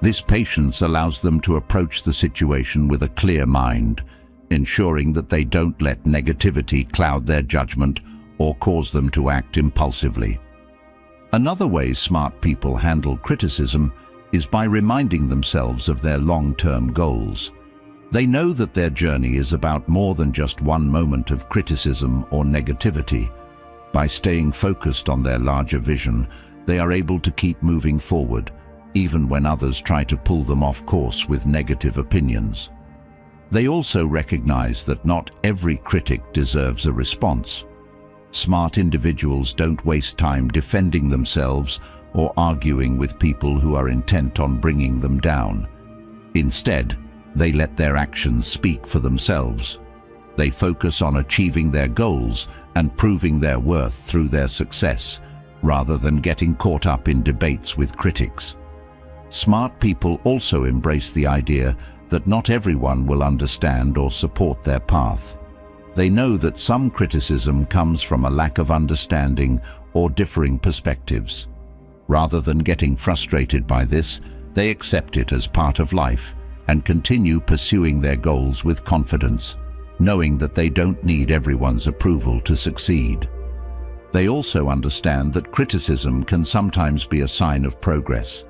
This patience allows them to approach the situation with a clear mind, ensuring that they don't let negativity cloud their judgment or cause them to act impulsively. Another way smart people handle criticism is by reminding themselves of their long-term goals. They know that their journey is about more than just one moment of criticism or negativity. By staying focused on their larger vision, they are able to keep moving forward, even when others try to pull them off course with negative opinions. They also recognize that not every critic deserves a response. Smart individuals don't waste time defending themselves or arguing with people who are intent on bringing them down. Instead, they let their actions speak for themselves. They focus on achieving their goals and proving their worth through their success, rather than getting caught up in debates with critics. Smart people also embrace the idea that not everyone will understand or support their path. They know that some criticism comes from a lack of understanding or differing perspectives. Rather than getting frustrated by this, they accept it as part of life and continue pursuing their goals with confidence, knowing that they don't need everyone's approval to succeed. They also understand that criticism can sometimes be a sign of progress.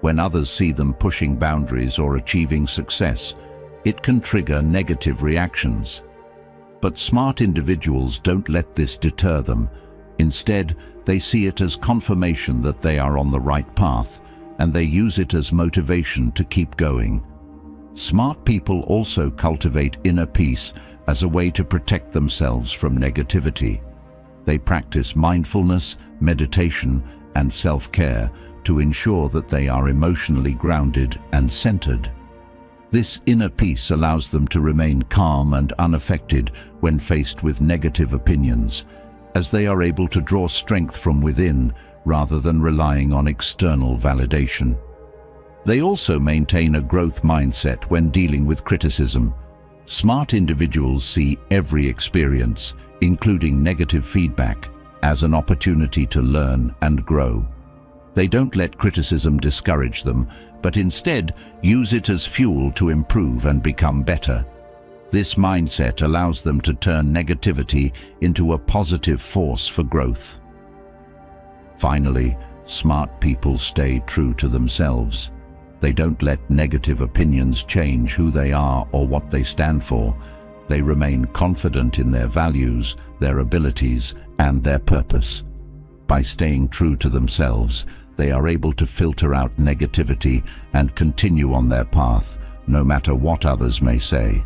When others see them pushing boundaries or achieving success, it can trigger negative reactions. But smart individuals don't let this deter them. Instead, they see it as confirmation that they are on the right path, and they use it as motivation to keep going. Smart people also cultivate inner peace as a way to protect themselves from negativity. They practice mindfulness, meditation, and self-care to ensure that they are emotionally grounded and centered. This inner peace allows them to remain calm and unaffected when faced with negative opinions, as they are able to draw strength from within rather than relying on external validation. They also maintain a growth mindset when dealing with criticism. Smart individuals see every experience, including negative feedback, as an opportunity to learn and grow. They don't let criticism discourage them, but instead use it as fuel to improve and become better. This mindset allows them to turn negativity into a positive force for growth. Finally, smart people stay true to themselves. They don't let negative opinions change who they are or what they stand for. They remain confident in their values, their abilities, and their purpose. By staying true to themselves, they are able to filter out negativity and continue on their path, no matter what others may say.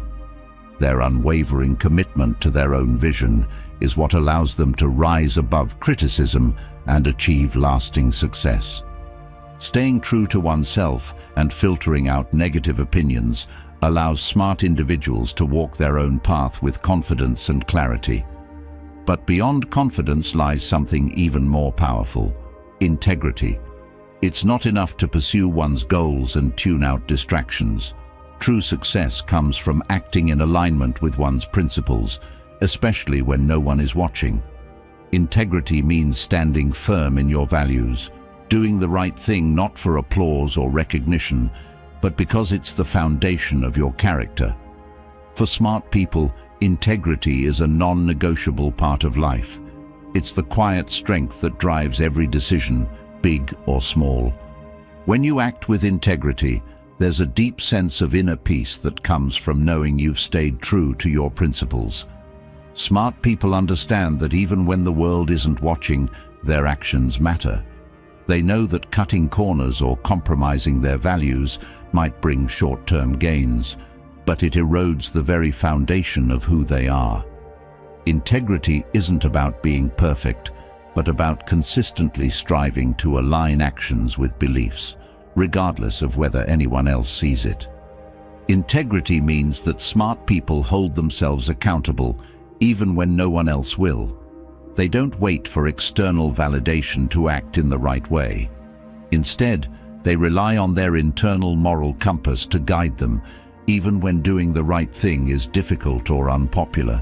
Their unwavering commitment to their own vision is what allows them to rise above criticism and achieve lasting success. Staying true to oneself and filtering out negative opinions allows smart individuals to walk their own path with confidence and clarity. But beyond confidence lies something even more powerful: integrity. It's not enough to pursue one's goals and tune out distractions. True success comes from acting in alignment with one's principles, especially when no one is watching. Integrity means standing firm in your values, doing the right thing not for applause or recognition, but because it's the foundation of your character. For smart people, integrity is a non-negotiable part of life. It's the quiet strength that drives every decision, big or small. When you act with integrity, there's a deep sense of inner peace that comes from knowing you've stayed true to your principles. Smart people understand that even when the world isn't watching, their actions matter. They know that cutting corners or compromising their values might bring short-term gains, but it erodes the very foundation of who they are. Integrity isn't about being perfect, but about consistently striving to align actions with beliefs, regardless of whether anyone else sees it. Integrity means that smart people hold themselves accountable, even when no one else will. They don't wait for external validation to act in the right way. Instead, they rely on their internal moral compass to guide them, even when doing the right thing is difficult or unpopular.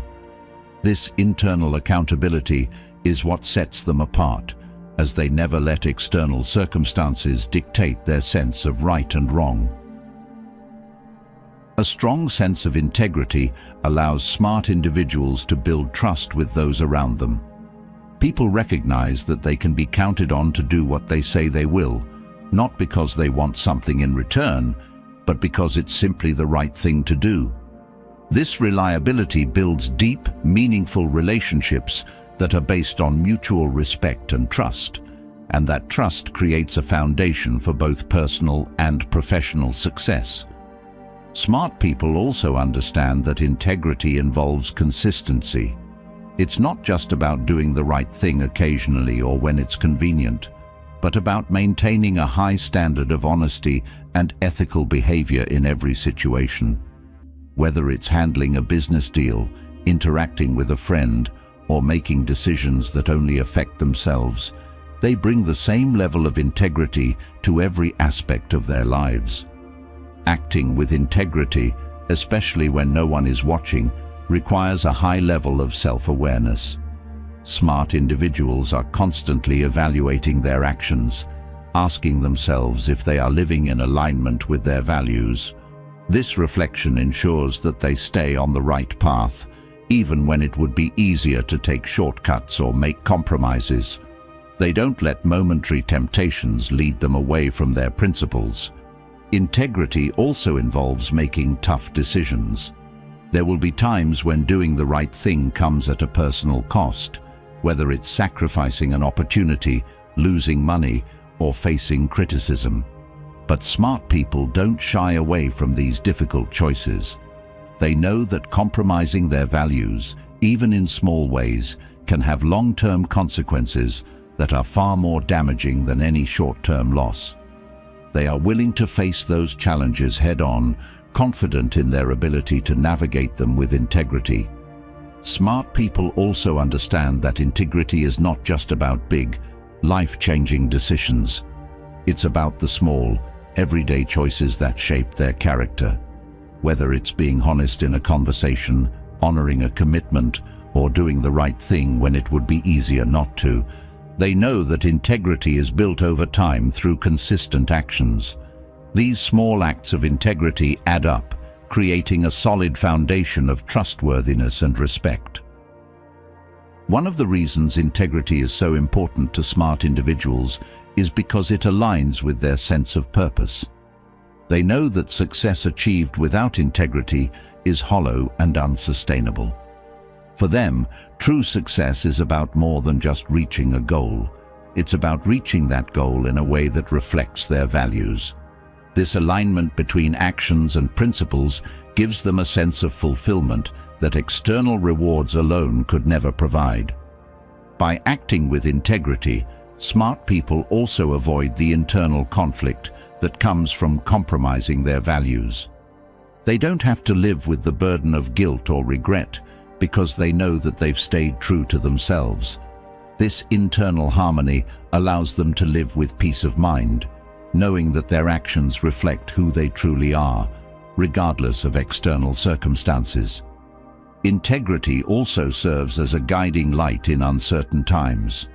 This internal accountability is what sets them apart, as they never let external circumstances dictate their sense of right and wrong. A strong sense of integrity allows smart individuals to build trust with those around them. People recognize that they can be counted on to do what they say they will, not because they want something in return, but because it's simply the right thing to do. This reliability builds deep, meaningful relationships that are based on mutual respect and trust, and that trust creates a foundation for both personal and professional success. Smart people also understand that integrity involves consistency. It's not just about doing the right thing occasionally or when it's convenient, but about maintaining a high standard of honesty and ethical behavior in every situation. Whether it's handling a business deal, interacting with a friend, or making decisions that only affect themselves, they bring the same level of integrity to every aspect of their lives. Acting with integrity, especially when no one is watching, requires a high level of self-awareness. Smart individuals are constantly evaluating their actions, asking themselves if they are living in alignment with their values. This reflection ensures that they stay on the right path, even when it would be easier to take shortcuts or make compromises. They don't let momentary temptations lead them away from their principles. Integrity also involves making tough decisions. There will be times when doing the right thing comes at a personal cost, whether it's sacrificing an opportunity, losing money, or facing criticism. But smart people don't shy away from these difficult choices. They know that compromising their values, even in small ways, can have long-term consequences that are far more damaging than any short-term loss. They are willing to face those challenges head-on, confident in their ability to navigate them with integrity. Smart people also understand that integrity is not just about big, life-changing decisions. It's about the small, everyday choices that shape their character. Whether it's being honest in a conversation, honoring a commitment, or doing the right thing when it would be easier not to, they know that integrity is built over time through consistent actions. These small acts of integrity add up, creating a solid foundation of trustworthiness and respect. One of the reasons integrity is so important to smart individuals is because it aligns with their sense of purpose. They know that success achieved without integrity is hollow and unsustainable. For them, true success is about more than just reaching a goal. It's about reaching that goal in a way that reflects their values. This alignment between actions and principles gives them a sense of fulfillment that external rewards alone could never provide. By acting with integrity, smart people also avoid the internal conflict that comes from compromising their values. They don't have to live with the burden of guilt or regret because they know that they've stayed true to themselves. This internal harmony allows them to live with peace of mind, knowing that their actions reflect who they truly are, regardless of external circumstances. Integrity also serves as a guiding light in uncertain times.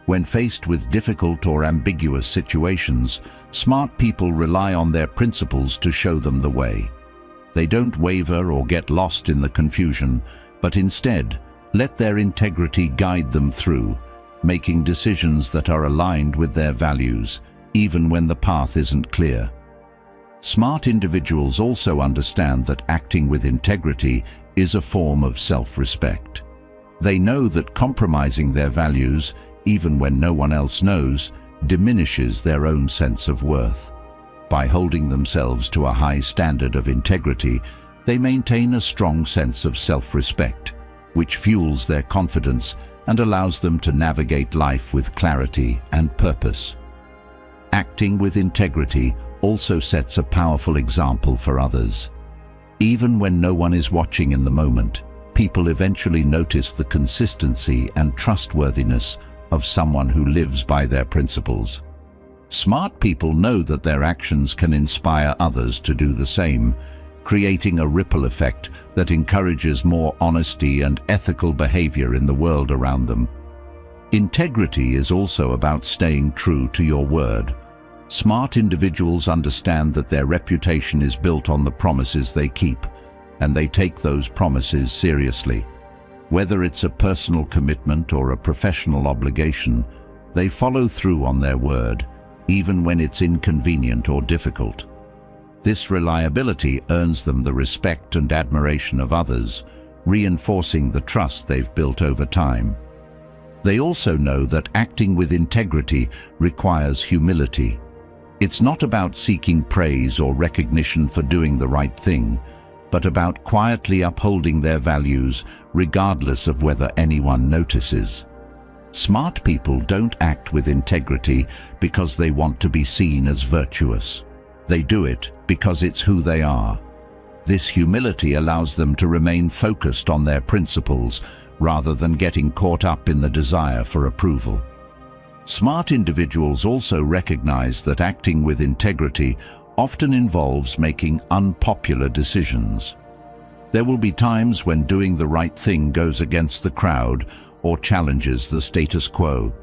When faced with difficult or ambiguous situations, smart people rely on their principles to show them the way. They don't waver or get lost in the confusion, but instead let their integrity guide them through, making decisions that are aligned with their values, even when the path isn't clear. Smart individuals also understand that acting with integrity is a form of self-respect. They know that compromising their values, even when no one else knows, diminishes their own sense of worth. By holding themselves to a high standard of integrity, they maintain a strong sense of self-respect, which fuels their confidence and allows them to navigate life with clarity and purpose. Acting with integrity also sets a powerful example for others. Even when no one is watching in the moment, people eventually notice the consistency and trustworthiness of someone who lives by their principles. Smart people know that their actions can inspire others to do the same, creating a ripple effect that encourages more honesty and ethical behavior in the world around them. Integrity is also about staying true to your word. Smart individuals understand that their reputation is built on the promises they keep, and they take those promises seriously. Whether it's a personal commitment or a professional obligation, they follow through on their word, even when it's inconvenient or difficult. This reliability earns them the respect and admiration of others, reinforcing the trust they've built over time. They also know that acting with integrity requires humility. It's not about seeking praise or recognition for doing the right thing, but about quietly upholding their values regardless of whether anyone notices. Smart people don't act with integrity because they want to be seen as virtuous. They do it because it's who they are. This humility allows them to remain focused on their principles rather than getting caught up in the desire for approval. Smart individuals also recognize that acting with integrity often involves making unpopular decisions. There will be times when doing the right thing goes against the crowd or challenges the status quo.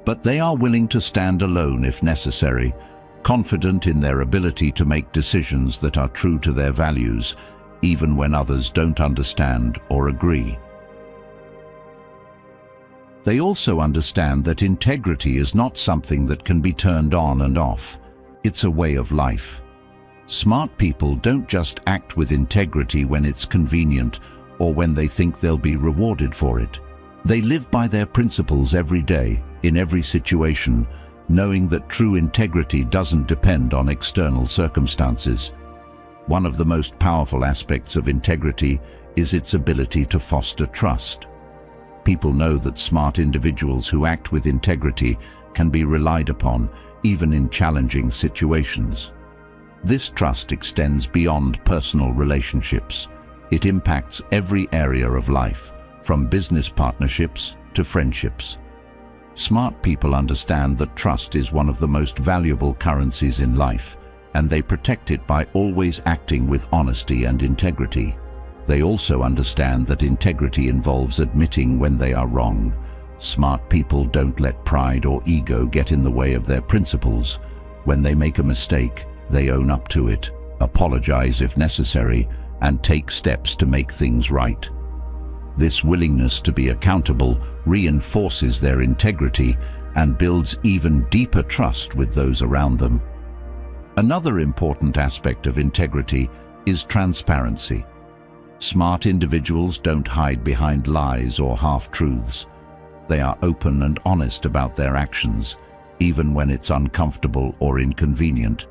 But they are willing to stand alone if necessary, confident in their ability to make decisions that are true to their values, even when others don't understand or agree. They also understand that integrity is not something that can be turned on and off. It's a way of life. Smart people don't just act with integrity when it's convenient or when they think they'll be rewarded for it. They live by their principles every day, in every situation, knowing that true integrity doesn't depend on external circumstances. One of the most powerful aspects of integrity is its ability to foster trust. People know that smart individuals who act with integrity can be relied upon, even in challenging situations. This trust extends beyond personal relationships. It impacts every area of life, from business partnerships to friendships. Smart people understand that trust is one of the most valuable currencies in life, and they protect it by always acting with honesty and integrity. They also understand that integrity involves admitting when they are wrong. Smart people don't let pride or ego get in the way of their principles. When they make a mistake, they own up to it, apologize if necessary, and take steps to make things right. This willingness to be accountable reinforces their integrity and builds even deeper trust with those around them. Another important aspect of integrity is transparency. Smart individuals don't hide behind lies or half-truths. They are open and honest about their actions, even when it's uncomfortable or inconvenient.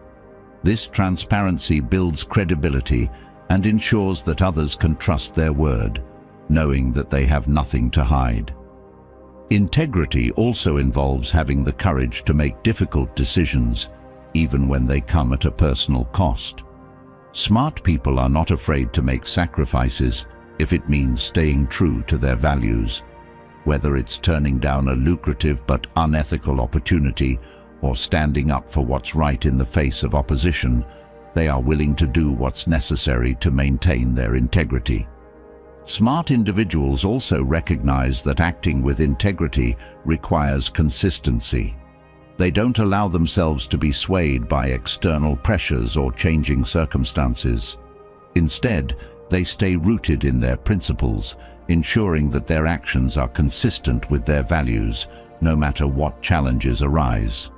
This transparency builds credibility and ensures that others can trust their word, knowing that they have nothing to hide. Integrity also involves having the courage to make difficult decisions, even when they come at a personal cost. Smart people are not afraid to make sacrifices if it means staying true to their values. Whether it's turning down a lucrative but unethical opportunity or standing up for what's right in the face of opposition, they are willing to do what's necessary to maintain their integrity. Smart individuals also recognize that acting with integrity requires consistency. They don't allow themselves to be swayed by external pressures or changing circumstances. Instead, they stay rooted in their principles, ensuring that their actions are consistent with their values, no matter what challenges arise.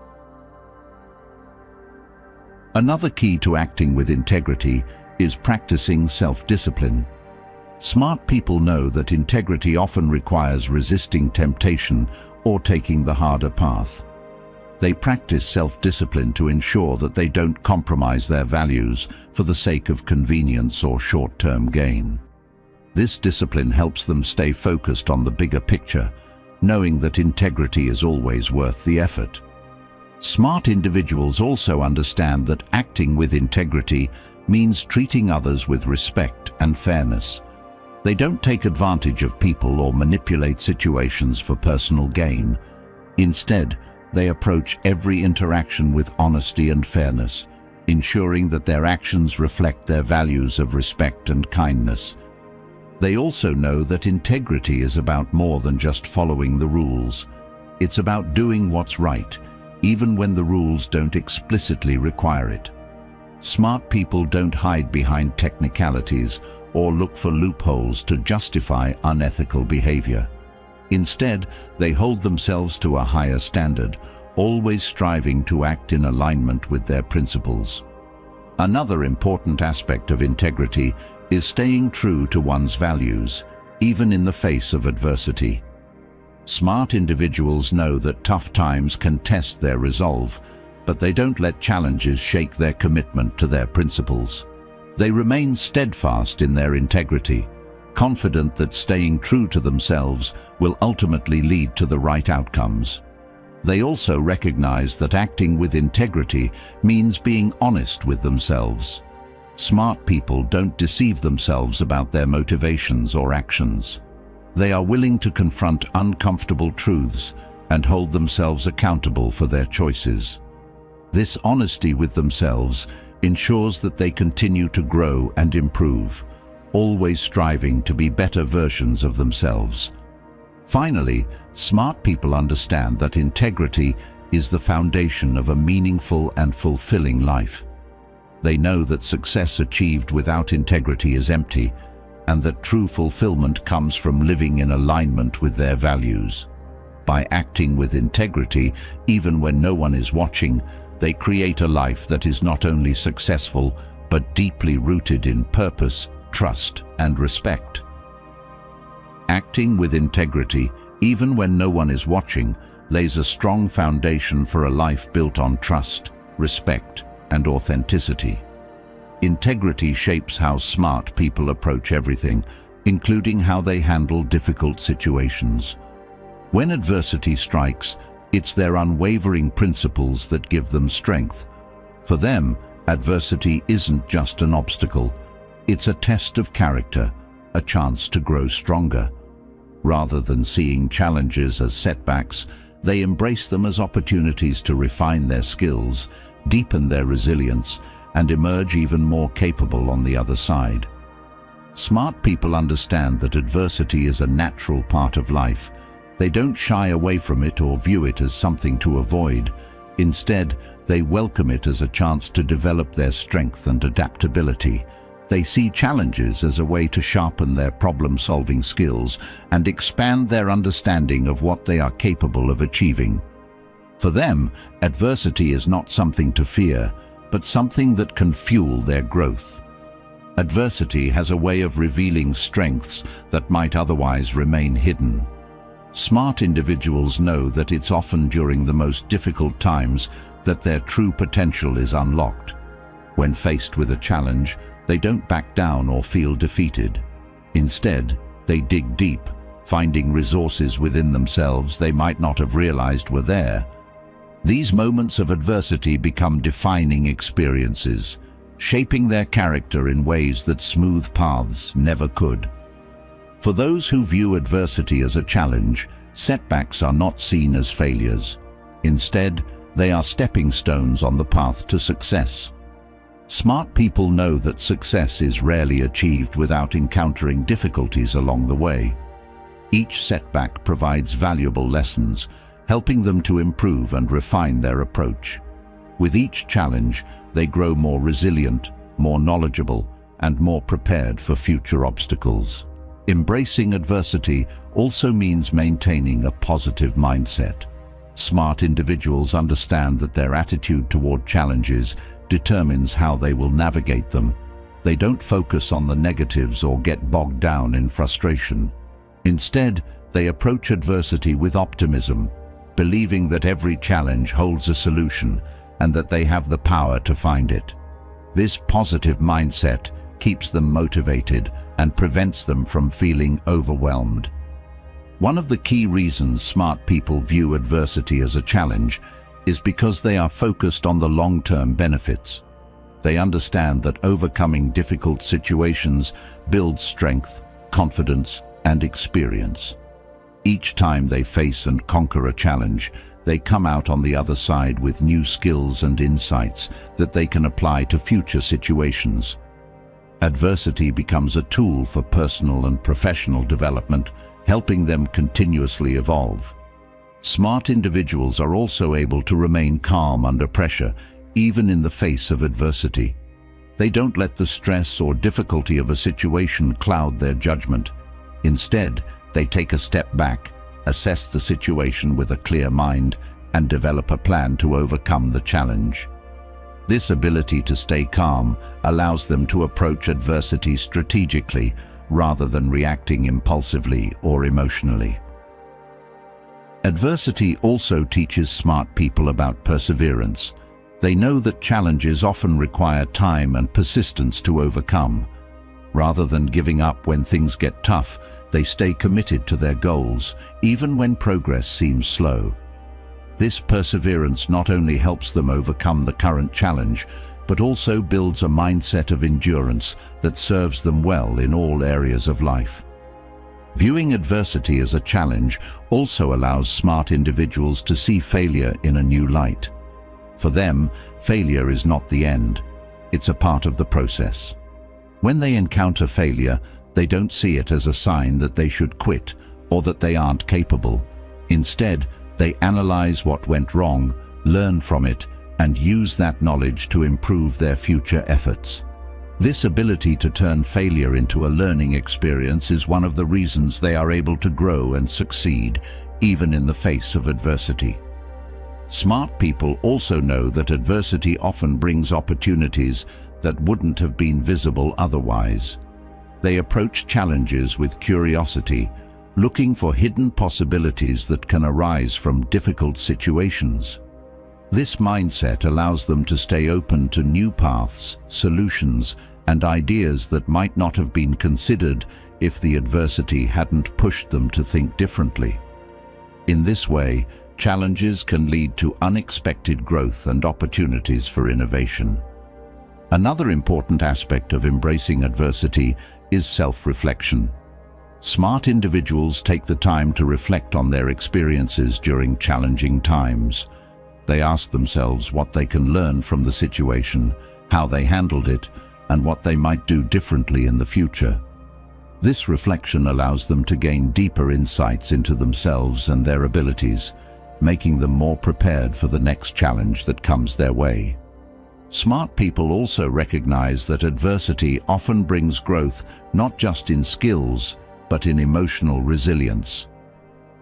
Another key to acting with integrity is practicing self-discipline. Smart people know that integrity often requires resisting temptation or taking the harder path. They practice self-discipline to ensure that they don't compromise their values for the sake of convenience or short-term gain. This discipline helps them stay focused on the bigger picture, knowing that integrity is always worth the effort. Smart individuals also understand that acting with integrity means treating others with respect and fairness. They don't take advantage of people or manipulate situations for personal gain. Instead, they approach every interaction with honesty and fairness, ensuring that their actions reflect their values of respect and kindness. They also know that integrity is about more than just following the rules. It's about doing what's right, even when the rules don't explicitly require it. Smart people don't hide behind technicalities or look for loopholes to justify unethical behavior. Instead, they hold themselves to a higher standard, always striving to act in alignment with their principles. Another important aspect of integrity is staying true to one's values, even in the face of adversity. Smart individuals know that tough times can test their resolve, but they don't let challenges shake their commitment to their principles. They remain steadfast in their integrity, confident that staying true to themselves will ultimately lead to the right outcomes. They also recognize that acting with integrity means being honest with themselves. Smart people don't deceive themselves about their motivations or actions. They are willing to confront uncomfortable truths and hold themselves accountable for their choices. This honesty with themselves ensures that they continue to grow and improve, always striving to be better versions of themselves. Finally, smart people understand that integrity is the foundation of a meaningful and fulfilling life. They know that success achieved without integrity is empty, and that true fulfillment comes from living in alignment with their values. By acting with integrity, even when no one is watching, they create a life that is not only successful, but deeply rooted in purpose, trust, and respect. Acting with integrity, even when no one is watching, lays a strong foundation for a life built on trust, respect, and authenticity. Integrity shapes how smart people approach everything, including how they handle difficult situations. When adversity strikes, it's their unwavering principles that give them strength. For them, adversity isn't just an obstacle, it's a test of character, a chance to grow stronger. Rather than seeing challenges as setbacks, they embrace them as opportunities to refine their skills, deepen their resilience, and emerge even more capable on the other side. Smart people understand that adversity is a natural part of life. They don't shy away from it or view it as something to avoid. Instead, they welcome it as a chance to develop their strength and adaptability. They see challenges as a way to sharpen their problem-solving skills and expand their understanding of what they are capable of achieving. For them, adversity is not something to fear, but something that can fuel their growth. Adversity has a way of revealing strengths that might otherwise remain hidden. Smart individuals know that it's often during the most difficult times that their true potential is unlocked. When faced with a challenge, they don't back down or feel defeated. Instead, they dig deep, finding resources within themselves they might not have realized were there. These moments of adversity become defining experiences, shaping their character in ways that smooth paths never could. For those who view adversity as a challenge, setbacks are not seen as failures. Instead, they are stepping stones on the path to success. Smart people know that success is rarely achieved without encountering difficulties along the way. Each setback provides valuable lessons, helping them to improve and refine their approach. With each challenge, they grow more resilient, more knowledgeable, and more prepared for future obstacles. Embracing adversity also means maintaining a positive mindset. Smart individuals understand that their attitude toward challenges determines how they will navigate them. They don't focus on the negatives or get bogged down in frustration. Instead, they approach adversity with optimism, believing that every challenge holds a solution and that they have the power to find it. This positive mindset keeps them motivated and prevents them from feeling overwhelmed. One of the key reasons smart people view adversity as a challenge is because they are focused on the long-term benefits. They understand that overcoming difficult situations builds strength, confidence, and experience. Each time they face and conquer a challenge, they come out on the other side with new skills and insights that they can apply to future situations. Adversity becomes a tool for personal and professional development, helping them continuously evolve. Smart individuals are also able to remain calm under pressure, even in the face of adversity. They don't let the stress or difficulty of a situation cloud their judgment. Instead, they take a step back, assess the situation with a clear mind, and develop a plan to overcome the challenge. This ability to stay calm allows them to approach adversity strategically rather than reacting impulsively or emotionally. Adversity also teaches smart people about perseverance. They know that challenges often require time and persistence to overcome. Rather than giving up when things get tough, they stay committed to their goals, even when progress seems slow. This perseverance not only helps them overcome the current challenge, but also builds a mindset of endurance that serves them well in all areas of life. Viewing adversity as a challenge also allows smart individuals to see failure in a new light. For them, failure is not the end. It's a part of the process. When they encounter failure, they don't see it as a sign that they should quit or that they aren't capable. Instead, they analyze what went wrong, learn from it, and use that knowledge to improve their future efforts. This ability to turn failure into a learning experience is one of the reasons they are able to grow and succeed, even in the face of adversity. Smart people also know that adversity often brings opportunities that wouldn't have been visible otherwise. They approach challenges with curiosity, looking for hidden possibilities that can arise from difficult situations. This mindset allows them to stay open to new paths, solutions, and ideas that might not have been considered if the adversity hadn't pushed them to think differently. In this way, challenges can lead to unexpected growth and opportunities for innovation. Another important aspect of embracing adversity is self-reflection. Smart individuals take the time to reflect on their experiences during challenging times. They ask themselves what they can learn from the situation, how they handled it, and what they might do differently in the future. This reflection allows them to gain deeper insights into themselves and their abilities, making them more prepared for the next challenge that comes their way. Smart people also recognize that adversity often brings growth not just in skills, but in emotional resilience.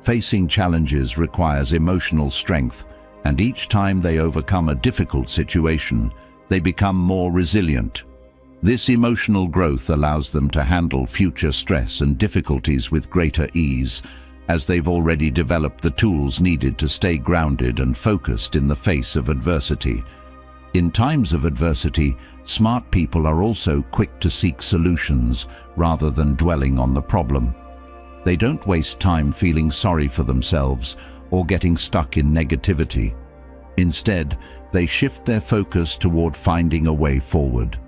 Facing challenges requires emotional strength, and each time they overcome a difficult situation, they become more resilient. This emotional growth allows them to handle future stress and difficulties with greater ease, as they've already developed the tools needed to stay grounded and focused in the face of adversity. In times of adversity, smart people are also quick to seek solutions rather than dwelling on the problem. They don't waste time feeling sorry for themselves or getting stuck in negativity. Instead, they shift their focus toward finding a way forward.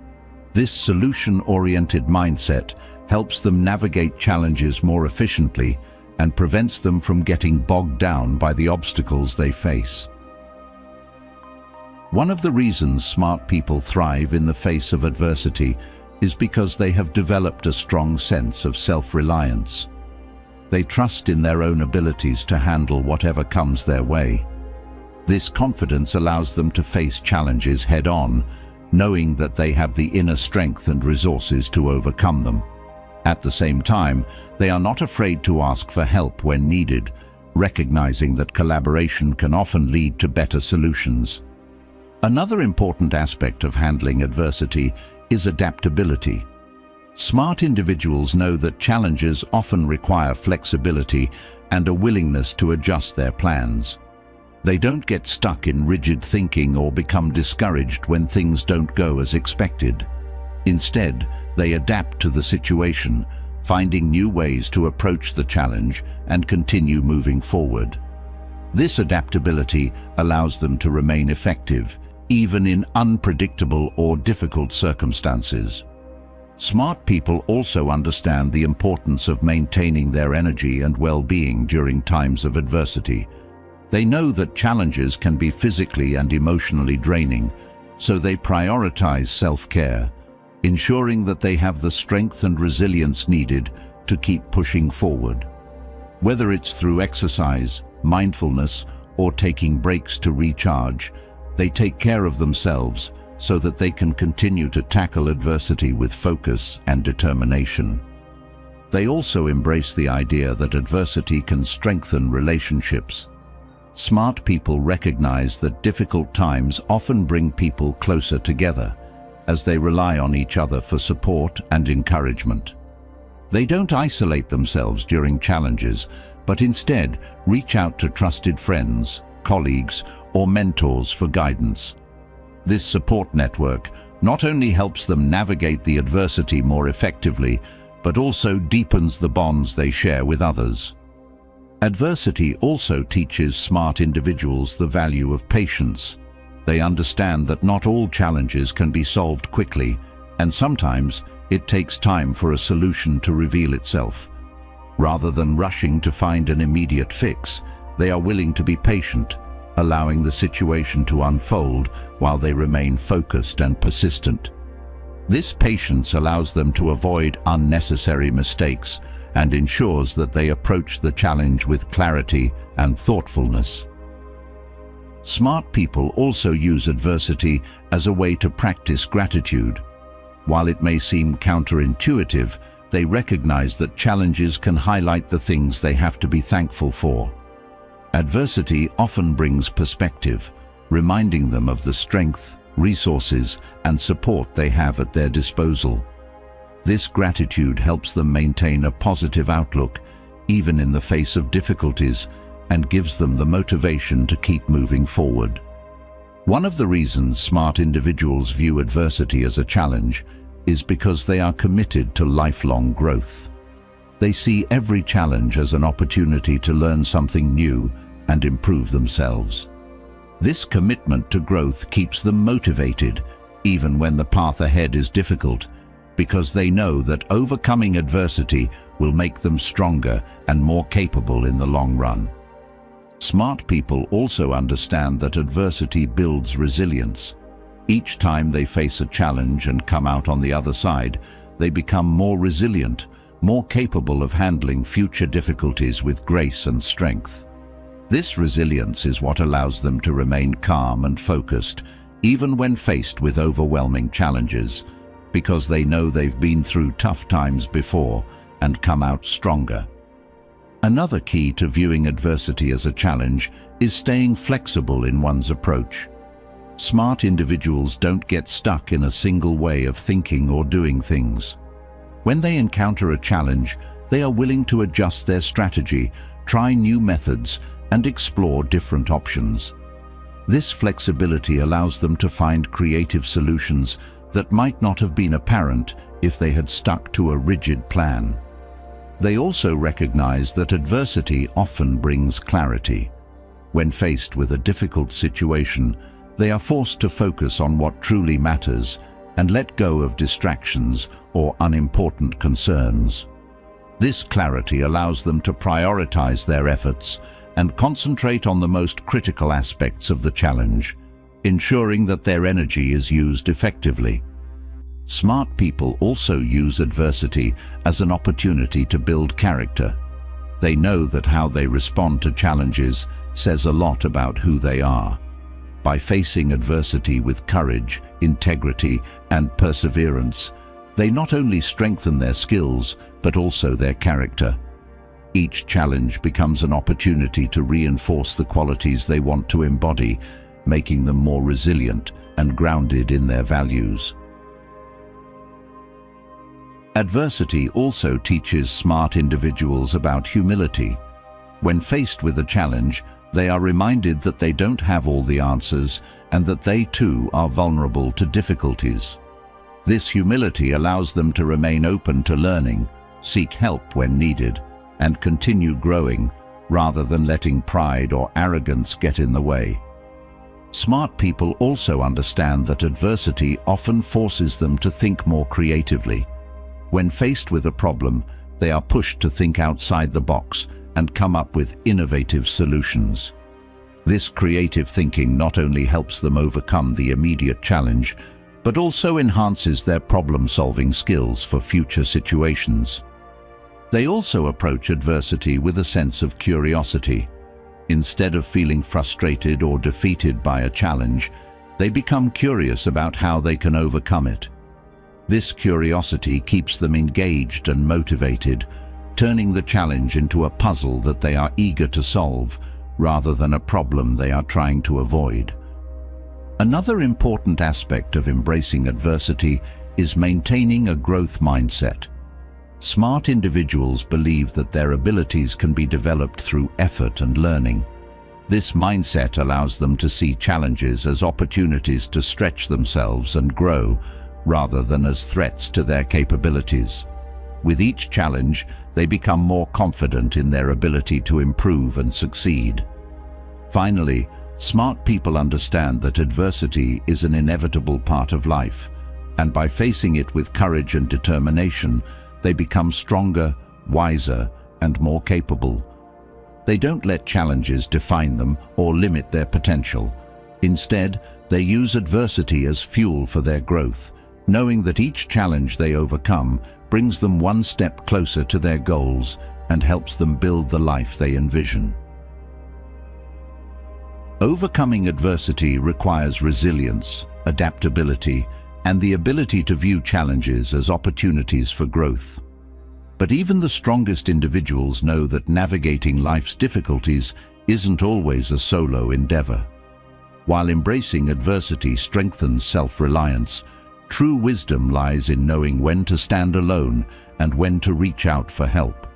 This solution-oriented mindset helps them navigate challenges more efficiently and prevents them from getting bogged down by the obstacles they face. One of the reasons smart people thrive in the face of adversity is because they have developed a strong sense of self-reliance. They trust in their own abilities to handle whatever comes their way. This confidence allows them to face challenges head-on, knowing that they have the inner strength and resources to overcome them. At the same time, they are not afraid to ask for help when needed, recognizing that collaboration can often lead to better solutions. Another important aspect of handling adversity is adaptability. Smart individuals know that challenges often require flexibility and a willingness to adjust their plans. They don't get stuck in rigid thinking or become discouraged when things don't go as expected. Instead, they adapt to the situation, finding new ways to approach the challenge and continue moving forward. This adaptability allows them to remain effective, even in unpredictable or difficult circumstances. Smart people also understand the importance of maintaining their energy and well-being during times of adversity. They know that challenges can be physically and emotionally draining, so they prioritize self-care, ensuring that they have the strength and resilience needed to keep pushing forward. Whether it's through exercise, mindfulness, or taking breaks to recharge, they take care of themselves so that they can continue to tackle adversity with focus and determination. They also embrace the idea that adversity can strengthen relationships. Smart people recognize that difficult times often bring people closer together, as they rely on each other for support and encouragement. They don't isolate themselves during challenges, but instead reach out to trusted friends, colleagues, or mentors for guidance. This support network not only helps them navigate the adversity more effectively, but also deepens the bonds they share with others. Adversity also teaches smart individuals the value of patience. They understand that not all challenges can be solved quickly, and sometimes it takes time for a solution to reveal itself. Rather than rushing to find an immediate fix, they are willing to be patient, allowing the situation to unfold while they remain focused and persistent. This patience allows them to avoid unnecessary mistakes and ensures that they approach the challenge with clarity and thoughtfulness. Smart people also use adversity as a way to practice gratitude. While it may seem counterintuitive, they recognize that challenges can highlight the things they have to be thankful for. Adversity often brings perspective, reminding them of the strength, resources, and support they have at their disposal. This gratitude helps them maintain a positive outlook, even in the face of difficulties, and gives them the motivation to keep moving forward. One of the reasons smart individuals view adversity as a challenge is because they are committed to lifelong growth. They see every challenge as an opportunity to learn something new and improve themselves. This commitment to growth keeps them motivated, even when the path ahead is difficult, because they know that overcoming adversity will make them stronger and more capable in the long run. Smart people also understand that adversity builds resilience. Each time they face a challenge and come out on the other side, they become more resilient, more capable of handling future difficulties with grace and strength. This resilience is what allows them to remain calm and focused, even when faced with overwhelming challenges, because they know they've been through tough times before and come out stronger. Another key to viewing adversity as a challenge is staying flexible in one's approach. Smart individuals don't get stuck in a single way of thinking or doing things. When they encounter a challenge, they are willing to adjust their strategy, try new methods, and explore different options. This flexibility allows them to find creative solutions that might not have been apparent if they had stuck to a rigid plan. They also recognize that adversity often brings clarity. When faced with a difficult situation, they are forced to focus on what truly matters and let go of distractions or unimportant concerns. This clarity allows them to prioritize their efforts and concentrate on the most critical aspects of the challenge, ensuring that their energy is used effectively. Smart people also use adversity as an opportunity to build character. They know that how they respond to challenges says a lot about who they are. By facing adversity with courage, integrity, and perseverance, they not only strengthen their skills, but also their character. Each challenge becomes an opportunity to reinforce the qualities they want to embody, making them more resilient and grounded in their values. Adversity also teaches smart individuals about humility. When faced with a challenge, they are reminded that they don't have all the answers and that they too are vulnerable to difficulties. This humility allows them to remain open to learning, seek help when needed, and continue growing rather than letting pride or arrogance get in the way. Smart people also understand that adversity often forces them to think more creatively. When faced with a problem, they are pushed to think outside the box and come up with innovative solutions. This creative thinking not only helps them overcome the immediate challenge, but also enhances their problem-solving skills for future situations. They also approach adversity with a sense of curiosity. Instead of feeling frustrated or defeated by a challenge, they become curious about how they can overcome it. This curiosity keeps them engaged and motivated, turning the challenge into a puzzle that they are eager to solve, rather than a problem they are trying to avoid. Another important aspect of embracing adversity is maintaining a growth mindset. Smart individuals believe that their abilities can be developed through effort and learning. This mindset allows them to see challenges as opportunities to stretch themselves and grow, rather than as threats to their capabilities. With each challenge, they become more confident in their ability to improve and succeed. Finally, smart people understand that adversity is an inevitable part of life, and by facing it with courage and determination, they become stronger, wiser, and more capable. They don't let challenges define them or limit their potential. Instead, they use adversity as fuel for their growth, knowing that each challenge they overcome brings them one step closer to their goals and helps them build the life they envision. Overcoming adversity requires resilience, adaptability, and the ability to view challenges as opportunities for growth. But even the strongest individuals know that navigating life's difficulties isn't always a solo endeavor. While embracing adversity strengthens self-reliance, true wisdom lies in knowing when to stand alone and when to reach out for help.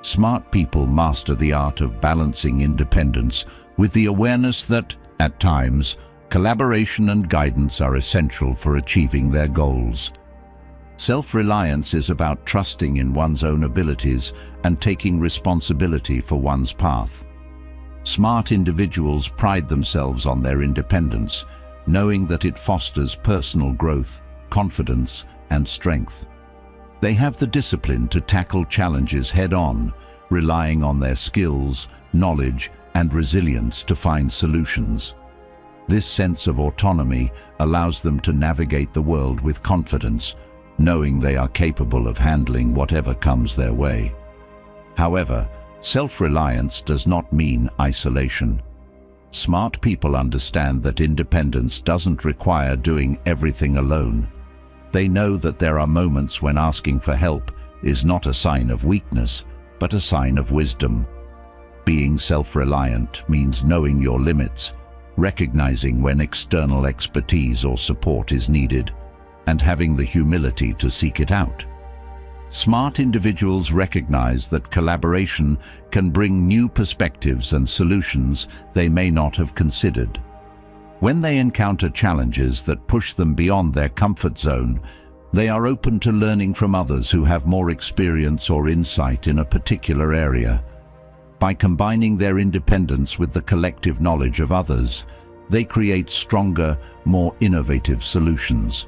Smart people master the art of balancing independence with the awareness that, at times, collaboration and guidance are essential for achieving their goals. Self-reliance is about trusting in one's own abilities and taking responsibility for one's path. Smart individuals pride themselves on their independence, knowing that it fosters personal growth, confidence, and strength. They have the discipline to tackle challenges head-on, relying on their skills, knowledge, and resilience to find solutions. This sense of autonomy allows them to navigate the world with confidence, knowing they are capable of handling whatever comes their way. However, self-reliance does not mean isolation. Smart people understand that independence doesn't require doing everything alone. They know that there are moments when asking for help is not a sign of weakness, but a sign of wisdom. Being self-reliant means knowing your limits, recognizing when external expertise or support is needed, and having the humility to seek it out. Smart individuals recognize that collaboration can bring new perspectives and solutions they may not have considered. When they encounter challenges that push them beyond their comfort zone, they are open to learning from others who have more experience or insight in a particular area. By combining their independence with the collective knowledge of others, they create stronger, more innovative solutions.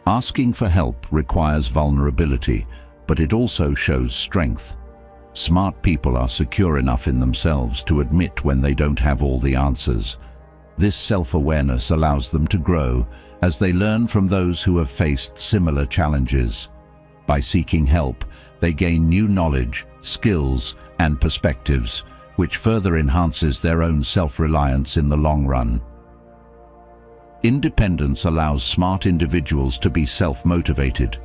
Asking for help requires vulnerability, but it also shows strength. Smart people are secure enough in themselves to admit when they don't have all the answers. This self-awareness allows them to grow as they learn from those who have faced similar challenges. By seeking help, they gain new knowledge, skills, and perspectives, which further enhances their own self-reliance in the long run. Independence allows smart individuals to be self-motivated.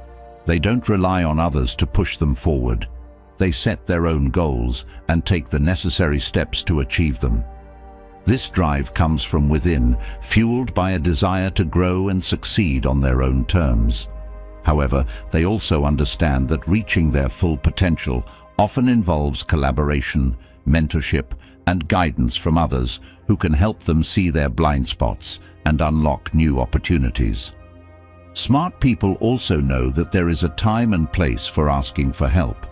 They don't rely on others to push them forward. They set their own goals and take the necessary steps to achieve them. This drive comes from within, fueled by a desire to grow and succeed on their own terms. However, they also understand that reaching their full potential often involves collaboration, mentorship, and guidance from others who can help them see their blind spots and unlock new opportunities. Smart people also know that there is a time and place for asking for help.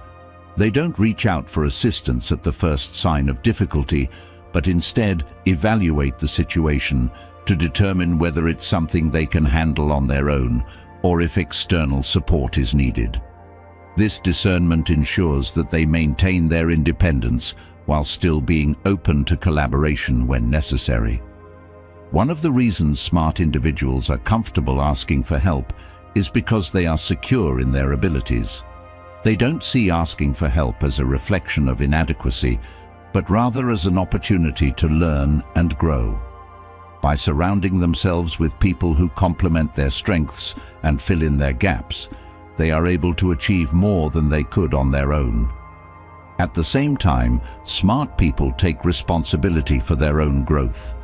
They don't reach out for assistance at the first sign of difficulty, but instead evaluate the situation to determine whether it's something they can handle on their own or if external support is needed. This discernment ensures that they maintain their independence while still being open to collaboration when necessary. One of the reasons smart individuals are comfortable asking for help is because they are secure in their abilities. They don't see asking for help as a reflection of inadequacy, but rather as an opportunity to learn and grow. By surrounding themselves with people who complement their strengths and fill in their gaps, they are able to achieve more than they could on their own. At the same time, smart people take responsibility for their own growth.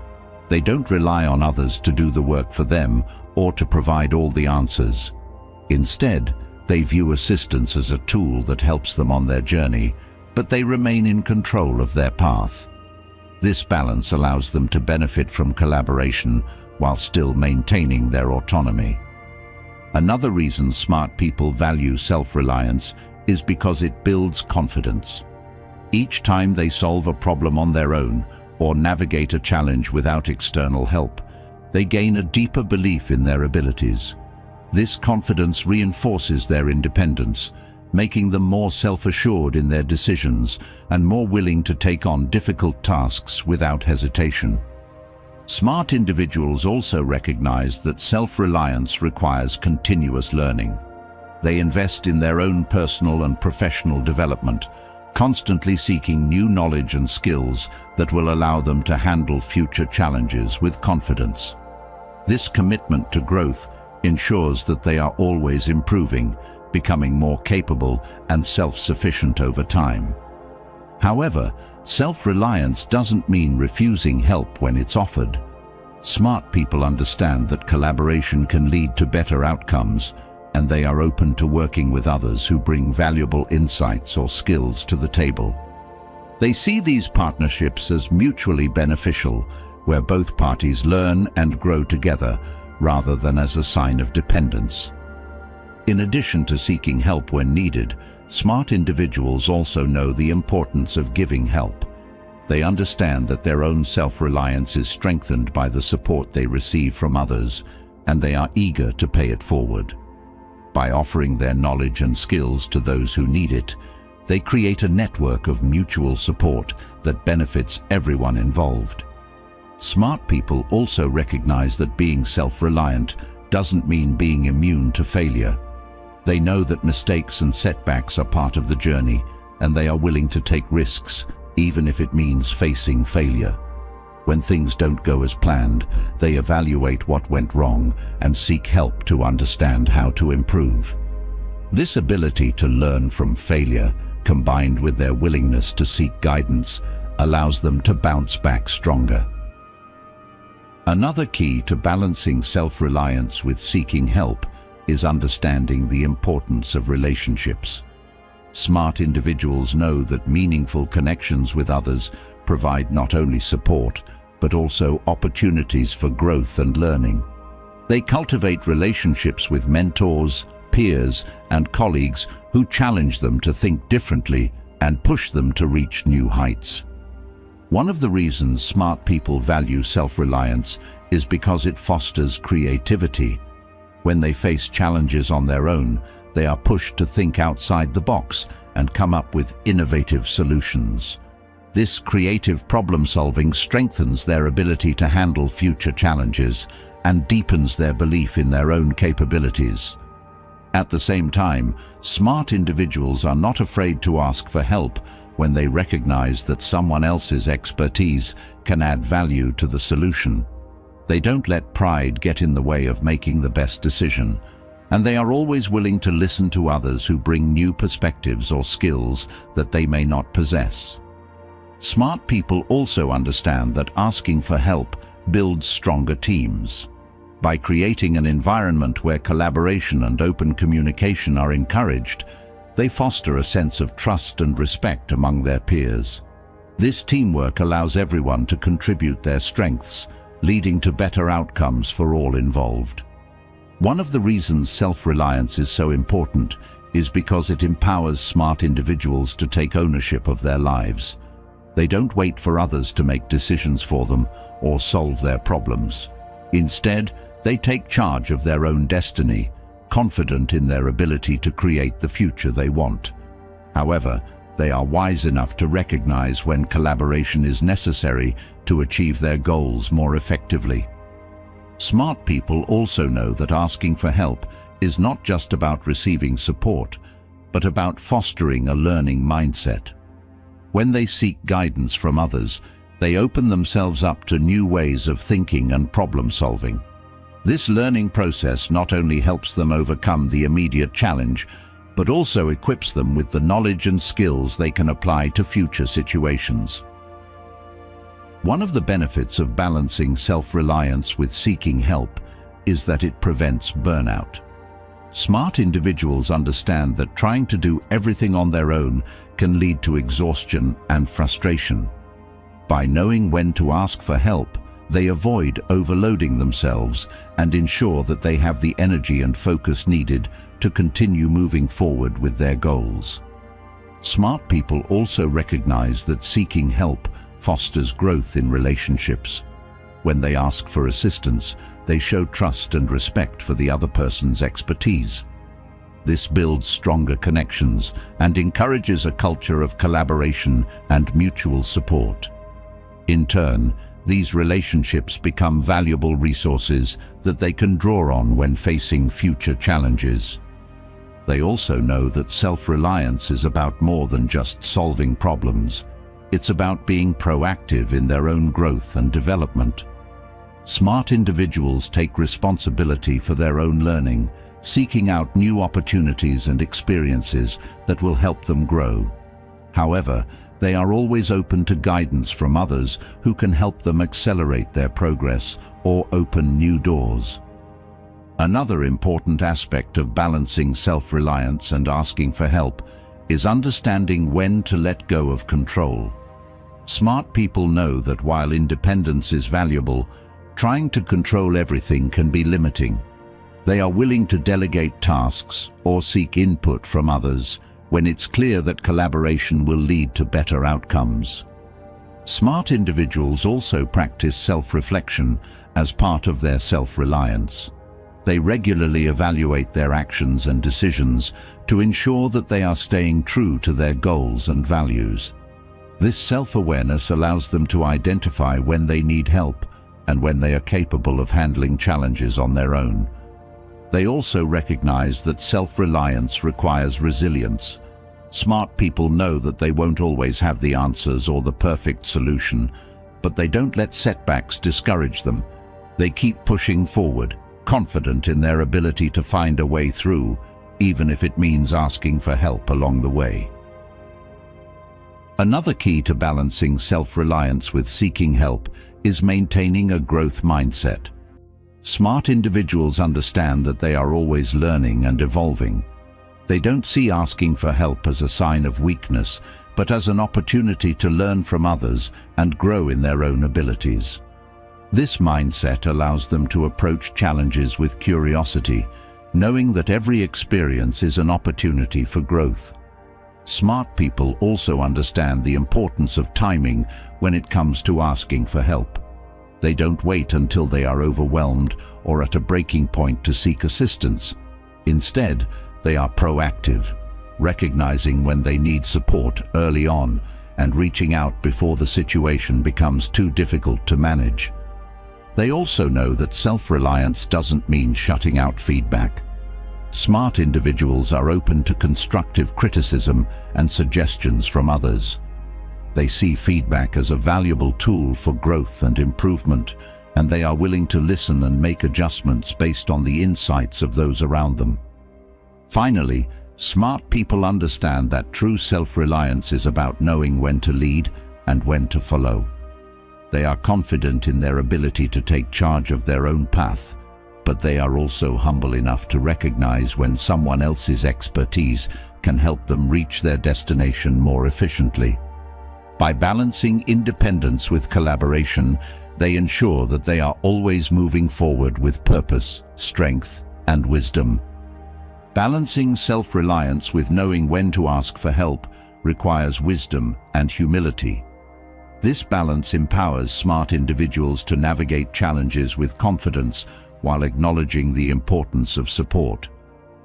They don't rely on others to do the work for them or to provide all the answers. Instead, they view assistance as a tool that helps them on their journey, but they remain in control of their path. This balance allows them to benefit from collaboration while still maintaining their autonomy. Another reason smart people value self-reliance is because it builds confidence. Each time they solve a problem on their own or navigate a challenge without external help, they gain a deeper belief in their abilities. This confidence reinforces their independence, making them more self-assured in their decisions and more willing to take on difficult tasks without hesitation. Smart individuals also recognize that self-reliance requires continuous learning. They invest in their own personal and professional development, constantly seeking new knowledge and skills that will allow them to handle future challenges with confidence. This commitment to growth ensures that they are always improving, becoming more capable and self-sufficient over time. However, self-reliance doesn't mean refusing help when it's offered. Smart people understand that collaboration can lead to better outcomes, and they are open to working with others who bring valuable insights or skills to the table. They see these partnerships as mutually beneficial, where both parties learn and grow together, rather than as a sign of dependence. In addition to seeking help when needed, smart individuals also know the importance of giving help. They understand that their own self-reliance is strengthened by the support they receive from others, and they are eager to pay it forward. By offering their knowledge and skills to those who need it, they create a network of mutual support that benefits everyone involved. Smart people also recognize that being self-reliant doesn't mean being immune to failure. They know that mistakes and setbacks are part of the journey, and they are willing to take risks, even if it means facing failure. When things don't go as planned, they evaluate what went wrong and seek help to understand how to improve. This ability to learn from failure, combined with their willingness to seek guidance, allows them to bounce back stronger. Another key to balancing self-reliance with seeking help is understanding the importance of relationships. Smart individuals know that meaningful connections with others provide not only support, but also opportunities for growth and learning. They cultivate relationships with mentors, peers, and colleagues who challenge them to think differently and push them to reach new heights. One of the reasons smart people value self-reliance is because it fosters creativity. When they face challenges on their own, they are pushed to think outside the box and come up with innovative solutions. This creative problem-solving strengthens their ability to handle future challenges and deepens their belief in their own capabilities. At the same time, smart individuals are not afraid to ask for help when they recognize that someone else's expertise can add value to the solution. They don't let pride get in the way of making the best decision, and they are always willing to listen to others who bring new perspectives or skills that they may not possess. Smart people also understand that asking for help builds stronger teams. By creating an environment where collaboration and open communication are encouraged, they foster a sense of trust and respect among their peers. This teamwork allows everyone to contribute their strengths, leading to better outcomes for all involved. One of the reasons self-reliance is so important is because it empowers smart individuals to take ownership of their lives. They don't wait for others to make decisions for them or solve their problems. Instead, they take charge of their own destiny, confident in their ability to create the future they want. However, they are wise enough to recognize when collaboration is necessary to achieve their goals more effectively. Smart people also know that asking for help is not just about receiving support, but about fostering a learning mindset. When they seek guidance from others, they open themselves up to new ways of thinking and problem-solving. This learning process not only helps them overcome the immediate challenge, but also equips them with the knowledge and skills they can apply to future situations. One of the benefits of balancing self-reliance with seeking help is that it prevents burnout. Smart individuals understand that trying to do everything on their own can lead to exhaustion and frustration. By knowing when to ask for help, they avoid overloading themselves and ensure that they have the energy and focus needed to continue moving forward with their goals. Smart people also recognize that seeking help fosters growth in relationships. When they ask for assistance, they show trust and respect for the other person's expertise. This builds stronger connections and encourages a culture of collaboration and mutual support. In turn, these relationships become valuable resources that they can draw on when facing future challenges. They also know that self-reliance is about more than just solving problems. It's about being proactive in their own growth and development. Smart individuals take responsibility for their own learning, seeking out new opportunities and experiences that will help them grow. However, they are always open to guidance from others who can help them accelerate their progress or open new doors. Another important aspect of balancing self-reliance and asking for help is understanding when to let go of control. Smart people know that while independence is valuable, trying to control everything can be limiting. They are willing to delegate tasks or seek input from others when it's clear that collaboration will lead to better outcomes. Smart individuals also practice self-reflection as part of their self-reliance. They regularly evaluate their actions and decisions to ensure that they are staying true to their goals and values. This self-awareness allows them to identify when they need help and when they are capable of handling challenges on their own. They also recognize that self-reliance requires resilience. Smart people know that they won't always have the answers or the perfect solution, but they don't let setbacks discourage them. They keep pushing forward, confident in their ability to find a way through, even if it means asking for help along the way. Another key to balancing self-reliance with seeking help is maintaining a growth mindset. Smart individuals understand that they are always learning and evolving. They don't see asking for help as a sign of weakness, but as an opportunity to learn from others and grow in their own abilities. This mindset allows them to approach challenges with curiosity, knowing that every experience is an opportunity for growth. Smart people also understand the importance of timing when it comes to asking for help. They don't wait until they are overwhelmed or at a breaking point to seek assistance. Instead, they are proactive, recognizing when they need support early on and reaching out before the situation becomes too difficult to manage. They also know that self-reliance doesn't mean shutting out feedback. Smart individuals are open to constructive criticism and suggestions from others. They see feedback as a valuable tool for growth and improvement, and they are willing to listen and make adjustments based on the insights of those around them. Finally, smart people understand that true self-reliance is about knowing when to lead and when to follow. They are confident in their ability to take charge of their own path, but they are also humble enough to recognize when someone else's expertise can help them reach their destination more efficiently. By balancing independence with collaboration, they ensure that they are always moving forward with purpose, strength, and wisdom. Balancing self-reliance with knowing when to ask for help requires wisdom and humility. This balance empowers smart individuals to navigate challenges with confidence while acknowledging the importance of support.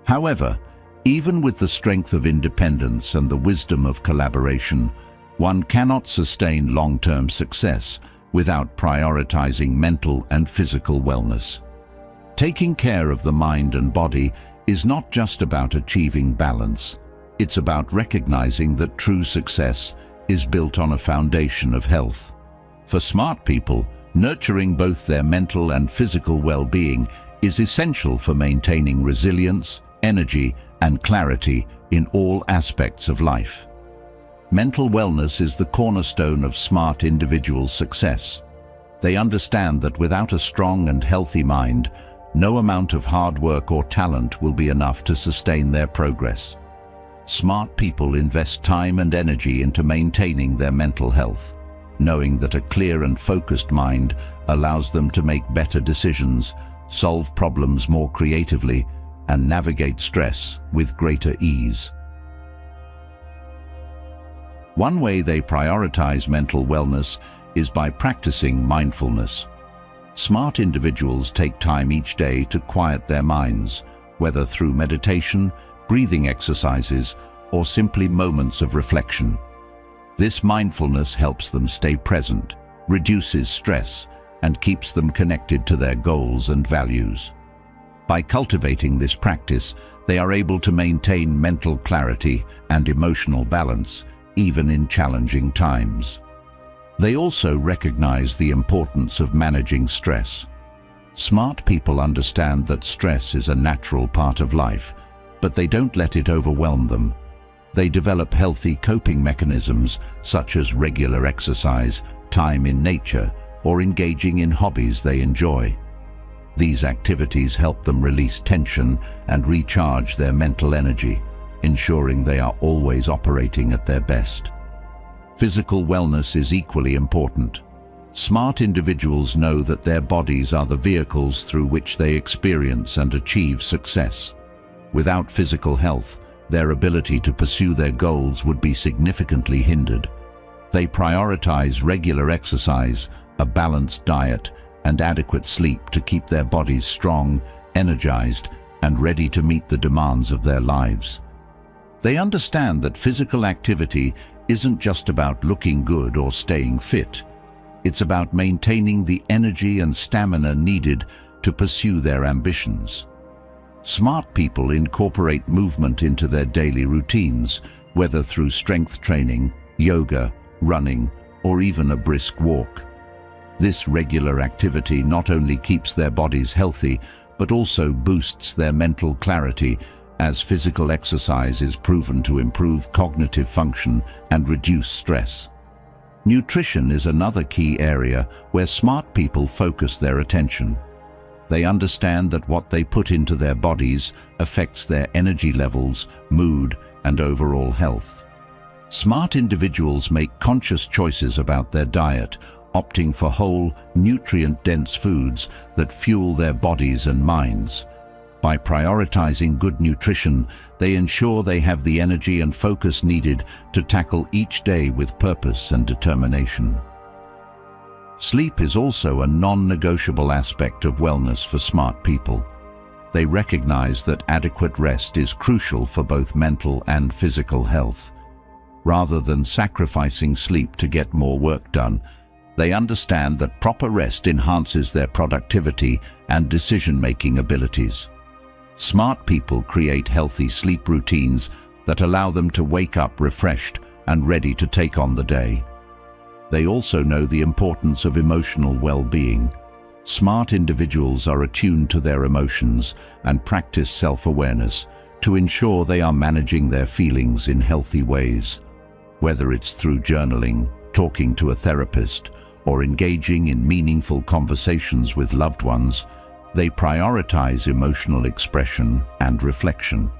However, even with the strength of independence and the wisdom of collaboration, one cannot sustain long-term success without prioritizing mental and physical wellness. Taking care of the mind and body is not just about achieving balance. It's about recognizing that true success is built on a foundation of health. For smart people, nurturing both their mental and physical well-being is essential for maintaining resilience, energy, and clarity in all aspects of life. Mental wellness is the cornerstone of smart individuals' success. They understand that without a strong and healthy mind, no amount of hard work or talent will be enough to sustain their progress. Smart people invest time and energy into maintaining their mental health, knowing that a clear and focused mind allows them to make better decisions, solve problems more creatively, and navigate stress with greater ease. One way they prioritize mental wellness is by practicing mindfulness. Smart individuals take time each day to quiet their minds, whether through meditation, breathing exercises, or simply moments of reflection. This mindfulness helps them stay present, reduces stress, and keeps them connected to their goals and values. By cultivating this practice, they are able to maintain mental clarity and emotional balance, even in challenging times. They also recognize the importance of managing stress. Smart people understand that stress is a natural part of life, but they don't let it overwhelm them. They develop healthy coping mechanisms such as regular exercise, time in nature, or engaging in hobbies they enjoy. These activities help them release tension and recharge their mental energy, ensuring they are always operating at their best. Physical wellness is equally important. Smart individuals know that their bodies are the vehicles through which they experience and achieve success. Without physical health, their ability to pursue their goals would be significantly hindered. They prioritize regular exercise, a balanced diet, and adequate sleep to keep their bodies strong, energized, and ready to meet the demands of their lives. They understand that physical activity isn't just about looking good or staying fit. It's about maintaining the energy and stamina needed to pursue their ambitions. Smart people incorporate movement into their daily routines, whether through strength training, yoga, running, or even a brisk walk. This regular activity not only keeps their bodies healthy, but also boosts their mental clarity, as physical exercise is proven to improve cognitive function and reduce stress. Nutrition is another key area where smart people focus their attention. They understand that what they put into their bodies affects their energy levels, mood, and overall health. Smart individuals make conscious choices about their diet, opting for whole, nutrient-dense foods that fuel their bodies and minds. By prioritizing good nutrition, they ensure they have the energy and focus needed to tackle each day with purpose and determination. Sleep is also a non-negotiable aspect of wellness for smart people. They recognize that adequate rest is crucial for both mental and physical health. Rather than sacrificing sleep to get more work done, they understand that proper rest enhances their productivity and decision-making abilities. Smart people create healthy sleep routines that allow them to wake up refreshed and ready to take on the day. They also know the importance of emotional well-being. Smart individuals are attuned to their emotions and practice self-awareness to ensure they are managing their feelings in healthy ways. Whether it's through journaling, talking to a therapist, or engaging in meaningful conversations with loved ones, they prioritize emotional expression and reflection.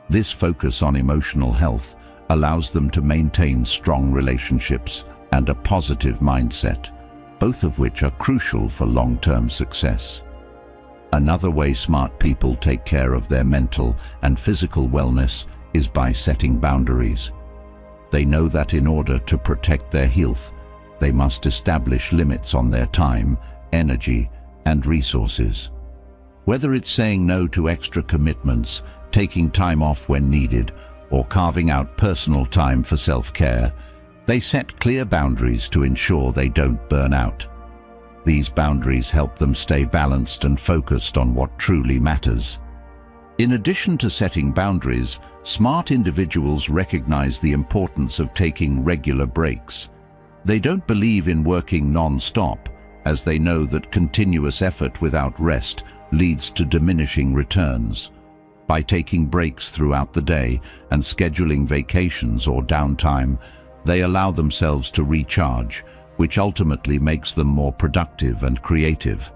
This focus on emotional health allows them to maintain strong relationships and a positive mindset, both of which are crucial for long-term success. Another way smart people take care of their mental and physical wellness is by setting boundaries. They know that in order to protect their health, they must establish limits on their time, energy, and resources. Whether it's saying no to extra commitments, taking time off when needed, or carving out personal time for self-care, they set clear boundaries to ensure they don't burn out. These boundaries help them stay balanced and focused on what truly matters. In addition to setting boundaries, smart individuals recognize the importance of taking regular breaks. They don't believe in working non-stop, as they know that continuous effort without rest leads to diminishing returns. By taking breaks throughout the day and scheduling vacations or downtime, they allow themselves to recharge, which ultimately makes them more productive and creative.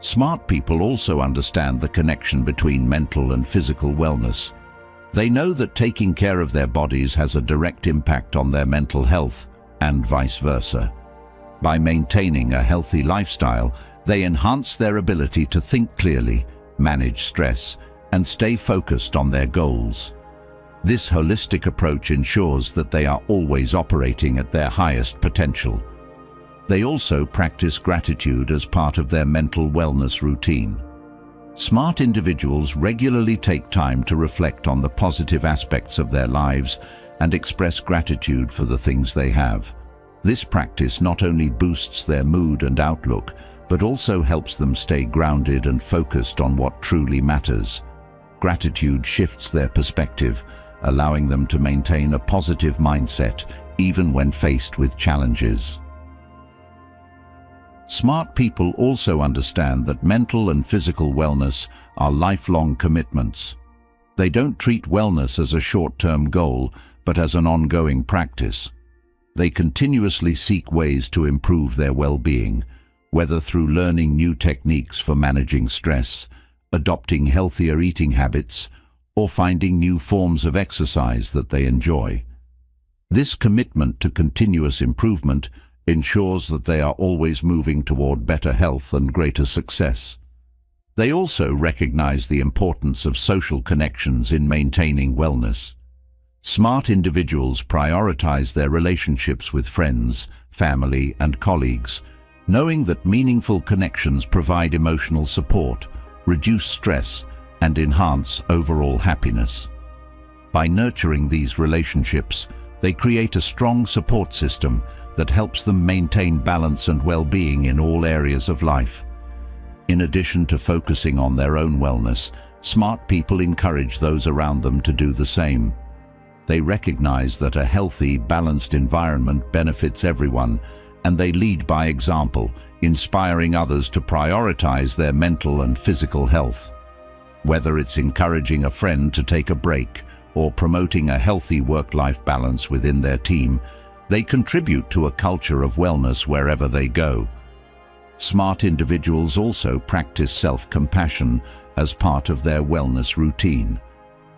Smart people also understand the connection between mental and physical wellness. They know that taking care of their bodies has a direct impact on their mental health, and vice versa. By maintaining a healthy lifestyle, they enhance their ability to think clearly, manage stress, and stay focused on their goals. This holistic approach ensures that they are always operating at their highest potential. They also practice gratitude as part of their mental wellness routine. Smart individuals regularly take time to reflect on the positive aspects of their lives and express gratitude for the things they have. This practice not only boosts their mood and outlook, but also helps them stay grounded and focused on what truly matters. Gratitude shifts their perspective, allowing them to maintain a positive mindset even when faced with challenges. Smart people also understand that mental and physical wellness are lifelong commitments. They don't treat wellness as a short-term goal, but as an ongoing practice. They continuously seek ways to improve their well-being, whether through learning new techniques for managing stress, adopting healthier eating habits, or finding new forms of exercise that they enjoy. This commitment to continuous improvement ensures that they are always moving toward better health and greater success. They also recognize the importance of social connections in maintaining wellness. Smart individuals prioritize their relationships with friends, family, and colleagues, knowing that meaningful connections provide emotional support, reduce stress, and enhance overall happiness. By nurturing these relationships, they create a strong support system that helps them maintain balance and well-being in all areas of life. In addition to focusing on their own wellness, smart people encourage those around them to do the same. They recognize that a healthy, balanced environment benefits everyone, and they lead by example, inspiring others to prioritize their mental and physical health. Whether it's encouraging a friend to take a break or promoting a healthy work-life balance within their team, they contribute to a culture of wellness wherever they go. Smart individuals also practice self-compassion as part of their wellness routine.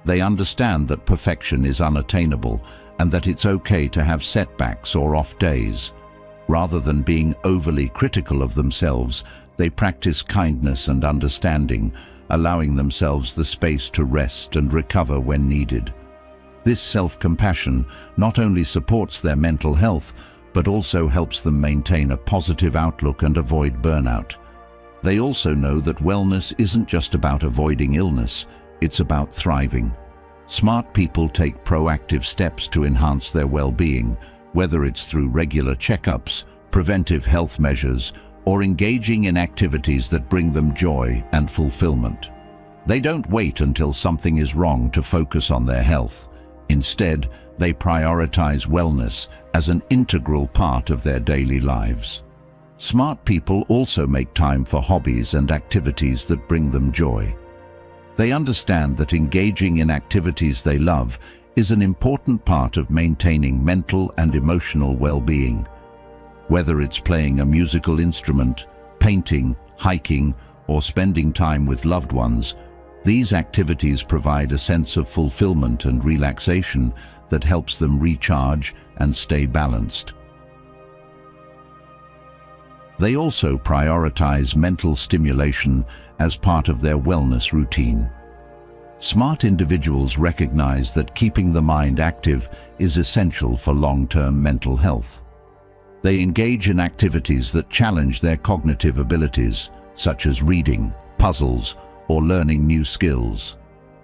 They understand that perfection is unattainable and that it's okay to have setbacks or off days. Rather than being overly critical of themselves, they practice kindness and understanding, allowing themselves the space to rest and recover when needed. This self-compassion not only supports their mental health, but also helps them maintain a positive outlook and avoid burnout. They also know that wellness isn't just about avoiding illness, it's about thriving. Smart people take proactive steps to enhance their well-being, whether it's through regular checkups, preventive health measures, or engaging in activities that bring them joy and fulfillment. They don't wait until something is wrong to focus on their health. Instead, they prioritize wellness as an integral part of their daily lives. Smart people also make time for hobbies and activities that bring them joy. They understand that engaging in activities they love is an important part of maintaining mental and emotional well-being. Whether it's playing a musical instrument, painting, hiking, or spending time with loved ones, these activities provide a sense of fulfillment and relaxation that helps them recharge and stay balanced. They also prioritize mental stimulation as part of their wellness routine. Smart individuals recognize that keeping the mind active is essential for long-term mental health. They engage in activities that challenge their cognitive abilities, such as reading, puzzles, or learning new skills.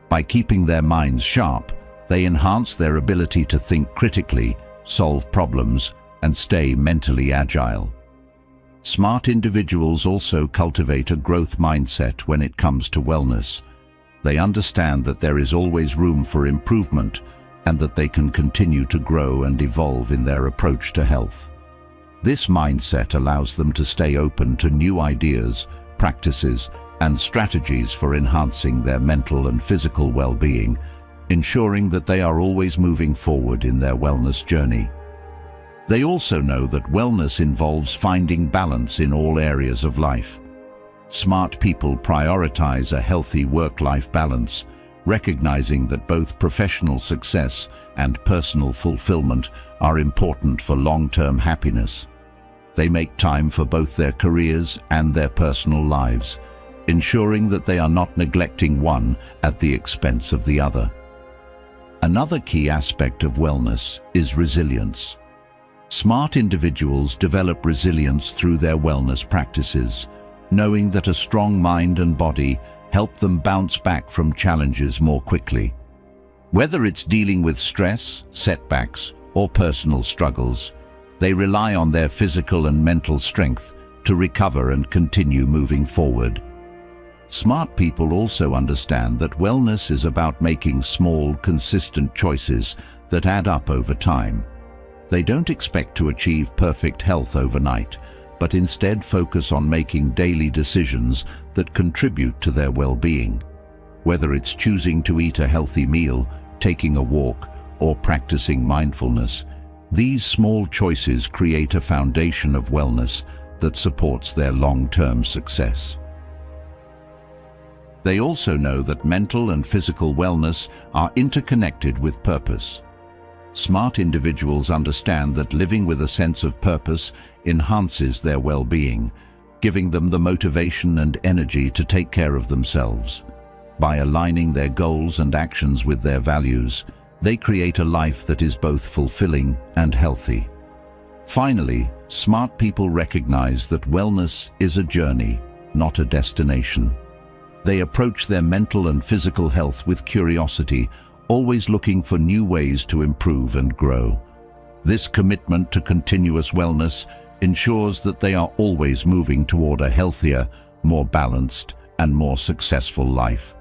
By keeping their minds sharp, they enhance their ability to think critically, solve problems, and stay mentally agile. Smart individuals also cultivate a growth mindset when it comes to wellness. They understand that there is always room for improvement and that they can continue to grow and evolve in their approach to health. This mindset allows them to stay open to new ideas, practices, and strategies for enhancing their mental and physical well-being, ensuring that they are always moving forward in their wellness journey. They also know that wellness involves finding balance in all areas of life. Smart people prioritize a healthy work-life balance, recognizing that both professional success and personal fulfillment are important for long-term happiness. They make time for both their careers and their personal lives, ensuring that they are not neglecting one at the expense of the other. Another key aspect of wellness is resilience. Smart individuals develop resilience through their wellness practices, knowing that a strong mind and body help them bounce back from challenges more quickly. Whether it's dealing with stress, setbacks, or personal struggles, they rely on their physical and mental strength to recover and continue moving forward. Smart people also understand that wellness is about making small, consistent choices that add up over time. They don't expect to achieve perfect health overnight, but instead focus on making daily decisions that contribute to their well-being. Whether it's choosing to eat a healthy meal, taking a walk, or practicing mindfulness, these small choices create a foundation of wellness that supports their long-term success. They also know that mental and physical wellness are interconnected with purpose. Smart individuals understand that living with a sense of purpose enhances their well-being, giving them the motivation and energy to take care of themselves. By aligning their goals and actions with their values, they create a life that is both fulfilling and healthy. Finally, smart people recognize that wellness is a journey, not a destination. They approach their mental and physical health with curiosity, always looking for new ways to improve and grow. This commitment to continuous wellness ensures that they are always moving toward a healthier, more balanced, and more successful life.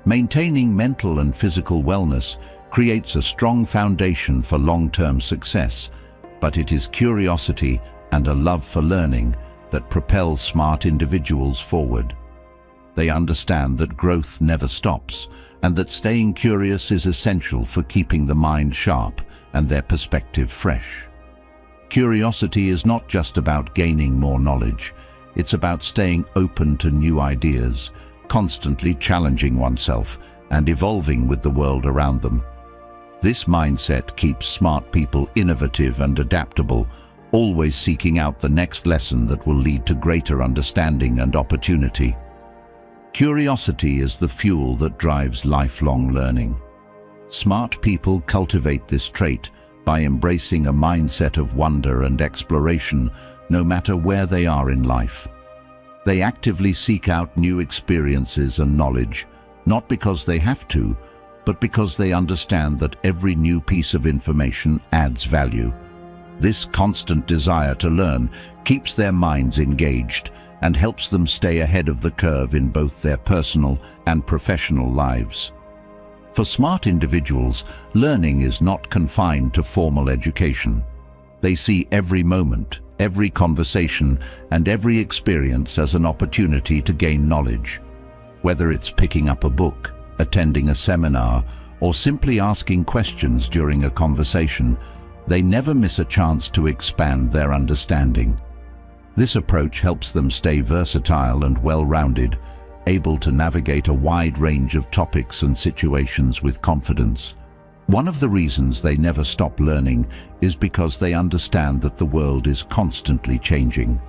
Maintaining mental and physical wellness creates a strong foundation for long-term success, but it is curiosity and a love for learning that propel smart individuals forward. They understand that growth never stops, and that staying curious is essential for keeping the mind sharp and their perspective fresh. Curiosity is not just about gaining more knowledge, it's about staying open to new ideas, constantly challenging oneself and evolving with the world around them. This mindset keeps smart people innovative and adaptable, always seeking out the next lesson that will lead to greater understanding and opportunity. Curiosity is the fuel that drives lifelong learning. Smart people cultivate this trait by embracing a mindset of wonder and exploration, no matter where they are in life. They actively seek out new experiences and knowledge, not because they have to, but because they understand that every new piece of information adds value. This constant desire to learn keeps their minds engaged and helps them stay ahead of the curve in both their personal and professional lives. For smart individuals, learning is not confined to formal education. They see every moment, every conversation, and every experience as an opportunity to gain knowledge. Whether it's picking up a book, attending a seminar, or simply asking questions during a conversation, they never miss a chance to expand their understanding. This approach helps them stay versatile and well-rounded, able to navigate a wide range of topics and situations with confidence. One of the reasons they never stop learning is because they understand that the world is constantly changing.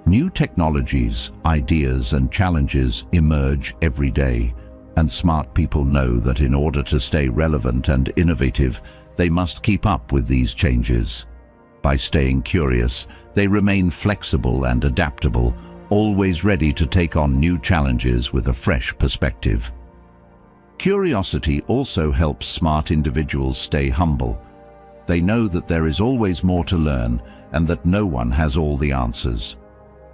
New technologies, ideas, and challenges emerge every day, and smart people know that in order to stay relevant and innovative, they must keep up with these changes. By staying curious, they remain flexible and adaptable, always ready to take on new challenges with a fresh perspective. Curiosity also helps smart individuals stay humble. They know that there is always more to learn and that no one has all the answers.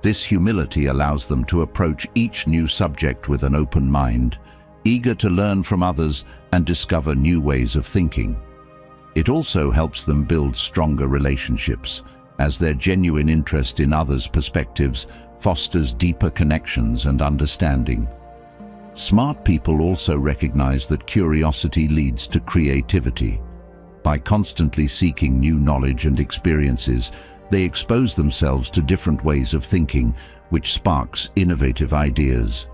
This humility allows them to approach each new subject with an open mind, eager to learn from others and discover new ways of thinking. It also helps them build stronger relationships, as their genuine interest in others' perspectives fosters deeper connections and understanding. Smart people also recognize that curiosity leads to creativity. By constantly seeking new knowledge and experiences, they expose themselves to different ways of thinking, which sparks innovative ideas.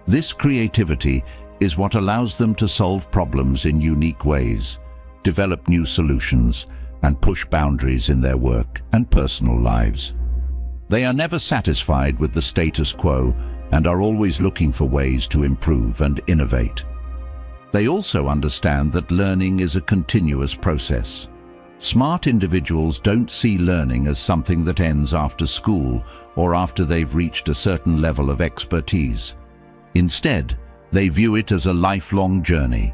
This creativity is what allows them to solve problems in unique ways, develop new solutions, and push boundaries in their work and personal lives. They are never satisfied with the status quo and are always looking for ways to improve and innovate. They also understand that learning is a continuous process. Smart individuals don't see learning as something that ends after school or after they've reached a certain level of expertise. Instead, they view it as a lifelong journey.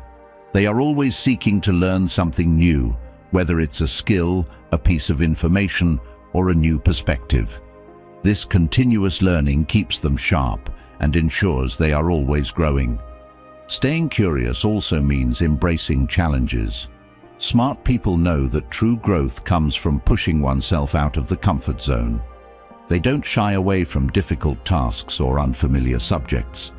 They are always seeking to learn something new, whether it's a skill, a piece of information, or a new perspective. This continuous learning keeps them sharp and ensures they are always growing. Staying curious also means embracing challenges. Smart people know that true growth comes from pushing oneself out of the comfort zone. They don't shy away from difficult tasks or unfamiliar subjects.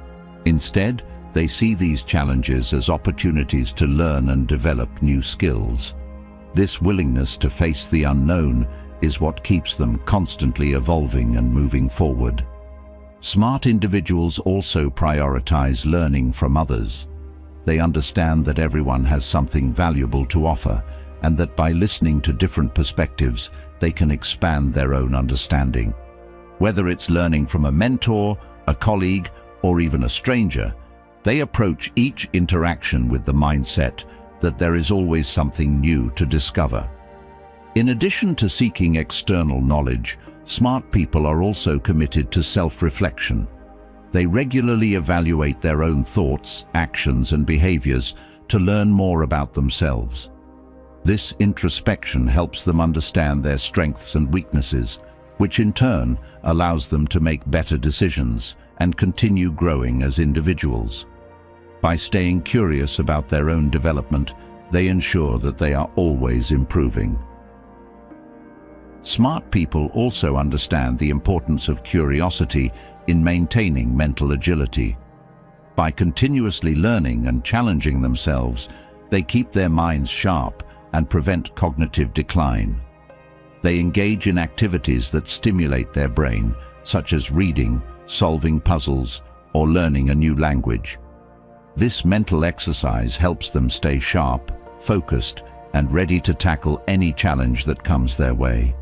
Instead, they see these challenges as opportunities to learn and develop new skills. This willingness to face the unknown is what keeps them constantly evolving and moving forward. Smart individuals also prioritize learning from others. They understand that everyone has something valuable to offer, and that by listening to different perspectives, they can expand their own understanding. Whether it's learning from a mentor, a colleague, or even a stranger, they approach each interaction with the mindset that there is always something new to discover. In addition to seeking external knowledge, smart people are also committed to self-reflection. They regularly evaluate their own thoughts, actions, and behaviors to learn more about themselves. This introspection helps them understand their strengths and weaknesses, which in turn allows them to make better decisions and continue growing as individuals. By staying curious about their own development, they ensure that they are always improving. Smart people also understand the importance of curiosity in maintaining mental agility. By continuously learning and challenging themselves, they keep their minds sharp and prevent cognitive decline. They engage in activities that stimulate their brain, such as reading, solving puzzles, or learning a new language. This mental exercise helps them stay sharp, focused, and ready to tackle any challenge that comes their way.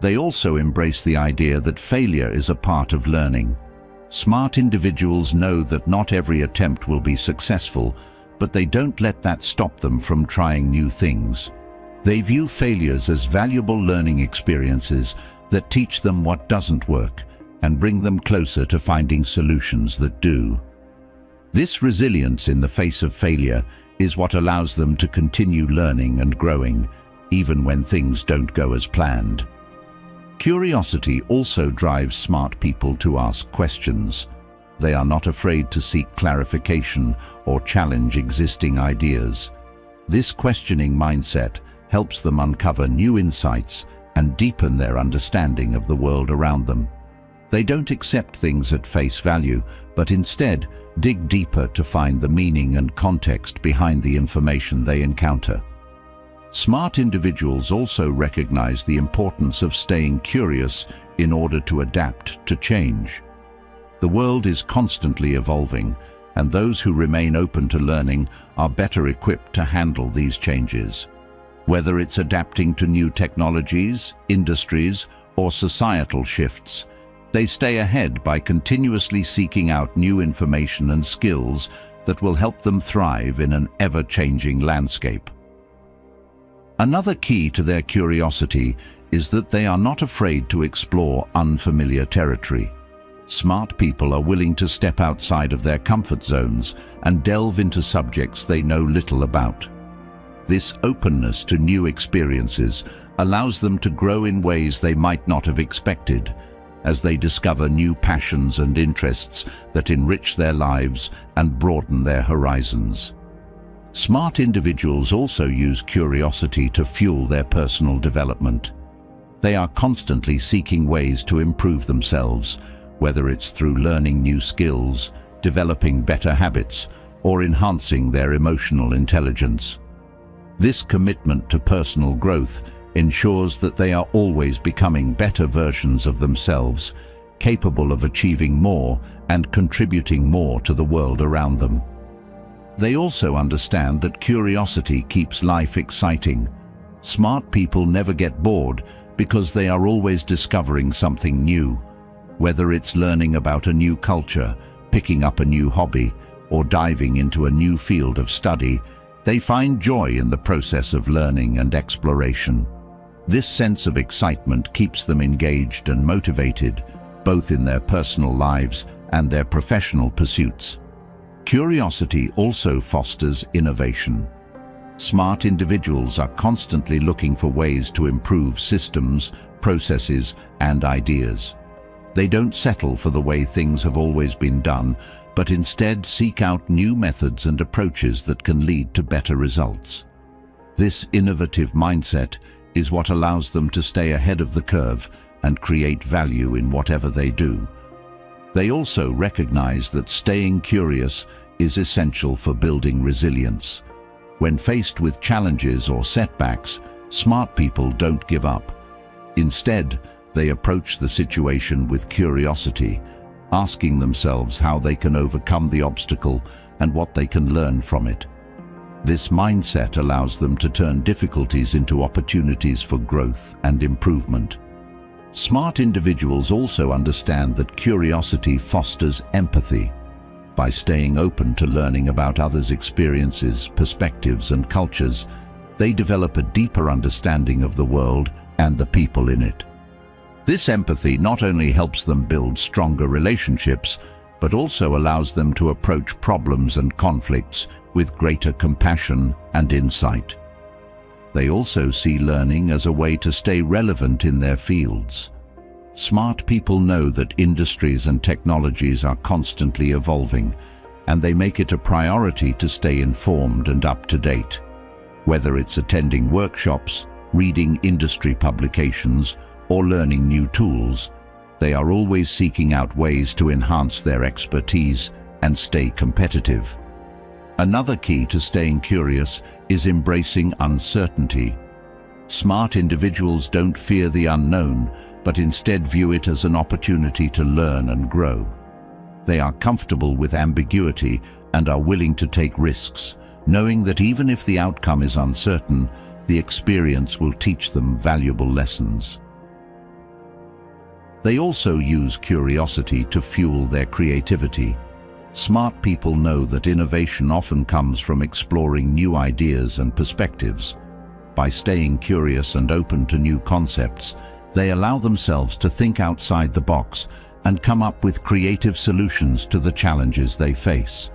They also embrace the idea that failure is a part of learning. Smart individuals know that not every attempt will be successful, but they don't let that stop them from trying new things. They view failures as valuable learning experiences that teach them what doesn't work and bring them closer to finding solutions that do. This resilience in the face of failure is what allows them to continue learning and growing, even when things don't go as planned. Curiosity also drives smart people to ask questions. They are not afraid to seek clarification or challenge existing ideas. This questioning mindset helps them uncover new insights and deepen their understanding of the world around them. They don't accept things at face value, but instead dig deeper to find the meaning and context behind the information they encounter. Smart individuals also recognize the importance of staying curious in order to adapt to change. The world is constantly evolving, and those who remain open to learning are better equipped to handle these changes. Whether it's adapting to new technologies, industries, or societal shifts, they stay ahead by continuously seeking out new information and skills that will help them thrive in an ever-changing landscape. Another key to their curiosity is that they are not afraid to explore unfamiliar territory. Smart people are willing to step outside of their comfort zones and delve into subjects they know little about. This openness to new experiences allows them to grow in ways they might not have expected, as they discover new passions and interests that enrich their lives and broaden their horizons. Smart individuals also use curiosity to fuel their personal development. They are constantly seeking ways to improve themselves, whether it's through learning new skills, developing better habits, or enhancing their emotional intelligence. This commitment to personal growth ensures that they are always becoming better versions of themselves, capable of achieving more and contributing more to the world around them. They also understand that curiosity keeps life exciting. Smart people never get bored because they are always discovering something new. Whether it's learning about a new culture, picking up a new hobby, or diving into a new field of study, they find joy in the process of learning and exploration. This sense of excitement keeps them engaged and motivated, both in their personal lives and their professional pursuits. Curiosity also fosters innovation. Smart individuals are constantly looking for ways to improve systems, processes, and ideas. They don't settle for the way things have always been done, but instead seek out new methods and approaches that can lead to better results. This innovative mindset is what allows them to stay ahead of the curve and create value in whatever they do. They also recognize that staying curious is essential for building resilience. When faced with challenges or setbacks, smart people don't give up. Instead, they approach the situation with curiosity, asking themselves how they can overcome the obstacle and what they can learn from it. This mindset allows them to turn difficulties into opportunities for growth and improvement. Smart individuals also understand that curiosity fosters empathy. By staying open to learning about others' experiences, perspectives, and cultures, they develop a deeper understanding of the world and the people in it. This empathy not only helps them build stronger relationships, but also allows them to approach problems and conflicts with greater compassion and insight. They also see learning as a way to stay relevant in their fields. Smart people know that industries and technologies are constantly evolving, and they make it a priority to stay informed and up to date. Whether it's attending workshops, reading industry publications, or learning new tools, they are always seeking out ways to enhance their expertise and stay competitive. Another key to staying curious is embracing uncertainty. Smart individuals don't fear the unknown, but instead view it as an opportunity to learn and grow. They are comfortable with ambiguity and are willing to take risks, knowing that even if the outcome is uncertain, the experience will teach them valuable lessons. They also use curiosity to fuel their creativity. Smart people know that innovation often comes from exploring new ideas and perspectives. By staying curious and open to new concepts, they allow themselves to think outside the box and come up with creative solutions to the challenges they face.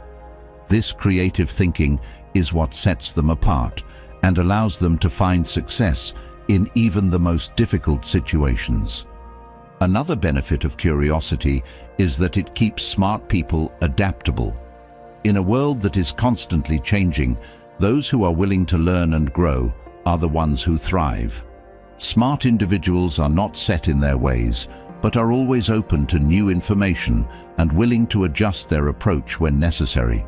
This creative thinking is what sets them apart and allows them to find success in even the most difficult situations. Another benefit of curiosity is that it keeps smart people adaptable. In a world that is constantly changing, those who are willing to learn and grow are the ones who thrive. Smart individuals are not set in their ways, but are always open to new information and willing to adjust their approach when necessary.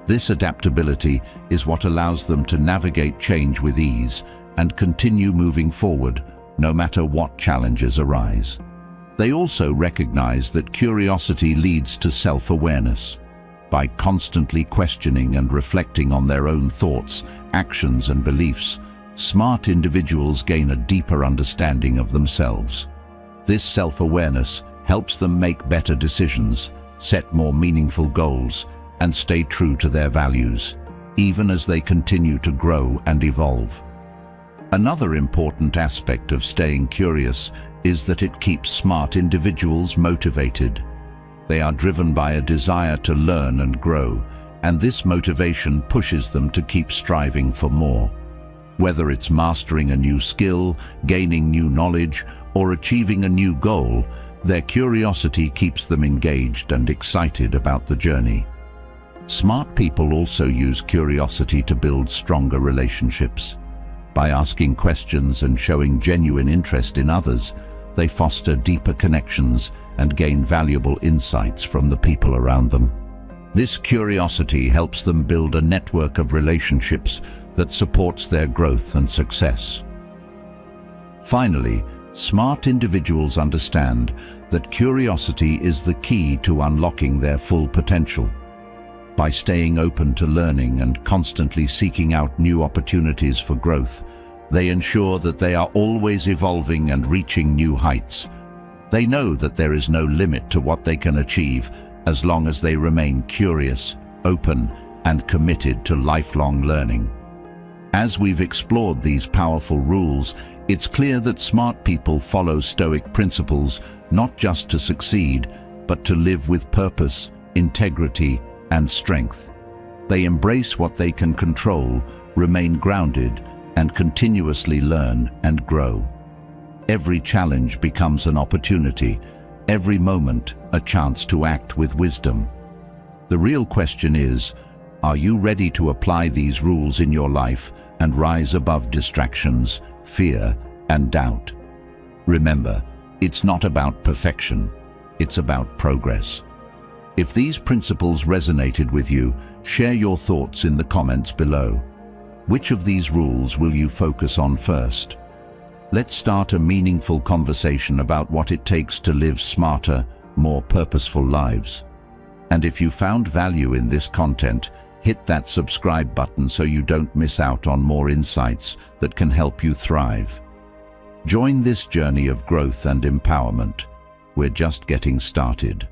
This adaptability is what allows them to navigate change with ease and continue moving forward, no matter what challenges arise. They also recognize that curiosity leads to self-awareness. By constantly questioning and reflecting on their own thoughts, actions, and beliefs, smart individuals gain a deeper understanding of themselves. This self-awareness helps them make better decisions, set more meaningful goals, and stay true to their values, even as they continue to grow and evolve. Another important aspect of staying curious is that it keeps smart individuals motivated. They are driven by a desire to learn and grow, and this motivation pushes them to keep striving for more. Whether it's mastering a new skill, gaining new knowledge, or achieving a new goal, their curiosity keeps them engaged and excited about the journey. Smart people also use curiosity to build stronger relationships. By asking questions and showing genuine interest in others, they foster deeper connections and gain valuable insights from the people around them. This curiosity helps them build a network of relationships that supports their growth and success. Finally, smart individuals understand that curiosity is the key to unlocking their full potential. By staying open to learning and constantly seeking out new opportunities for growth, they ensure that they are always evolving and reaching new heights. They know that there is no limit to what they can achieve as long as they remain curious, open, and committed to lifelong learning. As we've explored these powerful rules, it's clear that smart people follow Stoic principles not just to succeed, but to live with purpose, integrity, and strength. They embrace what they can control, remain grounded, and continuously learn and grow. Every challenge becomes an opportunity. every moment a chance to act with wisdom. The real question is, are you ready to apply these rules in your life and rise above distractions, fear, and doubt? Remember, it's not about perfection, it's about progress. If these principles resonated with you, share your thoughts in the comments below. Which of these rules will you focus on first? Let's start a meaningful conversation about what it takes to live smarter, more purposeful lives. And if you found value in this content, hit that subscribe button so you don't miss out on more insights that can help you thrive. Join this journey of growth and empowerment. We're just getting started.